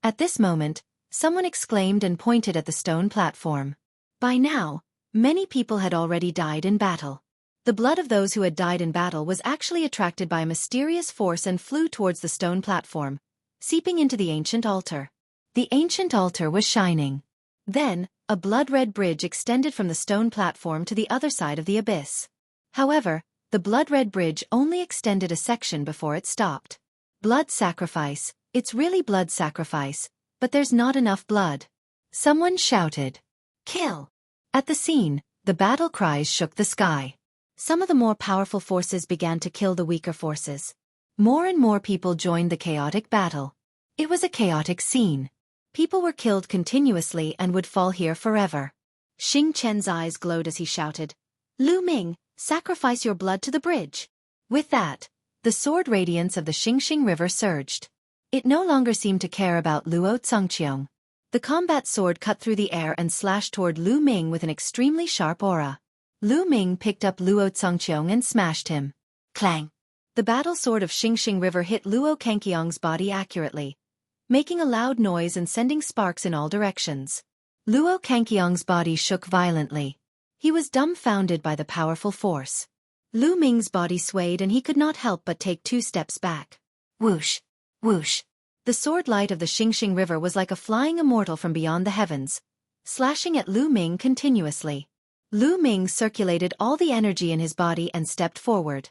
At this moment, someone exclaimed and pointed at the stone platform. By now, many people had already died in battle. The blood of those who had died in battle was actually attracted by a mysterious force and flew towards the stone platform, seeping into the ancient altar. The ancient altar was shining. Then, a blood-red bridge extended from the stone platform to the other side of the abyss. However, the blood-red bridge only extended a section before it stopped. "Blood sacrifice, it's really blood sacrifice, but there's not enough blood." Someone shouted. "Kill!" At the scene, the battle cries shook the sky. Some of the more powerful forces began to kill the weaker forces. More and more people joined the chaotic battle. It was a chaotic scene. People were killed continuously and would fall here forever. Xing Chen's eyes glowed as he shouted, "Lu Ming, sacrifice your blood to the bridge." With that, the sword radiance of the Xingxing River surged. It no longer seemed to care about Luo Congqiong. The combat sword cut through the air and slashed toward Lu Ming with an extremely sharp aura. Lu Ming picked up Luo Congqiong and smashed him. Clang! The battle sword of Xingxing River hit Luo Congqiong's body accurately, making a loud noise and sending sparks in all directions. Luo Congqiong's body shook violently. He was dumbfounded by the powerful force. Lu Ming's body swayed and he could not help but take 2 steps back. Whoosh! Whoosh! The sword light of the Xingxing River was like a flying immortal from beyond the heavens, slashing at Lu Ming continuously. Lu Ming circulated all the energy in his body and stepped forward.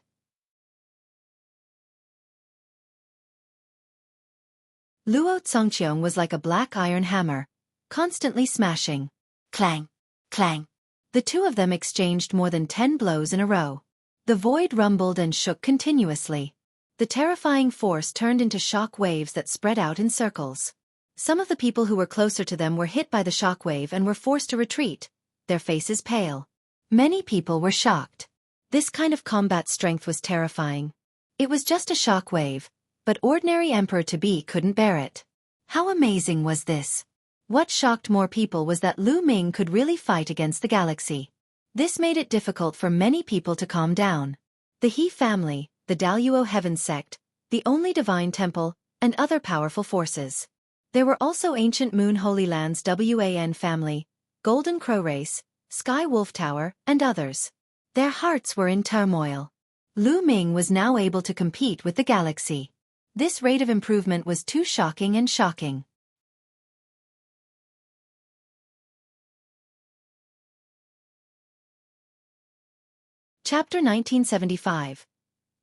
Luo Congqiong was like a black iron hammer, constantly smashing. Clang! Clang! The two of them exchanged more than 10 blows in a row. The void rumbled and shook continuously. The terrifying force turned into shock waves that spread out in circles. Some of the people who were closer to them were hit by the shockwave and were forced to retreat, their faces pale. Many people were shocked. This kind of combat strength was terrifying. It was just a shockwave, but ordinary emperor-to-be couldn't bear it. How amazing was this? What shocked more people was that Lu Ming could really fight against the galaxy. This made it difficult for many people to calm down. The He family, the Daluo Heaven sect, the only divine temple, and other powerful forces. There were also ancient Moon Holy Lands Wan family, Golden Crow race, Sky Wolf Tower, and others. Their hearts were in turmoil. Lu Ming was now able to compete with the galaxy. This rate of improvement was too shocking and shocking. Chapter 1975.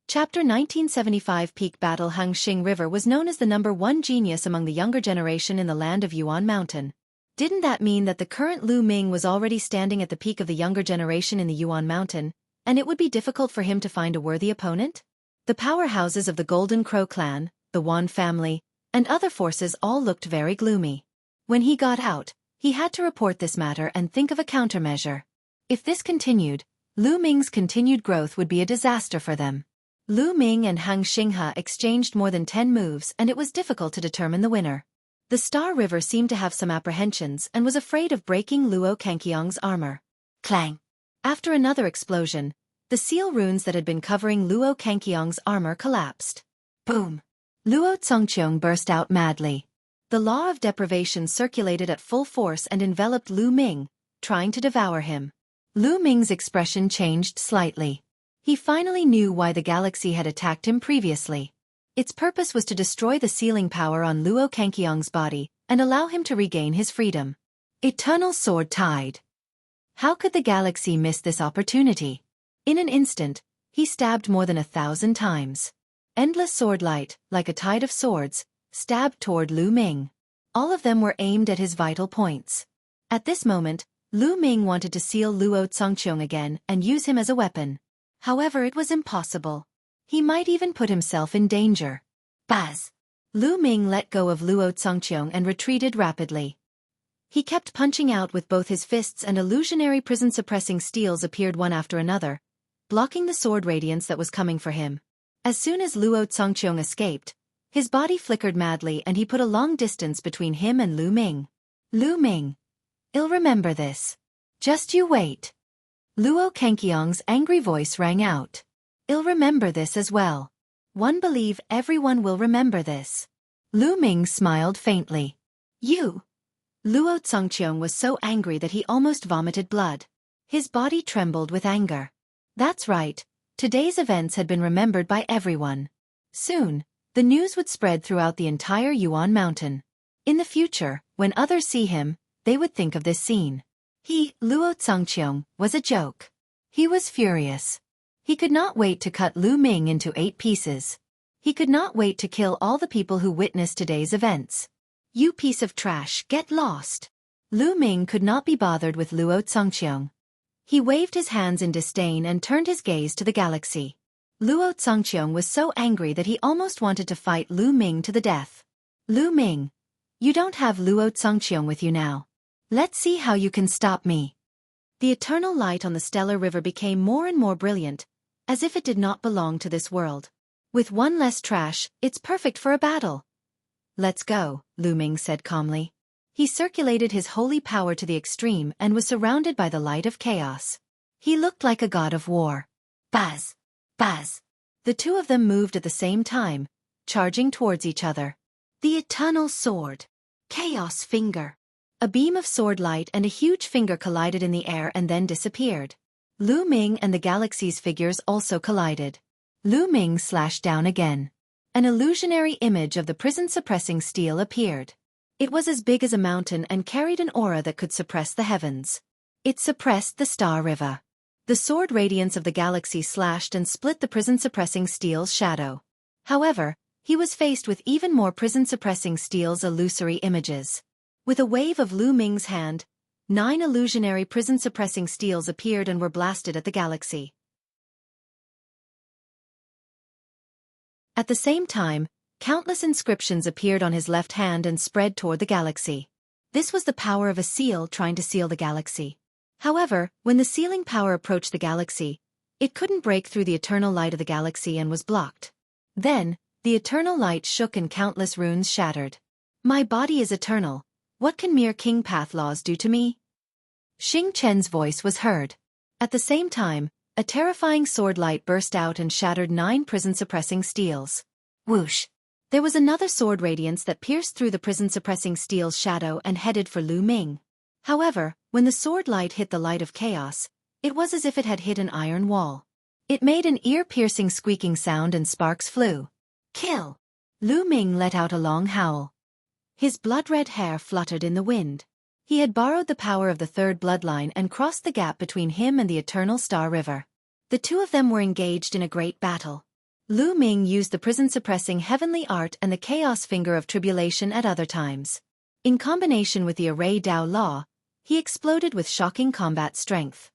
Chapter 1975 Peak Battle. Hangxing River was known as the #1 genius among the younger generation in the land of Yuan Mountain. Didn't that mean that the current Lu Ming was already standing at the peak of the younger generation in the Yuan Mountain, and it would be difficult for him to find a worthy opponent? The powerhouses of the Golden Crow clan, the Wan family, and other forces all looked very gloomy. When he got out, he had to report this matter and think of a countermeasure. If this continued, Lu Ming's continued growth would be a disaster for them. Lu Ming and Hang Xinghe exchanged more than 10 moves and it was difficult to determine the winner. The Star River seemed to have some apprehensions and was afraid of breaking Luo Kangqiang's armor. Clang! After another explosion, the seal runes that had been covering Luo Kangqiang's armor collapsed. Boom! Luo Congqiang burst out madly. The law of deprivation circulated at full force and enveloped Lu Ming, trying to devour him. Lu Ming's expression changed slightly. He finally knew why the galaxy had attacked him previously. Its purpose was to destroy the sealing power on Luo Kangqiang's body and allow him to regain his freedom. Eternal Sword Tide. How could the galaxy miss this opportunity? In an instant, he stabbed more than 1,000 times. Endless sword light, like a tide of swords, stabbed toward Lu Ming. All of them were aimed at his vital points. At this moment, Lu Ming wanted to seal Luo Congqiang again and use him as a weapon. However, it was impossible. He might even put himself in danger. Buzz! Lu Ming let go of Luo Congqiang and retreated rapidly. He kept punching out with both his fists and illusionary prison-suppressing steels appeared one after another, blocking the sword radiance that was coming for him. As soon as Luo Congqiang escaped, his body flickered madly and he put a long distance between him and Lu Ming. Lu Ming. I'll remember this. Just you wait. Luo Kangqiang's angry voice rang out. I'll remember this as well. One believe everyone will remember this. Lu Ming smiled faintly. You. Luo Congqiang was so angry that he almost vomited blood. His body trembled with anger. That's right, today's events had been remembered by everyone. Soon, the news would spread throughout the entire Yuan Mountain. In the future, when others see him, they would think of this scene. He, Luo Congqiang, was a joke. He was furious. He could not wait to cut Lu Ming into 8 pieces. He could not wait to kill all the people who witnessed today's events. You piece of trash, get lost. Lu Ming could not be bothered with Luo Congqiang. He waved his hands in disdain and turned his gaze to the galaxy. Luo Congqiang was so angry that he almost wanted to fight Lu Ming to the death. Lu Ming, you don't have Luo Congqiang with you now. Let's see how you can stop me. The eternal light on the stellar river became more and more brilliant, as if it did not belong to this world. With one less trash, it's perfect for a battle. Let's go, Lu Ming said calmly. He circulated his holy power to the extreme and was surrounded by the light of chaos. He looked like a god of war. Buzz! Buzz! The two of them moved at the same time, charging towards each other. The eternal sword. Chaos finger. A beam of sword light and a huge finger collided in the air and then disappeared. Lu Ming and the galaxy's figures also collided. Lu Ming slashed down again. An illusionary image of the prison-suppressing steel appeared. It was as big as a mountain and carried an aura that could suppress the heavens. It suppressed the Star River. The sword radiance of the galaxy slashed and split the prison-suppressing steel's shadow. However, he was faced with even more prison-suppressing steel's illusory images. With a wave of Lu Ming's hand, 9 illusionary prison-suppressing steels appeared and were blasted at the galaxy. At the same time, Countless inscriptions appeared on his left hand and spread toward the galaxy. This was the power of a seal trying to seal the galaxy. However, when the sealing power approached the galaxy, it couldn't break through the eternal light of the galaxy and was blocked. Then, the eternal light shook and countless runes shattered. My body is eternal. What can mere king path laws do to me? Xing Chen's voice was heard. At the same time, a terrifying sword light burst out and shattered 9 prison-suppressing steels. Whoosh! There was another sword radiance that pierced through the prison-suppressing steel's shadow and headed for Lu Ming. However, when the sword light hit the light of chaos, it was as if it had hit an iron wall. It made an ear-piercing squeaking sound and sparks flew. Kill! Lu Ming let out a long howl. His blood-red hair fluttered in the wind. He had borrowed the power of the third bloodline and crossed the gap between him and the Eternal Star River. The two of them were engaged in a great battle. Lu Ming used the prison-suppressing heavenly art and the chaos finger of tribulation at other times. In combination with the array Dao law, he exploded with shocking combat strength.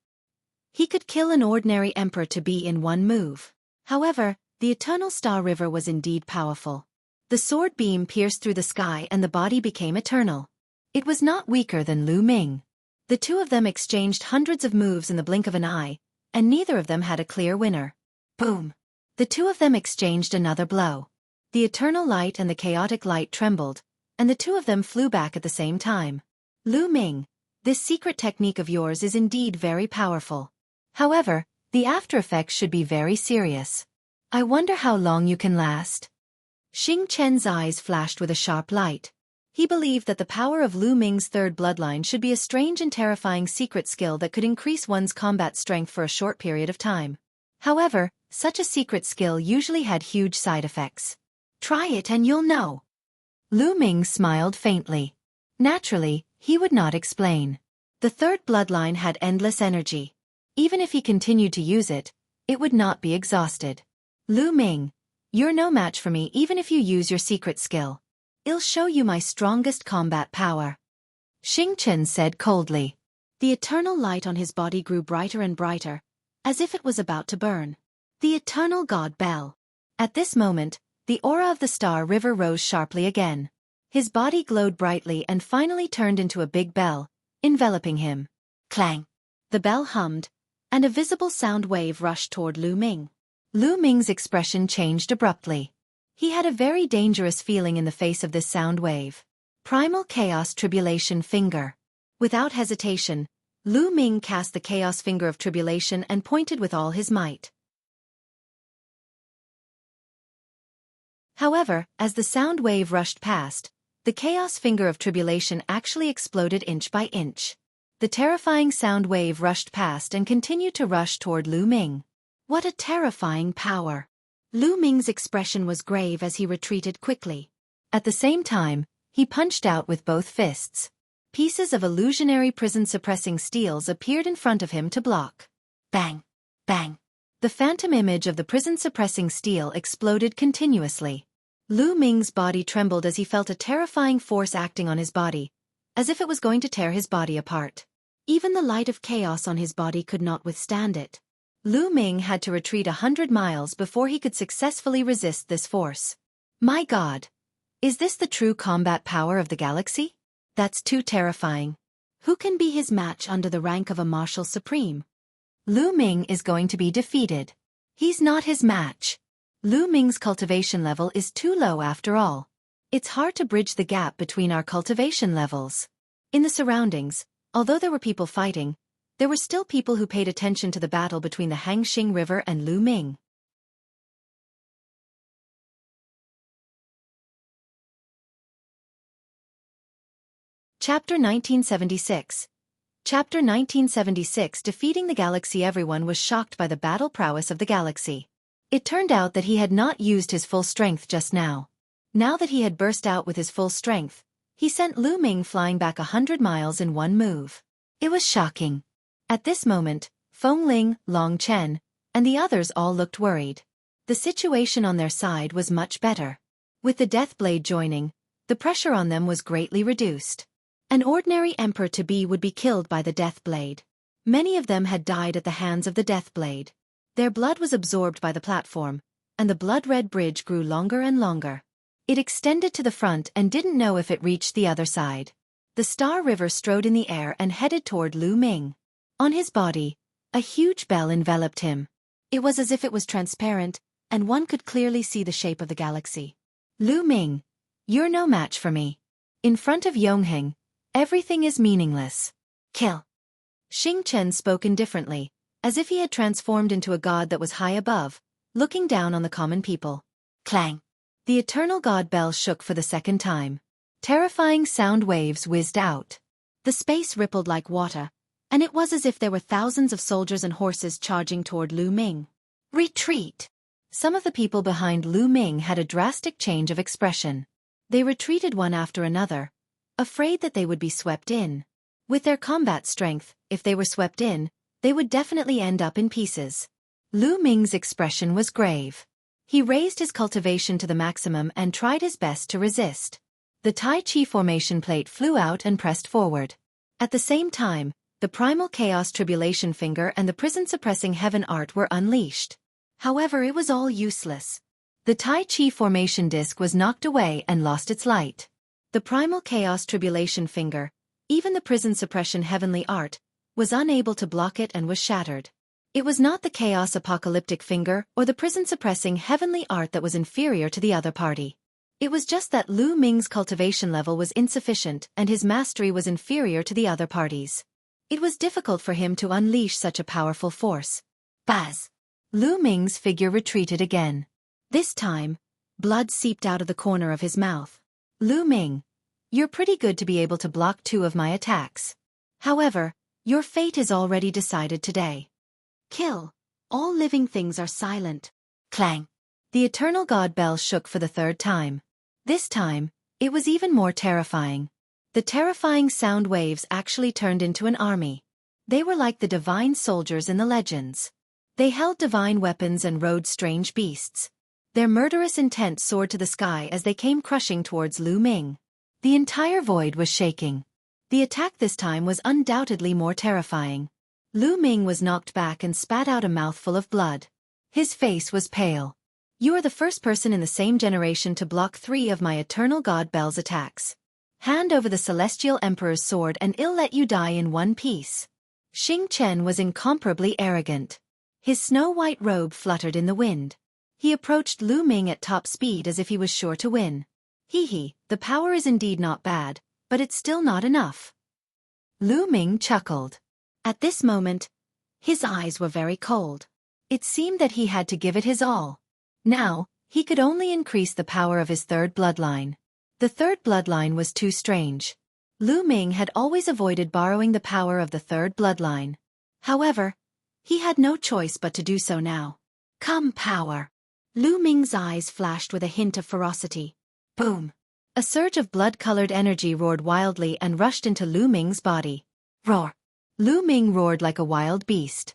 He could kill an ordinary emperor-to-be in one move. However, the Eternal Star River was indeed powerful. The sword beam pierced through the sky and the body became eternal. It was not weaker than Lu Ming. The two of them exchanged hundreds of moves in the blink of an eye, and neither of them had a clear winner. Boom! The two of them exchanged another blow. The eternal light and the chaotic light trembled, and the two of them flew back at the same time. Lu Ming, this secret technique of yours is indeed very powerful. However, the after-effects should be very serious. I wonder how long you can last. Xing Chen's eyes flashed with a sharp light. He believed that the power of Lu Ming's third bloodline should be a strange and terrifying secret skill that could increase one's combat strength for a short period of time. However, such a secret skill usually had huge side effects. Try it and you'll know. Lu Ming smiled faintly. Naturally, he would not explain. The third bloodline had endless energy. Even if he continued to use it, it would not be exhausted. Lu Ming, you're no match for me even if you use your secret skill. I'll show you my strongest combat power. Xing Chen said coldly. The eternal light on his body grew brighter and brighter, as if it was about to burn. The eternal god Bell. At this moment, the aura of the Star River rose sharply again. His body glowed brightly and finally turned into a big bell, enveloping him. Clang! The bell hummed, and a visible sound wave rushed toward Lu Ming. Lu Ming's expression changed abruptly. He had a very dangerous feeling in the face of this sound wave. Primal Chaos Tribulation Finger. Without hesitation, Lu Ming cast the Chaos Finger of Tribulation and pointed with all his might. However, as the sound wave rushed past, the Chaos Finger of Tribulation actually exploded inch by inch. The terrifying sound wave rushed past and continued to rush toward Lu Ming. What a terrifying power! Lu Ming's expression was grave as he retreated quickly. At the same time, he punched out with both fists. Pieces of illusionary prison-suppressing steels appeared in front of him to block. Bang! Bang! The phantom image of the prison-suppressing steel exploded continuously. Lu Ming's body trembled as he felt a terrifying force acting on his body, as if it was going to tear his body apart. Even the light of chaos on his body could not withstand it. Lu Ming had to retreat 100 miles before he could successfully resist this force. My God! Is this the true combat power of the galaxy? That's too terrifying. Who can be his match under the rank of a Marshal Supreme? Lu Ming is going to be defeated. He's not his match. Lu Ming's cultivation level is too low after all. It's hard to bridge the gap between our cultivation levels. In the surroundings, although there were people fighting, there were still people who paid attention to the battle between the Hangxing River and Lu Ming. Chapter 1976. Chapter 1976. Defeating the galaxy. Everyone was shocked by the battle prowess of the galaxy. It turned out that he had not used his full strength just now. Now that he had burst out with his full strength, he sent Lu Ming flying back 100 miles in one move. It was shocking. At this moment, Feng Ling, Long Chen, and the others all looked worried. The situation on their side was much better. With the Death Blade joining, the pressure on them was greatly reduced. An ordinary emperor-to-be would be killed by the Death Blade. Many of them had died at the hands of the Death Blade. Their blood was absorbed by the platform, and the blood-red bridge grew longer and longer. It extended to the front and didn't know if it reached the other side. The Star River strode in the air and headed toward Lu Ming. On his body, a huge bell enveloped him. It was as if it was transparent, and one could clearly see the shape of the galaxy. Lu Ming, you're no match for me. In front of Yongheng, everything is meaningless. Kill. Xing Chen spoke indifferently, as if he had transformed into a god that was high above, looking down on the common people. Clang. The eternal god bell shook for the second time. Terrifying sound waves whizzed out. The space rippled like water, and it was as if there were thousands of soldiers and horses charging toward Lu Ming. Retreat! Some of the people behind Lu Ming had a drastic change of expression. They retreated one after another, afraid that they would be swept in. With their combat strength, if they were swept in, they would definitely end up in pieces. Lu Ming's expression was grave. He raised his cultivation to the maximum and tried his best to resist. The Tai Chi formation plate flew out and pressed forward. At the same time, the primal chaos tribulation finger and the prison-suppressing heaven art were unleashed. However, it was all useless. The Tai Chi formation disc was knocked away and lost its light. The primal chaos tribulation finger, even the prison suppression heavenly art, was unable to block it and was shattered. It was not the chaos apocalyptic finger or the prison-suppressing heavenly art that was inferior to the other party. It was just that Lu Ming's cultivation level was insufficient and his mastery was inferior to the other parties. It was difficult for him to unleash such a powerful force. Buzz! Lu Ming's figure retreated again. This time, blood seeped out of the corner of his mouth. Lu Ming, you're pretty good to be able to block 2 of my attacks. However, your fate is already decided today. Kill. All living things are silent. Clang. The eternal god bell shook for the 3rd time. This time, it was even more terrifying. The terrifying sound waves actually turned into an army. They were like the divine soldiers in the legends. They held divine weapons and rode strange beasts. Their murderous intent soared to the sky as they came crushing towards Lu Ming. The entire void was shaking. The attack this time was undoubtedly more terrifying. Lu Ming was knocked back and spat out a mouthful of blood. His face was pale. You are the first person in the same generation to block 3 of my eternal god bell's attacks. Hand over the celestial emperor's sword and I'll let you die in one piece. Xing Chen was incomparably arrogant. His snow-white robe fluttered in the wind. He approached Lu Ming at top speed as if he was sure to win. Hee, the power is indeed not bad, but it's still not enough. Lu Ming chuckled. At this moment, his eyes were very cold. It seemed that he had to give it his all. Now, he could only increase the power of his 3rd bloodline. The 3rd bloodline was too strange. Lu Ming had always avoided borrowing the power of the 3rd bloodline. However, he had no choice but to do so now. Come, power. Lu Ming's eyes flashed with a hint of ferocity. Boom! A surge of blood-colored energy roared wildly and rushed into Lu Ming's body. Roar! Lu Ming roared like a wild beast.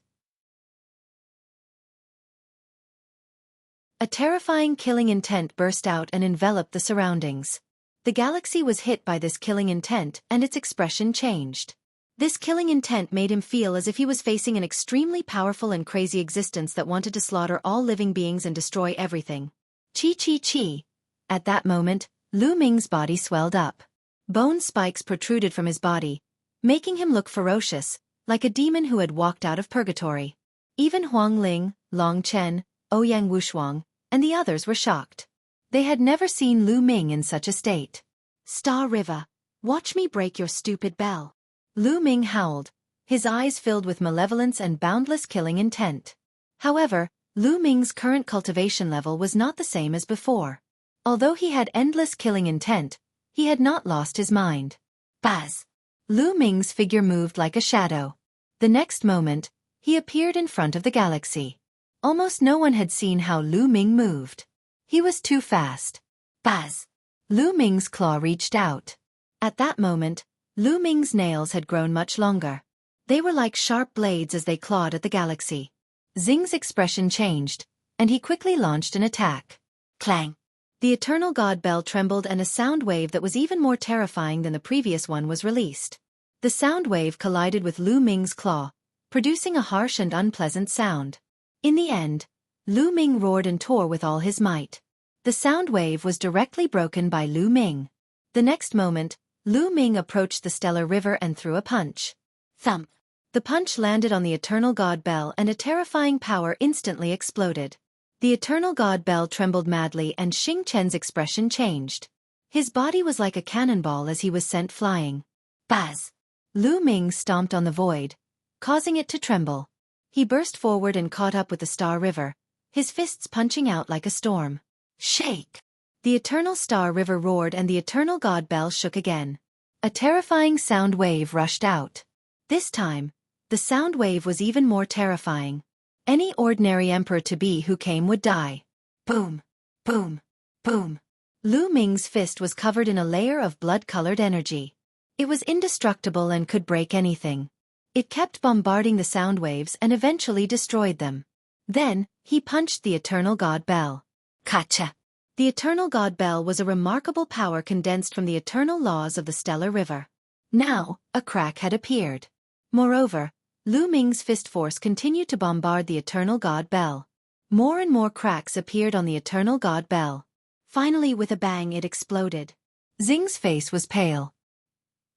A terrifying killing intent burst out and enveloped the surroundings. The galaxy was hit by this killing intent and its expression changed. This killing intent made him feel as if he was facing an extremely powerful and crazy existence that wanted to slaughter all living beings and destroy everything. Chi. At that moment, Lu Ming's body swelled up. Bone spikes protruded from his body, making him look ferocious, like a demon who had walked out of purgatory. Even Huang Ling, Long Chen, Ouyang Wushuang, and the others were shocked. They had never seen Lu Ming in such a state. Star River, watch me break your stupid bell. Lu Ming howled, his eyes filled with malevolence and boundless killing intent. However, Lu Ming's current cultivation level was not the same as before. Although he had endless killing intent, he had not lost his mind. Buzz! Lu Ming's figure moved like a shadow. The next moment, he appeared in front of the galaxy. Almost no one had seen how Lu Ming moved. He was too fast. Buzz! Lu Ming's claw reached out. At that moment, Lu Ming's nails had grown much longer. They were like sharp blades as they clawed at the galaxy. Xing's expression changed, and he quickly launched an attack. Clang! The eternal god bell trembled and a sound wave that was even more terrifying than the previous one was released. The sound wave collided with Lu Ming's claw, producing a harsh and unpleasant sound. In the end, Lu Ming roared and tore with all his might. The sound wave was directly broken by Lu Ming. The next moment, Lu Ming approached the stellar river and threw a punch. Thump! The punch landed on the Eternal God Bell and a terrifying power instantly exploded. The Eternal God Bell trembled madly and Xing Chen's expression changed. His body was like a cannonball as he was sent flying. Buzz! Lu Ming stomped on the void, causing it to tremble. He burst forward and caught up with the Star River, his fists punching out like a storm. Shake! The Eternal Star River roared and the Eternal God Bell shook again. A terrifying sound wave rushed out. This time, the sound wave was even more terrifying. Any ordinary emperor-to-be who came would die. Boom! Boom! Boom! Lu Ming's fist was covered in a layer of blood-colored energy. It was indestructible and could break anything. It kept bombarding the sound waves and eventually destroyed them. Then, he punched the Eternal God Bell. Kacha! The Eternal God Bell was a remarkable power condensed from the eternal laws of the Stellar River. Now, a crack had appeared. Moreover, Lu Ming's fist force continued to bombard the Eternal God Bell. More and more cracks appeared on the Eternal God Bell. Finally, with a bang, it exploded. Xing's face was pale.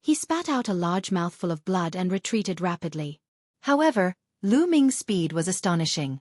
He spat out a large mouthful of blood and retreated rapidly. However, Lu Ming's speed was astonishing.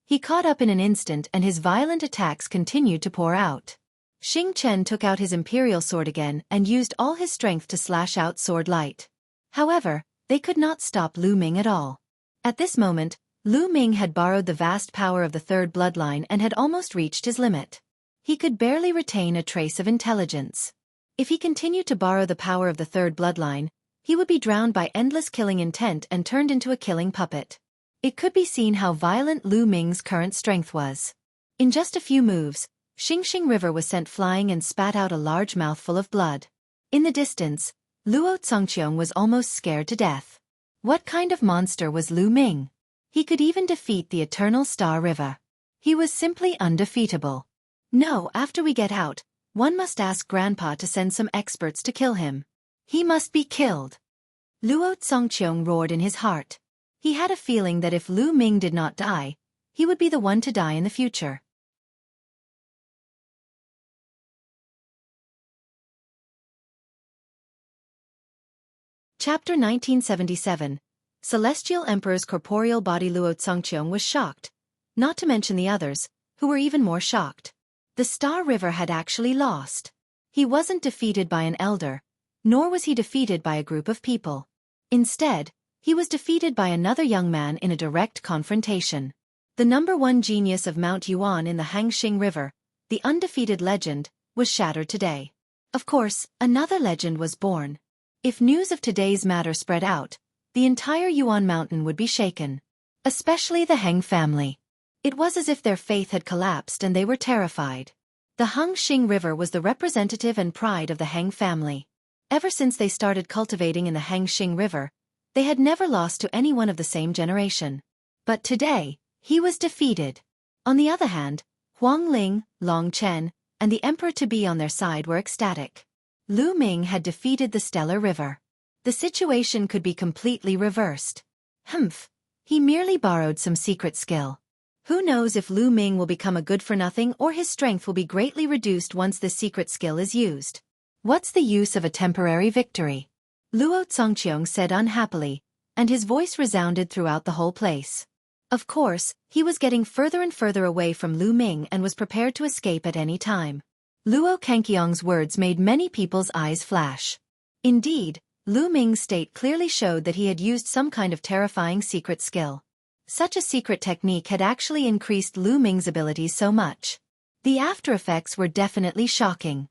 He caught up in an instant and his violent attacks continued to pour out. Xing Chen took out his imperial sword again and used all his strength to slash out sword light. However, they could not stop Lu Ming at all. At this moment, Lu Ming had borrowed the vast power of the third bloodline and had almost reached his limit. He could barely retain a trace of intelligence. If he continued to borrow the power of the third bloodline, he would be drowned by endless killing intent and turned into a killing puppet. It could be seen how violent Lu Ming's current strength was. In just a few moves, Xingxing River was sent flying and spat out a large mouthful of blood. In the distance, Luo Congqiong was almost scared to death. What kind of monster was Lu Ming? He could even defeat the Eternal Star River. He was simply undefeatable. No, after we get out, one must ask Grandpa to send some experts to kill him. He must be killed. Luo Congqiong roared in his heart. He had a feeling that if Lu Ming did not die, he would be the one to die in the future. Chapter 1977. Celestial Emperor's corporeal body. Luo Congqiong was shocked, not to mention the others, who were even more shocked. The Star River had actually lost. He wasn't defeated by an elder, nor was he defeated by a group of people. Instead, he was defeated by another young man in a direct confrontation. The #1 genius of Mount Yuan in the Hangxing River, the undefeated legend, was shattered today. Of course, another legend was born. If news of today's matter spread out, the entire Yuan mountain would be shaken. Especially the Heng family. It was as if their faith had collapsed and they were terrified. The Hangxing River was the representative and pride of the Heng family. Ever since they started cultivating in the Hangxing River, they had never lost to anyone of the same generation. But today, he was defeated. On the other hand, Huang Ling, Long Chen, and the emperor-to-be on their side were ecstatic. Lu Ming had defeated the Stellar River. The situation could be completely reversed. Humph, he merely borrowed some secret skill. Who knows if Lu Ming will become a good-for-nothing or his strength will be greatly reduced once this secret skill is used. What's the use of a temporary victory? Luo Congqiong said unhappily, and his voice resounded throughout the whole place. Of course, he was getting further and further away from Lu Ming and was prepared to escape at any time. Luo Congqiong's words made many people's eyes flash. Indeed, Lu Ming's state clearly showed that he had used some kind of terrifying secret skill. Such a secret technique had actually increased Lu Ming's abilities so much. The after effects were definitely shocking.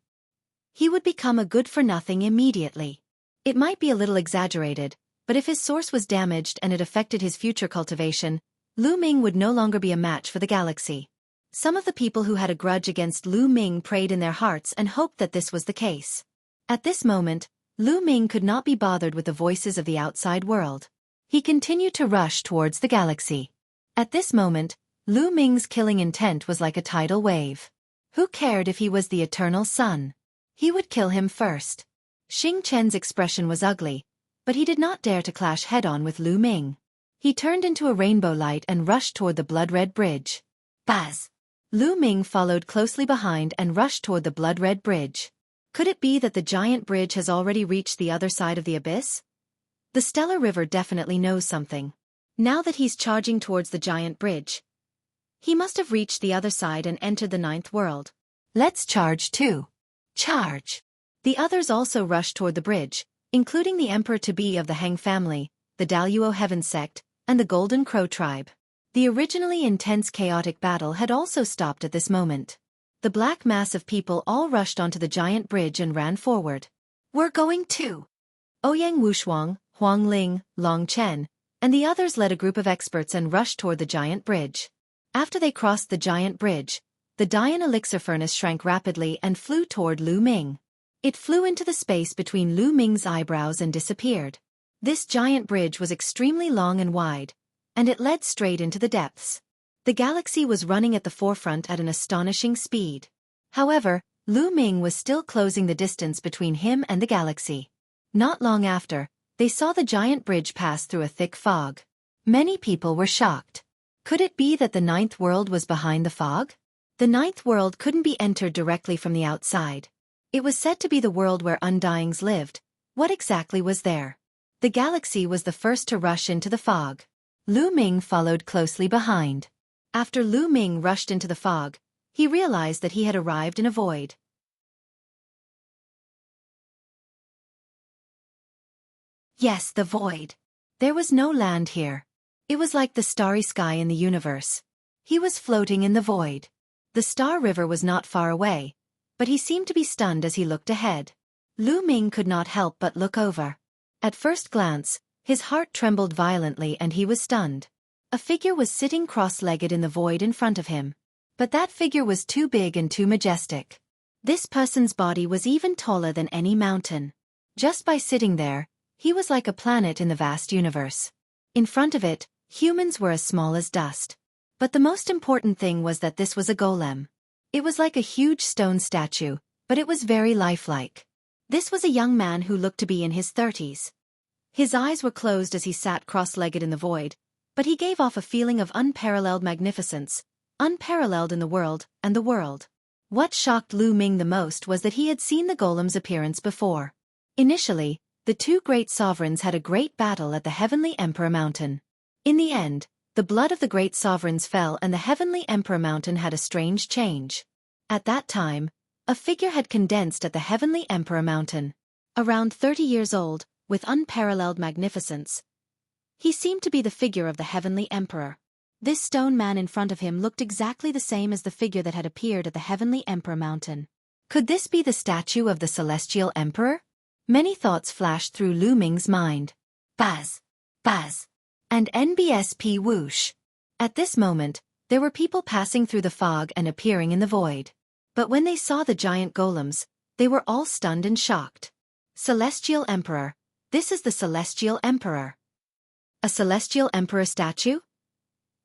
He would become a good-for-nothing immediately. It might be a little exaggerated, but if his source was damaged and it affected his future cultivation, Lu Ming would no longer be a match for the galaxy. Some of the people who had a grudge against Lu Ming prayed in their hearts and hoped that this was the case. At this moment, Lu Ming could not be bothered with the voices of the outside world. He continued to rush towards the galaxy. At this moment, Lu Ming's killing intent was like a tidal wave. Who cared if he was the eternal sun? He would kill him first. Xing Chen's expression was ugly, but he did not dare to clash head-on with Lu Ming. He turned into a rainbow light and rushed toward the blood-red bridge. Buzz! Lu Ming followed closely behind and rushed toward the blood-red bridge. Could it be that the giant bridge has already reached the other side of the abyss? The Stellar River definitely knows something. Now that he's charging towards the giant bridge, he must have reached the other side and entered the ninth world. Let's charge too. Charge! The others also rushed toward the bridge, including the Emperor-to-be of the Hang family, the Daluo Heaven sect, and the Golden Crow tribe. The originally intense chaotic battle had also stopped at this moment. The black mass of people all rushed onto the giant bridge and ran forward. We're going too! Ouyang Wushuang, Huang Ling, Long Chen, and the others led a group of experts and rushed toward the giant bridge. After they crossed the giant bridge, the Dian elixir furnace shrank rapidly and flew toward Lu Ming. It flew into the space between Lu Ming's eyebrows and disappeared. This giant bridge was extremely long and wide, and it led straight into the depths. The galaxy was running at the forefront at an astonishing speed. However, Lu Ming was still closing the distance between him and the galaxy. Not long after, they saw the giant bridge pass through a thick fog. Many people were shocked. Could it be that the ninth world was behind the fog? The ninth world couldn't be entered directly from the outside. It was said to be the world where undyings lived. What exactly was there? The galaxy was the first to rush into the fog. Lu Ming followed closely behind. After Lu Ming rushed into the fog, he realized that he had arrived in a void. Yes, the void. There was no land here. It was like the starry sky in the universe. He was floating in the void. The Star River was not far away, but he seemed to be stunned as he looked ahead. Lu Ming could not help but look over. At first glance, his heart trembled violently and he was stunned. A figure was sitting cross-legged in the void in front of him. But that figure was too big and too majestic. This person's body was even taller than any mountain. Just by sitting there, he was like a planet in the vast universe. In front of it, humans were as small as dust. But the most important thing was that this was a golem. It was like a huge stone statue, but it was very lifelike. This was a young man who looked to be in his 30s. His eyes were closed as he sat cross-legged in the void, but he gave off a feeling of unparalleled magnificence, unparalleled in the world and the world. What shocked Lu Ming the most was that he had seen the golem's appearance before. Initially, the two great sovereigns had a great battle at the Heavenly Emperor Mountain. In the end, the blood of the great sovereigns fell and the Heavenly Emperor Mountain had a strange change. At that time, a figure had condensed at the Heavenly Emperor Mountain. Around 30 years old, with unparalleled magnificence, he seemed to be the figure of the Heavenly Emperor. This stone man in front of him looked exactly the same as the figure that had appeared at the Heavenly Emperor Mountain. Could this be the statue of the Celestial Emperor? Many thoughts flashed through Lu Ming's mind. Buzz! Buzz! And NBSP whoosh! At this moment, there were people passing through the fog and appearing in the void. But when they saw the giant golems, they were all stunned and shocked. Celestial Emperor! This is the Celestial Emperor. A Celestial Emperor statue?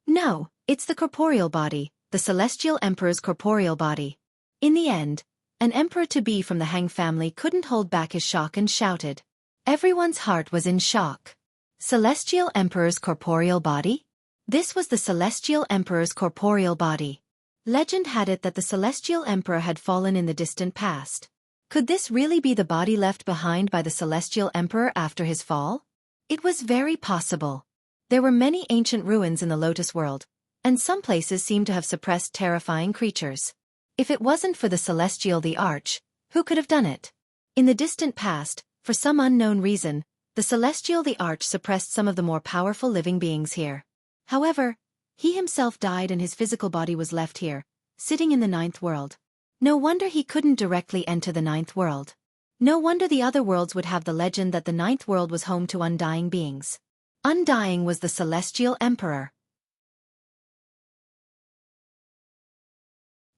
No, it's the corporeal body, the Celestial Emperor's corporeal body. In the end, an emperor-to-be from the Hang family couldn't hold back his shock and shouted. Everyone's heart was in shock. Celestial Emperor's corporeal body? This was the Celestial Emperor's corporeal body. Legend had it that the Celestial Emperor had fallen in the distant past. Could this really be the body left behind by the Celestial Emperor after his fall? It was very possible. There were many ancient ruins in the Lotus world, and some places seemed to have suppressed terrifying creatures. If it wasn't for the Celestial the Arch, who could have done it? In the distant past, for some unknown reason, the Celestial the Arch suppressed some of the more powerful living beings here. However, he himself died and his physical body was left here, sitting in the ninth world. No wonder he couldn't directly enter the ninth world. No wonder the other worlds would have the legend that the ninth world was home to undying beings. Undying was the Celestial Emperor.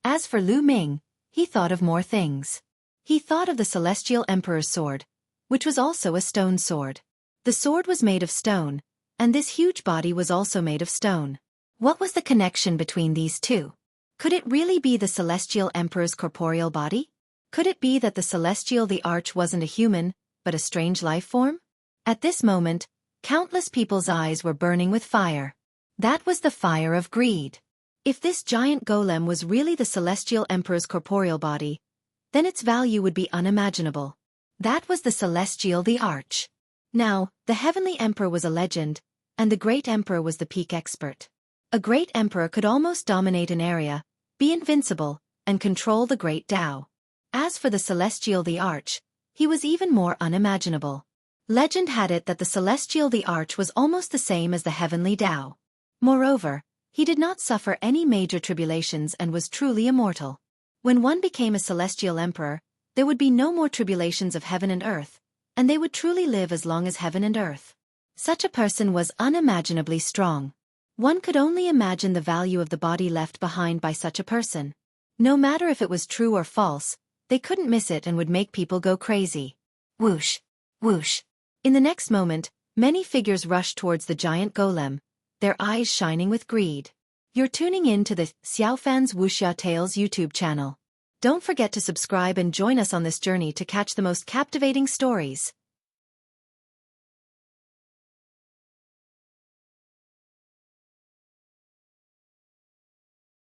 As for Lu Ming, he thought of more things. He thought of the Celestial Emperor's sword, which was also a stone sword. The sword was made of stone, and this huge body was also made of stone. What was the connection between these two? Could it really be the Celestial Emperor's corporeal body? Could it be that the Celestial the Arch wasn't a human, but a strange life form? At this moment, Countless people's eyes were burning with fire. That was the fire of greed. If this giant golem was really the Celestial Emperor's corporeal body, then its value would be unimaginable. That was the Celestial the Arch. Now, the Heavenly Emperor was a legend, and the Great Emperor was the peak expert. A great emperor could almost dominate an area, be invincible, and control the Great Tao. As for the Celestial the Arch, he was even more unimaginable. Legend had it that the Celestial the Arch was almost the same as the Heavenly Tao. Moreover, he did not suffer any major tribulations and was truly immortal. When one became a Celestial Emperor, there would be no more tribulations of heaven and earth, and they would truly live as long as heaven and earth. Such a person was unimaginably strong. One could only imagine the value of the body left behind by such a person. No matter if it was true or false, they couldn't miss it and would make people go crazy. Whoosh! Whoosh! In the next moment, many figures rushed towards the giant golem, their eyes shining with greed. You're tuning in to the Xiaofan's Wuxia Tales YouTube channel. Don't forget to subscribe and join us on this journey to catch the most captivating stories.